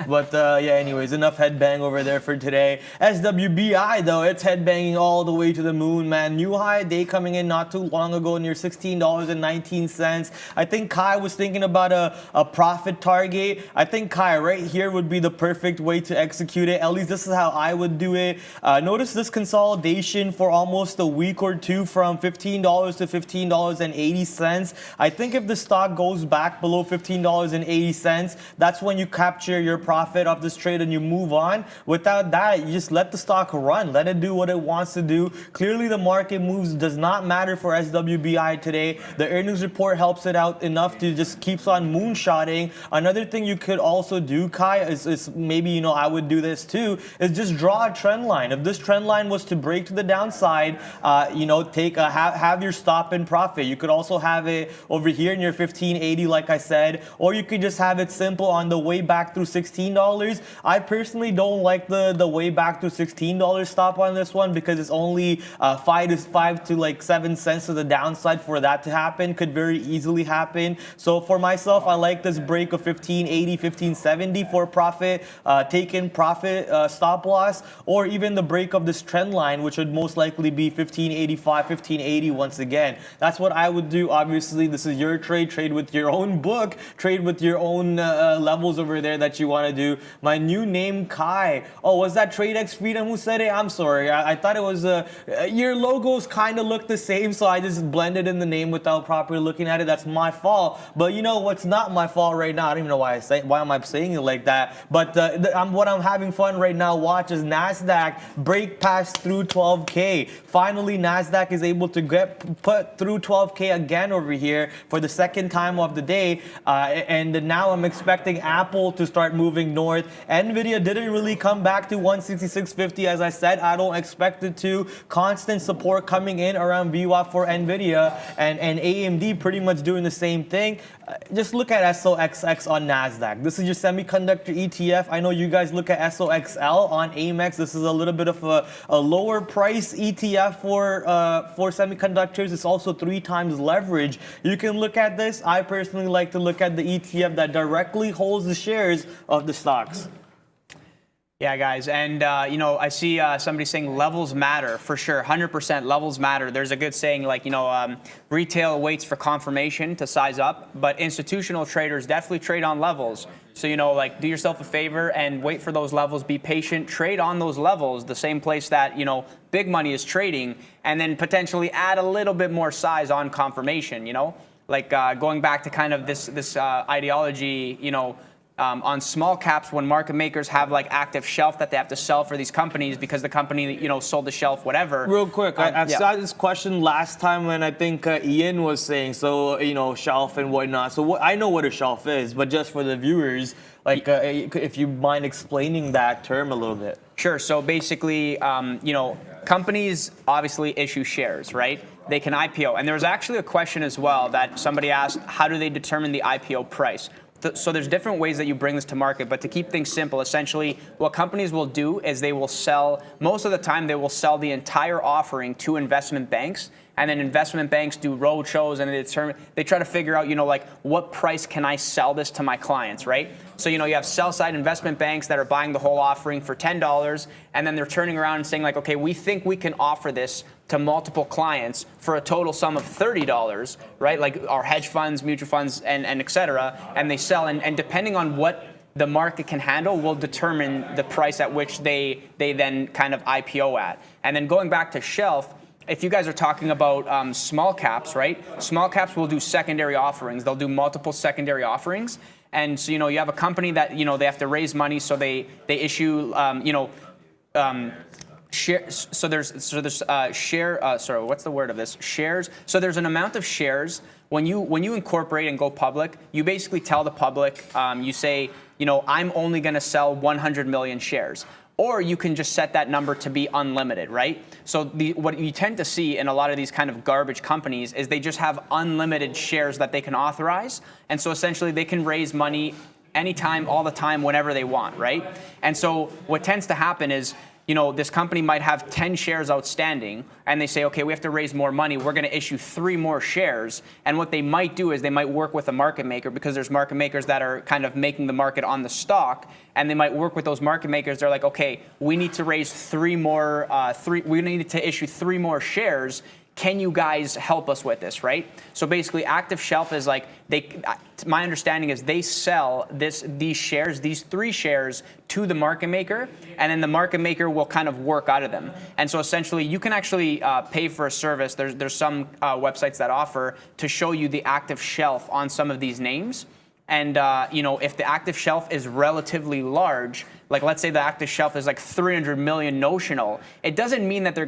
But yeah, anyways, enough headbang over there for today. SWBI, though, it's headbanging all the way to the moon, man. New high day coming in not too long ago, near $16.19. I think Kai was thinking about a profit target. I think Kai right here would be the perfect way to execute it. At least this is how I would do it. Notice this consolidation for almost a week or two from $15 to $15.80. I think if the stock goes back below $15.80, that's when you capture your profit of this trade and you move on. Without that, you just let the stock run. Let it do what it wants to do. Clearly, the market moves does not matter for SWBI today. The earnings report helps it out enough to just keep on on moonshotting. Another thing you could also do, Kai, is maybe, you know, I would do this too, is just draw a trend line. If this trend line was to break to the downside, you know, have your stop in profit. You could also have it over here in your 1580, like I said, or you could just have it simple on the way back through $16. I personally don't like the way back to $16 stop on this one because it's only 5 to like 7 cents to the downside for that to happen. Could very easily happen. So for myself, I like this break of 1580, 1570 for profit, take-in profit stop loss, or even the break of this trend line, which would most likely be 1585, 1580 once again. That's what I would do. Obviously, this is your trade. Trade with your own book. Trade with your own levels over there that you want to do. My new name, Kai. Oh, was that TradeX Freedom who said it? I'm sorry. I thought it was your logos kind of look the same, so I just blended in the name without properly looking at it. That's my fault. But you know what's not my fault right now? I don't even know why am I saying it like that. But what I'm having fun right now, watch is NASDAQ break past through 12K. Finally, NASDAQ is able to get put through 12K again over here for the second time of the day. And now I'm expecting Apple to start moving north. NVIDIA didn't really come back to 166.50 as I said. I don't expect it to. Constant support coming in around VWAP for NVIDIA, and AMD pretty much doing the same thing. Just look at SOXX on NASDAQ. This is your semiconductor ETF. I know you guys look at SOXL on Amex. This is a little bit of a lower price ETF for semiconductors. It's also 3 times leverage. You can look at this. I personally like to look at the ETF that directly holds the shares of the stocks. Yeah, guys, and you know, I see somebody saying levels matter for sure, 100% levels matter. There's a good saying like, you know, retail waits for confirmation to size up, but institutional traders definitely trade on levels. So, you know, like do yourself a favor and wait for those levels, be patient, trade on those levels, the same place that, you know, big money is trading, and then potentially add a little bit more size on confirmation, you know, like going back to kind of this ideology, you know, on small caps when market makers have like active shelf that they have to sell for these companies because the company, you know, sold the shelf, whatever. Real quick, I saw this question last time when I think Ian was saying, so, you know, shelf and whatnot. So I know what a shelf is, but just for the viewers, like if you mind explaining that term a little bit. Sure. So basically, you know, companies obviously issue shares, right? They can IPO. And there was actually a question as well that somebody asked, how do they determine the IPO price? So there's different ways that you bring this to market, but to keep things simple, essentially what companies will do is they will sell, most of the time they will sell the entire offering to investment banks, and then investment banks do road shows and they try to figure out, you know, like what price can I sell this to my clients, right? So, you know, you have sell-side investment banks that are buying the whole offering for $10, and then they're turning around and saying like, okay, we think we can offer this to multiple clients for a total sum of $30, right? Like our hedge funds, mutual funds, and et cetera, and they sell, and depending on what the market can handle will determine the price at which they then kind of IPO at. And then going back to shelf, if you guys are talking about small caps, right? Small caps will do secondary offerings. They'll do multiple secondary offerings. And so, you know, you have a company that, you know, they have to raise money, so they issue, you know, shares. So there's sorry, what's the word of this? Shares. So there's an amount of shares. When you incorporate and go public, you basically tell the public, you say, you know, I'm only going to sell 100 million shares. Or you can just set that number to be unlimited, right? So what you tend to see in a lot of these kind of garbage companies is they just have unlimited shares that they can authorize. And so essentially they can raise money anytime, all the time, whenever they want, right? And so what tends to happen is, you know, this company might have 10 shares outstanding, and they say, okay, we have to raise more money. We're going to issue 3 more shares. And what they might do is they might work with a market maker, because there's market makers that are kind of making the market on the stock, and they might work with those market makers. They're like, okay, we need to raise 3 more, we need to issue 3 more shares. Can you guys help us with this, right? So basically, active shelf is like, my understanding is they sell these shares, these 3 shares, to the market maker, and then the market maker will kind of work out of them. And so essentially, you can actually pay for a service. There's some websites that offer to show you the active shelf on some of these names. And you know, if the active shelf is relatively large, like let's say the active shelf is like 300 million notional, it doesn't mean that they're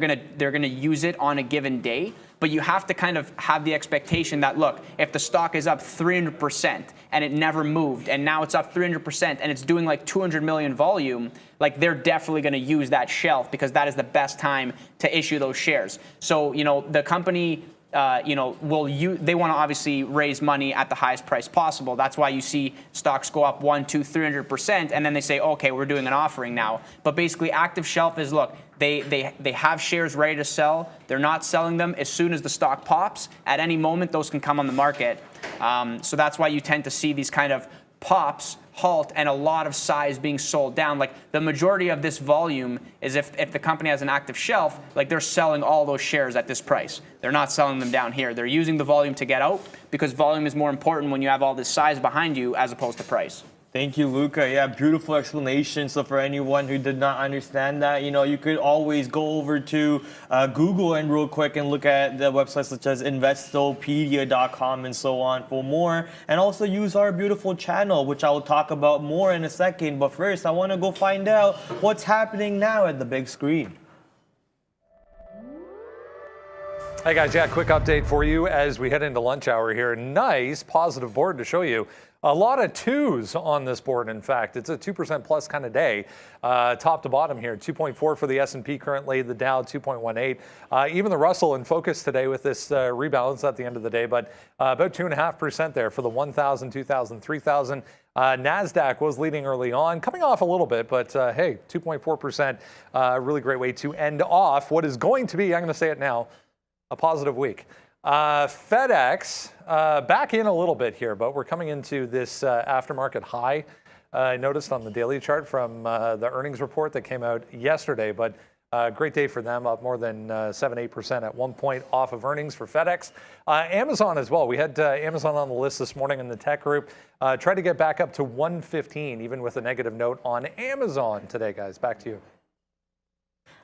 gonna use it on a given day, but you have to kind of have the expectation that, look, if the stock is up 300% and it never moved, and now it's up 300% and it's doing like 200 million volume, like they're definitely going to use that shelf because that is the best time to issue those shares. So, the company, they want to obviously raise money at the highest price possible. That's why you see stocks go up 100, 200, 300%, and then they say, okay, we're doing an offering now. But basically, active shelf is, look, they have shares ready to sell. They're not selling them as soon as the stock pops. At any moment, those can come on the market. So that's why you tend to see these kind of pops, halt, and a lot of size being sold down. Like the majority of this volume is if the company has an active shelf, like they're selling all those shares at this price. They're not selling them down here. They're using the volume to get out because volume is more important when you have all this size behind you as opposed to price. Thank you, Luca. Yeah, beautiful explanation. So for anyone who did not understand that, you could always go over to Google and real quick and look at the websites such as investopedia.com and so on for more. And also use our beautiful channel, which I will talk about more in a second. But first, I want to go find out what's happening now at the big screen. Hey guys, yeah, quick update for you as we head into lunch hour here. Nice positive board to show you. A lot of twos on this board, in fact. It's a 2% plus kind of day, top to bottom here. 2.4 for the S&P currently, the Dow 2.18. Even the Russell in focus today with this rebalance at the end of the day, but about 2.5% there for the 1,000, 2,000, 3,000. NASDAQ was leading early on, coming off a little bit, but hey, 2.4%, really great way to end off what is going to be, I'm going to say it now, a positive week. FedEx back in a little bit here, but we're coming into this aftermarket high. I noticed on the daily chart from the earnings report that came out yesterday, but great day for them, up more than 7-8% at one point off of earnings for FedEx. Amazon as well. We had Amazon on the list this morning in the tech group. Tried to get back up to 115, even with a negative note on Amazon today, guys. Back to you.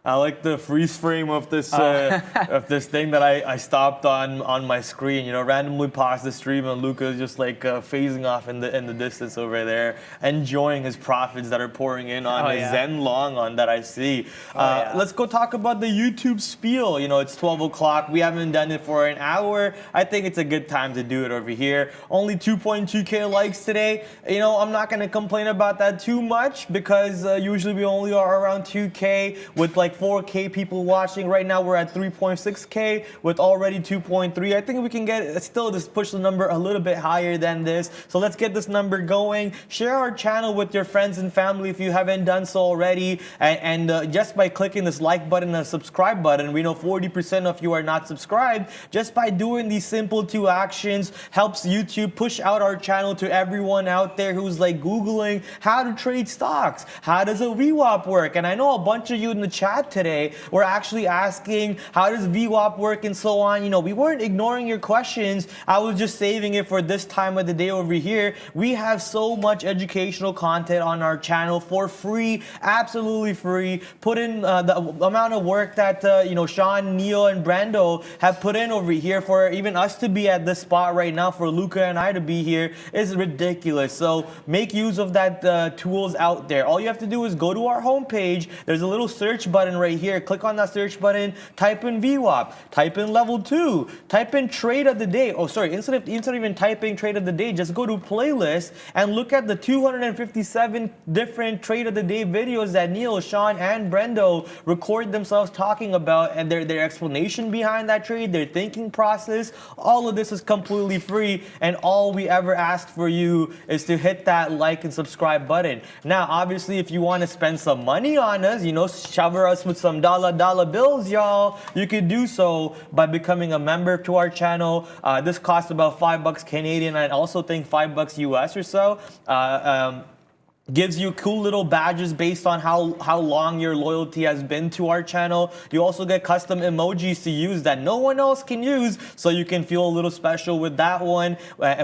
I like the freeze frame of this of this thing that I stopped on my screen. Randomly paused the stream and Luca's just like phasing off in the distance over there, enjoying his profits that are pouring in on his Zen long on that I see. Let's go talk about the YouTube spiel. It's 12 o'clock. We haven't done it for an hour. I think it's a good time to do it over here. Only 2.2K likes today. I'm not gonna complain about that too much because usually we only are around 2K with like 4K people watching. Right now we're at 3.6K with already 2.3. I think we can still just push the number a little bit higher than this. So let's get this number going. Share our channel with your friends and family if you haven't done so already. And just by clicking this like button and subscribe button, we know 40% of you are not subscribed. Just by doing these simple two actions helps YouTube push out our channel to everyone out there who's like Googling how to trade stocks. How does a VWAP work? And I know a bunch of you in the chat today were actually asking how does VWAP work and so on. We weren't ignoring your questions. I was just saving it for this time of the day over here. We have so much educational content on our channel for free, absolutely free. Put in the amount of work that Sean, Neo, and Brando have put in over here for even us to be at this spot right now, for Luca and I to be here is ridiculous. So make use of that tools out there. All you have to do is go to our homepage. There's a little search button right here. Click on that search button, type in VWAP, type in level 2, type in trade of the day. Oh, sorry, instead of even typing trade of the day, just go to playlist and look at the 257 different trade of the day videos that Neil, Sean, and Brendo record themselves talking about, and their explanation behind that trade, their thinking process. All of this is completely free, and all we ever ask for you is to hit that like and subscribe button. Now, obviously, if you want to spend some money on us, shower us with some dollar bills, y'all, you could do so by becoming a member to our channel. This costs about $5 Canadian. I also think $5 US or so. Gives you cool little badges based on how long your loyalty has been to our channel. You also get custom emojis to use that no one else can use, so you can feel a little special with that one.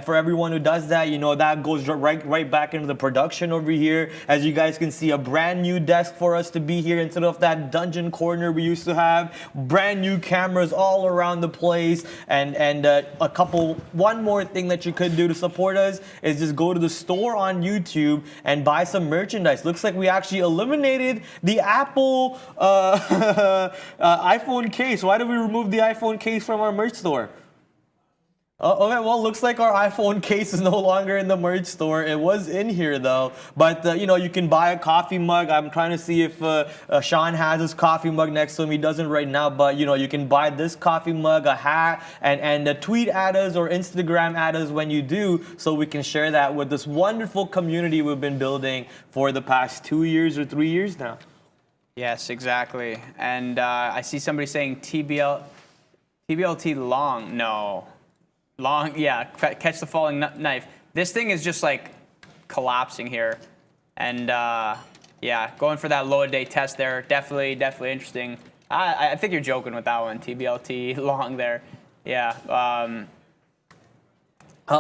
For everyone who does that, that goes right back into the production over here. As you guys can see, a brand new desk for us to be here instead of that dungeon corner we used to have. Brand new cameras all around the place, and one more thing that you could do to support us is just go to the store on YouTube and buy buy some merchandise. Looks like we actually eliminated the Apple iPhone case. Why did we remove the iPhone case from our merch store? Okay, well, looks like our iPhone case is no longer in the merch store. It was in here though, but you can buy a coffee mug. I'm trying to see if Sean has his coffee mug next to him. He doesn't right now, but you can buy this coffee mug, a hat, and tweet at us or Instagram at us when you do, so we can share that with this wonderful community we've been building for the past 2 years or 3 years now. Yes, exactly. And I see somebody saying TBLT long. No. Long, yeah, catch the falling knife. This thing is just like collapsing here. And yeah, going for that low day test there. Definitely interesting. I think you're joking with that one, TBLT long there. Yeah.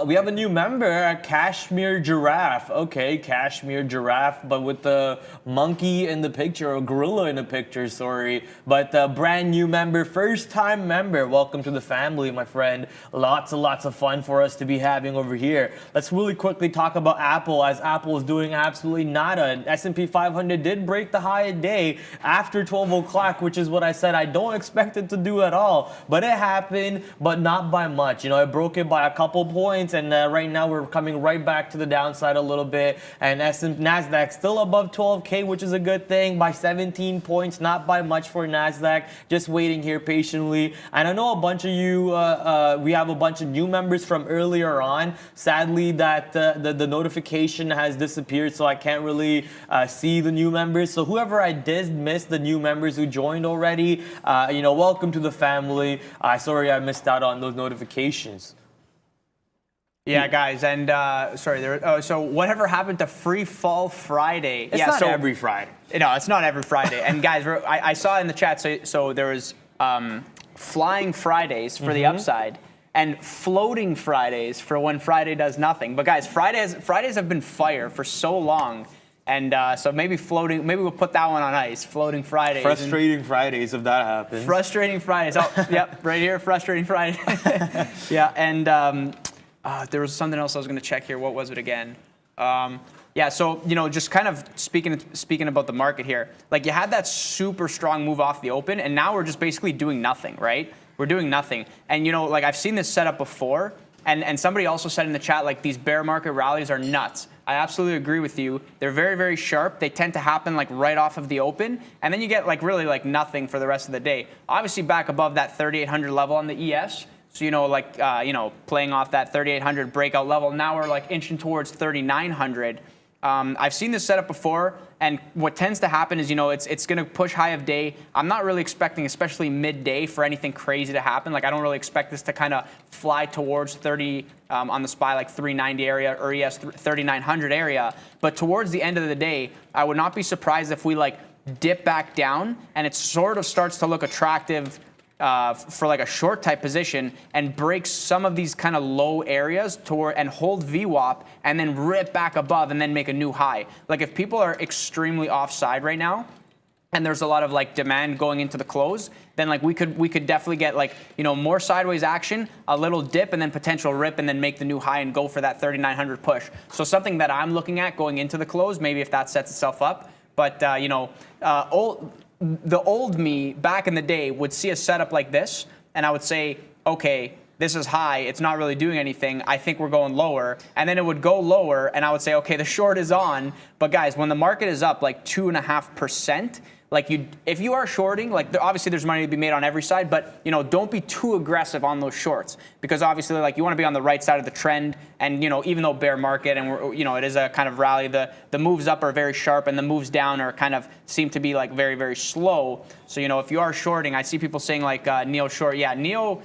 We have a new member, a Cashmere Giraffe. Okay, Cashmere Giraffe, but with the monkey in the picture, or gorilla in the picture, sorry. But brand new member, first time member. Welcome to the family, my friend. Lots and lots of fun for us to be having over here. Let's really quickly talk about Apple, as Apple is doing absolutely nada. S&P 500 did break the high of day after 12 o'clock, which is what I said I don't expect it to do at all. But it happened, but not by much. It broke it by a couple points. And right now we're coming right back to the downside a little bit, and NASDAQ still above 12K, which is a good thing, by 17 points, not by much for NASDAQ. Just waiting here patiently. And I know a bunch of you, we have a bunch of new members from earlier on. Sadly, that the notification has disappeared, so I can't really see the new members. So whoever I did miss, the new members who joined already, welcome to the family. Sorry I missed out on those notifications. Yeah, guys, and sorry, so whatever happened to Free Fall Friday? It's not every Friday. No, it's not every Friday. And guys, I saw in the chat, so there was Flying Fridays for the upside, and Floating Fridays for when Friday does nothing. But guys, Fridays have been fire for so long. And so maybe we'll put that one on ice. Floating Fridays. Frustrating Fridays, if that happens. Frustrating Fridays. Oh, yep, right here, Frustrating Friday. Yeah, and there was something else I was going to check here. What was it again? Yeah, so just kind of speaking about the market here. Like, you had that super strong move off the open, and now we're just basically doing nothing, right? We're doing nothing. And like, I've seen this setup before, and somebody also said in the chat, like, these bear market rallies are nuts. I absolutely agree with you. They're very, very sharp. They tend to happen like right off of the open, and then you get like really like nothing for the rest of the day. Obviously back above that 3,800 level on the ES. So, playing off that 3,800 breakout level, now we're like inching towards 3,900. I've seen this setup before, and what tends to happen is, it's going to push high of day. I'm not really expecting, especially midday, for anything crazy to happen. Like, I don't really expect this to kind of fly towards 30 on the SPY, like 390 area, or ES 3,900 area. But towards the end of the day, I would not be surprised if we like dip back down, and it sort of starts to look attractive for like a short type position, and breaks some of these kind of low areas toward and hold VWAP, and then rip back above and then make a new high. Like, if people are extremely offside right now, and there's a lot of like demand going into the close, then like we could definitely get like more sideways action, a little dip, and then potential rip, and then make the new high and go for that 3,900 push. So something that I'm looking at going into the close, maybe if that sets itself up. But the old me back in the day would see a setup like this, and I would say, okay, this is high, it's not really doing anything, I think we're going lower. And then it would go lower, and I would say, okay, the short is on. But guys, when the market is up like 2.5%, like if you are shorting, like obviously there's money to be made on every side, but don't be too aggressive on those shorts, because obviously like you want to be on the right side of the trend. And even though bear market and it is a kind of rally, the moves up are very sharp, and the moves down are kind of seem to be like very, very slow. So if you are shorting, I see people saying like Neo short. Yeah, Neo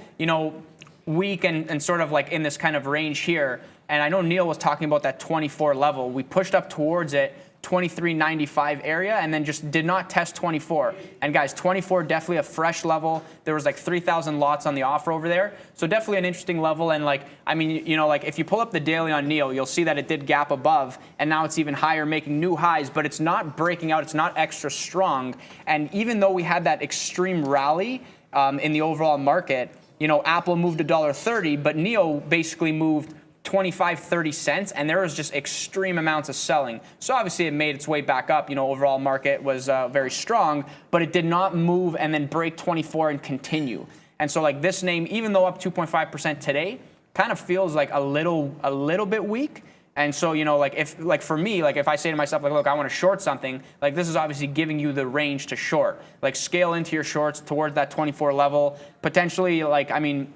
weak and sort of like in this kind of range here. And I know Neil was talking about that 24 level. We pushed up towards it, 23.95 area, and then just did not test 24. And guys, 24 definitely a fresh level. There was like 3,000 lots on the offer over there, so definitely an interesting level. And like, I mean, like if you pull up the daily on Neo, you'll see that it did gap above, and now it's even higher, making new highs. But it's not breaking out. It's not extra strong. And even though we had that extreme rally in the overall market, Apple moved $1.30, but Neo basically moved 25, 30 cents, and there was just extreme amounts of selling. So obviously it made its way back up. Overall market was very strong, but it did not move and then break 24 and continue. And so like this name, even though up 2.5% today, kind of feels like a little bit weak. And so, like for me, like if I say to myself, like, look, I want to short something, like this is obviously giving you the range to short. Like scale into your shorts towards that 24 level. Potentially, like, I mean,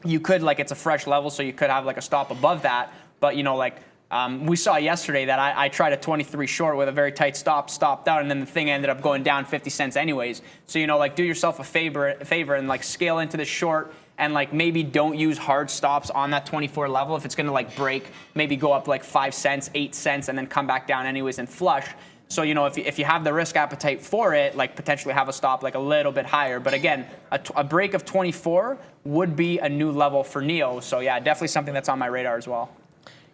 you could, like, it's a fresh level, so you could have like a stop above that. But, we saw yesterday that I tried a 23 short with a very tight stop, stopped out, and then the thing ended up going down 50 cents anyways. So, like, do yourself a favor and like scale into the short. And like maybe don't use hard stops on that 24 level. If it's going to like break, maybe go up like 5 cents, 8 cents, and then come back down anyways and flush. So, if you have the risk appetite for it, like potentially have a stop like a little bit higher. But again, a break of 24 would be a new level for NEO. So yeah, definitely something that's on my radar as well.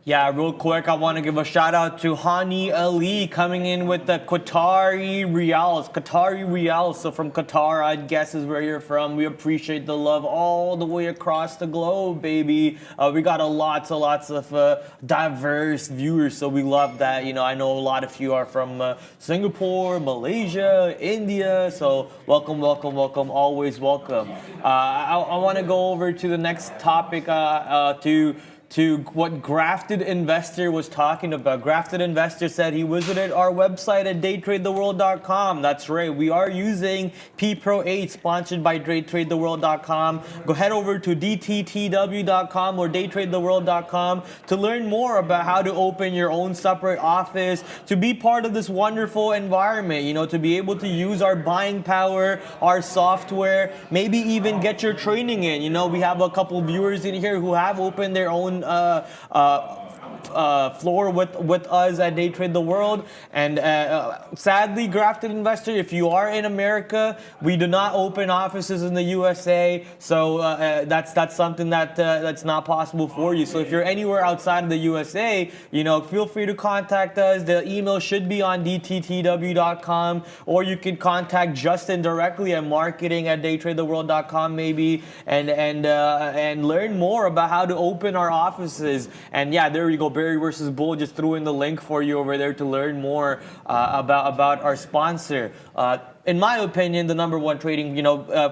Yeah, real quick, I want to give a shout out to Hani Ali coming in with the Qatari Riyals. So from Qatar, I guess is where you're from. We appreciate the love all the way across the globe, baby. We got lots of diverse viewers, so we love that. I know a lot of you are from Singapore, Malaysia, India. So welcome, always welcome. I want to go over to the next topic to what Grafted Investor was talking about. Grafted Investor said he visited our website at daytradetheworld.com. That's right, we are using P-Pro 8, sponsored by daytradetheworld.com. Go head over to DTTW.com or daytradetheworld.com to learn more about how to open your own separate office, to be part of this wonderful environment, to be able to use our buying power, our software, maybe even get your training in. We have a couple viewers in here who have opened their own floor with us at Day Trade the World. And sadly, Grafted Investor, if you are in America, we do not open offices in the USA. So that's something that's not possible for you. So if you're anywhere outside of the USA, feel free to contact us. The email should be on dttw.com, or you can contact Justin directly at marketing@daytradetheworld.com maybe, and learn more about how to open our offices. And yeah, there you go. Barry versus Bull just threw in the link for you over there to learn more about our sponsor. In my opinion, the number one trading,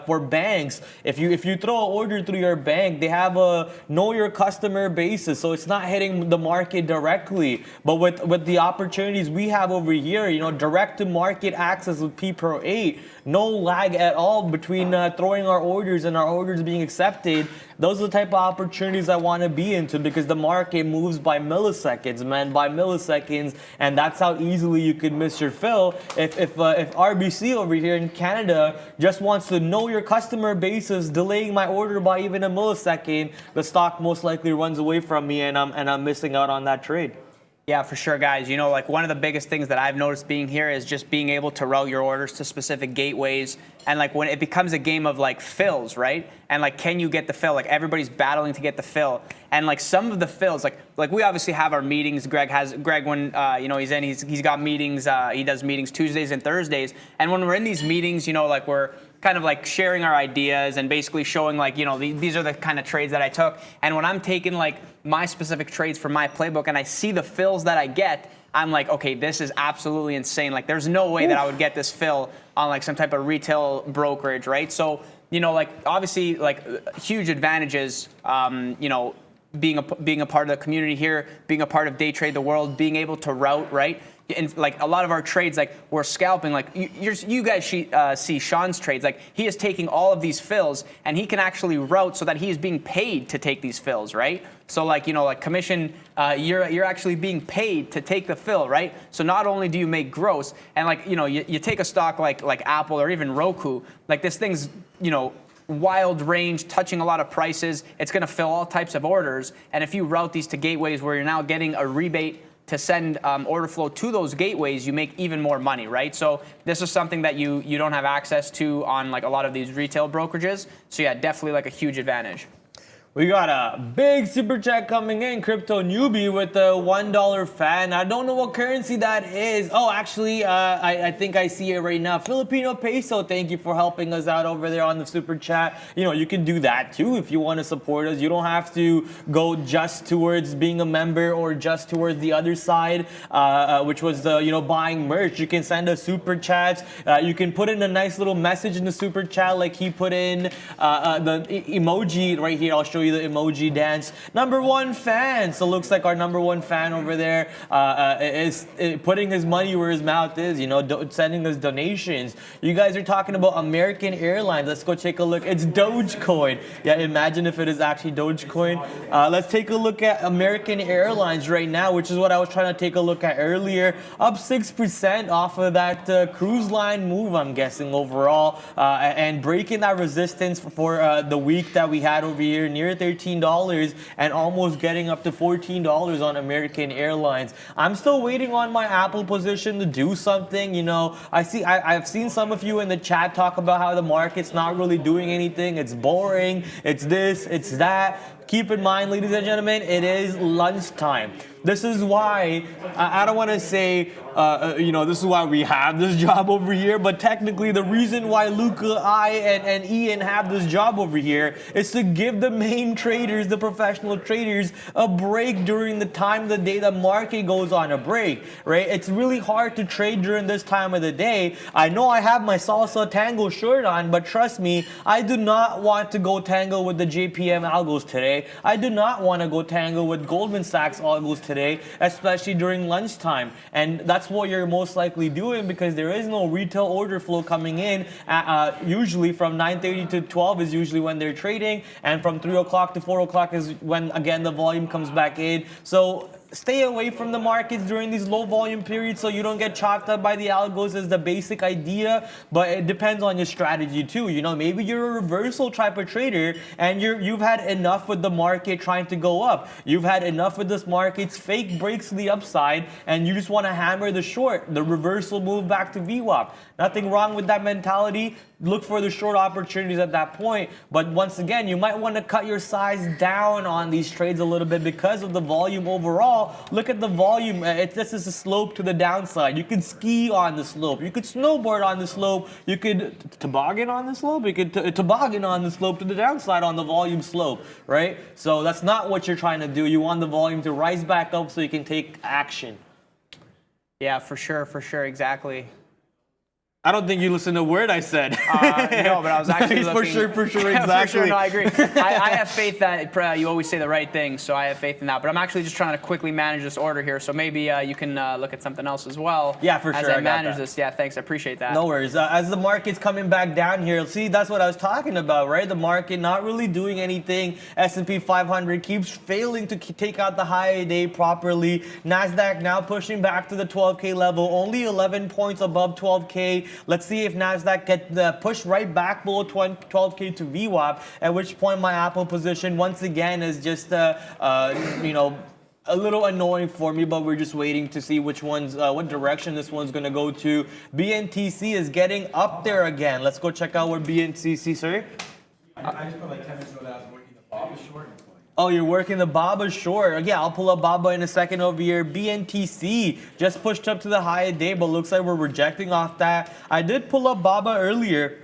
for banks, if you throw an order through your bank, they have a know your customer basis, so it's not hitting the market directly. But with the opportunities we have over here, direct to market access with P-Pro 8, no lag at all between throwing our orders and our orders being accepted. Those are the type of opportunities I want to be into, because the market moves by milliseconds, man, by milliseconds, and that's how easily you could miss your fill. If RBC over here in Canada just wants to know your customer basis, delaying my order by even a millisecond, the stock most likely runs away from me, and I'm missing out on that trade. Yeah, for sure, guys. Like one of the biggest things that I've noticed being here is just being able to route your orders to specific gateways. And like when it becomes a game of like fills, right? And like, can you get the fill? Like everybody's battling to get the fill. And like some of the fills, like we obviously have our meetings. Greg when he's got meetings. He does meetings Tuesdays and Thursdays. And when we're in these meetings, like we're kind of like sharing our ideas and basically showing like, these are the kind of trades that I took. And when I'm taking like my specific trades for my playbook and I see the fills that I get, I'm like, okay, this is absolutely insane. Like there's no way that I would get this fill on like some type of retail brokerage, right? So, like obviously like huge advantages, being a part of the community here, being a part of Day Trade the World, being able to route, right? And like a lot of our trades, like we're scalping, like you guys see Sean's trades, like he is taking all of these fills and he can actually route so that he is being paid to take these fills, right? So like, like commission, you're actually being paid to take the fill, right? So not only do you make gross, and like, you take a stock like Apple or even Roku, like this thing's, wild range, touching a lot of prices. It's going to fill all types of orders. And if you route these to gateways where you're now getting a rebate to send order flow to those gateways, you make even more money, right? So this is something that you don't have access to on like a lot of these retail brokerages. So yeah, definitely like a huge advantage. We got a big super chat coming in, Crypto Newbie with the $1 fan. I don't know what currency that is. Oh, actually, I think I see it right now. Filipino peso. Thank you for helping us out over there on the super chat. You know, you can do that too if you want to support us. You don't have to go just towards being a member or just towards the other side, which was the, you know, buying merch. You can send us super chats. You can put in a nice little message in the super chat, like he put in the emoji right here. I'll show you the emoji dance. Number one fan. So looks like our number one fan over there is putting his money where his mouth is, you know, sending us donations. You guys are talking about American Airlines. Let's go take a look. It's Dogecoin. Yeah, imagine if it is actually Dogecoin. Let's take a look at American Airlines right now, which is what I was trying to take a look at earlier. Up 6% off of that cruise line move, I'm guessing, overall, and breaking that resistance for the week that we had over here near $13 and almost getting up to $14 on American Airlines. I'm still waiting on my Apple position to do something. You know, I've seen some of you in the chat talk about how the market's not really doing anything. It's boring. It's this, it's that. Keep in mind, ladies and gentlemen, it is lunchtime. This is why, I don't want to say, you know, this is why we have this job over here, but technically the reason why Luca, and Ian have this job over here is to give the main traders, the professional traders, a break during the time of the day the market goes on a break, right? It's really hard to trade during this time of the day. I know I have my Salsa Tango shirt on, but trust me, I do not want to go tango with the JPM algos today. I do not want to go tango with Goldman Sachs algos today, especially during lunchtime. And that's what you're most likely doing because there is no retail order flow coming in. Usually from 9:30 to 12 is usually when they're trading, and from 3 o'clock to 4 o'clock is when, again, the volume comes back in. So stay away from the markets during these low volume periods so you don't get chopped up by the algos is the basic idea, but it depends on your strategy too. You know, maybe you're a reversal type of trader and you've had enough with the market trying to go up. You've had enough with this market's fake breaks to the upside and you just want to hammer the short, the reversal move back to VWAP. Nothing wrong with that mentality. Look for the short opportunities at that point. But once again, you might want to cut your size down on these trades a little bit because of the volume overall. Look at the volume. This is a slope to the downside. You could ski on the slope. You could snowboard on the slope. You could toboggan on the slope. You could toboggan on the slope to the downside on the volume slope, right? So that's not what you're trying to do. You want the volume to rise back up so you can take action. Yeah, for sure, exactly. I don't think you listened to a word I said. No, but I was actually looking. For sure, exactly. For sure, no, I agree. I have faith that you always say the right thing, so I have faith in that. But I'm actually just trying to quickly manage this order here, so maybe you can look at something else as well. Yeah, for sure. As I manage this. Yeah, thanks. I appreciate that. No worries. As the market's coming back down here, see, that's what I was talking about, right? The market not really doing anything. S&P 500 keeps failing to take out the high day properly. NASDAQ now pushing back to the 12K level, only 11 points above 12K. Let's see if NASDAQ get pushed right back below 12K to VWAP, at which point my Apple position once again is just, you know, a little annoying for me, but we're just waiting to see which one's, what direction this one's going to go to. BNTC is getting up there again. Let's go check out where BNTC, sorry? I just put like 10 minutes ago that I was working the Baba short. Oh, you're working the Baba short. Yeah, I'll pull up Baba in a second over here. BNTC just pushed up to the high of day, but looks like we're rejecting off that. I did pull up Baba earlier,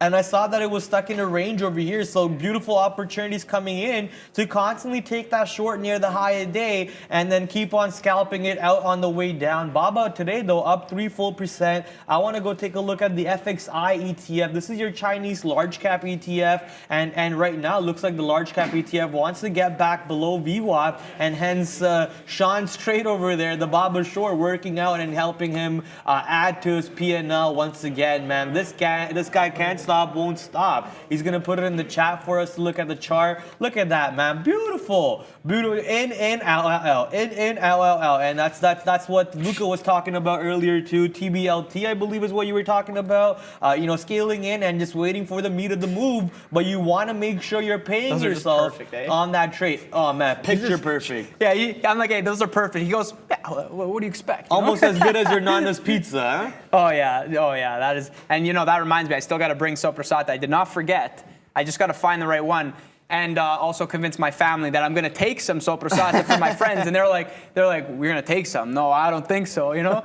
and I saw that it was stuck in a range over here, so beautiful opportunities coming in to constantly take that short near the high of day and then keep on scalping it out on the way down. Baba today, though, up 3 full %. I want to go take a look at the FXI ETF. This is your Chinese large cap ETF, and right now it looks like the large cap ETF wants to get back below VWAP, and hence Sean's trade over there, the Baba short, working out and helping him add to his P&L once again, man. This guy can't stop, won't stop. He's gonna put it in the chat for us to look at the chart. Look at that, man. Beautiful, beautiful. In out, and that's what Luca was talking about earlier too. TBLT, I believe, is what you were talking about. You know, scaling in and just waiting for the meat of the move, but you want to make sure you're paying yourself perfect, eh? on that trade. Oh man, picture perfect. Yeah, I'm like, hey, those are perfect. He goes, yeah, what do you expect? You know? Almost as good as your Nana's pizza, huh? Oh yeah, that is. And you know, that reminds me, I still got to bring Soprasata. I did not forget. I just got to find the right one. and also convince my family that I'm going to take some soprasada for my friends. And they're like, we're going to take some. No, I don't think so, you know?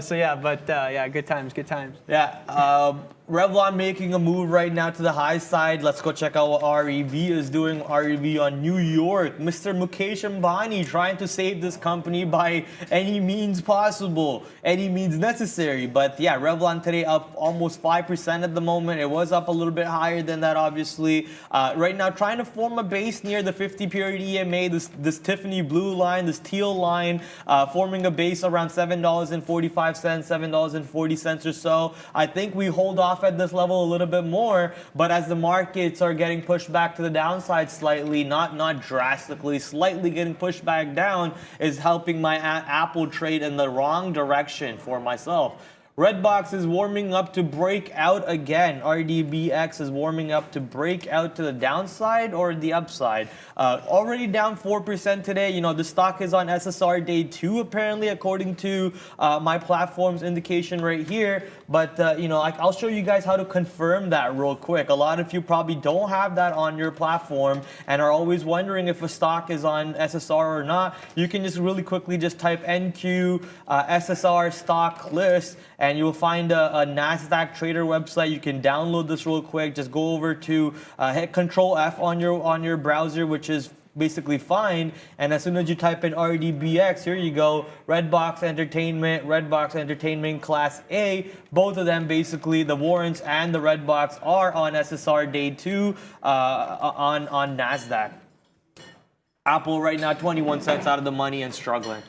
So yeah, but yeah, good times, good times. Yeah. Revlon making a move right now to the high side. Let's go check out what REV is doing. REV on New York. Mr. Mukesh Ambani trying to save this company by any means possible, any means necessary. But yeah, Revlon today up almost 5% at the moment. It was up a little bit higher than that, obviously. Right now, trying to form a base near the 50-period EMA, this Tiffany blue line, this teal line, forming a base around $7.45, $7.40 or so. I think we hold off at this level a little bit more, but as the markets are getting pushed back to the downside slightly, not drastically, slightly getting pushed back down, is helping my Apple trade in the wrong direction for myself. Redbox is warming up to break out again. RDBX is warming up to break out to the downside or the upside. Already down 4% today. You know, the stock is on SSR day 2 apparently, according to my platform's indication right here. But, you know, I'll show you guys how to confirm that real quick. A lot of you probably don't have that on your platform and are always wondering if a stock is on SSR or not. You can just really quickly just type NQ SSR stock list, and you'll find a NASDAQ trader website. You can download this real quick. Just go over to hit Control F on your browser, which is basically fine. And as soon as you type in RDBX, here you go, Redbox Entertainment Class A. Both of them, basically, the warrants and the Redbox are on SSR day 2 on NASDAQ. Apple right now 21 cents out of the money and struggling.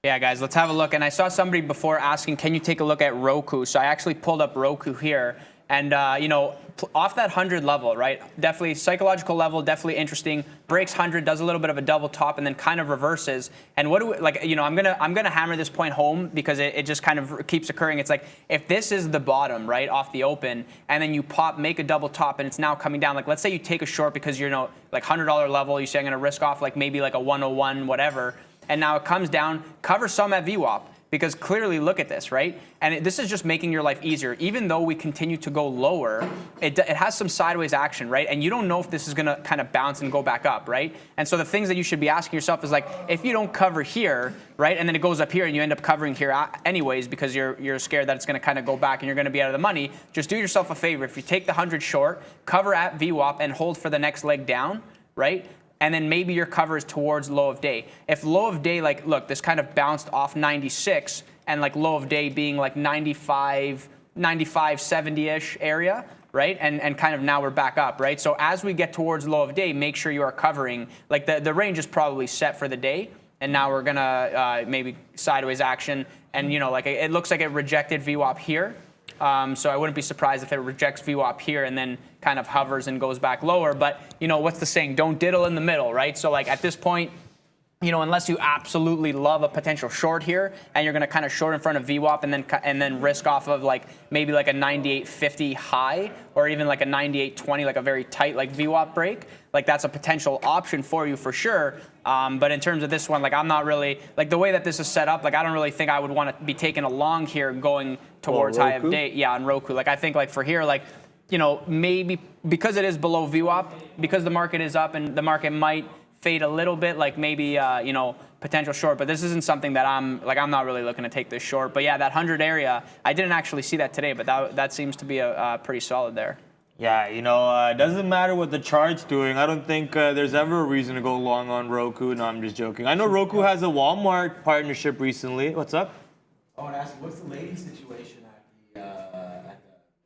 Yeah, guys, let's have a look. And I saw somebody before asking, can you take a look at Roku? So I actually pulled up Roku here. And, you know, off that 100 level, right? Definitely psychological level, definitely interesting. Breaks 100, does a little bit of a double top, and then kind of reverses. And what do we, like, you know, I'm gonna hammer this point home because it just kind of keeps occurring. It's like, if this is the bottom, right, off the open, and then you make a double top, and it's now coming down. Like, let's say you take a short because you're, you know, like $100 level. You say I'm gonna risk off like maybe like a 101, whatever. And now it comes down, cover some at VWAP. Because clearly, look at this, right? And this is just making your life easier. Even though we continue to go lower, it has some sideways action, right? And you don't know if this is going to kind of bounce and go back up, right? And so the things that you should be asking yourself is like, if you don't cover here, right, and then it goes up here and you end up covering here anyways because you're scared that it's going to kind of go back and you're going to be out of the money, just do yourself a favor. If you take the 100 short, cover at VWAP and hold for the next leg down, right? And then maybe your cover is towards low of day. If low of day, like, look, this kind of bounced off 96 and like low of day being like 95, 70-ish area, right? And kind of now we're back up, right? So as we get towards low of day, make sure you are covering. Like the range is probably set for the day. And now we're gonna maybe sideways action. And you know, like it looks like it rejected VWAP here. So I wouldn't be surprised if it rejects VWAP here and then kind of hovers and goes back lower. But, you know, what's the saying? Don't diddle in the middle, right? So, like, at this point, you know, unless you absolutely love a potential short here and you're going to kind of short in front of VWAP and then risk off of, like, maybe like a 98.50 high or even like a 98.20, like a very tight, like, VWAP break, like, that's a potential option for you for sure. But in terms of this one, like, I'm not really, like, the way that this is set up, like, I don't really think I would want to be taken along here going towards high of day. Yeah, on Roku. Like, I think, like, for here, like, you know, maybe because it is below VWAP, because the market is up and the market might fade a little bit, like maybe, you know, potential short. But this isn't something that I'm not really looking to take this short. But yeah, that 100 area, I didn't actually see that today, but that seems to be a pretty solid there. Yeah, you know, it doesn't matter what the chart's doing. I don't think there's ever a reason to go long on Roku. No, I'm just joking. I know Roku has a Walmart partnership recently. What's up? I want to ask you, what's the lady situation at the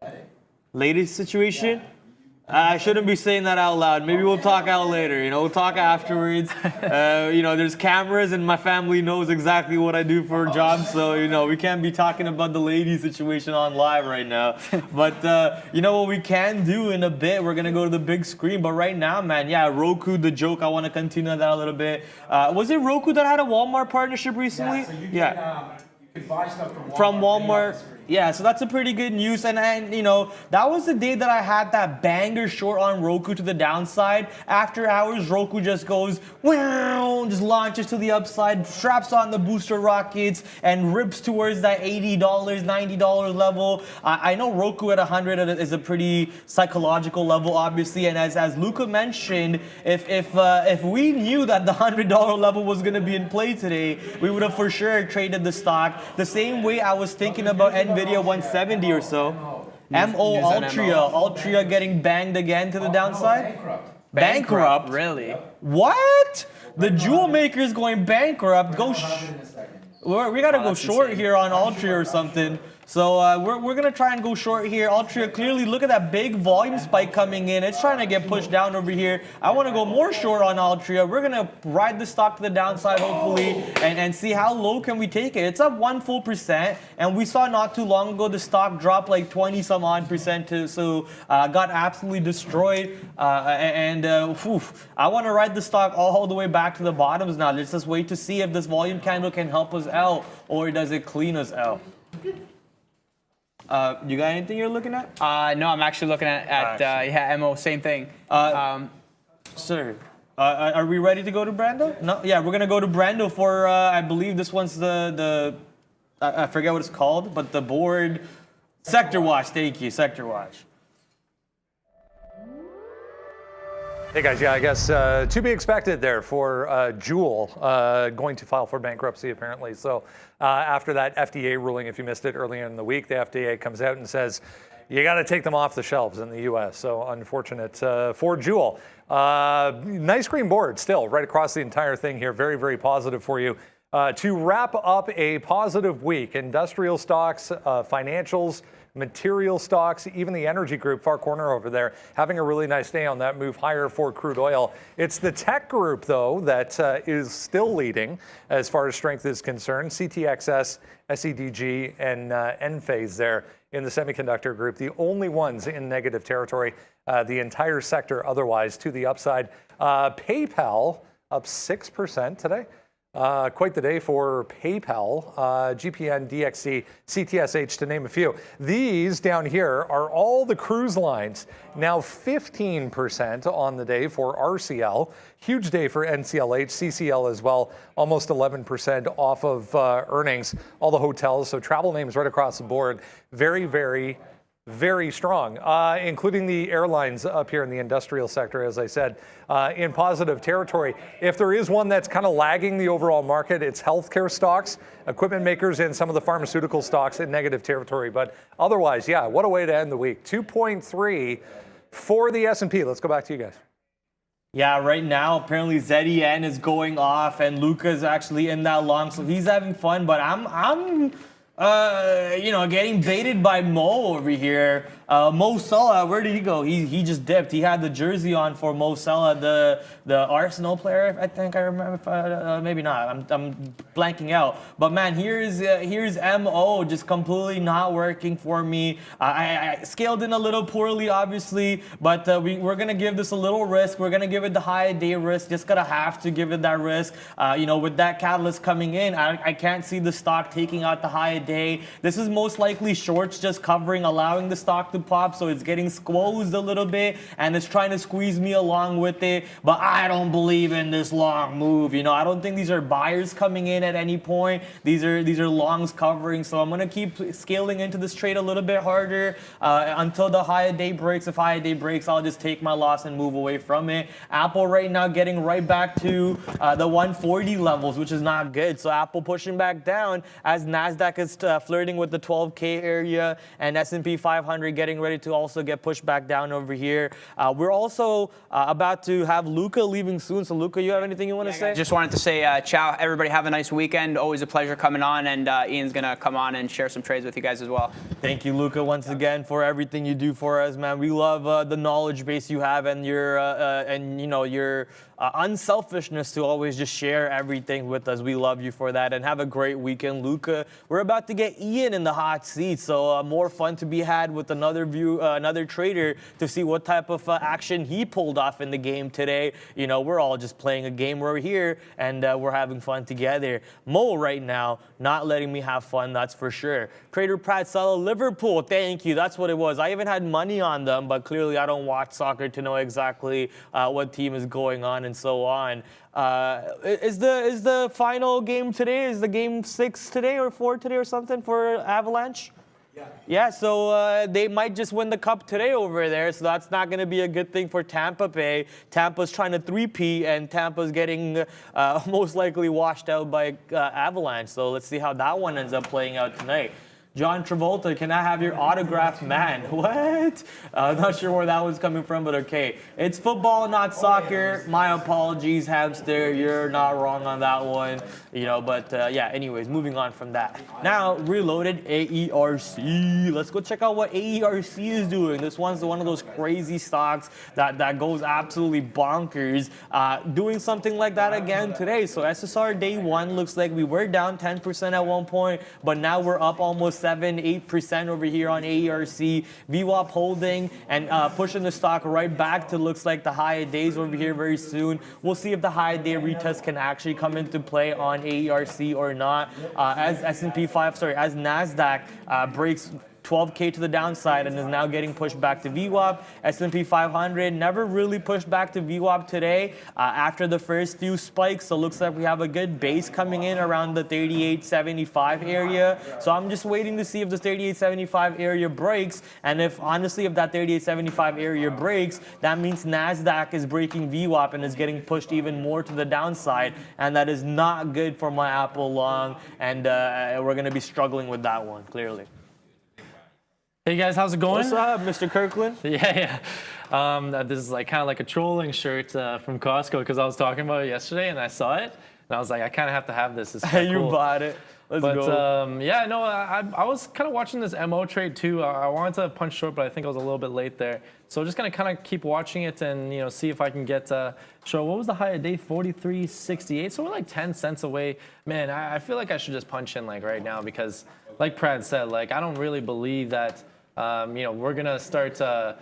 wedding? Ladies situation? I shouldn't be saying that out loud. Maybe we'll talk out later. You know, we'll talk afterwards. You know, there's cameras, and my family knows exactly what I do for a job. So, you know, we can't be talking about the lady situation on live right now. But you know what we can do in a bit? We're gonna go to the big screen. But right now, man, yeah, Roku, the joke. I want to continue on that a little bit. Was it Roku that had a Walmart partnership recently? Yeah. So you can buy stuff from Walmart. Yeah, so that's a pretty good news. And you know, that was the day that I had that banger short on Roku to the downside. After hours, Roku just goes, wow, just launches to the upside, straps on the booster rockets, and rips towards that $80, $90 level. I know Roku at 100 is a pretty psychological level, obviously. And as Luca mentioned, if we knew that the $100 level was going to be in play today, we would have for sure traded the stock. The same way I was thinking about NVIDIA 170 or so. MO Altria getting banged again to the downside. Bankrupt? Really? What? The jewel maker is going bankrupt. We gotta go short here on Altria or something. So we're gonna try and go short here. Altria, clearly, look at that big volume spike coming in. It's trying to get pushed down over here. I want to go more short on Altria. We're gonna ride the stock to the downside, hopefully, and see how low can we take it. It's up 1 full percent, and we saw not too long ago the stock drop like 20 some odd percent too. So got absolutely destroyed. I want to ride the stock all the way back to the bottoms now. Let's just wait to see if this volume candle can help us out, or does it clean us out. You got anything you're looking at? No, I'm actually looking at MO, same thing. Sir, are we ready to go to Brando? No? Yeah, we're going to go to Brando for, I believe this one's I forget what it's called, but the board, Sector Watch, thank you, Sector Watch. Hey guys, yeah, I guess to be expected there for Jewel going to file for bankruptcy apparently. So after that FDA ruling, if you missed it earlier in the week, the FDA comes out and says you got to take them off the shelves in the U.S. So unfortunate for Jewel. Nice green board still right across the entire thing here. Very, very positive for you. To wrap up a positive week, industrial stocks, financials, material stocks, even the energy group, far corner over there, having a really nice day on that move higher for crude oil. It's the tech group, though, that is still leading as far as strength is concerned. CTXS, SEDG, and Enphase there in the semiconductor group, the only ones in negative territory. The entire sector otherwise to the upside. PayPal up 6% today. Quite the day for PayPal, GPN, DXC, CTSH, to name a few. These down here are all the cruise lines, now 15% on the day for RCL. Huge day for NCLH, CCL as well, almost 11% off of earnings. All the hotels, so travel names right across the board. Very, very, very strong, including the airlines up here in the industrial sector, as I said, in positive territory. If there is one that's kind of lagging the overall market, it's healthcare stocks, equipment makers, and some of the pharmaceutical stocks in negative territory. But otherwise, yeah, what a way to end the week. 2.3 for the S&P. Let's go back to you guys. Yeah, right now, apparently ZEN is going off, and Luca's actually in that long, so he's having fun, but I'm getting baited by Mo over here. Mo Salah, where did he go? He just dipped. He had the jersey on for Mo Salah, the Arsenal player. I think I remember. Maybe not. I'm blanking out. But man, here's Mo just completely not working for me. I scaled in a little poorly, obviously, but we're gonna give this a little risk. We're gonna give it the high day risk. Just gonna have to give it that risk. With that catalyst coming in, I can't see the stock taking out the high day. This is most likely shorts just covering, allowing the stock to pop, so it's getting squeezed a little bit, and it's trying to squeeze me along with it. But I don't believe in this long move. I don't think these are buyers coming in at any point. These are longs covering, so I'm gonna keep scaling into this trade a little bit harder until the high day breaks. If high day breaks, I'll just take my loss and move away from it. Apple right now getting right back to the 140 levels, which is not good. So Apple pushing back down as NASDAQ is flirting with the 12K area, and S&P 500 getting ready to also get pushed back down over here. We're also about to have Luca leaving soon. So Luca, you have anything you want to say? Just wanted to say ciao, everybody. Have a nice weekend. Always a pleasure coming on, and Ian's gonna come on and share some trades with you guys as well. Thank you, Luca, once again for everything you do for us, man. We love the knowledge base you have and your unselfishness to always just share everything with us. We love you for that, and have a great weekend, Luca. We're about to get Ian in the hot seat, so more fun to be had with another another trader to see what type of action he pulled off in the game today. You know, we're all just playing a game. We're here and we're having fun together. Mo right now not letting me have fun, that's for sure. Trader Pratt Salah, Liverpool, thank you. That's what it was. I even had money on them, but clearly I don't watch soccer to know exactly what team is going on and so on. Is the final game today? Is the game 6 today or 4 today or something for Avalanche? Yeah, so they might just win the cup today over there, so that's not going to be a good thing for Tampa Bay. Tampa's trying to 3P, and Tampa's getting most likely washed out by Avalanche. So let's see how that one ends up playing out tonight. John Travolta, can I have your autograph, man? What? I'm not sure where that was coming from, but okay. It's football, not soccer. My apologies, hamster. You're not wrong on that one. You know, but yeah, anyways, moving on from that. Now, reloaded AERC. Let's go check out what AERC is doing. This one's one of those crazy stocks that goes absolutely bonkers. Doing something like that again today. So SSR day one looks like we were down 10% at one point, but now we're up almost 7-8% over here on AERC. VWAP holding and pushing the stock right back to looks like the high days over here very soon. We'll see if the high day retest can actually come into play on AERC or not. As NASDAQ breaks 12K to the downside and is now getting pushed back to VWAP. S&P 500 never really pushed back to VWAP today after the first few spikes. So it looks like we have a good base coming in around the 38.75 area. So I'm just waiting to see if the 38.75 area breaks. And if honestly, if that 38.75 area breaks, that means NASDAQ is breaking VWAP and is getting pushed even more to the downside. And that is not good for my Apple long. And we're going to be struggling with that one, clearly. Hey guys, how's it going? What's up, Mr. Kirkland? Yeah. This is like kind of like a trolling shirt from Costco because I was talking about it yesterday and I saw it and I was like, I kind of have to have this. It's You cool. bought it. Let's go. Yeah, no, I was kind of watching this MO trade too. I wanted to punch short, but I think I was a little bit late there. So just gonna kind of keep watching it and see if I can get short. What was the high of day? 43.68. So we're like 10 cents away. Man, I feel like I should just punch in like right now because, like Brad said, like I don't really believe that. We're gonna start to,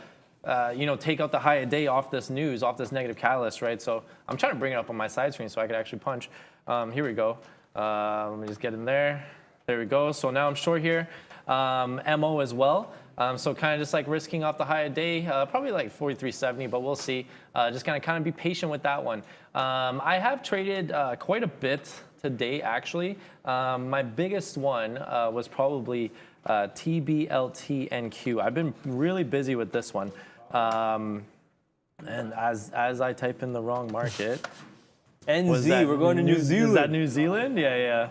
take out the high of day off this news, off this negative catalyst, right? So I'm trying to bring it up on my side screen so I could actually punch. Here we go. Let me just get in there. There we go. So now I'm short here. MO as well. So kind of just like risking off the high of day, probably like 43.70, but we'll see. Just gonna kind of be patient with that one. I have traded quite a bit today, actually. My biggest one was probably TBLTNQ. I've been really busy with this one. And as I type in the wrong market. NZ, we're going to New Zealand. Is that New Zealand? Yeah.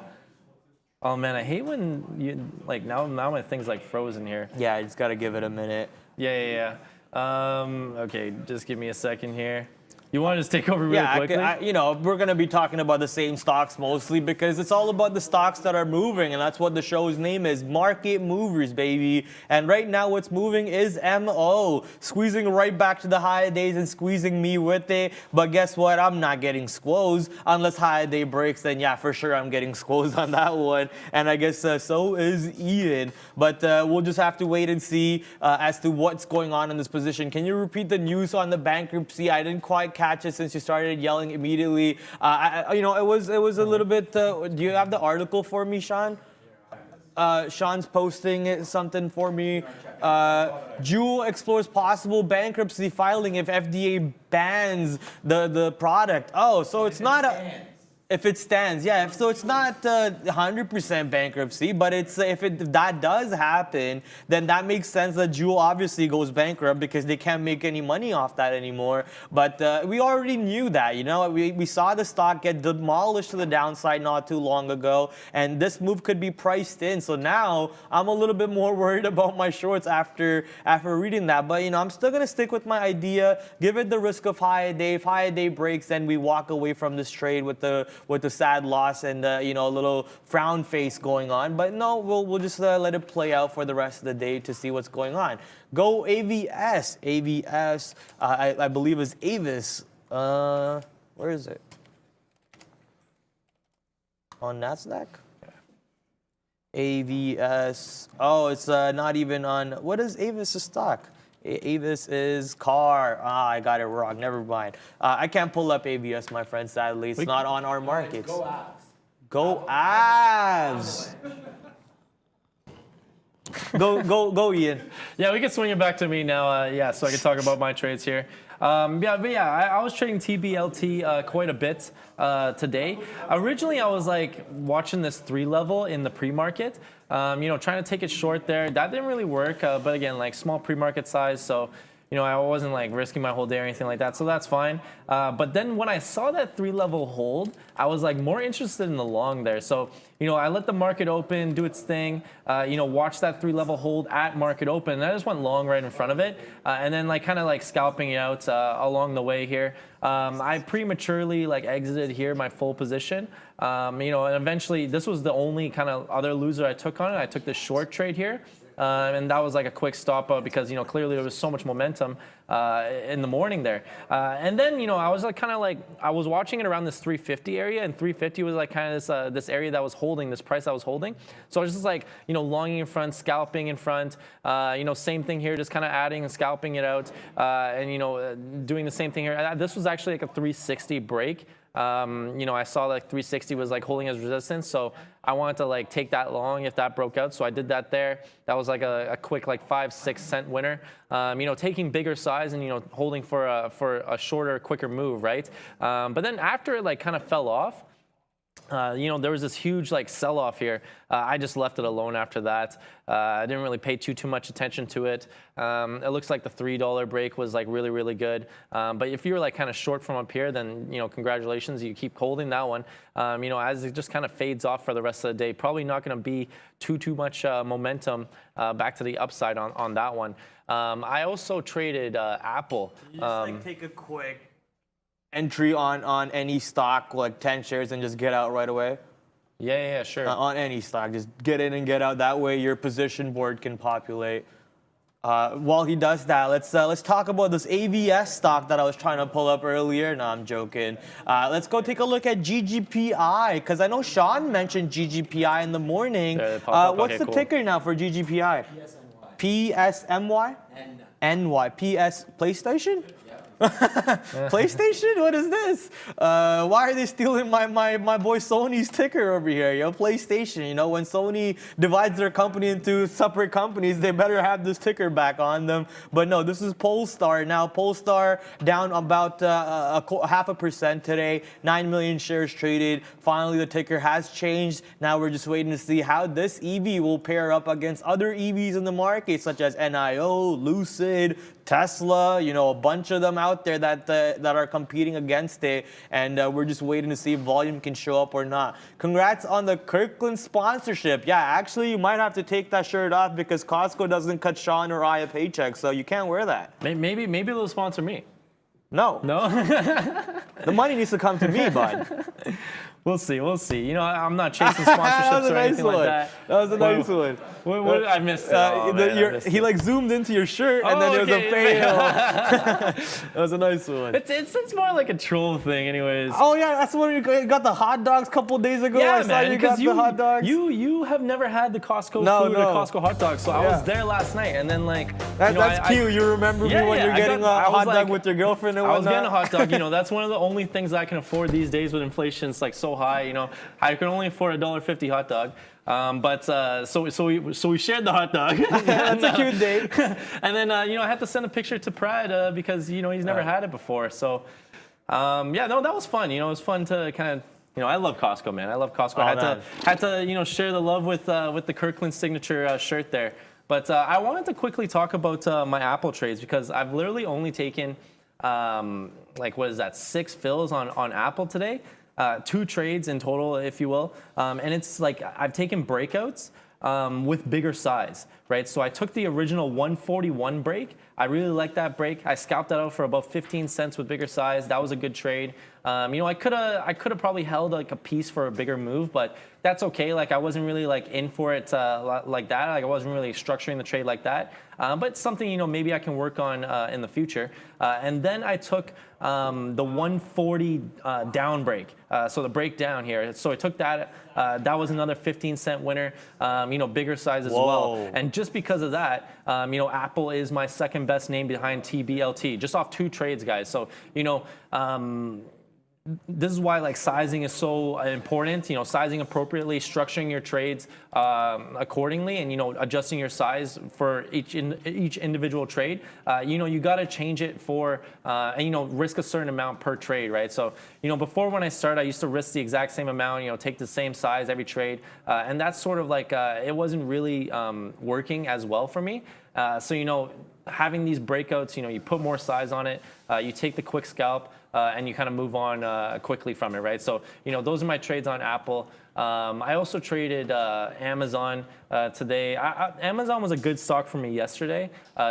Oh man, I hate when you, like now my thing's like frozen here. Yeah, I just got to give it a minute. Yeah. Okay, just give me a second here. You want to just take over really quickly? We're going to be talking about the same stocks mostly because it's all about the stocks that are moving, and that's what the show's name is, Market Movers, baby. And right now what's moving is MO, squeezing right back to the high days and squeezing me with it. But guess what? I'm not getting squoze unless high day breaks. Then yeah, for sure I'm getting squoze on that one. And I guess so is Ian. But we'll just have to wait and see as to what's going on in this position. Can you repeat the news on the bankruptcy? I didn't quite catch it since you started yelling immediately. It was a little bit. Do you have the article for me, Sean? Sean's posting something for me. Jewel explores possible bankruptcy filing if FDA bans the product. Oh, so it's not a. If it stands, yeah. So it's not 100% bankruptcy, but if that does happen, then that makes sense that Jewel obviously goes bankrupt because they can't make any money off that anymore. But we already knew that, We saw the stock get demolished to the downside not too long ago, and this move could be priced in. So now I'm a little bit more worried about my shorts after reading that. But I'm still gonna stick with my idea. Give it the risk of high day. If high day breaks, then we walk away from this trade with the sad loss and a little frown face going on. But no, we'll just let it play out for the rest of the day to see what's going on. Go AVS. AVS, I believe is Avis. Where is it? On NASDAQ? AVS. Oh, it's not even on. What is Avis' stock? Avis is car. I got it wrong. Never mind. I can't pull up AVS, my friend. Sadly, it's not on our markets. Go Avs. Go Avs. Go, Ian. Yeah, we can swing it back to me now. Yeah, so I can talk about my trades here. I was trading TBLT quite a bit today. Originally, I was like watching this 3 level in the pre-market, trying to take it short there. That didn't really work, but again, like small pre-market size, so I wasn't like risking my whole day or anything like that, so that's fine. But then when I saw that 3 level hold, I was like more interested in the long there. So, I let the market open, do its thing, watch that 3 level hold at market open. And I just went long right in front of it, and then kind of scalping it out along the way here. I prematurely exited here my full position. And eventually this was the only kind of other loser I took on it. I took the short trade here. And that was like a quick stop out because, clearly there was so much momentum in the morning there. And then, I was I was watching it around this 350 area, and 350 was kind of this area that was holding, this price I was holding. So I was just longing in front, scalping in front, same thing here, just kind of adding and scalping it out, and, doing the same thing here. This was actually like a 360 break. I saw 360 was holding as resistance, so I wanted to take that long if that broke out. So I did that there. That was a quick 5-6 cent winner. Taking bigger size and holding for a shorter, quicker move, right? But then after it kind of fell off, there was this huge sell-off here. I just left it alone after that. I didn't really pay too much attention to it. It looks like the $3 break was really, really good. But if you're kind of short from up here, then congratulations, you keep holding that one. As it just kind of fades off for the rest of the day, probably not going to be too much momentum back to the upside on that one. I also traded Apple. You just take a quick entry on any stock, 10 shares, and just get out right away? Yeah, sure. On any stock, just get in and get out. That way your position board can populate. While he does that, let's talk about this AVS stock that I was trying to pull up earlier. No, I'm joking. Let's go take a look at GGPI, because I know Sean mentioned GGPI in the morning. What's the ticker now for GGPI? PSMY? NY. PS PlayStation? PlayStation? What is this? Why are they stealing my boy Sony's ticker over here? PlayStation. When Sony divides their company into separate companies, they better have this ticker back on them. But no, this is Polestar. Now, Polestar down about 0.5% today. 9 million shares traded. Finally, the ticker has changed. Now we're just waiting to see how this EV will pair up against other EVs in the market, such as NIO, Lucid, Tesla, a bunch of them out there that are competing against it, and we're just waiting to see if volume can show up or not. Congrats on the Kirkland sponsorship. Yeah, actually, you might have to take that shirt off because Costco doesn't cut Sean or I a paycheck, so you can't wear that. Maybe they'll sponsor me. No. The money needs to come to me, bud. We'll see. I'm not chasing sponsorships or anything like that. That was a nice one. What I missed? He zoomed into your shirt and then there was a fail. That was a nice one. It's more like a troll thing, anyways. Oh yeah, that's when you got the hot dogs a couple days ago. Yeah, I saw you got the hot dogs. You have never had the Costco food or Costco hot dogs, so I was there last night, and then that's cute. You remember me when you're getting a hot dog with your girlfriend and whatnot? I was getting a hot dog. That's one of the only things I can afford these days with inflation. It's so high. I can only afford a $1.50 hot dog. So we shared the hot dog. That's a cute date. And then I had to send a picture to Prad because he's never had it before. So that was fun. It was fun to kind of I love Costco, man. I love Costco. I had to share the love with the Kirkland signature shirt there. But I wanted to quickly talk about my Apple trades because I've literally only taken 6 fills on Apple today. 2 trades in total, if you will. And it's I've taken breakouts with bigger size, right? So I took the original 141 break. I really like that break. I scalped that out for about 15 cents with bigger size. That was a good trade. You know, I could have probably held like a piece for a bigger move, but that's okay. Like I wasn't really like in for it like that. Like I wasn't really structuring the trade like that. But something, you know, maybe I can work on in the future. And then I took the 140 down break. So the breakdown here. So I took that. That was another 15-cent winner. You know, bigger size as well. And just because of that, you know, Apple is my second best name behind TBLT, just off 2 trades, guys. So, you know, this is why like sizing is so important. You know, sizing appropriately, structuring your trades accordingly, and you know, adjusting your size for each individual trade. You know, you got to change it for and you know, risk a certain amount per trade, right? So you know, before when I started, I used to risk the exact same amount. You know, take the same size every trade, and that's sort of like it wasn't really working as well for me. So you know, having these breakouts, you know, you put more size on it, you take the quick scalp. And you kind of move on quickly from it, right? So, you know, those are my trades on Apple. I also traded Amazon today. Amazon was a good stock for me yesterday.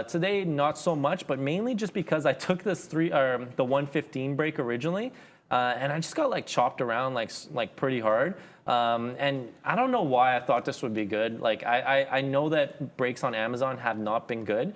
Today, not so much, but mainly just because I took this the 115 break originally, and I just got like chopped around like pretty hard. And I don't know why I thought this would be good. Like I know that breaks on Amazon have not been good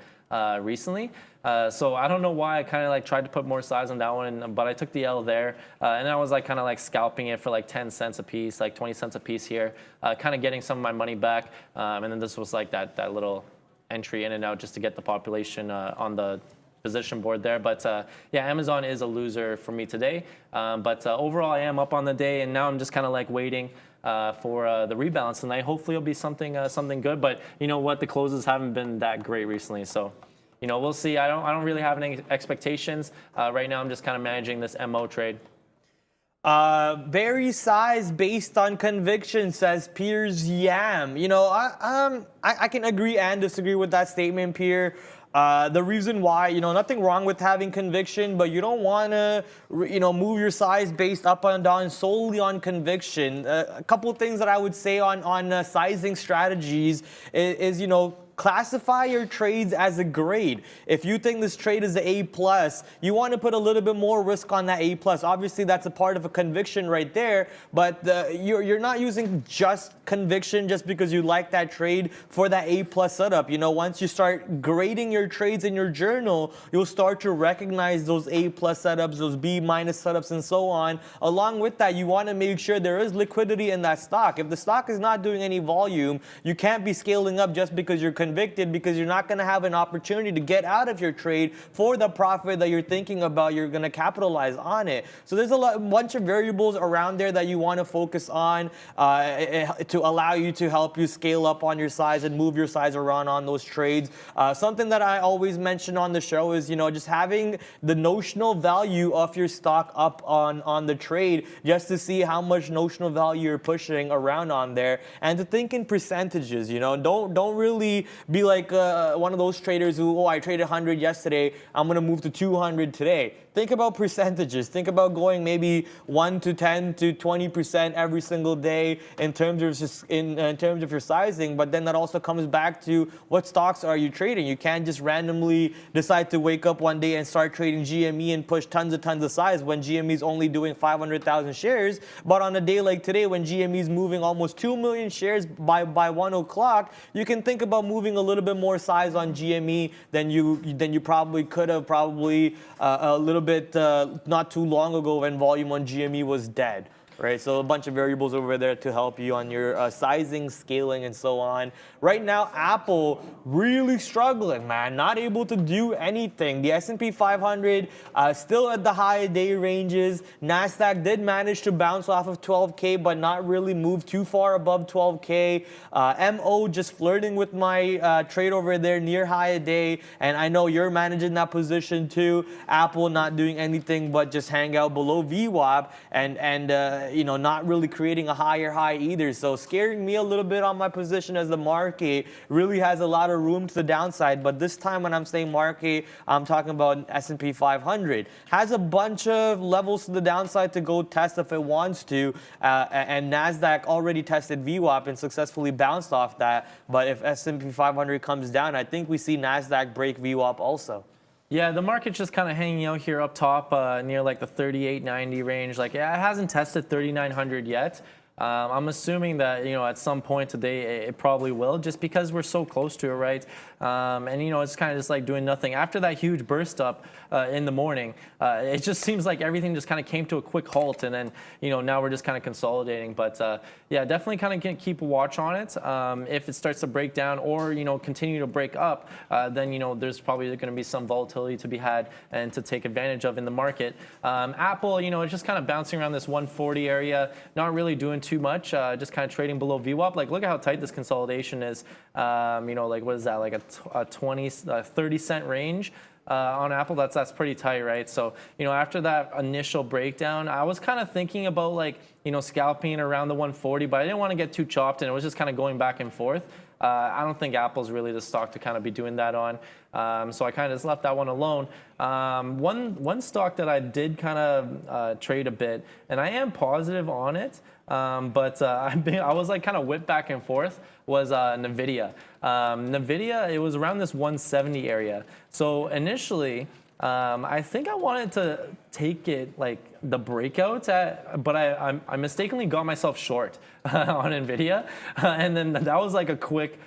recently. So I don't know why I kind of like tried to put more size on that one, but I took the L there, and I was like kind of like scalping it for like 10 cents a piece, like 20 cents a piece here, kind of getting some of my money back. And then this was like that little entry in and out just to get the population on the position board there. But yeah, Amazon is a loser for me today. But overall, I am up on the day, and now I'm just kind of like waiting for the rebalance tonight. Hopefully, it'll be something good. But you know what, the closes haven't been that great recently, so. You know, we'll see. I don't really have any expectations right now. I'm just kind of managing this MO trade. Very size based on conviction, says Piers Yam. You know, I can agree and disagree with that statement, Pierre. The reason why, you know, nothing wrong with having conviction, but you don't want to, you know, move your size based up and down solely on conviction. A couple of things that I would say on sizing strategies is, you know, classify your trades as a grade. If you think this trade is an A+, you want to put a little bit more risk on that A+. Obviously, that's a part of a conviction right there, but you're not using just conviction just because you like that trade for that A+ setup. You know, once you start grading your trades in your journal, you'll start to recognize those A+ setups, those B- setups, and so on. Along with that, you want to make sure there is liquidity in that stock. If the stock is not doing any volume, you can't be scaling up just because you're convicted, because you're not going to have an opportunity to get out of your trade for the profit that you're thinking about. You're going to capitalize on it. So there's a bunch of variables around there that you want to focus on to allow you to help you scale up on your size and move your size around on those trades. Something that I always mention on the show is, you know, just having the notional value of your stock up on the trade, just to see how much notional value you're pushing around on there, and to think in percentages. You know, don't really be like one of those traders who, oh, I traded 100 yesterday, I'm going to move to 200 today. Think about percentages. Think about going maybe 1 to 10 to 20% every single day in terms of your sizing. But then that also comes back to what stocks are you trading. You can't just randomly decide to wake up one day and start trading GME and push tons of size when GME is only doing 500,000 shares. But on a day like today, when GME is moving almost 2 million shares by 1 o'clock, you can think about moving a little bit more size on GME than you probably could have a little bit not too long ago when volume on GME was dead. Right, so a bunch of variables over there to help you on your sizing, scaling, and so on. Right now, Apple really struggling, man. Not able to do anything. The S&P 500 still at the high day ranges. NASDAQ did manage to bounce off of 12K, but not really move too far above 12K. MO just flirting with my trade over there near high a day. And I know you're managing that position too. Apple not doing anything but just hang out below VWAP and you know, not really creating a higher high either. So scaring me a little bit on my position, as the market really has a lot of room to the downside. But this time when I'm saying market, I'm talking about S&P 500. Has a bunch of levels to the downside to go test if it wants to. And NASDAQ already tested VWAP and successfully bounced off that. But if S&P 500 comes down, I think we see NASDAQ break VWAP also. Yeah, the market's just kind of hanging out here up top near like the 38.90 range. Like, yeah, it hasn't tested 3,900 yet. I'm assuming that, at some point today it probably will, just because we're so close to it, right? And, it's kind of just like doing nothing. After that huge burst up in the morning, it just seems like everything just kind of came to a quick halt. And then, now we're just kind of consolidating. But, yeah, definitely kind of keep a watch on it. If it starts to break down or, continue to break up, then, there's probably going to be some volatility to be had and to take advantage of in the market. Apple, it's just kind of bouncing around this 140 area, not really doing too much, just kind of trading below VWAP. Like, look at how tight this consolidation is. Like, what is that, like a 30 cent range on Apple? That's pretty tight, right? So, after that initial breakdown, I was kind of thinking about, like, scalping around the 140, but I didn't want to get too chopped, and it was just kind of going back and forth. I don't think Apple's really the stock to kind of be doing that on. So I kind of just left that one alone. One stock that I did kind of trade a bit, and I am positive on it, but I was like kind of whipped back and forth, was NVIDIA. NVIDIA, it was around this 170 area. So initially, I think I wanted to take it like the breakout, but I mistakenly got myself short on NVIDIA, and then that was like a quick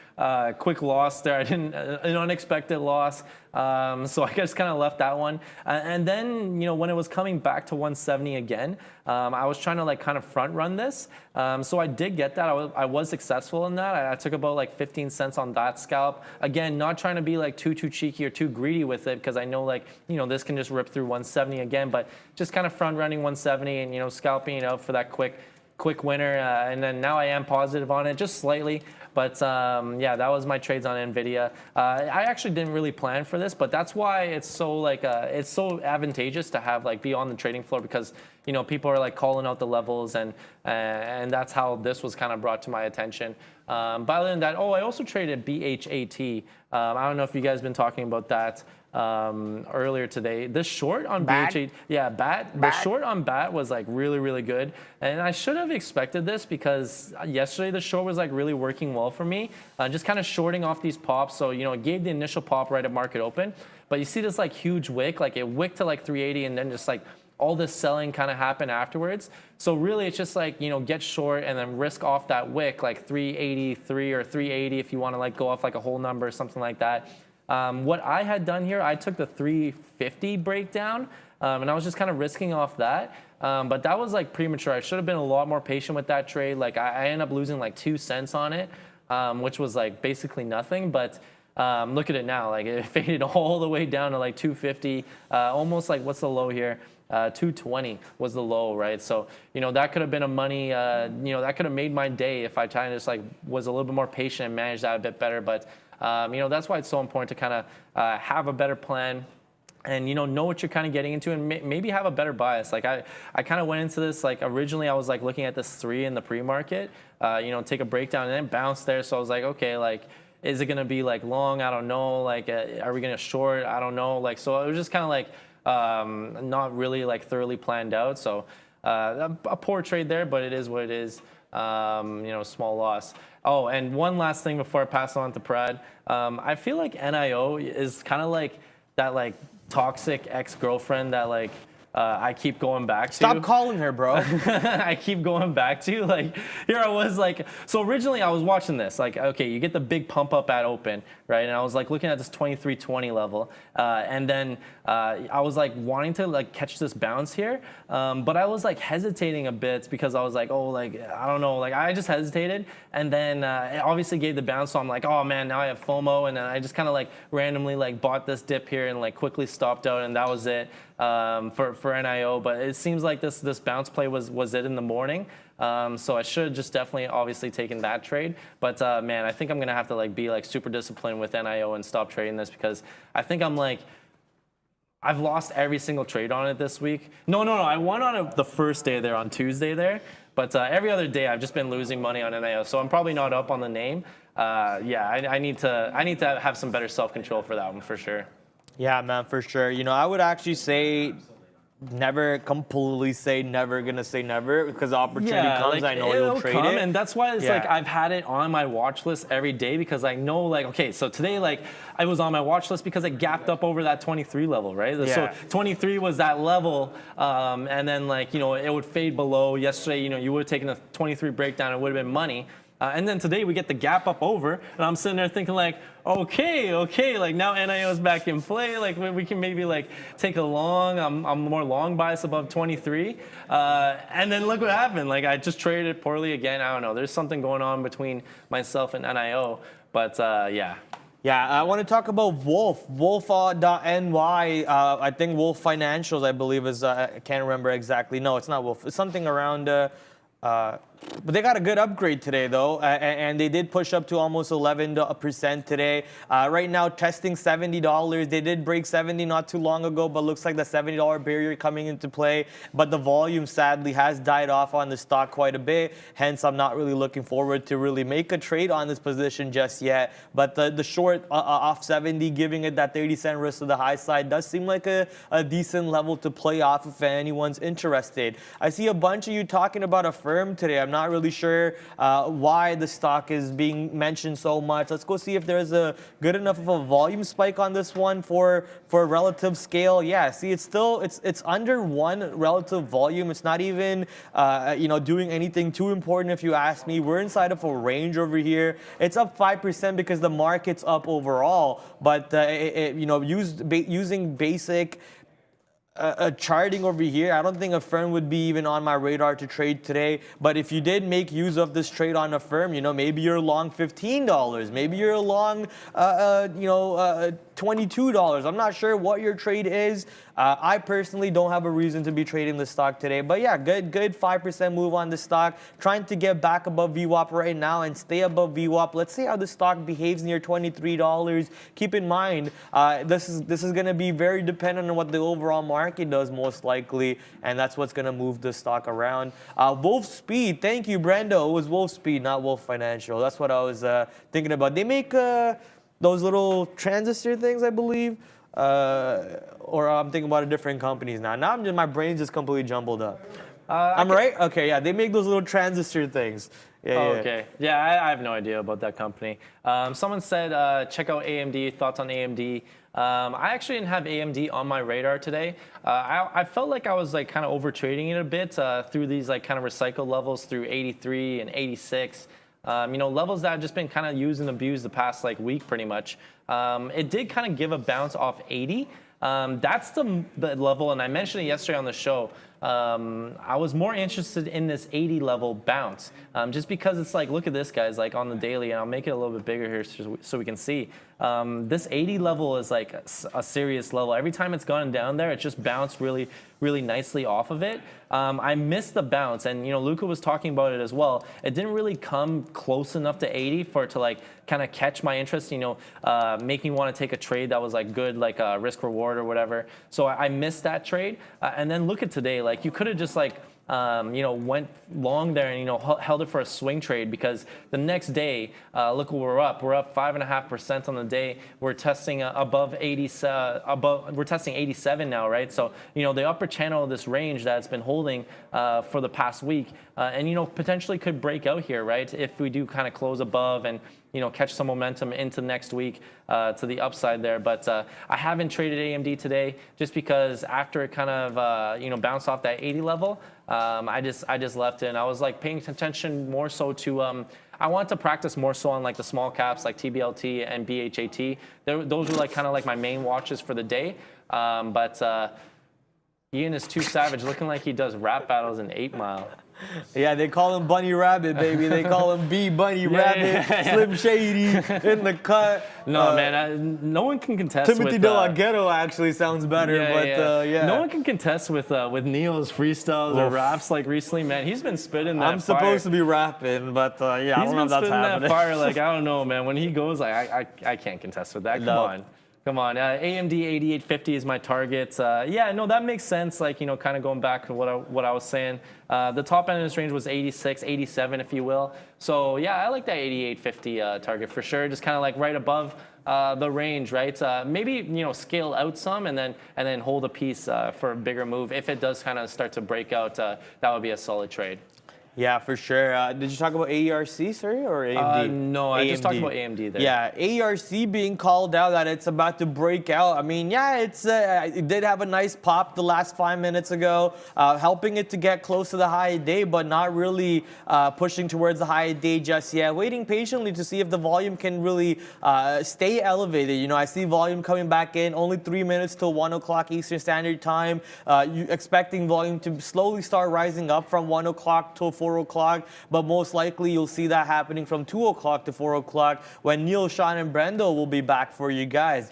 loss there. An unexpected loss. So I just kind of left that one. And then, when it was coming back to 170 again, I was trying to like kind of front run this. So I did get that. I was successful in that. I took about like 15 cents on that scalp. Again, not trying to be like too cheeky or too greedy with it, because I know like, this can just rip through 170 again, but just kind of front running 170 and, scalping it out for that quick winner. And then now I am positive on it, just slightly. But yeah, that was my trades on NVIDIA. I actually didn't really plan for this, but that's why it's so like it's so advantageous to have like be on the trading floor, because people are like calling out the levels, and that's how this was kind of brought to my attention. But other than that, I also traded BHAT. I don't know if you guys been talking about that earlier today. The short on BHAT, the short on BAT was like really good, and I should have expected this, because yesterday the short was like really working well for me, just kind of shorting off these pops. So it gave the initial pop right at market open, but you see this like huge wick, like it wicked to like 380, and then just like all this selling kind of happened afterwards. So really it's just like, get short and then risk off that wick, like 383 or 380 if you want to like go off like a whole number or something like that. What I had done here, I took the 350 breakdown, and I was just kind of risking off that. But that was like premature. I should have been a lot more patient with that trade. Like I ended up losing like 2 cents on it, which was like basically nothing. But look at it now, like it faded all the way down to like 250, almost like, what's the low here? 220 was the low, right? So, that could have been a money, that could have made my day if I kind of just like was a little bit more patient and managed that a bit better. But that's why it's so important to kind of have a better plan and, know what you're kind of getting into, and maybe have a better bias. Like I kind of went into this, like originally I was like looking at this 3 in the pre-market, take a breakdown and then bounce there. So I was like, okay, like, is it going to be like long? I don't know. Like, are we going to short? I don't know. Like, so it was just kind of like, not really like thoroughly planned out. So a poor trade there, but it is what it is. Small loss. Oh, and one last thing before I pass on to Prad. I feel like NIO is kind of like that like toxic ex-girlfriend that like I keep going back to. Stop calling her, bro. I keep going back to. Like, here I was like, so originally I was watching this. Like, okay, you get the big pump up at open, right? And I was like looking at this 2320 level. And then I was like wanting to like catch this bounce here. But I was like hesitating a bit because I was like, oh, like, I don't know. Like, I just hesitated. And then it obviously gave the bounce. So I'm like, oh, man, now I have FOMO. And then I just kind of like randomly like bought this dip here and like quickly stopped out. And that was it. For NIO, but it seems like this bounce play was it in the morning. So I should have just definitely obviously taken that trade. But man, I think I'm gonna have to like be like super disciplined with NIO and stop trading this, because I think I've lost every single trade on it this week. No, I won on it the first day there on Tuesday there, but every other day I've just been losing money on NIO. So I'm probably not up on the name. Yeah, I need to have some better self-control for that one for sure. Yeah, man, for sure. I would actually say never completely say never gonna say never, because the opportunity comes, like, I know you'll trade it. And that's why it's like I've had it on my watch list every day, because I know, like, okay, so today, like, I was on my watch list because it gapped up over that 23 level, right? So 23 was that level, and then, like, you know, it would fade below. Yesterday, you know, you would have taken a 23 breakdown, it would have been money. And then today we get the gap up over, and I'm sitting there thinking, like, okay, like, now NIO is back in play. Like, we can maybe, like, take a long. I'm more long bias above 23, and then look what happened. Like, I just traded it poorly again. I don't know. There's something going on between myself and NIO, but yeah. Yeah, I want to talk about Wolf.ny. I think Wolf Financials, I believe, is, I can't remember exactly. No, it's not Wolf. It's something around, but they got a good upgrade today, though, and they did push up to almost 11% today. Right now, testing $70. They did break 70 not too long ago, but looks like the $70 barrier coming into play. But the volume, sadly, has died off on the stock quite a bit. Hence, I'm not really looking forward to really make a trade on this position just yet. But the short off 70, giving it that 30-cent risk to the high side, does seem like a decent level to play off if anyone's interested. I see a bunch of you talking about a firm today. I'm not really sure why the stock is being mentioned so much. Let's go see if there's a good enough of a volume spike on this one for a relative scale. Yeah, see, it's still it's under 1 relative volume. It's not even you know, doing anything too important if you ask me. We're inside of a range over here. It's up 5% because the market's up overall, but you know, using basic charting over here, I don't think a firm would be even on my radar to trade today. But if you did make use of this trade on a firm, you know, maybe you're long $15, maybe you're long, you know, $22. I'm not sure what your trade is. I personally don't have a reason to be trading the stock today. But yeah, good 5% move on the stock. Trying to get back above VWAP right now and stay above VWAP. Let's see how the stock behaves near $23. Keep in mind, this is going to be very dependent on what the overall market does, most likely, and that's what's going to move the stock around. Wolf Speed, thank you, Brendo. It was Wolf Speed, not Wolf Financial. That's what I was thinking about. They make those little transistor things, I believe. Or I'm thinking about a different companies now. Now my brain's just completely jumbled up. I'm right? Okay, yeah, they make those little transistor things. Yeah, okay. Yeah, I have no idea about that company. Someone said, check out AMD, thoughts on AMD. I actually didn't have AMD on my radar today. I felt like I was like kind of over trading it a bit through these like kind of recycled levels through 83 and 86. You know, levels that have just been kind of used and abused the past like week pretty much. It did kind of give a bounce off 80. That's the level, and I mentioned it yesterday on the show. I was more interested in this 80 level bounce, just because it's like, look at this, guys, like on the daily, and I'll make it a little bit bigger here so we can see. This 80 level is like a serious level. Every time it's gone down there, it just bounced really, really nicely off of it. I missed the bounce, and you know, Luca was talking about it as well. It didn't really come close enough to 80 for it to like kind of catch my interest, you know, make me want to take a trade that was like good, like risk reward or whatever. So I missed that trade, and then look at today, like you could have just like you know, went long there and, you know, held it for a swing trade, because the next day, look what we're up. We're up 5.5% on the day. We're testing above 80, we're testing 87 now, right? So, you know, the upper channel of this range that's been holding for the past week, and, you know, potentially could break out here, right? If we do kind of close above and, you know, catch some momentum into next week to the upside there. But I haven't traded AMD today just because after it kind of, you know, bounced off that 80 level, I just left it. And I was like paying attention more so to, I want to practice more so on like the small caps like TBLT and BHAT. Those were like kind of like my main watches for the day. But Ian is too savage, looking like he does rap battles in 8 Mile. Yeah, they call him Bunny Rabbit, baby. They call him B Bunny Rabbit, Slim Shady in the cut. No, man, no one can contest Timothy with... De La Ghetto actually sounds better, yeah. No one can contest with Neo's freestyles or raps like recently, man. He's been spitting that I'm supposed to be rapping, but yeah, I don't know if that's happening. He's been spitting that fire, like, I don't know, man. When he goes, like, I can't contest with that. Come on. Come on, AMD 8850 is my target. Yeah, no, that makes sense. Like, you know, kind of going back to what I was saying. The top end of this range was 86, 87, if you will. So yeah, I like that 8850 target for sure. Just kind of like right above the range, right? Maybe, you know, scale out some and then hold a piece for a bigger move. If it does kind of start to break out, that would be a solid trade. Yeah, for sure. Did you talk about AERC, sorry, or AMD? No, I just talked about AMD there. Yeah, AERC being called out that it's about to break out. I mean, yeah, it did have a nice pop the last 5 minutes ago, helping it to get close to the high day, but not really pushing towards the high day just yet. Waiting patiently to see if the volume can really stay elevated. You know, I see volume coming back in, only 3 minutes till 1 o'clock Eastern Standard Time. You expecting volume to slowly start rising up from 1 o'clock till 4 o'clock, but most likely you'll see that happening from 2 o'clock to 4 o'clock when Neil, Sean, and Brendo will be back for you guys.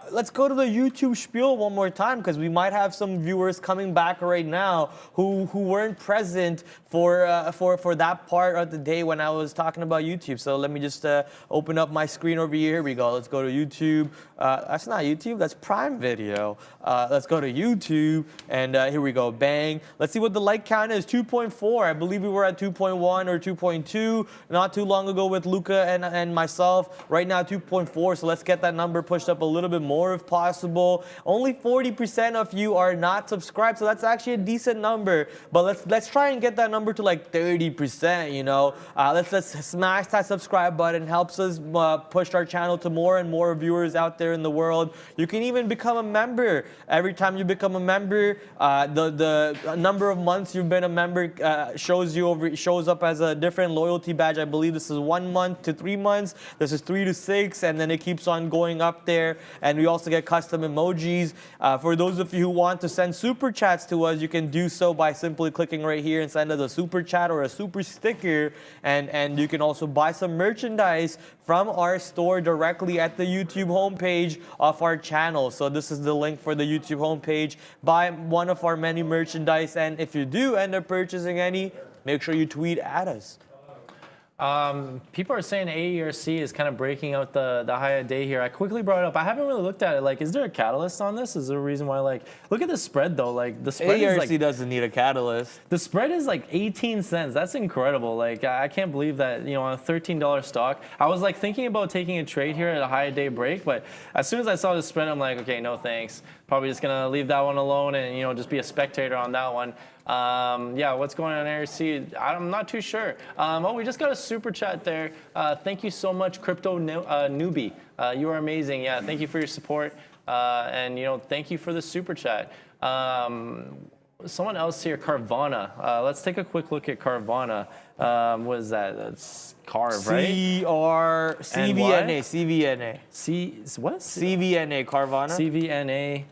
Let's go to the YouTube spiel one more time because we might have some viewers coming back right now who weren't present for that part of the day when I was talking about YouTube. So let me just open up my screen over here. Here we go. Let's go to YouTube. That's not YouTube. That's Prime Video. Let's go to YouTube, and here we go. Bang. Let's see what the like count is. 2.4. I believe we were at 2.1 or 2.2 not too long ago with Luca and myself. Right now 2.4. So let's get that number pushed up a little bit more if possible. Only 40% of you are not subscribed, so that's actually a decent number. But let's try and get that number to like 30%. You know, let's smash that subscribe button. Helps us push our channel to more and more viewers out there in the world. You can even become a member. Every time you become a member, the number of months you've been a member shows up as a different loyalty badge. I believe this is 1 month to 3 months. This is 3 to 6, and then it keeps on going up there. And we also get custom emojis. For those of you who want to send super chats to us, you can do so by simply clicking right here and send us a super chat or a super sticker. And you can also buy some merchandise from our store directly at the YouTube homepage of our channel. So this is the link for the YouTube homepage. Buy one of our many merchandise, and if you do end up purchasing any, make sure you tweet at us. People are saying AERC is kind of breaking out the high a day here. I quickly brought it up. I haven't really looked at it. Like, is there a catalyst on this? Is there a reason why, like, look at the spread though. Like, the spread AERC is like, doesn't need a catalyst. the spread is like 18 cents. That's incredible. Like, I can't believe that, you know, on a $13 stock. I was like thinking about taking a trade here at a high day break, but as soon as I saw the spread, I'm like, okay, no thanks. Probably just gonna leave that one alone and, you know, just be a spectator on that one. Yeah, what's going on in ARC? I'm not too sure. Oh, we just got a super chat there. Thank you so much, Crypto Newbie. You are amazing. Yeah, thank you for your support. And, you know, thank you for the super chat. Someone else here, Carvana. Let's take a quick look at Carvana. What is that? That's Carv, right? CVNA. What? CVNA, Carvana. CVNA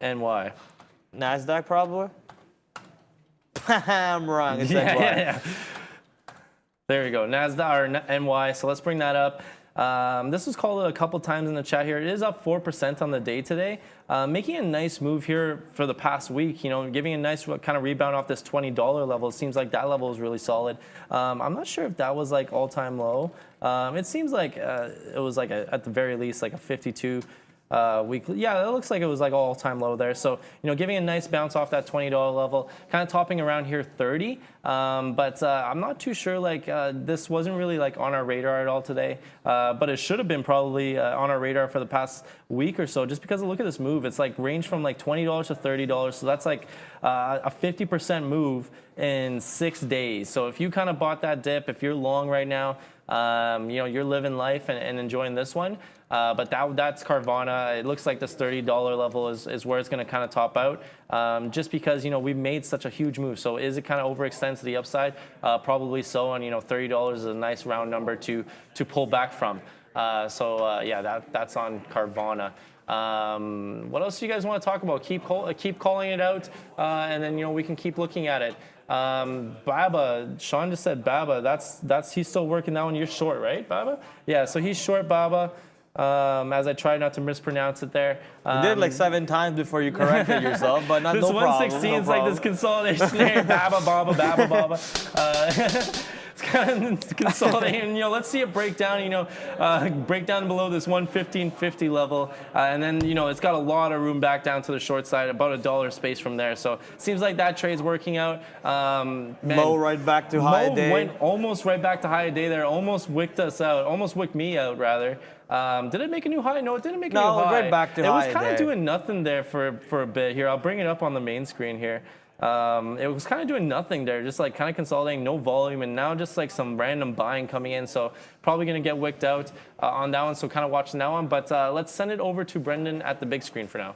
NY. NASDAQ, probably. I'm wrong. It's NY. Yeah. There you go, NASDAQ or NY. So let's bring that up. This was called a couple times in the chat here. It is up 4% on the day today, making a nice move here for the past week. You know, giving a nice kind of rebound off this $20 level. It seems like that level is really solid. I'm not sure if that was like all-time low. It seems like it was like at the very least like a 52. Weekly. Yeah, it looks like it was like all-time low there. So, you know, giving a nice bounce off that $20 level, kind of topping around here 30. But I'm not too sure, like, this wasn't really like on our radar at all today. But it should have been probably on our radar for the past week or so, just because look at this move. It's like ranged from like $20 to $30. So that's like a 50% move in 6 days. So if you kind of bought that dip, if you're long right now, you know, you're living life and enjoying this one. But that's Carvana. It looks like this $30 level is where it's going to kind of top out, just because, you know, we've made such a huge move. So is it kind of overextend to the upside? Probably so. And, you know, $30 is a nice round number to pull back from. Yeah, that's on Carvana. What else do you guys want to talk about? Keep calling it out, and then, you know, we can keep looking at it. Baba, Sean just said Baba. That's he's still working that one. You're short, right, Baba? Yeah, so he's short Baba. As I try not to mispronounce it there. You did like 7 times before you corrected yourself, but no problem. This 116 is like this consolidation there. Baba, Baba, Baba, Baba. It's kind of consolidating. You know, let's see it break down. You know, break down below this 115.50 level, and then you know it's got a lot of room back down to the short side, about $1 space from there. So it seems like that trade's working out. Man, Mo right back to high day. Went almost right back to high day there. Almost wicked us out. Almost wicked me out rather. Did it make a new high? No, it didn't make a new high. Right back to high. It was kind of doing nothing there for a bit here. I'll bring it up on the main screen here. It was kind of doing nothing there, just like kind of consolidating, no volume, and now just like some random buying coming in. So probably going to get wicked out on that one. So kind of watching that one. But let's send it over to Brendan at the big screen for now.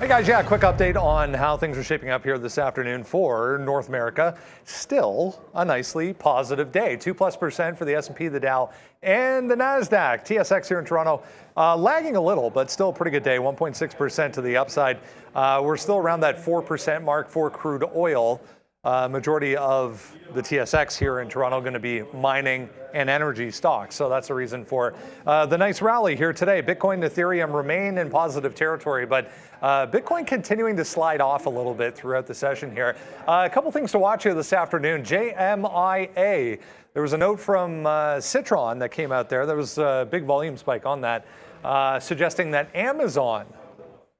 Hey guys, yeah, quick update on how things are shaping up here this afternoon for North America. Still a nicely positive day. 2+% for the S&P, the Dow, and the NASDAQ. TSX here in Toronto lagging a little, but still a pretty good day. 1.6% to the upside. We're still around that 4% mark for crude oil. Majority of the TSX here in Toronto going to be mining and energy stocks. So that's the reason for the nice rally here today. Bitcoin and Ethereum remain in positive territory, but Bitcoin continuing to slide off a little bit throughout the session here. A couple things to watch here this afternoon. JMIA. There was a note from Citron that came out there. There was a big volume spike on that, suggesting that Amazon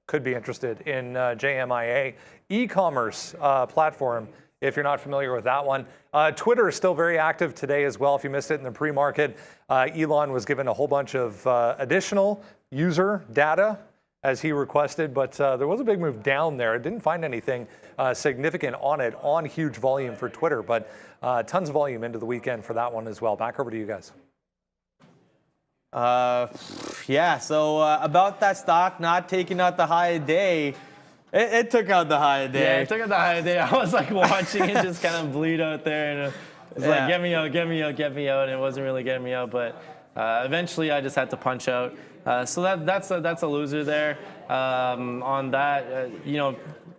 could be interested in JMIA e-commerce platform. If you're not familiar with that one. Twitter is still very active today as well. If you missed it in the pre-market, Elon was given a whole bunch of additional user data as he requested, but there was a big move down there. I didn't find anything significant on it on huge volume for Twitter, but tons of volume into the weekend for that one as well. Back over to you guys. Yeah, so about that stock not taking out the high day, it took out the high day. Yeah, it took out the high day. I was like watching it just kind of bleed out there, and it was like, get me out, get me out, get me out, and it wasn't really getting me out, but eventually I just had to punch out. So that's a loser there. On that, you know,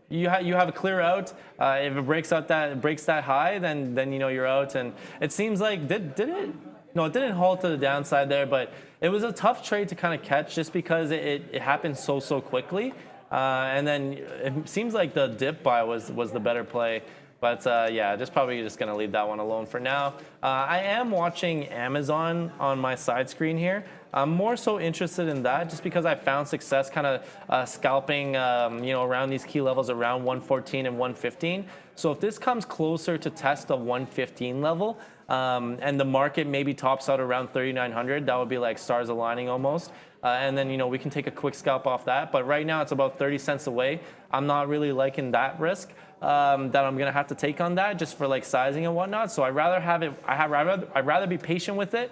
you have a clear out. If it breaks that high, then you know you're out. And it seems like did it? No, it didn't halt to the downside there, but it was a tough trade to kind of catch just because it happened so quickly. And then it seems like the dip buy was the better play. But yeah, probably just going to leave that one alone for now. I am watching Amazon on my side screen here. I'm more so interested in that just because I found success kind of scalping you know, around these key levels around 114 and 115. So if this comes closer to test of 115 level and the market maybe tops out around 3,900, that would be like stars aligning almost. And then, you know, we can take a quick scalp off that. But right now it's about 30 cents away. I'm not really liking that risk that I'm going to have to take on that just for like sizing and whatnot. So I'd rather have it. I'd rather be patient with it,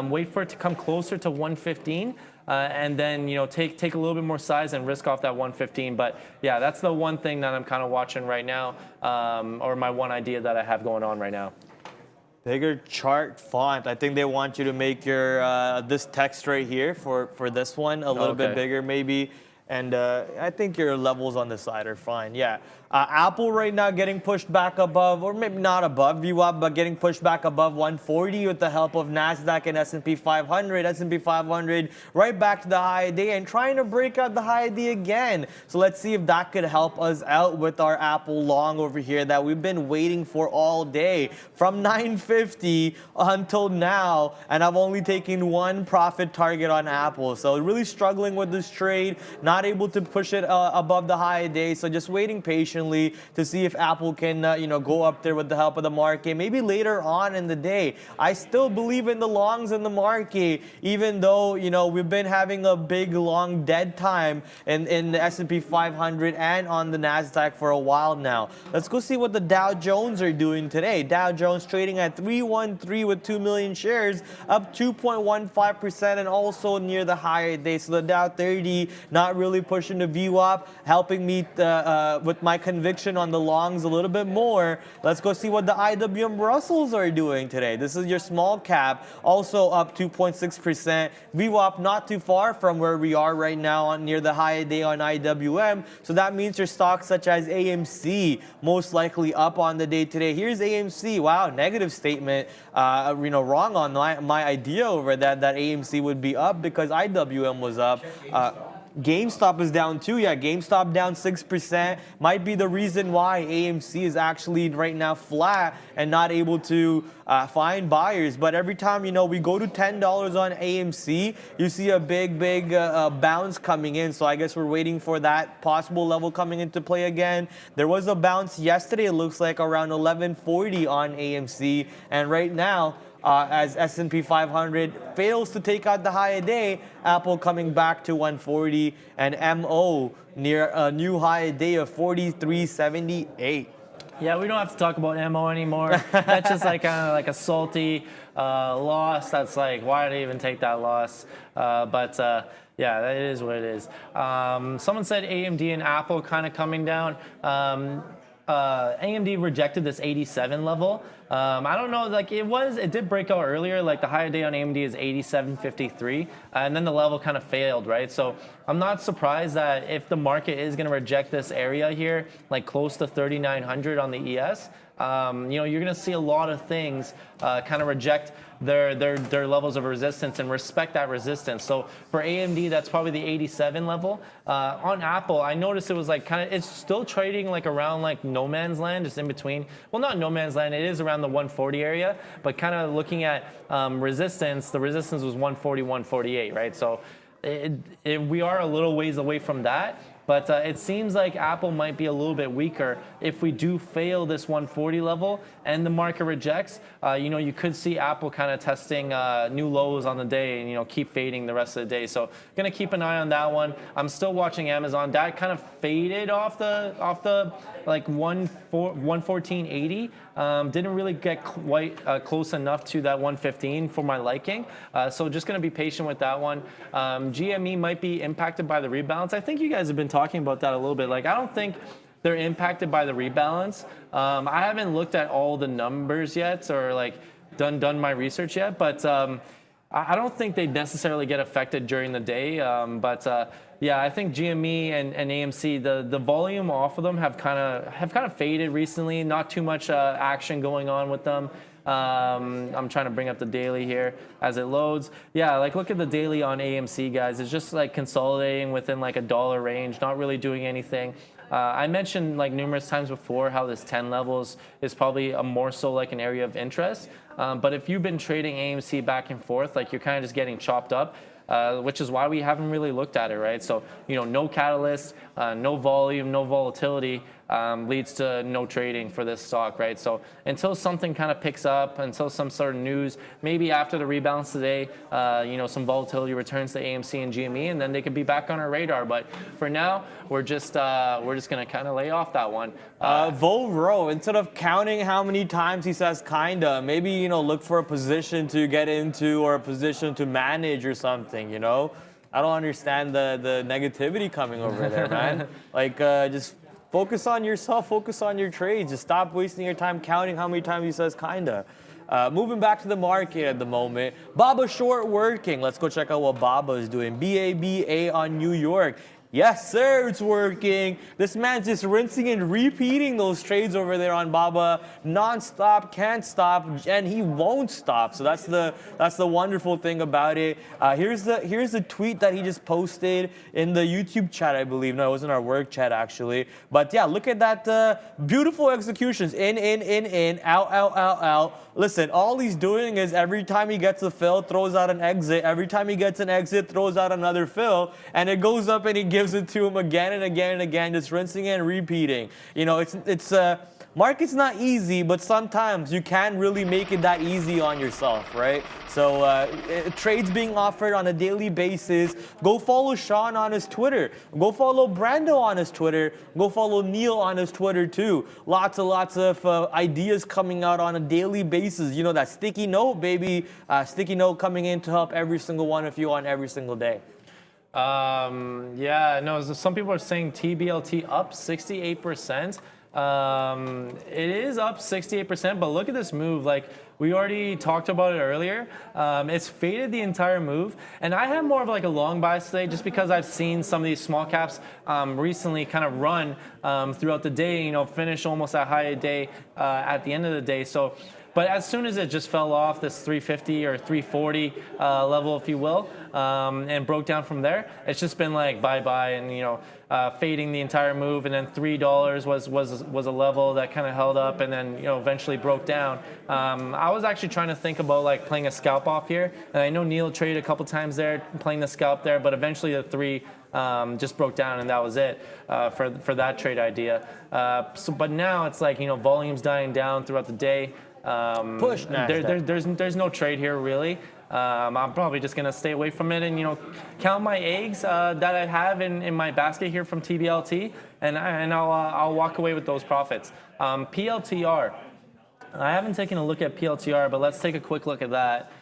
wait for it to come closer to 115. And then, you know, take a little bit more size and risk off that 115. But yeah, that's the one thing that I'm kind of watching right now, or my one idea that I have going on right now. Bigger chart font. I think they want you to make your this text right here for this one a little bit bigger maybe. And I think your levels on the side are fine. Yeah. Apple right now getting pushed back above, or maybe not above VWAP, but getting pushed back above 140 with the help of NASDAQ and S&P 500. S&P 500 right back to the high day and trying to break out the high day again. So let's see if that could help us out with our Apple long over here that we've been waiting for all day from 950 until now. And I've only taken one profit target on Apple. So really struggling with this trade, not able to push it above the high day. So just waiting patiently to see if Apple can, you know, go up there with the help of the market. Maybe later on in the day. I still believe in the longs in the market, even though, you know, we've been having a big long dead time in the S&P 500 and on the NASDAQ for a while now. Let's go see what the Dow Jones are doing today. Dow Jones trading at 313 with 2 million shares, up 2.15% and also near the higher day. So the Dow 30 not really pushing the VWAP, helping me with my conviction on the longs a little bit more. Let's go see what the IWM Russells are doing today. This is your small cap, also up 2.6%. VWAP not too far from where we are right now on near the high day on IWM. So that means your stocks such as AMC most likely up on the day today. Here's AMC. Wow, negative statement. You know, wrong on my idea over that AMC would be up because IWM was up. GameStop is down too. Yeah, GameStop down 6%. Might be the reason why AMC is actually right now flat and not able to find buyers. But every time, you know, we go to $10 on AMC, you see a big bounce coming in. So I guess we're waiting for that possible level coming into play again. There was a bounce yesterday, it looks like around 1140 on AMC. And right now, as S&P 500 fails to take out the high a day, Apple coming back to 140 and MO near a new high a day of 43.78. Yeah, we don't have to talk about MO anymore. That's just like kind of like a salty loss. That's like, why did I even take that loss? Yeah, that is what it is. Someone said AMD and Apple kind of coming down. AMD rejected this 87 level. I don't know, like it did break out earlier, like the high day on AMD is 87.53, and then the level kind of failed, right? So I'm not surprised that if the market is going to reject this area here, like close to 3,900 on the ES, you know, you're going to see a lot of things kind of reject their levels of resistance and respect that resistance. So for AMD, that's probably the 87 level. On Apple, I noticed it was like kind of, it's still trading like around like no man's land, just in between. Well, not no man's land, it is around the 140 area, but kind of looking at resistance, the resistance was 140, 148, right? So we are a little ways away from that. But it seems like Apple might be a little bit weaker if we do fail this 140 level and the market rejects. You know, you could see Apple kind of testing new lows on the day and, you know, keep fading the rest of the day. So going to keep an eye on that one. I'm still watching Amazon. That kind of faded off the like 114.80. Didn't really get quite close enough to that 115 for my liking. So just going to be patient with that one. GME might be impacted by the rebalance. I think you guys have been talking about that a little bit. Like, I don't think they're impacted by the rebalance. I haven't looked at all the numbers yet or like done my research yet, but I don't think they necessarily get affected during the day. Yeah, I think GME and AMC, the volume off of them have kind of faded recently. Not too much action going on with them. I'm trying to bring up the daily here as it loads. Yeah, like look at the daily on AMC, guys. It's just like consolidating within like $1 range, not really doing anything. I mentioned like numerous times before how this 10 levels is probably a more so like an area of interest. But if you've been trading AMC back and forth, like you're kind of just getting chopped up. Which is why we haven't really looked at it, right? So, you know, no catalyst, no volume, no volatility leads to no trading for this stock, right? So until something kind of picks up, until some sort of news, maybe after the rebalance today, you know, some volatility returns to AMC and GME, and then they could be back on our radar. But for now, we're just gonna kind of lay off that one. Volro, instead of counting how many times he says kinda, maybe, you know, look for a position to get into or a position to manage or something, you know? I don't understand the negativity coming over there, man. Like, just focus on yourself, focus on your trades. Just stop wasting your time counting how many times he says kinda. Moving back to the market at the moment, BABA short working. Let's go check out what BABA is doing. BABA on New York. Yes, sir, it's working. This man's just rinsing and repeating those trades over there on BABA, non-stop, can't stop, and he won't stop. So that's the wonderful thing about it. Here's the tweet that he just posted in the YouTube chat, I believe. No, it wasn't our work chat actually. But yeah, look at that beautiful executions. In, out. Listen, all he's doing is every time he gets a fill, throws out an exit. Every time he gets an exit, throws out another fill, and it goes up and he gives it to him again and again and again, just rinsing and repeating. You know, it's market's not easy, but sometimes you can really make it that easy on yourself, right? So trades being offered on a daily basis. Go follow Sean on his Twitter. Go follow Brando on his Twitter. Go follow Neil on his Twitter too. Lots of ideas coming out on a daily basis. You know, that sticky note, baby. Sticky note coming in to help every single one of you on every single day. Yeah, no, some people are saying TBLT up 68%. It is up 68%, but look at this move. Like, we already talked about it earlier. It's faded the entire move, and I have more of like a long bias today just because I've seen some of these small caps recently kind of run throughout the day, you know, finish almost at high day at the end of the day. So, But as soon as it just fell off this 350 or 340 level, if you will, and broke down from there, it's just been like bye-bye and, you know, fading the entire move. And then $3 was a level that kind of held up and then, you know, eventually broke down. I was actually trying to think about like playing a scalp off here. And I know Neil traded a couple times there, playing the scalp there, but eventually the 3 just broke down and that was it for that trade idea. But now it's like, you know, volume's dying down throughout the day. Push NASDAQ. There's no trade here really. I'm probably just gonna stay away from it and, you know, count my eggs that I have in my basket here from TBLT, and I'll walk away with those profits. PLTR. I haven't taken a look at PLTR, but let's take a quick look at that.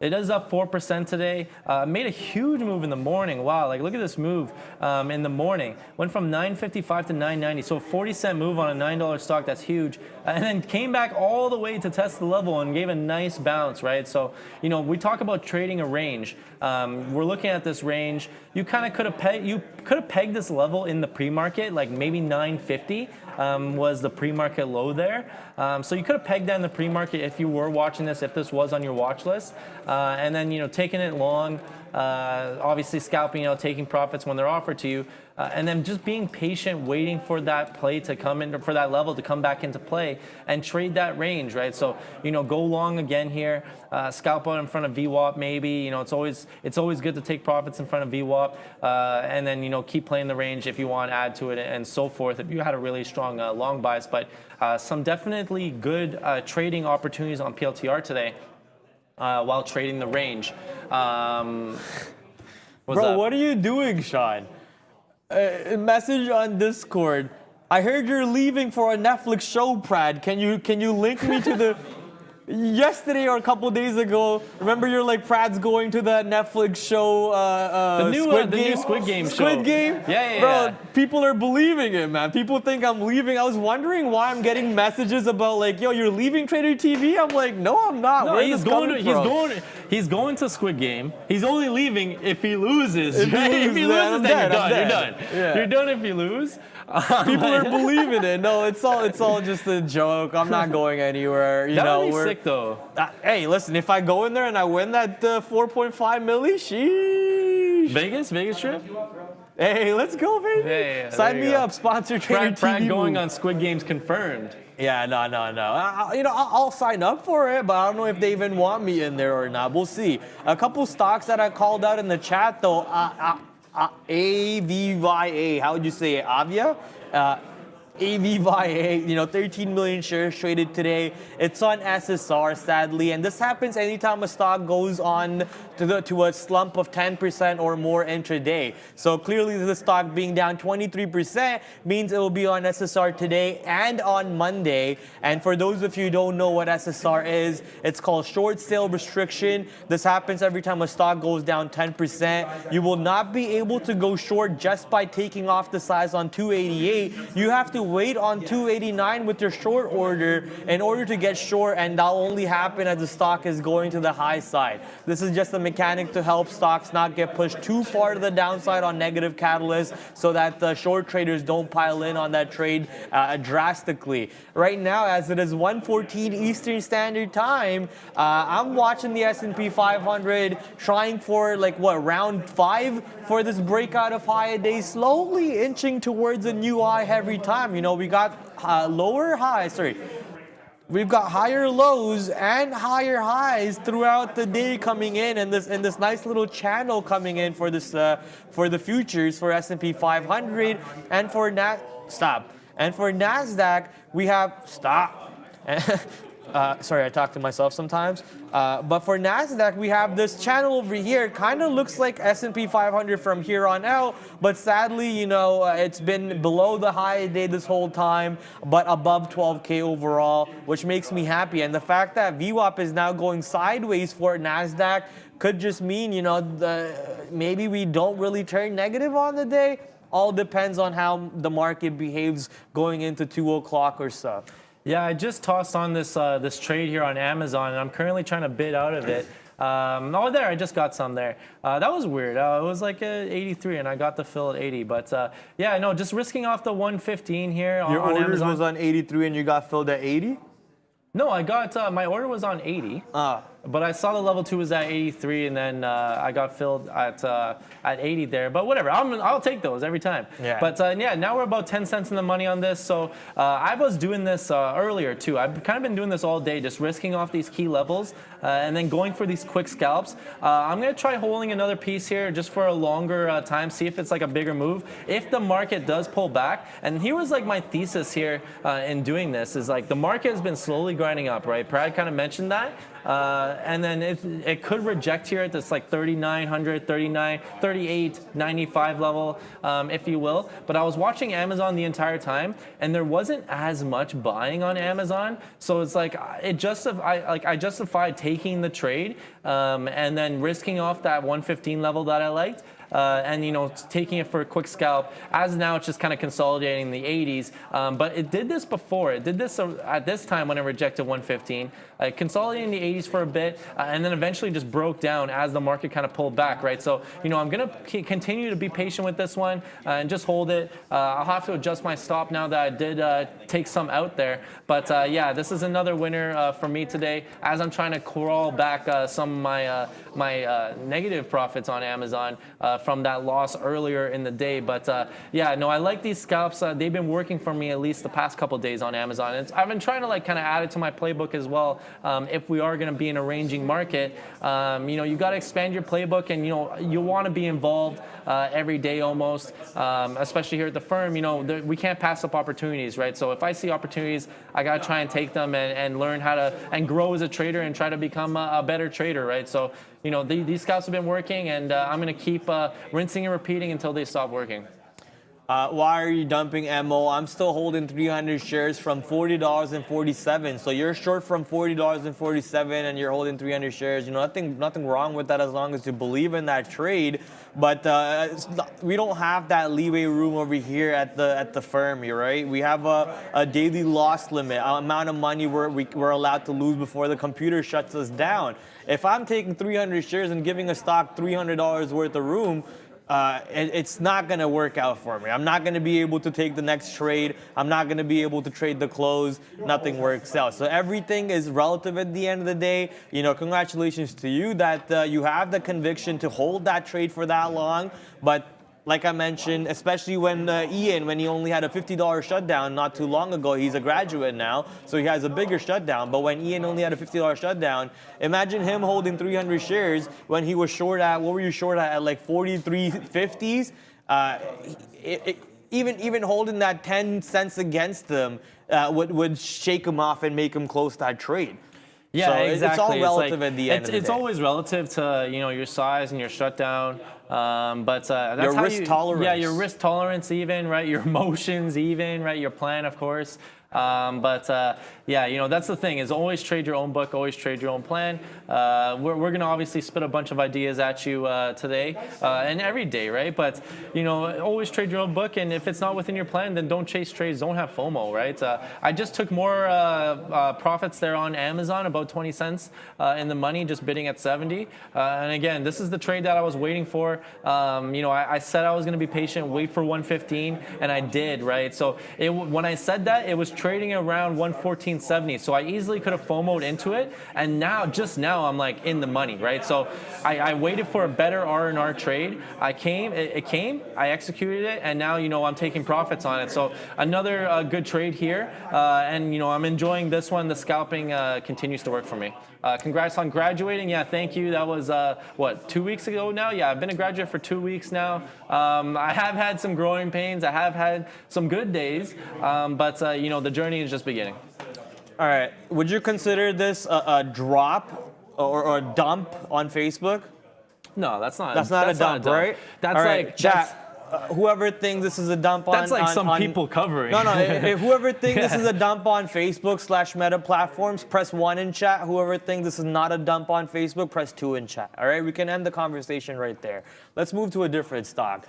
It is up 4% today. Made a huge move in the morning. Wow, like look at this move in the morning. Went from 9.55 to 9.90. So a 40-cent move on a $9 stock, that's huge. And then came back all the way to test the level and gave a nice bounce, right? So, you know, we talk about trading a range. We're looking at this range. You kind of could have pegged this level in the pre-market, like maybe 9.50 was the pre-market low there. So you could have pegged that in the pre-market if you were watching this, if this was on your watch list. And then, you know, taking it long, obviously scalping, you know, taking profits when they're offered to you, and then just being patient, waiting for that play to come in, for that level to come back into play and trade that range, right? So, you know, go long again here, scalp out in front of VWAP maybe, you know, it's always good to take profits in front of VWAP, and then, you know, keep playing the range if you want, add to it and so forth if you had a really strong long bias. But some definitely good trading opportunities on PLTR today. While trading the range. Bro, what are you doing, Sean? Message on Discord. I heard you're leaving for a Netflix show, Prad. Can you link me to the... Yesterday or a couple days ago, remember you're like, Prad's going to that Netflix show, the new Squid Game show. Squid Game? Yeah. Bro, people are believing it, man. People think I'm leaving. I was wondering why I'm getting messages about like, yo, you're leaving Trader TV? I'm like, no, I'm not. No, Where he's going to Squid Game. He's only leaving if he loses. If he loses, then you're done. Yeah. You're done if you lose. People are believing it. No, it's all just a joke. I'm not going anywhere. That would be sick though. Hey, listen, if I go in there and I win that 4.5 milli, sheesh. Vegas trip? Hey, let's go, baby. Yeah, Sign me up. Sponsor Trader TV. Brad going on Squid Games confirmed. Yeah, no. I'll sign up for it, but I don't know if they even want me in there or not. We'll see. A couple stocks that I called out in the chat though. AVYA, how would you say it? Avia? AVYA, you know, 13 million shares traded today. It's on SSR, sadly, and this happens anytime a stock goes on to a slump of 10% or more intraday. So clearly the stock being down 23% means it will be on SSR today and on Monday. And for those of you who don't know what SSR is, it's called short sale restriction. This happens every time a stock goes down 10%. You will not be able to go short just by taking off the size on 288. You have to wait on 289 with your short order in order to get short, and that'll only happen as the stock is going to the high side. This is just a mechanic to help stocks not get pushed too far to the downside on negative catalysts so that the short traders don't pile in on that trade drastically. Right now, as it is 1:14 Eastern Standard Time, I'm watching the S&P 500 trying for round 5 for this breakout of high a day, slowly inching towards a new high every time. You know, we got we've got higher lows and higher highs throughout the day coming in, and this nice little channel coming in for this for the futures for S&P 500 and for NASDAQ we have sorry, I talk to myself sometimes. But for NASDAQ, we have this channel over here. Kind of looks like S&P 500 from here on out. But sadly, you know, it's been below the high day this whole time, but above 12K overall, which makes me happy. And the fact that VWAP is now going sideways for NASDAQ could just mean, you know, maybe we don't really turn negative on the day. All depends on how the market behaves going into 2 o'clock or so. Yeah, I just tossed on this trade here on Amazon, and I'm currently trying to bid out of it. There, I just got some there. That was weird. It was like 83, and I got the fill at 80. But yeah, no, just risking off the 115 here on Amazon. Your orders was on 83, and you got filled at 80? No, I got my order was on 80, but I saw the level 2 was at 83, and then I got filled at 80 there. But whatever, I'll take those every time. Yeah. But yeah, now we're about 10 cents in the money on this. So I was doing this earlier too. I've kind of been doing this all day, just risking off these key levels and then going for these quick scalps. I'm gonna try holding another piece here just for a longer time, see if it's like a bigger move. If the market does pull back, and here was like my thesis here in doing this is like the market has been slowly grinding up, right? Brad kind of mentioned that. And then it could reject here at this like 3900, 39, 38, 95 level, if you will. But I was watching Amazon the entire time, and there wasn't as much buying on Amazon. So it's like I justified taking the trade and then risking off that 115 level that I liked. And taking it for a quick scalp. As now it's just kind of consolidating the 80s, but it did this before. It did this at this time when it rejected 115, consolidating the 80s for a bit, and then eventually just broke down as the market kind of pulled back, right? So I'm gonna continue to be patient with this one and just hold it. I'll have to adjust my stop now that I did take some out there, but yeah, this is another winner for me today as I'm trying to crawl back some of my negative profits on Amazon from that loss earlier in the day. But yeah, no, I like these scalps. They've been working for me at least the past couple days on Amazon. I've been trying to like kind of add it to my playbook as well. If we are going to be in a ranging market, you got to expand your playbook, and you want to be involved every day almost, especially here at the firm. We can't pass up opportunities, right? So if I see opportunities, I got to try and take them and learn how to and grow as a trader and try to become a better trader, right? So these scalps have been working, and I'm going to keep rinsing and repeating until they stop working. Why are you dumping MO? I'm still holding 300 shares from $40.47. So you're short from $40.47 and you're holding 300 shares. Nothing wrong with that as long as you believe in that trade. But we don't have that leeway room over here at the firm, right? We have a daily loss limit, amount of money we're allowed to lose before the computer shuts us down. If I'm taking 300 shares and giving a stock $300 worth of room, it's not going to work out for me. I'm not going to be able to take the next trade. I'm not going to be able to trade the close. Nothing works out. So everything is relative at the end of the day. Congratulations to you that you have the conviction to hold that trade for that long. But like I mentioned, especially when Ian, when he only had a $50 shutdown not too long ago, he's a graduate now, so he has a bigger shutdown. But when Ian only had a $50 shutdown, imagine him holding 300 shares when he was short at, what were you short at like 43.50s? Even holding that 10 cents against them would shake him off and make him close that trade. Yeah, so exactly. It's all relative at the end of the day. It's always relative to your size and your shutdown. But that's your how risk tolerance. Yeah, your risk tolerance even, right? Your emotions even, right? Your plan, of course. Yeah, that's the thing is always trade your own book, always trade your own plan. We're going to obviously spit a bunch of ideas at you today and every day, right? But, always trade your own book. And if it's not within your plan, then don't chase trades. Don't have FOMO, right? I just took more profits there on Amazon, about 20 cents in the money, just bidding at 70. And again, this is the trade that I was waiting for. I said I was going to be patient, wait for 115, and I did, right? So when I said that, it was trading around 114.70, so I easily could have FOMO'd into it, and just now I'm like in the money, right? So I waited for a better R&R trade. It came, I executed it, and now I'm taking profits on it. So another good trade here, and I'm enjoying this one. The scalping continues to work for me. Congrats on graduating. Yeah, thank you. That was 2 weeks ago now? Yeah, I've been a graduate for 2 weeks now. I have had some growing pains. I have had some good days, but the journey is just beginning. All right. Would you consider this a drop or a dump on Facebook? No, that's not. That's not a dump, right? That's all like right, chat. Whoever thinks this is a dump on... That's like some people covering. No, if whoever thinks this is a dump on Facebook/Meta platforms, press 1 in chat. Whoever thinks this is not a dump on Facebook, press 2 in chat. All right, we can end the conversation right there. Let's move to a different stock.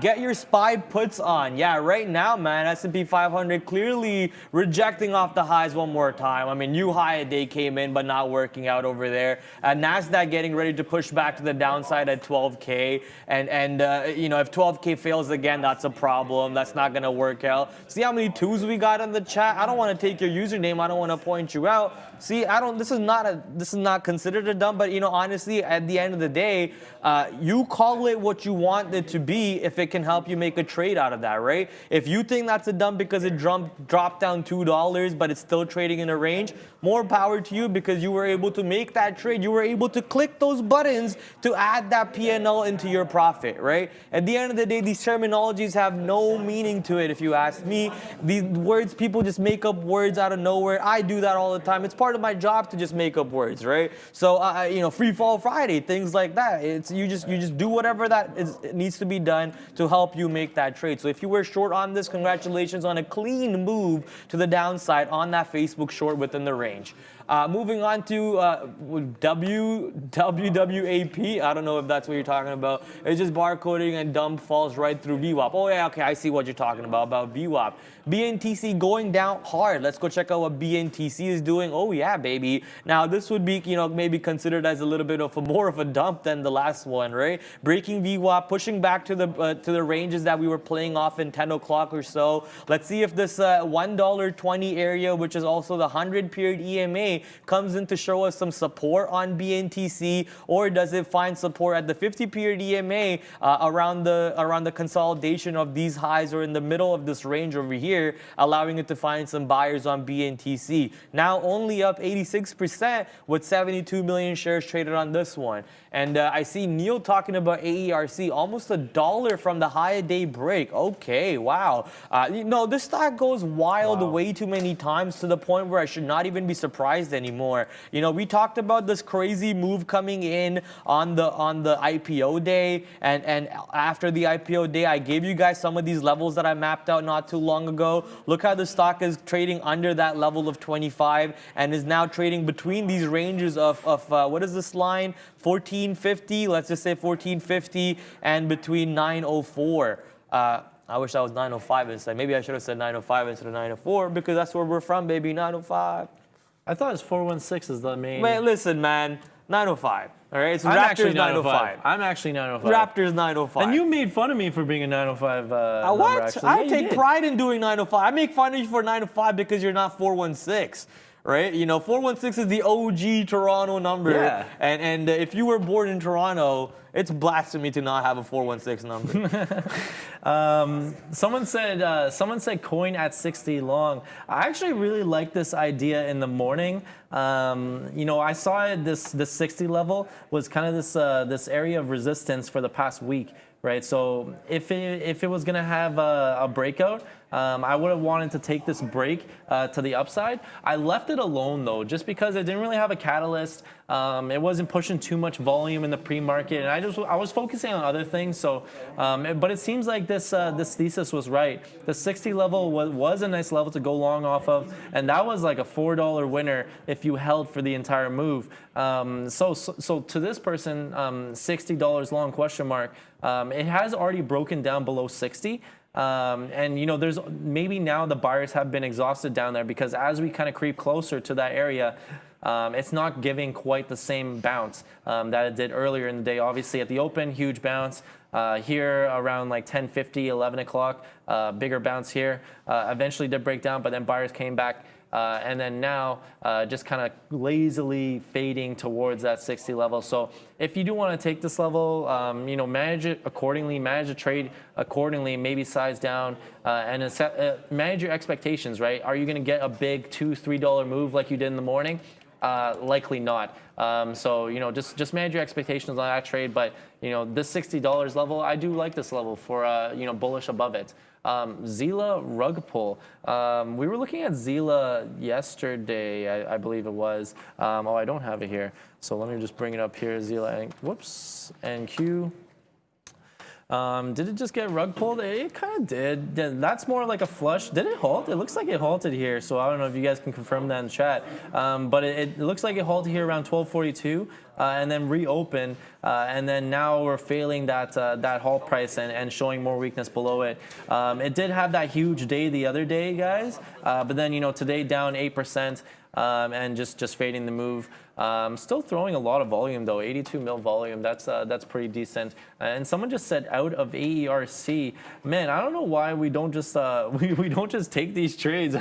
Get your SPY puts on. Yeah, right now, man, S&P 500 clearly rejecting off the highs one more time. I mean, new high a day came in, but not working out over there. NASDAQ getting ready to push back to the downside at 12K. And if 12K fails again, that's a problem. That's not gonna work out. See how many 2s we got in the chat? I don't want to take your username. I don't want to point you out. See, this is not considered a dump, but honestly, at the end of the day, you call it what you want it to be if it can help you make a trade out of that, right? If you think that's a dump because it dropped down $2, but it's still trading in a range, more power to you because you were able to make that trade. You were able to click those buttons to add that P&L into your profit, right? At the end of the day, these terminologies have no meaning to it, if you ask me. These words, people just make up words out of nowhere. I do that all the time. It's part of my job to just make up words, right? So, Free Fall Friday, things like that. You just do whatever it needs to be done to help you make that trade. So if you were short on this, congratulations on a clean move to the downside on that Facebook short within the range. Moving on to WWAP. I don't know if that's what you're talking about. It's just barcoding and dump falls right through VWAP. Oh yeah, okay, I see what you're talking about VWAP. BNTC going down hard. Let's go check out what BNTC is doing. Oh yeah, baby. Now this would be, maybe considered as a little bit of more of a dump than the last one, right? Breaking VWAP, pushing back to the ranges that we were playing off in 10 o'clock or so. Let's see if this $1.20 area, which is also the 100-period EMA, comes in to show us some support on BNTC, or does it find support at the 50-period EMA around the consolidation of these highs or in the middle of this range over here, allowing it to find some buyers on BNTC. Now only up 86% with 72 million shares traded on this one. And I see Neil talking about AERC, almost $1 from the high day break. Okay, wow. This stock goes wild way too many times to the point where I should not even be surprised anymore. We talked about this crazy move coming in on the IPO day, and after the IPO day, I gave you guys some of these levels that I mapped out not too long ago. Look how the stock is trading under that level of 25 and is now trading between these ranges of what is this line? 1450, let's just say 1450, and between 904. I wish that was 905 instead. Maybe I should have said 905 instead of 904 because that's where we're from, baby, 905. I thought it was 416 is the main. Wait, listen, man, 905. All right, so I'm Raptors 905. I'm actually 905. Raptors 905. And you made fun of me for being a 905 number, what? actually. I Yeah, take pride in doing 905. I make fun of you for 905 because you're not 416. Right? 416 is the OG Toronto number. Yeah. And if you were born in Toronto, it's blasphemy to not have a 416 number. Someone said coin at 60 long. I actually really like this idea in the morning. I saw it, this 60 level was kind of this area of resistance for the past week. Right, so if it was gonna have a breakout, I would have wanted to take this break to the upside. I left it alone though, just because it didn't really have a catalyst. It wasn't pushing too much volume in the pre-market, and I was focusing on other things. So, but it seems like this thesis was right. The 60 level was a nice level to go long off of, and that was like a $4 winner if you held for the entire move. So to this person, $60 long question mark. It has already broken down below 60. And there's maybe now the buyers have been exhausted down there because as we kind of creep closer to that area, it's not giving quite the same bounce that it did earlier in the day. Obviously at the open, huge bounce. Here around like 10:50, 11 o'clock, bigger bounce here. Eventually did break down, but then buyers came back. And then now just kind of lazily fading towards that 60 level. So if you do want to take this level, manage it accordingly, manage the trade accordingly, maybe size down and manage your expectations, right? Are you going to get a big $2, $3 move like you did in the morning? Likely not. So just manage your expectations on that trade. But this $60 level, I do like this level for bullish above it. Zila rug pull. We were looking at Zila yesterday, I believe it was. I don't have it here. So let me just bring it up here. Zila, whoops, NQ. Did it just get rug pulled? It kind of did. That's more like a flush. Did it halt? It looks like it halted here. So I don't know if you guys can confirm that in chat. But it looks like it halted here around 1242 and then reopened. And then now we're failing that halt price and showing more weakness below it. It did have that huge day the other day, guys. But then, today down 8%. And just fading the move. Still throwing a lot of volume though, 82 mil volume. That's pretty decent. And someone just said out of AERC. Man, I don't know why we don't just we don't just take these trades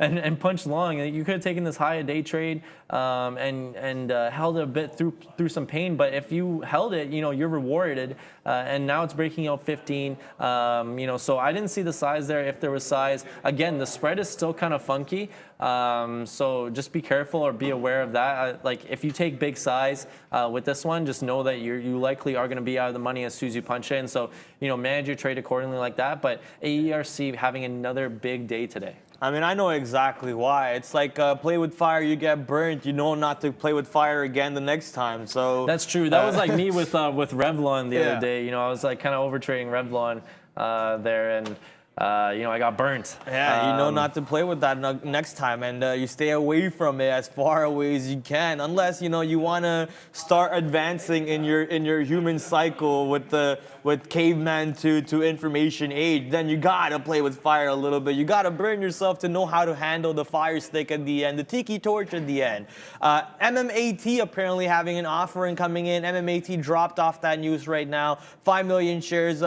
and punch long. You could have taken this high a day trade and held it a bit through some pain. But if you held it, you're rewarded. And now it's breaking out 15. So I didn't see the size there. If there was size, again, the spread is still kind of funky. So just be careful or be aware of that. Like if you take big size with this one, just know that you likely are going to be out of the money as soon as you punch in. So manage your trade accordingly like that. But AERC having another big day today. I mean, I know exactly why. It's like play with fire, you get burnt. You know not to play with fire again the next time. So that's true. That was like me with Revlon the other day. I was like kind of over trading Revlon there, and I got burnt. Yeah, you know not to play with that next time, and you stay away from it as far away as you can, unless you want to start advancing in your human cycle with caveman to information age. Then you gotta play with fire a little bit. You gotta burn yourself to know how to handle the fire stick at the end, the tiki torch at the end. MMAT apparently having an offering coming in. MMAT dropped off that news right now. 5 million shares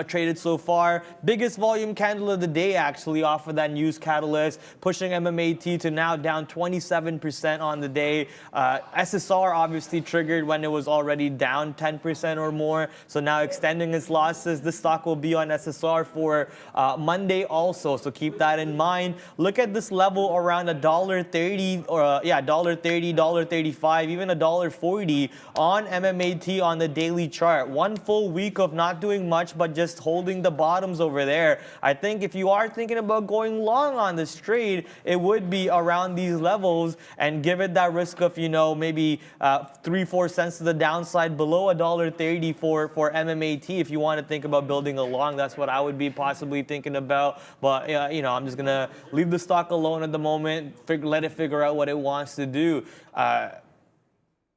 traded so far. Biggest volume candle of the day actually off of that news catalyst, pushing MMAT to now down 27% on the day. SSR obviously triggered when it was already down 10% or more, so now extending its losses. This stock will be on SSR for Monday also, so keep that in mind. Look at this level around $1.30 or $1.30, $1.35, even $1.40 on MMAT on the daily chart. One full week of not doing much but just holding the bottoms over there. I think if you are thinking about going long on this trade, it would be around these levels and give it that risk of, maybe 3-4 cents to the downside below $1.30 for MMAT. If you want to think about building a long, that's what I would be possibly thinking about. But, I'm just going to leave the stock alone at the moment, let it figure out what it wants to do.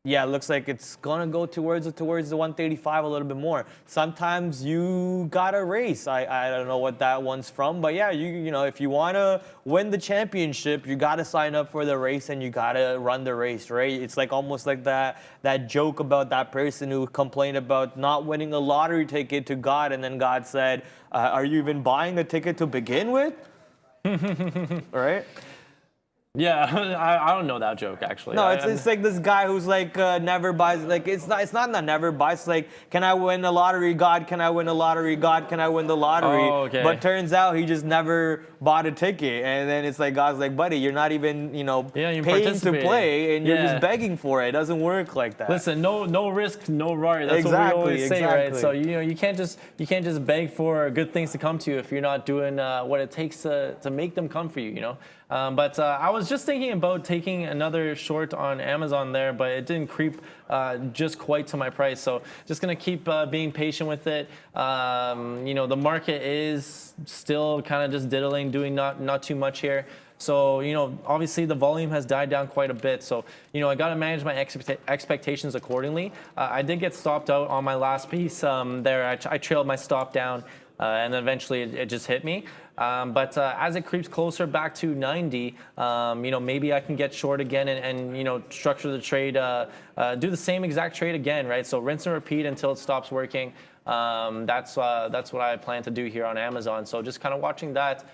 Yeah, it looks like it's gonna go towards the 135 a little bit more. Sometimes you gotta race. I don't know what that one's from, but yeah, if you wanna win the championship, you gotta sign up for the race and you gotta run the race, right? It's like almost like that joke about that person who complained about not winning a lottery ticket to God, and then God said, "Are you even buying a ticket to begin with?" Right? Yeah, I don't know that joke actually. No, it's like this guy who's like never buys. Like it's not that never buys. It's like, can I win the lottery? God, can I win the lottery? God, can I win the lottery? Oh, okay. But turns out he just never bought a ticket, and then it's like God's like, buddy, you're not even paying to play, and you're just begging for it. It doesn't work like that. Listen, no risk, no worry. That's what we always say, right? So you can't just beg for good things to come to you if you're not doing what it takes to make them come for you. But I was just thinking about taking another short on Amazon there, but it didn't creep just quite to my price. So just going to keep being patient with it. The market is still kind of just diddling, doing not too much here. So, obviously the volume has died down quite a bit. So, I got to manage my expectations accordingly. I did get stopped out on my last piece there. I trailed my stop down. And then eventually it just hit me. But as it creeps closer back to 90, maybe I can get short again and structure the trade, do the same exact trade again, right? So rinse and repeat until it stops working. That's what I plan to do here on Amazon. So just kind of watching that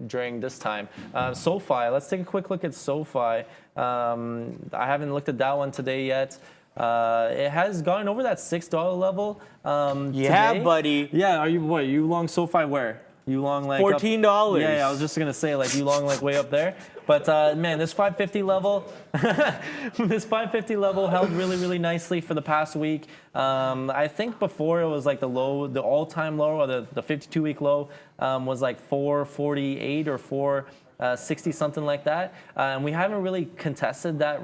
during this time. SoFi, let's take a quick look at SoFi. I haven't looked at that one today yet. It has gone over that $6 level. Yeah, today. buddy. Yeah, you long SoFi where? You long like $14. Yeah, I was just gonna say like you long like way up there. But man, this 550 level, held really nicely for the past week. I think before it was like the all-time low, or the 52-week low was like 448 or 460, something like that. And we haven't really contested that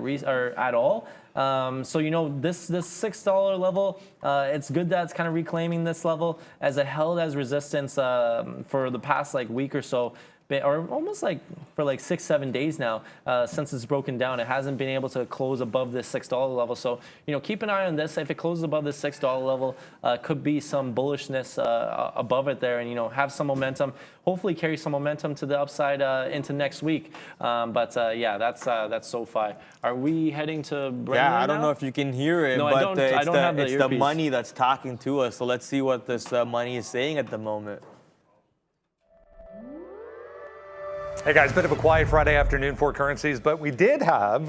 at all. So this $6 level, it's good that it's kind of reclaiming this level as it held as resistance for the past like week or so. or almost like for like 6-7 days now since it's broken down. It hasn't been able to close above this $6 level. So, keep an eye on this. If it closes above this $6 level, could be some bullishness above it there, and have some momentum. Hopefully, carry some momentum to the upside into next week. Yeah, that's SoFi. Are we heading to Brandon Yeah, I don't now? know if you can hear it, No, but I don't have the it's the earpiece. money that's talking to us. So let's see what this money is saying at the moment. Hey guys, bit of a quiet Friday afternoon for currencies, but we did have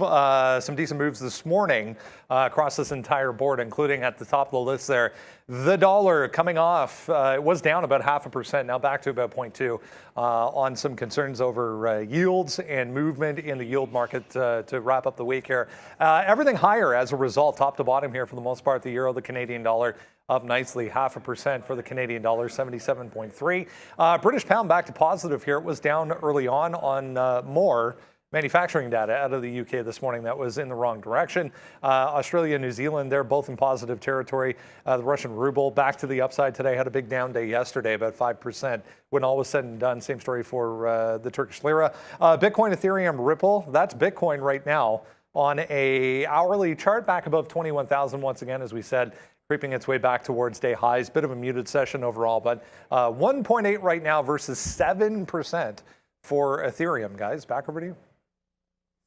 some decent moves this morning across this entire board, including at the top of the list there. The dollar coming off, it was down about 0.5%, now back to about 0.2 on some concerns over yields and movement in the yield market to wrap up the week here. Everything higher as a result, top to bottom here for the most part. The euro, the Canadian dollar, up nicely, 0.5% for the Canadian dollar, 77.3. British pound back to positive here. It was down early on more manufacturing data out of the UK this morning that was in the wrong direction. Australia, New Zealand, they're both in positive territory. The Russian ruble back to the upside today, had a big down day yesterday, about 5%. When all was said and done, same story for the Turkish lira. Bitcoin, Ethereum, Ripple, that's Bitcoin right now on a hourly chart back above 21,000 once again, as we said, creeping its way back towards day highs. Bit of a muted session overall, but 1.8 right now versus 7% for Ethereum. Guys, back over to you.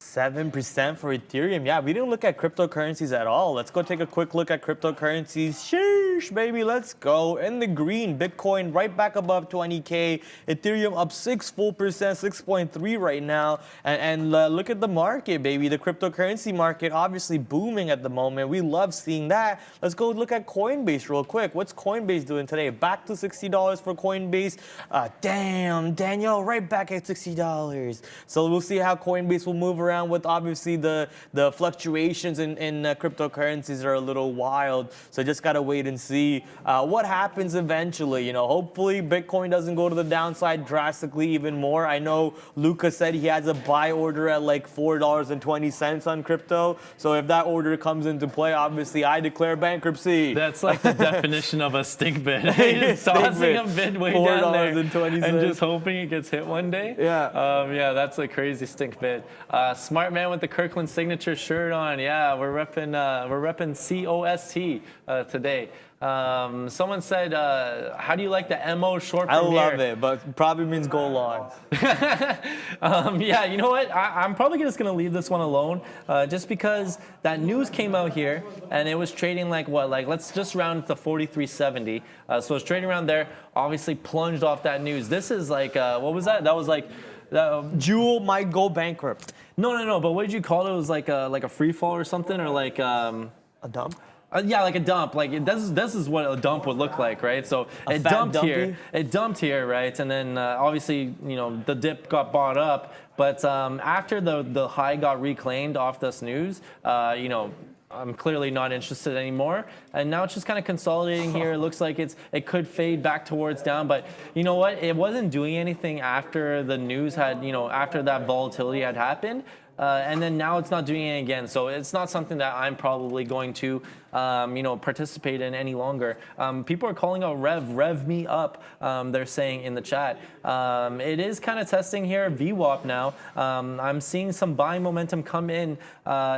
7% for Ethereum. Yeah, we didn't look at cryptocurrencies at all. Let's go take a quick look at cryptocurrencies. Sheesh, baby, let's go. In the green, Bitcoin right back above 20K. Ethereum up 6 full percent, 6.3 right now. And look at the market, baby. The cryptocurrency market obviously booming at the moment. We love seeing that. Let's go look at Coinbase real quick. What's Coinbase doing today? Back to $60 for Coinbase. Damn, Daniel, right back at $60. So we'll see how Coinbase will move around with obviously the fluctuations in cryptocurrencies are a little wild. So just got to wait and see what happens eventually. Hopefully Bitcoin doesn't go to the downside drastically even more. I know Luca said he has a buy order at like $4.20 on crypto. So if that order comes into play, obviously I declare bankruptcy. That's like the definition of a stink bid. Just tossing a bid way down there and just hoping it gets hit one day. Yeah. That's a crazy stink bid. Smart man with the Kirkland signature shirt on. Yeah, we're repping COST today. Someone said, how do you like the MO short from here? I love it, but probably means go long. Yeah, you know what? I'm probably just going to leave this one alone just because that news came out here and it was trading like what? Like, let's just round it to 43.70. So it's trading around there, obviously plunged off that news. This is like, what was that? That was like, Jewel might go bankrupt. No. But what did you call it? It was like a free fall or something, or like a dump. Yeah, like a dump. Like this is what a dump would look like, right? So it dumped here. It dumped here, right? And then obviously, the dip got bought up. But after the high got reclaimed off this news, I'm clearly not interested anymore. And now it's just kind of consolidating here. It looks like it could fade back towards down. But you know what? It wasn't doing anything after the news had, after that volatility had happened. And then now it's not doing it again. So it's not something that I'm probably going to, participate in any longer. People are calling out rev me up. They're saying in the chat. It is kind of testing here VWAP now. I'm seeing some buying momentum come in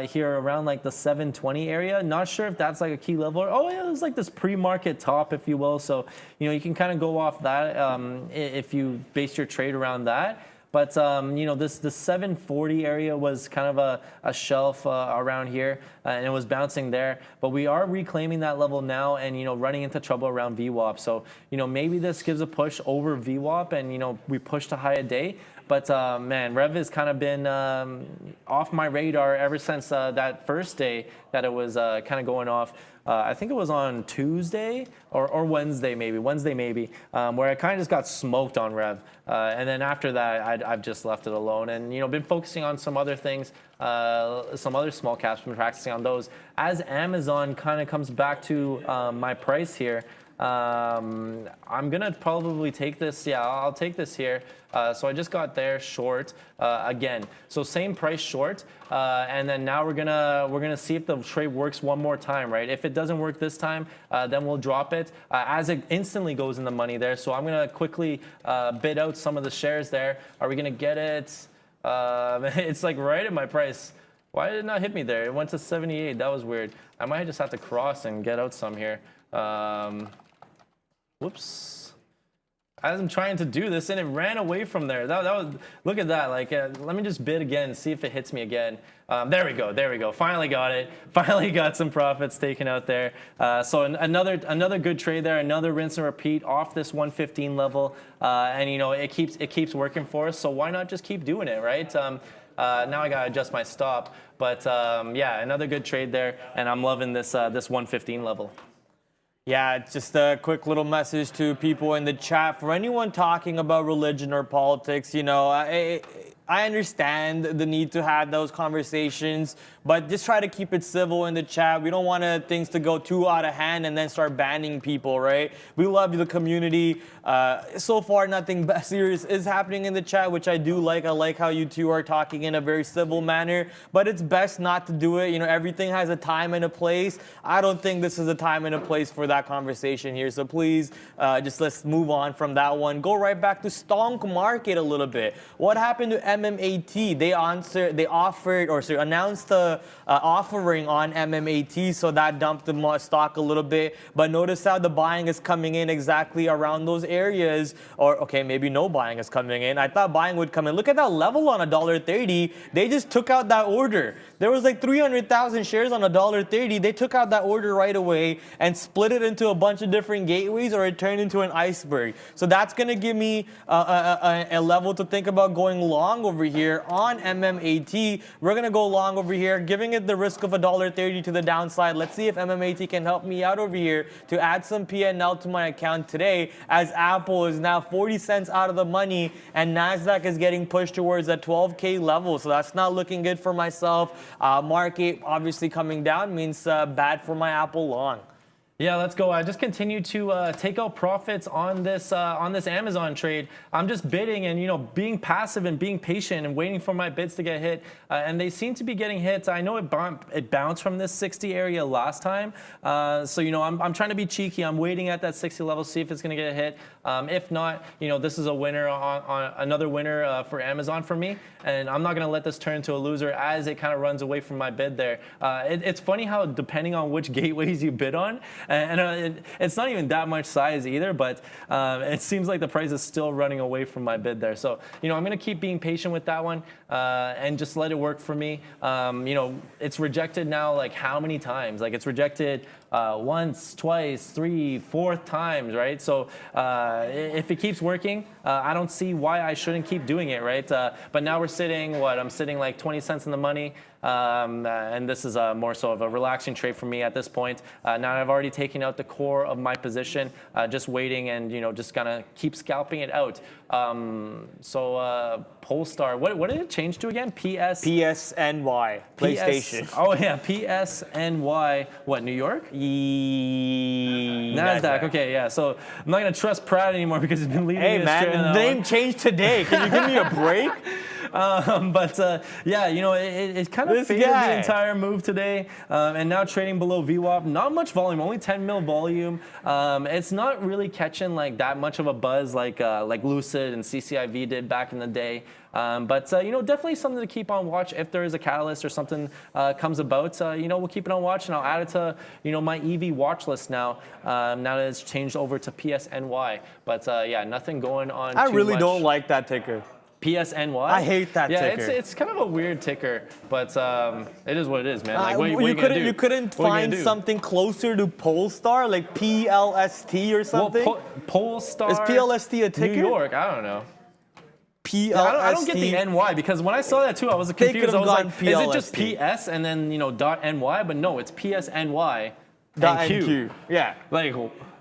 here around like the 720 area. Not sure if that's like a key level. Oh yeah, it's like this pre-market top, if you will. So you can kind of go off that if you base your trade around that. But the 740 area was kind of a shelf around here, and it was bouncing there. But we are reclaiming that level now, and running into trouble around VWAP. So maybe this gives a push over VWAP, and we push to high a day. But man, Rev has kind of been off my radar ever since that first day that it was kind of going off. I think it was on Tuesday or Wednesday maybe, where I kind of just got smoked on Rev. And then after that, I've just left it alone and, been focusing on some other things, some other small caps, been practicing on those. As Amazon kind of comes back to my price here, I'm gonna probably take this. Yeah, I'll take this here. So I just got there short again. So same price short, and then now we're gonna see if the trade works one more time, right? If it doesn't work this time, then we'll drop it as it instantly goes in the money there. So I'm gonna quickly bid out some of the shares there. Are we gonna get it? It's like right at my price. Why did it not hit me there? It went to 78. That was weird. I might just have to cross and get out some here. Whoops. As I'm trying to do this, and it ran away from there. That was, look at that. Like, let me just bid again, see if it hits me again. There we go. There we go. Finally got it. Finally got some profits taken out there. So another good trade there. Another rinse and repeat off this 115 level. And you know it keeps working for us. So why not just keep doing it, right? Now I gotta adjust my stop. But yeah, another good trade there, and I'm loving this this 115 level. Yeah, just a quick little message to people in the chat. For anyone talking about religion or politics, you know, I understand the need to have those conversations, but just try to keep it civil in the chat. We don't want things to go too out of hand and then start banning people, right? We love the community. So far, nothing serious is happening in the chat, which I do like. I like how you two are talking in a very civil manner, but it's best not to do it. You know, everything has a time and a place. I don't think this is a time and a place for that conversation here. So please, just let's move on from that one. Go right back to stock market a little bit. What happened to MMAT? They announced the offering on MMAT, so that dumped the stock a little bit. But notice how the buying is coming in exactly around those areas. Or okay, maybe no buying is coming in. I thought buying would come in. Look at that level on $1.30. They just took out that order. There was like 300,000 shares on $1.30. They took out that order right away and split it into a bunch of different gateways, or it turned into an iceberg. So that's gonna give me a level to think about going long over here on MMAT. We're gonna go long over here, giving it the risk of $1.30 to the downside. Let's see if MMAT can help me out over here to add some PNL to my account today, as Apple is now 40 cents out of the money and NASDAQ is getting pushed towards that 12K level. So that's not looking good for myself. Market obviously coming down means bad for my Apple long. Yeah, let's go. I just continue to take out profits on this Amazon trade. I'm just bidding and being passive and being patient and waiting for my bids to get hit. And they seem to be getting hit. I know it bounced from this 60 area last time. So I'm trying to be cheeky. I'm waiting at that 60 level, see if it's going to get hit. If not, this is a winner on another winner for Amazon for me. And I'm not going to let this turn into a loser as it kind of runs away from my bid there. It's funny how depending on which gateways you bid on. And it's not even that much size either, but it seems like the price is still running away from my bid there. So, I'm going to keep being patient with that one and just let it work for me. It's rejected now like how many times? Like it's rejected once, twice, 3, 4th times, right? So if it keeps working, I don't see why I shouldn't keep doing it, right? But now we're sitting, I'm sitting like 20 cents in the money. And this is more so of a relaxing trade for me at this point. Now I've already taken out the core of my position, just waiting and just gonna keep scalping it out. So Polestar, what did it change to again? PSNY, PlayStation. Oh yeah, PSNY. What, New York? NASDAQ. Okay, yeah. So I'm not gonna trust Pratt anymore because he's been leading me astray. Hey man, the name changed today. Can you give me a break? Yeah, it kind of faded the entire move today, and now trading below VWAP. Not much volume, only 10 mil volume. It's not really catching like that much of a buzz like Lucid and CCIV did back in the day. Definitely something to keep on watch if there is a catalyst or something comes about. We'll keep it on watch, and I'll add it to my EV watch list now. Now that it's changed over to PSNY. But yeah, nothing going on. I really don't like that ticker. PSNY? I hate that ticker. Yeah, it's kind of a weird ticker, but it is what it is, man. Like, what you couldn't find something closer to Polestar, like PLST or something? Well, Polestar. Is PLST a ticker? New York, I don't know. PLST. I don't get the NY because when I saw that too, I was confused. I was like, is it just PS and then .NY? But no, it's PSNY and Q. Yeah. Like,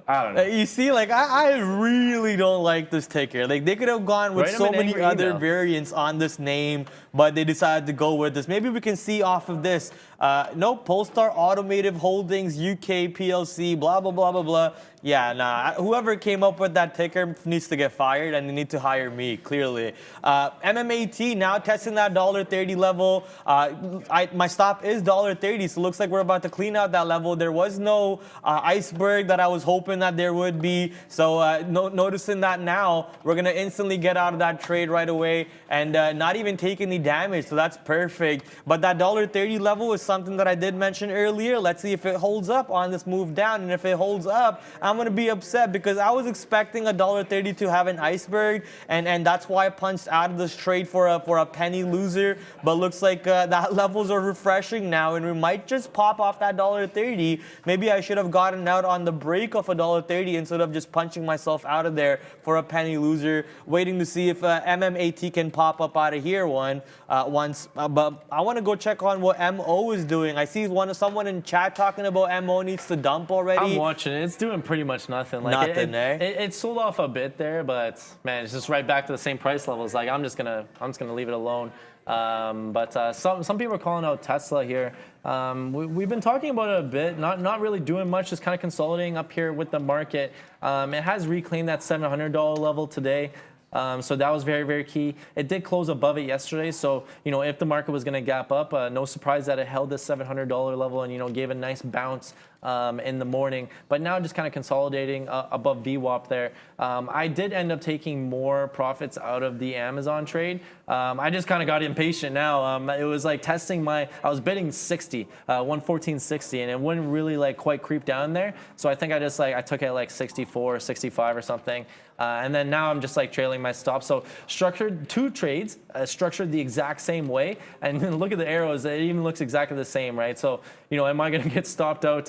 I don't know. You see, like I really don't like this ticker. Like they could have gone with so many other variants on this name, but they decided to go with this. Maybe we can see off of this No, Polestar Automotive Holdings UK PLC, blah, blah, blah, blah, blah. Yeah, nah, whoever came up with that ticker needs to get fired, and they need to hire me, clearly. MMAT now testing that $1.30 level. My stop is $1.30, so it looks like we're about to clean out that level. There was no iceberg that I was hoping that there would be, so noticing that now, we're going to instantly get out of that trade right away and not even take any damage, so that's perfect. But that $1.30 level is something that I did mention earlier. Let's see if it holds up on this move down, and if it holds up, I'm going to be upset because I was expecting $1.30 to have an iceberg, and that's why I punched out of this trade for a penny loser. But looks like that levels are refreshing now, and we might just pop off that $1.30. Maybe I should have gotten out on the break of $1.30 instead of just punching myself out of there for a penny loser. Waiting to see if MMAT can pop up out of here once. But I want to go check on what MO is doing. I see someone in chat talking about MO needs to dump already. I'm watching it. It's doing pretty much nothing. Nothing, it sold off a bit there, but man, it's just right back to the same price levels. Like I'm just gonna leave it alone. But some people are calling out Tesla here. We've been talking about it a bit, not really doing much, just kind of consolidating up here with the market. It has reclaimed that $700 level today. So that was very, very key. It did close above it yesterday. So, if the market was going to gap up, no surprise that it held this $700 level and, gave a nice bounce in the morning. But now just kind of consolidating above VWAP there. I did end up taking more profits out of the Amazon trade. I just kind of got impatient now. It was like testing I was bidding 60, 114.60, and it wouldn't really quite creep down there. So I think I just I took it like 64, 65 or something. And then now I'm just trailing my stop. So structured two trades, structured the exact same way. And then look at the arrows. It even looks exactly the same, right? So, am I going to get stopped out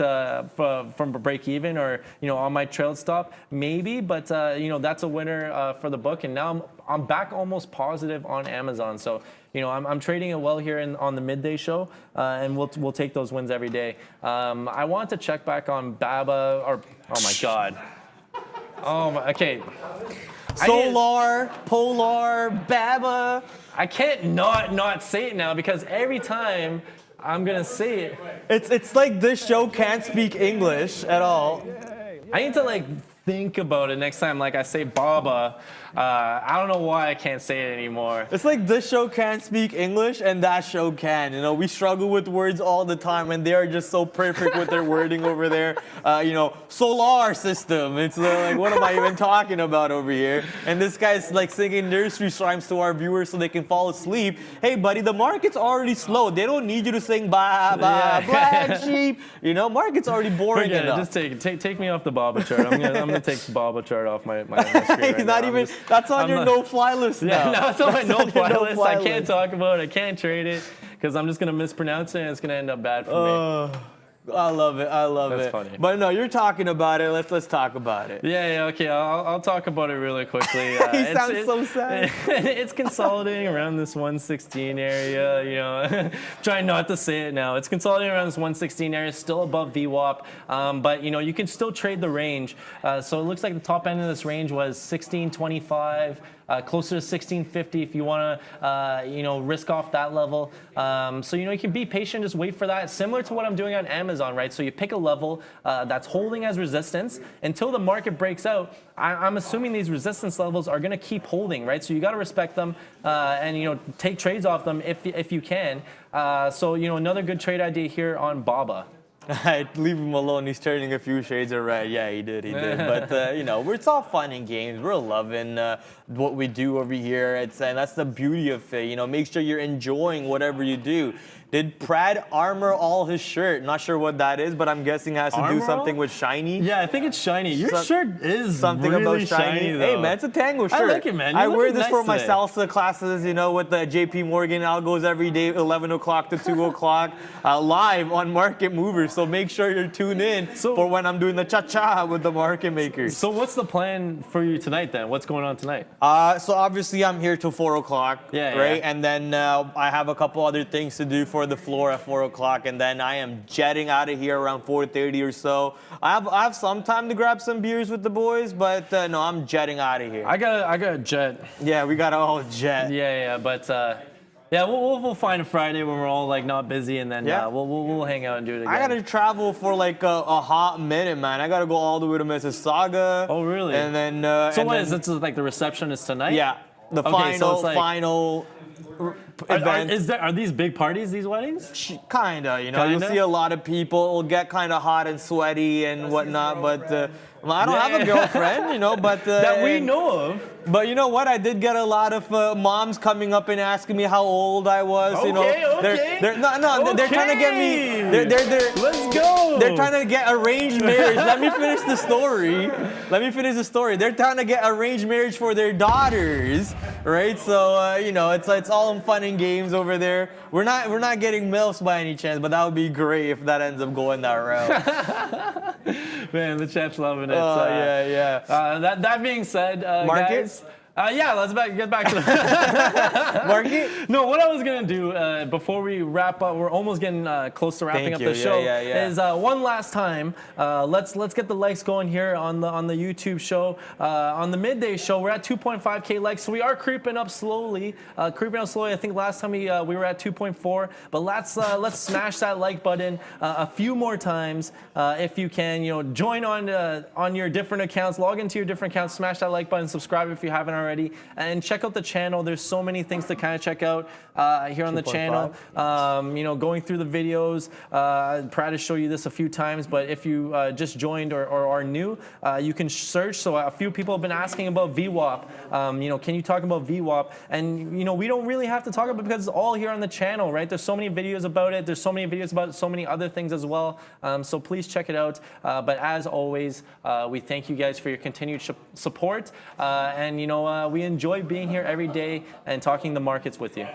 from break even or, on my trailed stop? Maybe, but, that's a winner for the book. And now I'm back almost positive on Amazon. So, I'm trading it well here on the midday show, and we'll take those wins every day. I want to check back on BABA oh my God. Oh, okay. Solar, Polar, BABA. I can't not say it now because every time I'm gonna say it. It's like this show can't speak English at all. I need to think about it next time. I say Baba. I don't know why I can't say it anymore. It's like this show can't speak English and that show can. We struggle with words all the time, and they are just so perfect with their wording over there. Solar system. It's what am I even talking about over here? And this guy's singing nursery rhymes to our viewers so they can fall asleep. Hey, buddy, the market's already slow. They don't need you to sing ba ba black sheep. Market's already boring enough. Just take me off the Baba chart. I'm gonna take the Baba chart off my screen. He's not even. That's on your no-fly list now. Yeah, no, it's on my no-fly list. I can't talk about it. I can't trade it because I'm just going to mispronounce it and it's going to end up bad for me. I love it. That's funny. But no, you're talking about it. Let's talk about it. Yeah, okay. I'll talk about it really quickly. He sounds so sad. It's consolidating around this 116 area, Trying not to say it now. It's consolidating around this 116 area, still above VWAP. But, you can still trade the range. So it looks like the top end of this range was 1625. Closer to 1650 if you want to, risk off that level. So, you can be patient, just wait for that. Similar to what I'm doing on Amazon, right? So you pick a level that's holding as resistance until the market breaks out. I'm assuming these resistance levels are going to keep holding, right? So you got to respect them and, take trades off them if you can. So, another good trade idea here on BABA. Leave him alone. He's turning a few shades of red. Yeah, he did. But, it's all fun and games. We're loving what we do over here. And that's the beauty of it. Make sure you're enjoying whatever you do. Did Prad armor all his shirt? Not sure what that is, but I'm guessing it has to do something with shiny. Yeah, I think it's shiny. Your shirt is something really about shiny. though. Hey, man, it's a Tango shirt. I like it, man. I wear this for my salsa classes, with the JP Morgan algos every day, 11 o'clock to 2 o'clock, live on Market Movers. So make sure you're tuned in for when I'm doing the cha-cha with the market makers. So what's the plan for you tonight then? What's going on tonight? So obviously I'm here till 4 o'clock, right? Yeah. And then I have a couple other things to do for the floor at 4 o'clock, and then I am jetting out of here around 4:30 or so. I have some time to grab some beers with the boys, but no, I'm jetting out of here. I got a jet. Yeah, we got to all jet. Yeah, but Yeah, we'll find a Friday when we're all like not busy, and then we'll hang out and do it again. I gotta travel for like a hot minute, man. I gotta go all the way to Mississauga. Oh, really? And then so what is it? Like the reception is tonight? Yeah, the final event. Are these big parties? These weddings? Kinda, you know. You'll see a lot of people. It'll get kind of hot and sweaty and whatnot, but. Well, I don't have a girlfriend, you know, but that we know of. But you know what? I did get a lot of moms coming up and asking me how old I was. Okay, you know, okay. They're trying to get me. Let's go. They're trying to get arranged marriage. Let me finish the story. They're trying to get arranged marriage for their daughters, right? So you know, it's all fun and games over there. We're not getting MILFs by any chance, but that would be great if that ends up going that route. Man, the chat's loving it. Oh, yeah. That being said, Markets? guys. Let's get back to the market. No, what I was gonna do before we wrap up, we're almost getting close to wrapping up the show. Is one last time. Let's get the likes going here on the YouTube show. On the midday show, we're at 2.5K likes, so we are creeping up slowly. I think last time we were at 2.4, but let's smash that like button a few more times if you can. You know, join on your different accounts, log into your different accounts, smash that like button, subscribe if you haven't already. And check out the channel. There's so many things to kind of check out here on the channel. You know, going through the videos. Proud to show you this a few times, but if you just joined or are new, you can search. So a few people have been asking about VWAP. You know, can you talk about VWAP? And you know, we don't really have to talk about it because it's all here on the channel, right? There's so many videos about it. There's so many videos about so many other things as well. So please check it out. But as always, we thank you guys for your continued support. And you know, we enjoy being here every day and talking the markets with you.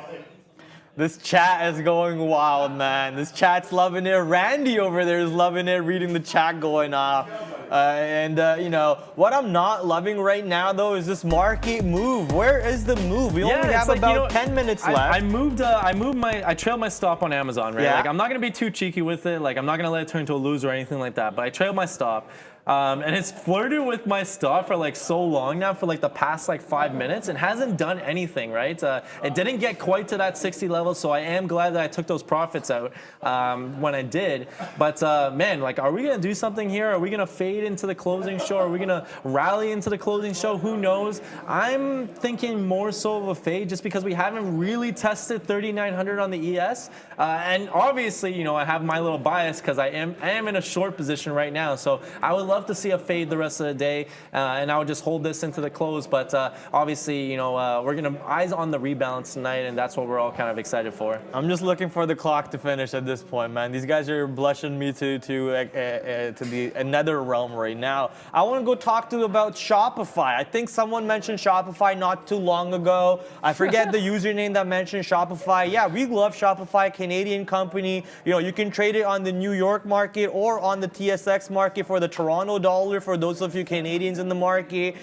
This chat is going wild, man. This chat's loving it. Randy over there is loving it, reading the chat going off. You know, what I'm not loving right now, though, is this market move. Where is the move? We only have about 10 minutes left. I trailed my stop on Amazon, right? Yeah. Like, I'm not going to be too cheeky with it. Like, I'm not going to let it turn into a loser or anything like that. But I trailed my stop. And it's flirted with my stop for like so long now, for like the past like 5 minutes, and hasn't done anything, right? It didn't get quite to that 60 level, so I am glad that I took those profits out when I did. But man, like, are we gonna do something here? Are we gonna fade into the closing show? Are we gonna rally into the closing show? Who knows? I'm thinking more so of a fade, just because we haven't really tested 3,900 on the ES, and obviously, you know, I have my little bias because I am in a short position right now, so I would love to see a fade the rest of the day, and I would just hold this into the close. But obviously, you know, we're gonna eyes on the rebalance tonight, and that's what we're all kind of excited for. I'm just looking for the clock to finish at this point, man. These guys are blushing me to the another realm right now. I want to go talk to you about Shopify. I think someone mentioned Shopify not too long ago. I forget the username that mentioned Shopify. Yeah, we love Shopify, Canadian company. You know, you can trade it on the New York market or on the TSX market for the Toronto dollar, for those of you Canadians in the market.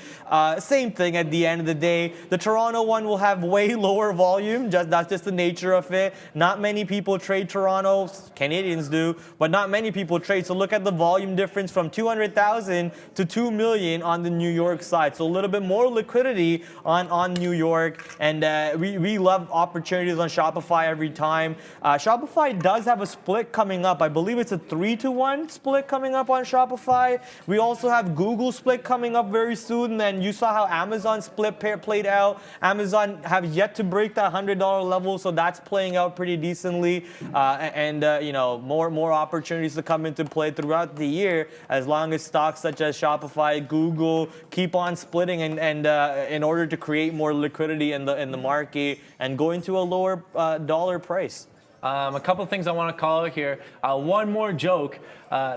Same thing at the end of the day. The Toronto one will have way lower volume. That's just the nature of it. Not many people trade Toronto. Canadians do, but not many people trade. So look at the volume difference from 200,000 to 2 million on the New York side. So a little bit more liquidity on New York, and we love opportunities on Shopify every time. Shopify does have a split coming up. I believe it's a 3-to-1 split coming up on Shopify. We also have Google split coming up very soon, and you saw how Amazon split played out. Amazon have yet to break that $100 level, so that's playing out pretty decently. You know, more opportunities to come into play throughout the year, as long as stocks such as Shopify, Google keep on splitting, and in order to create more liquidity in the market and go into a lower dollar price. A couple things I want to call out here. One more joke.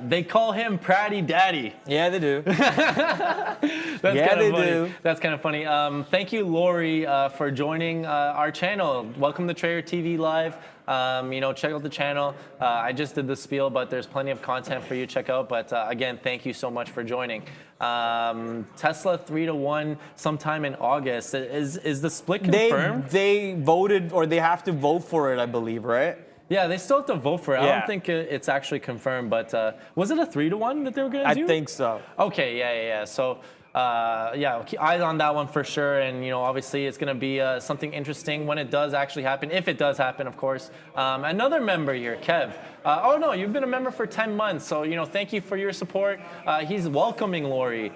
They call him Pratty Daddy. Yeah, they do. That's kind of funny. Thank you, Lori, for joining our channel. Welcome to Trader TV Live. You know, check out the channel. I just did the spiel, but there's plenty of content for you to check out. But again, thank you so much for joining. Tesla 3-to-1 sometime in August. Is the split confirmed? They voted, or they have to vote for it, I believe, right? Yeah, they still have to vote for it. Yeah. I don't think it's actually confirmed, but was it a 3-to-1 that they were going to do? I think so. Okay, yeah. So yeah, keep eyes on that one for sure. And, obviously it's going to be something interesting when it does actually happen, if it does happen, of course. Another member here, Kev. Oh, no, you've been a member for 10 months. So, thank you for your support. He's welcoming Lori.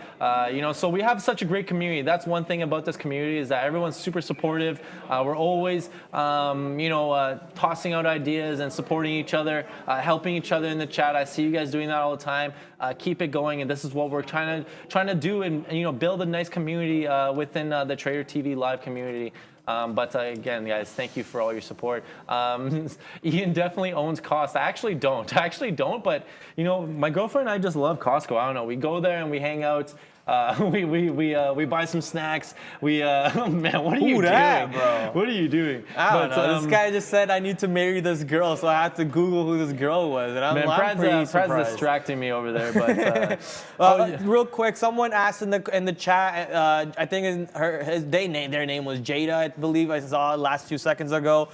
So we have such a great community. That's one thing about this community is that everyone's super supportive. We're always, tossing out ideas and supporting each other, helping each other in the chat. I see you guys doing that all the time. Keep it going. And this is what we're trying to do and, build a nice community within the Trader TV Live community. But again, guys, thank you for all your support. Ian definitely owns Costco. I actually don't. But my girlfriend and I just love Costco. I don't know. We go there and we hang out. We buy some snacks. Oh man, what are you doing, bro? What are you doing? I don't know. This guy just said I need to marry this girl, so I had to Google who this girl was, and I'm pretty surprised. Prad's distracting me over there, but real quick, someone asked in the chat. I think their name was Jada, I believe I saw last 2 seconds ago.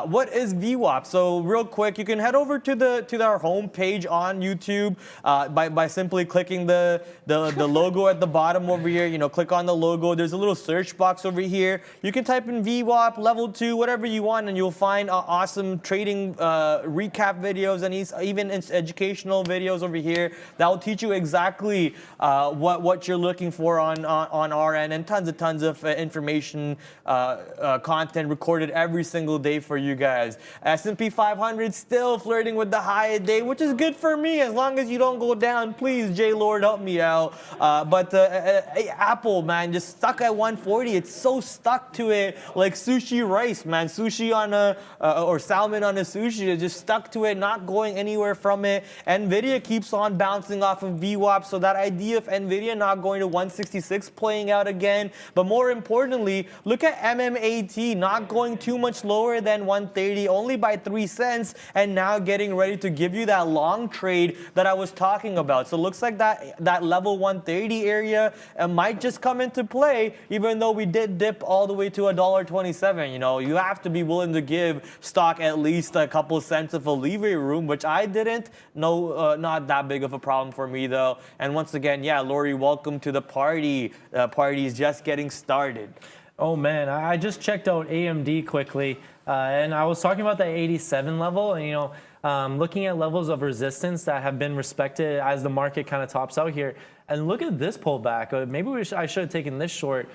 What is VWAP? So real quick, you can head over to our homepage on YouTube by simply clicking the logo at the bottom over here. Click on the logo. There's a little search box over here. You can type in VWAP level 2, whatever you want, and you'll find awesome trading recap videos and even educational videos over here that will teach you exactly what you're looking for on our end, and tons of information content recorded every single day for you guys. S&P 500 still flirting with the high a day, which is good for me as long as you don't go down. Please, J Lord, help me out. But Apple, man, just stuck at 140. It's so stuck to it, like sushi rice, man. Sushi on or salmon on a sushi. It's just stuck to it, not going anywhere from it. Nvidia keeps on bouncing off of VWAP, so that idea of Nvidia not going to 166 playing out again. But more importantly, look at MMAT not going too much lower than 130, only by 3 cents, and now getting ready to give you that long trade that I was talking about. So it looks like that level 130 area might just come into play, even though we did dip all the way to $1.27. You have to be willing to give stock at least a couple cents of a leeway room, which I didn't. No, not that big of a problem for me though. And once again, yeah, Lori, welcome to the party. The party is just getting started. Oh man, I just checked out AMD quickly, and I was talking about the 87 level, and looking at levels of resistance that have been respected as the market kind of tops out here. And look at this pullback. Maybe I should have taken this short,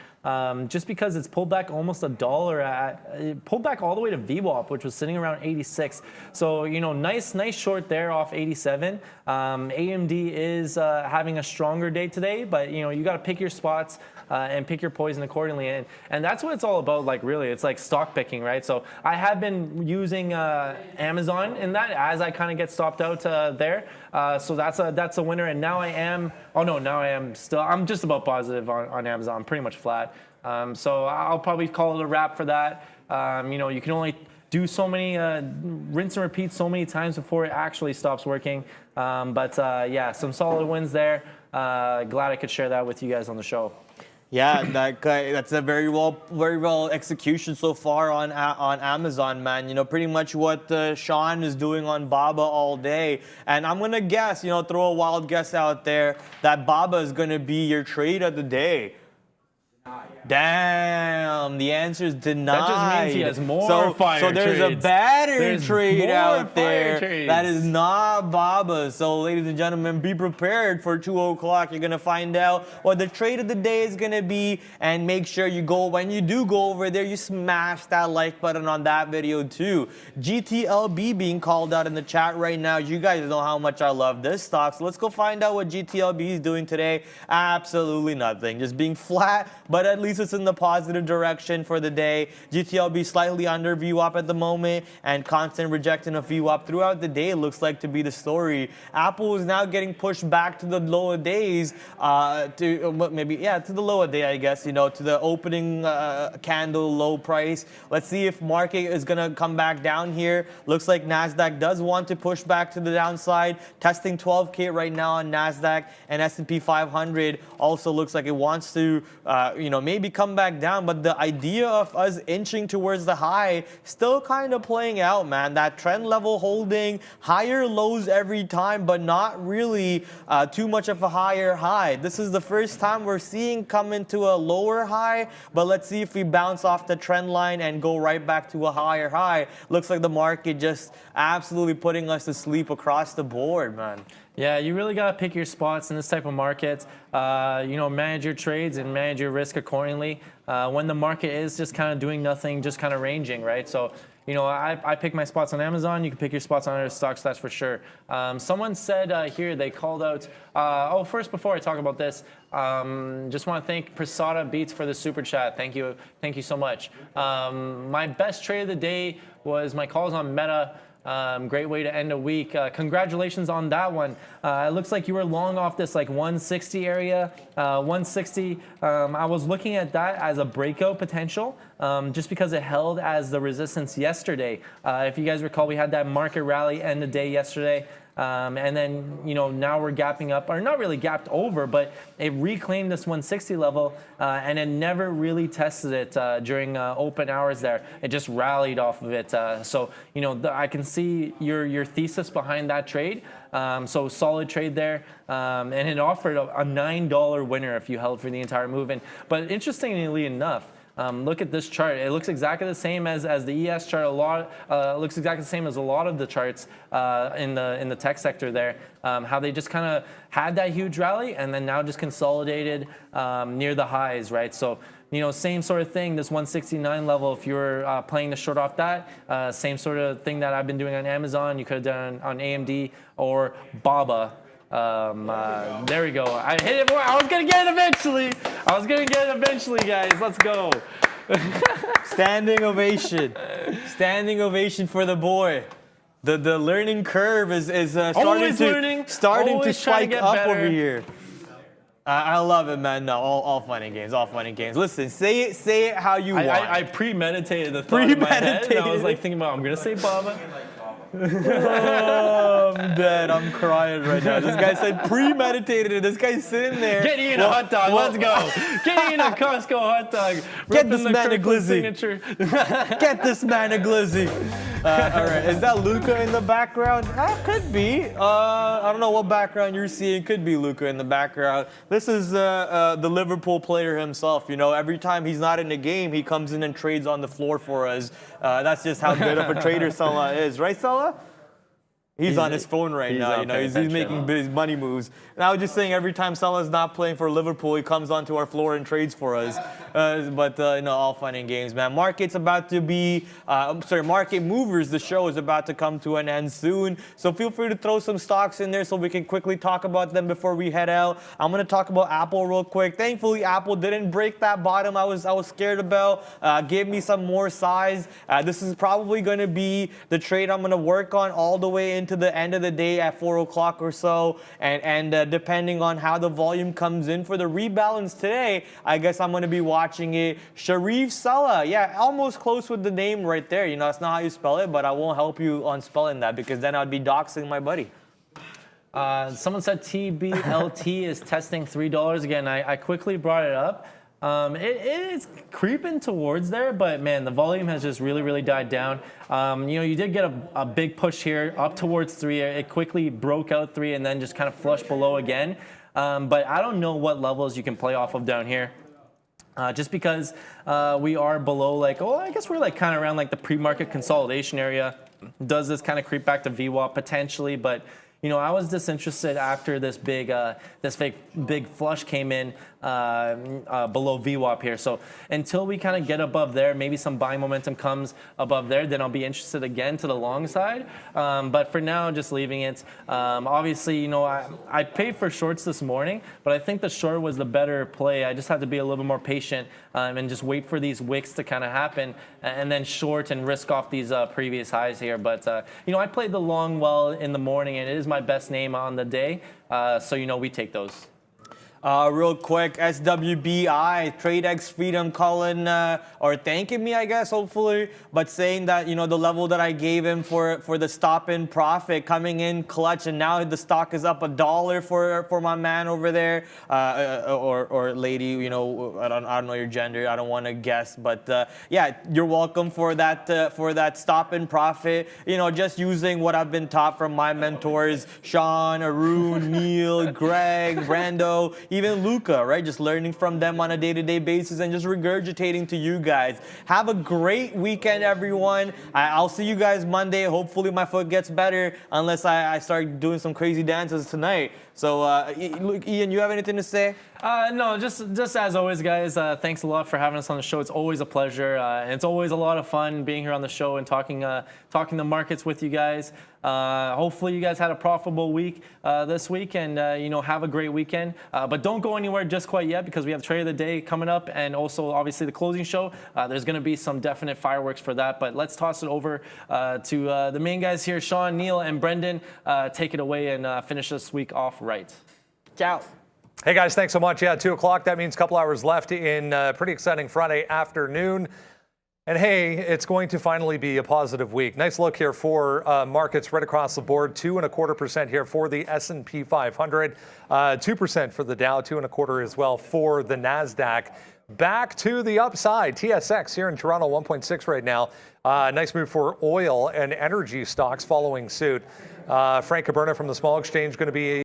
just because it's pulled back almost $1. It pulled back all the way to VWAP, which was sitting around 86. So nice short there off 87. AMD is having a stronger day today, but you got to pick your spots and pick your poison accordingly. And that's what it's all about. Like really, it's like stock picking, right? So I have been using Amazon in that as I kind of get stopped out there. So that's a winner. And now I am. Oh no. Now I'm just about positive on Amazon. I'm pretty much flat. So I'll probably call it a wrap for that. You can only do so many, rinse and repeat so many times before it actually stops working. But yeah, some solid wins there. Glad I could share that with you guys on the show. Yeah, that's a very well execution so far on Amazon, man. Pretty much what Sean is doing on BABA all day. And I'm gonna guess, throw a wild guess out there that BABA is gonna be your trade of the day. Damn, the answer is denied. That just means he has more fire So there's trades. a battery trade more out there trades. that is not BABA. So ladies and gentlemen, be prepared for 2 o'clock. You're going to find out what the trade of the day is going to be. And make sure when you do go over there, you smash that like button on that video too. GTLB being called out in the chat right now. You guys know how much I love this stock. So let's go find out what GTLB is doing today. Absolutely nothing. Just being flat, but at least it's in the positive direction for the day. GTLB slightly under VWAP at the moment, and constant rejection of VWAP throughout the day looks like to be the story. Apple is now getting pushed back to the lower days, to the lower day, I guess, to the opening candle low price. Let's see if market is gonna come back down here. Looks like NASDAQ does want to push back to the downside, testing 12K right now on NASDAQ, and S&P 500 also looks like it wants to maybe come back down, but the idea of us inching towards the high still kind of playing out, man. That trend level holding, higher lows every time, but not really too much of a higher high. This is the first time we're seeing come into a lower high, but let's see if we bounce off the trend line and go right back to a higher high. Looks like the market just absolutely putting us to sleep across the board, man. Yeah, you really got to pick your spots in this type of market. Manage your trades and manage your risk accordingly. When the market is just kind of doing nothing, just kind of ranging, right? So, I pick my spots on Amazon. You can pick your spots on other stocks, that's for sure. Someone said here, they called out, first, before I talk about this, just want to thank Prasada Beats for the super chat. Thank you so much. My best trade of the day was my calls on Meta. Great way to end a week. Congratulations on that one. It looks like you were long off this like 160 area. 160. I was looking at that as a breakout potential, just because it held as the resistance yesterday. If you guys recall, we had that market rally end of day yesterday. And then, now we're gapping up, or not really gapped over, but it reclaimed this 160 level, and it never really tested it during open hours there. It just rallied off of it. So, I can see your thesis behind that trade. So solid trade there. And it offered a $9 winner if you held for the entire movement. But interestingly enough, look at this chart. It looks exactly the same as the ES chart. Looks exactly the same as a lot of the charts in the tech sector there. How they just kind of had that huge rally and then now just consolidated near the highs, right? So, same sort of thing. This 169 level. If you're playing the short off that, same sort of thing that I've been doing on Amazon. You could have done on AMD or BABA. There we go. I hit it more. I was gonna get it eventually, guys. Let's go. Standing ovation. Standing ovation for the boy. The learning curve is starting to spike up over here. I love it, man. No, all fun and games. All fun and games. Listen, say it how you want. I premeditated the thought in my head. And I was like thinking about, I'm gonna say Baba. Oh, I'm dead. I'm crying right now. This guy said premeditated it. This guy's sitting there. Get eating a hot dog. Let's go. Get eating a Costco hot dog. Get this man a glizzy. Get this man a glizzy. All right. Is that Luca in the background? Could be. I don't know what background you're seeing. Could be Luca in the background. This is the Liverpool player himself. Every time he's not in the game, he comes in and trades on the floor for us. That's just how good of a trader Salah is. Right, Salah? He's on his phone right now. He's making his money moves. And I was just saying, every time Salah's not playing for Liverpool, he comes onto our floor and trades for us. All fun and games, man. Market's about to be, Market Movers, the show is about to come to an end soon. So feel free to throw some stocks in there so we can quickly talk about them before we head out. I'm going to talk about Apple real quick. Thankfully, Apple didn't break that bottom I was scared about. Gave me some more size. This is probably going to be the trade I'm going to work on all the way into the end of the day at 4 o'clock or so, and depending on how the volume comes in for the rebalance today, I guess I'm going to be watching it. Sharif Salah, yeah, almost close with the name right there. That's not how you spell it, but I won't help you on spelling that because then I'd be doxing my buddy. Someone said TBLT is testing $3 again. I quickly brought it up. It is creeping towards there, but man, the volume has just really died down. You did get a big push here up towards 3. It quickly broke out 3 and then just kind of flushed below again. But I don't know what levels you can play off of down here. Just because we are below I guess we're kind of around the pre-market consolidation area. Does this kind of creep back to VWAP potentially? But I was disinterested after this big flush came in below VWAP here. So until we kind of get above there, maybe some buying momentum comes above there, then I'll be interested again to the long side. But for now, just leaving it. Obviously, I paid for shorts this morning, but I think the short was the better play. I just had to be a little bit more patient and just wait for these wicks to kind of happen and then short and risk off these previous highs here. But, I played the long well in the morning, and it is my best name on the day. So, we take those. Real quick, SWBI, TradeX Freedom calling or thanking me, I guess, hopefully, but saying that, you know, the level that I gave him for the stop-in profit coming in clutch, and now the stock is up $1 for my man over there, or lady, you know, I don't know your gender, I don't want to guess, but yeah, you're welcome for that stop-in profit. You know, just using what I've been taught from my mentors, Sean, Arun, Neil, Greg, Brando, even Luca, right? Just learning from them on a day-to-day basis and just regurgitating to you guys. Have a great weekend, everyone. I'll see you guys Monday. Hopefully my foot gets better, unless I start doing some crazy dances tonight. So, Ian, you have anything to say? No, just as always, guys, thanks a lot for having us on the show. It's always a pleasure. And it's always a lot of fun being here on the show and talking the markets with you guys. Hopefully you guys had a profitable week this week, and you know, have a great weekend. But don't go anywhere just quite yet, because we have Trade of the Day coming up, and also obviously the closing show. There's going to be some definite fireworks for that. But let's toss it over to the main guys here, Sean, Neil, and Brendan. Take it away and finish this week off right. Ciao. Hey guys, thanks so much. Yeah, 2 o'clock. That means a couple hours left in pretty exciting Friday afternoon. And hey, it's going to finally be a positive week. Nice look here for markets right across the board. 2.25% here for the S&P 500, 2% for the Dow, 2.25% as well for the NASDAQ. Back to the upside. TSX here in Toronto, 1.6 right now. Nice move for oil and energy stocks following suit. Frank Caberna from the small exchange going to be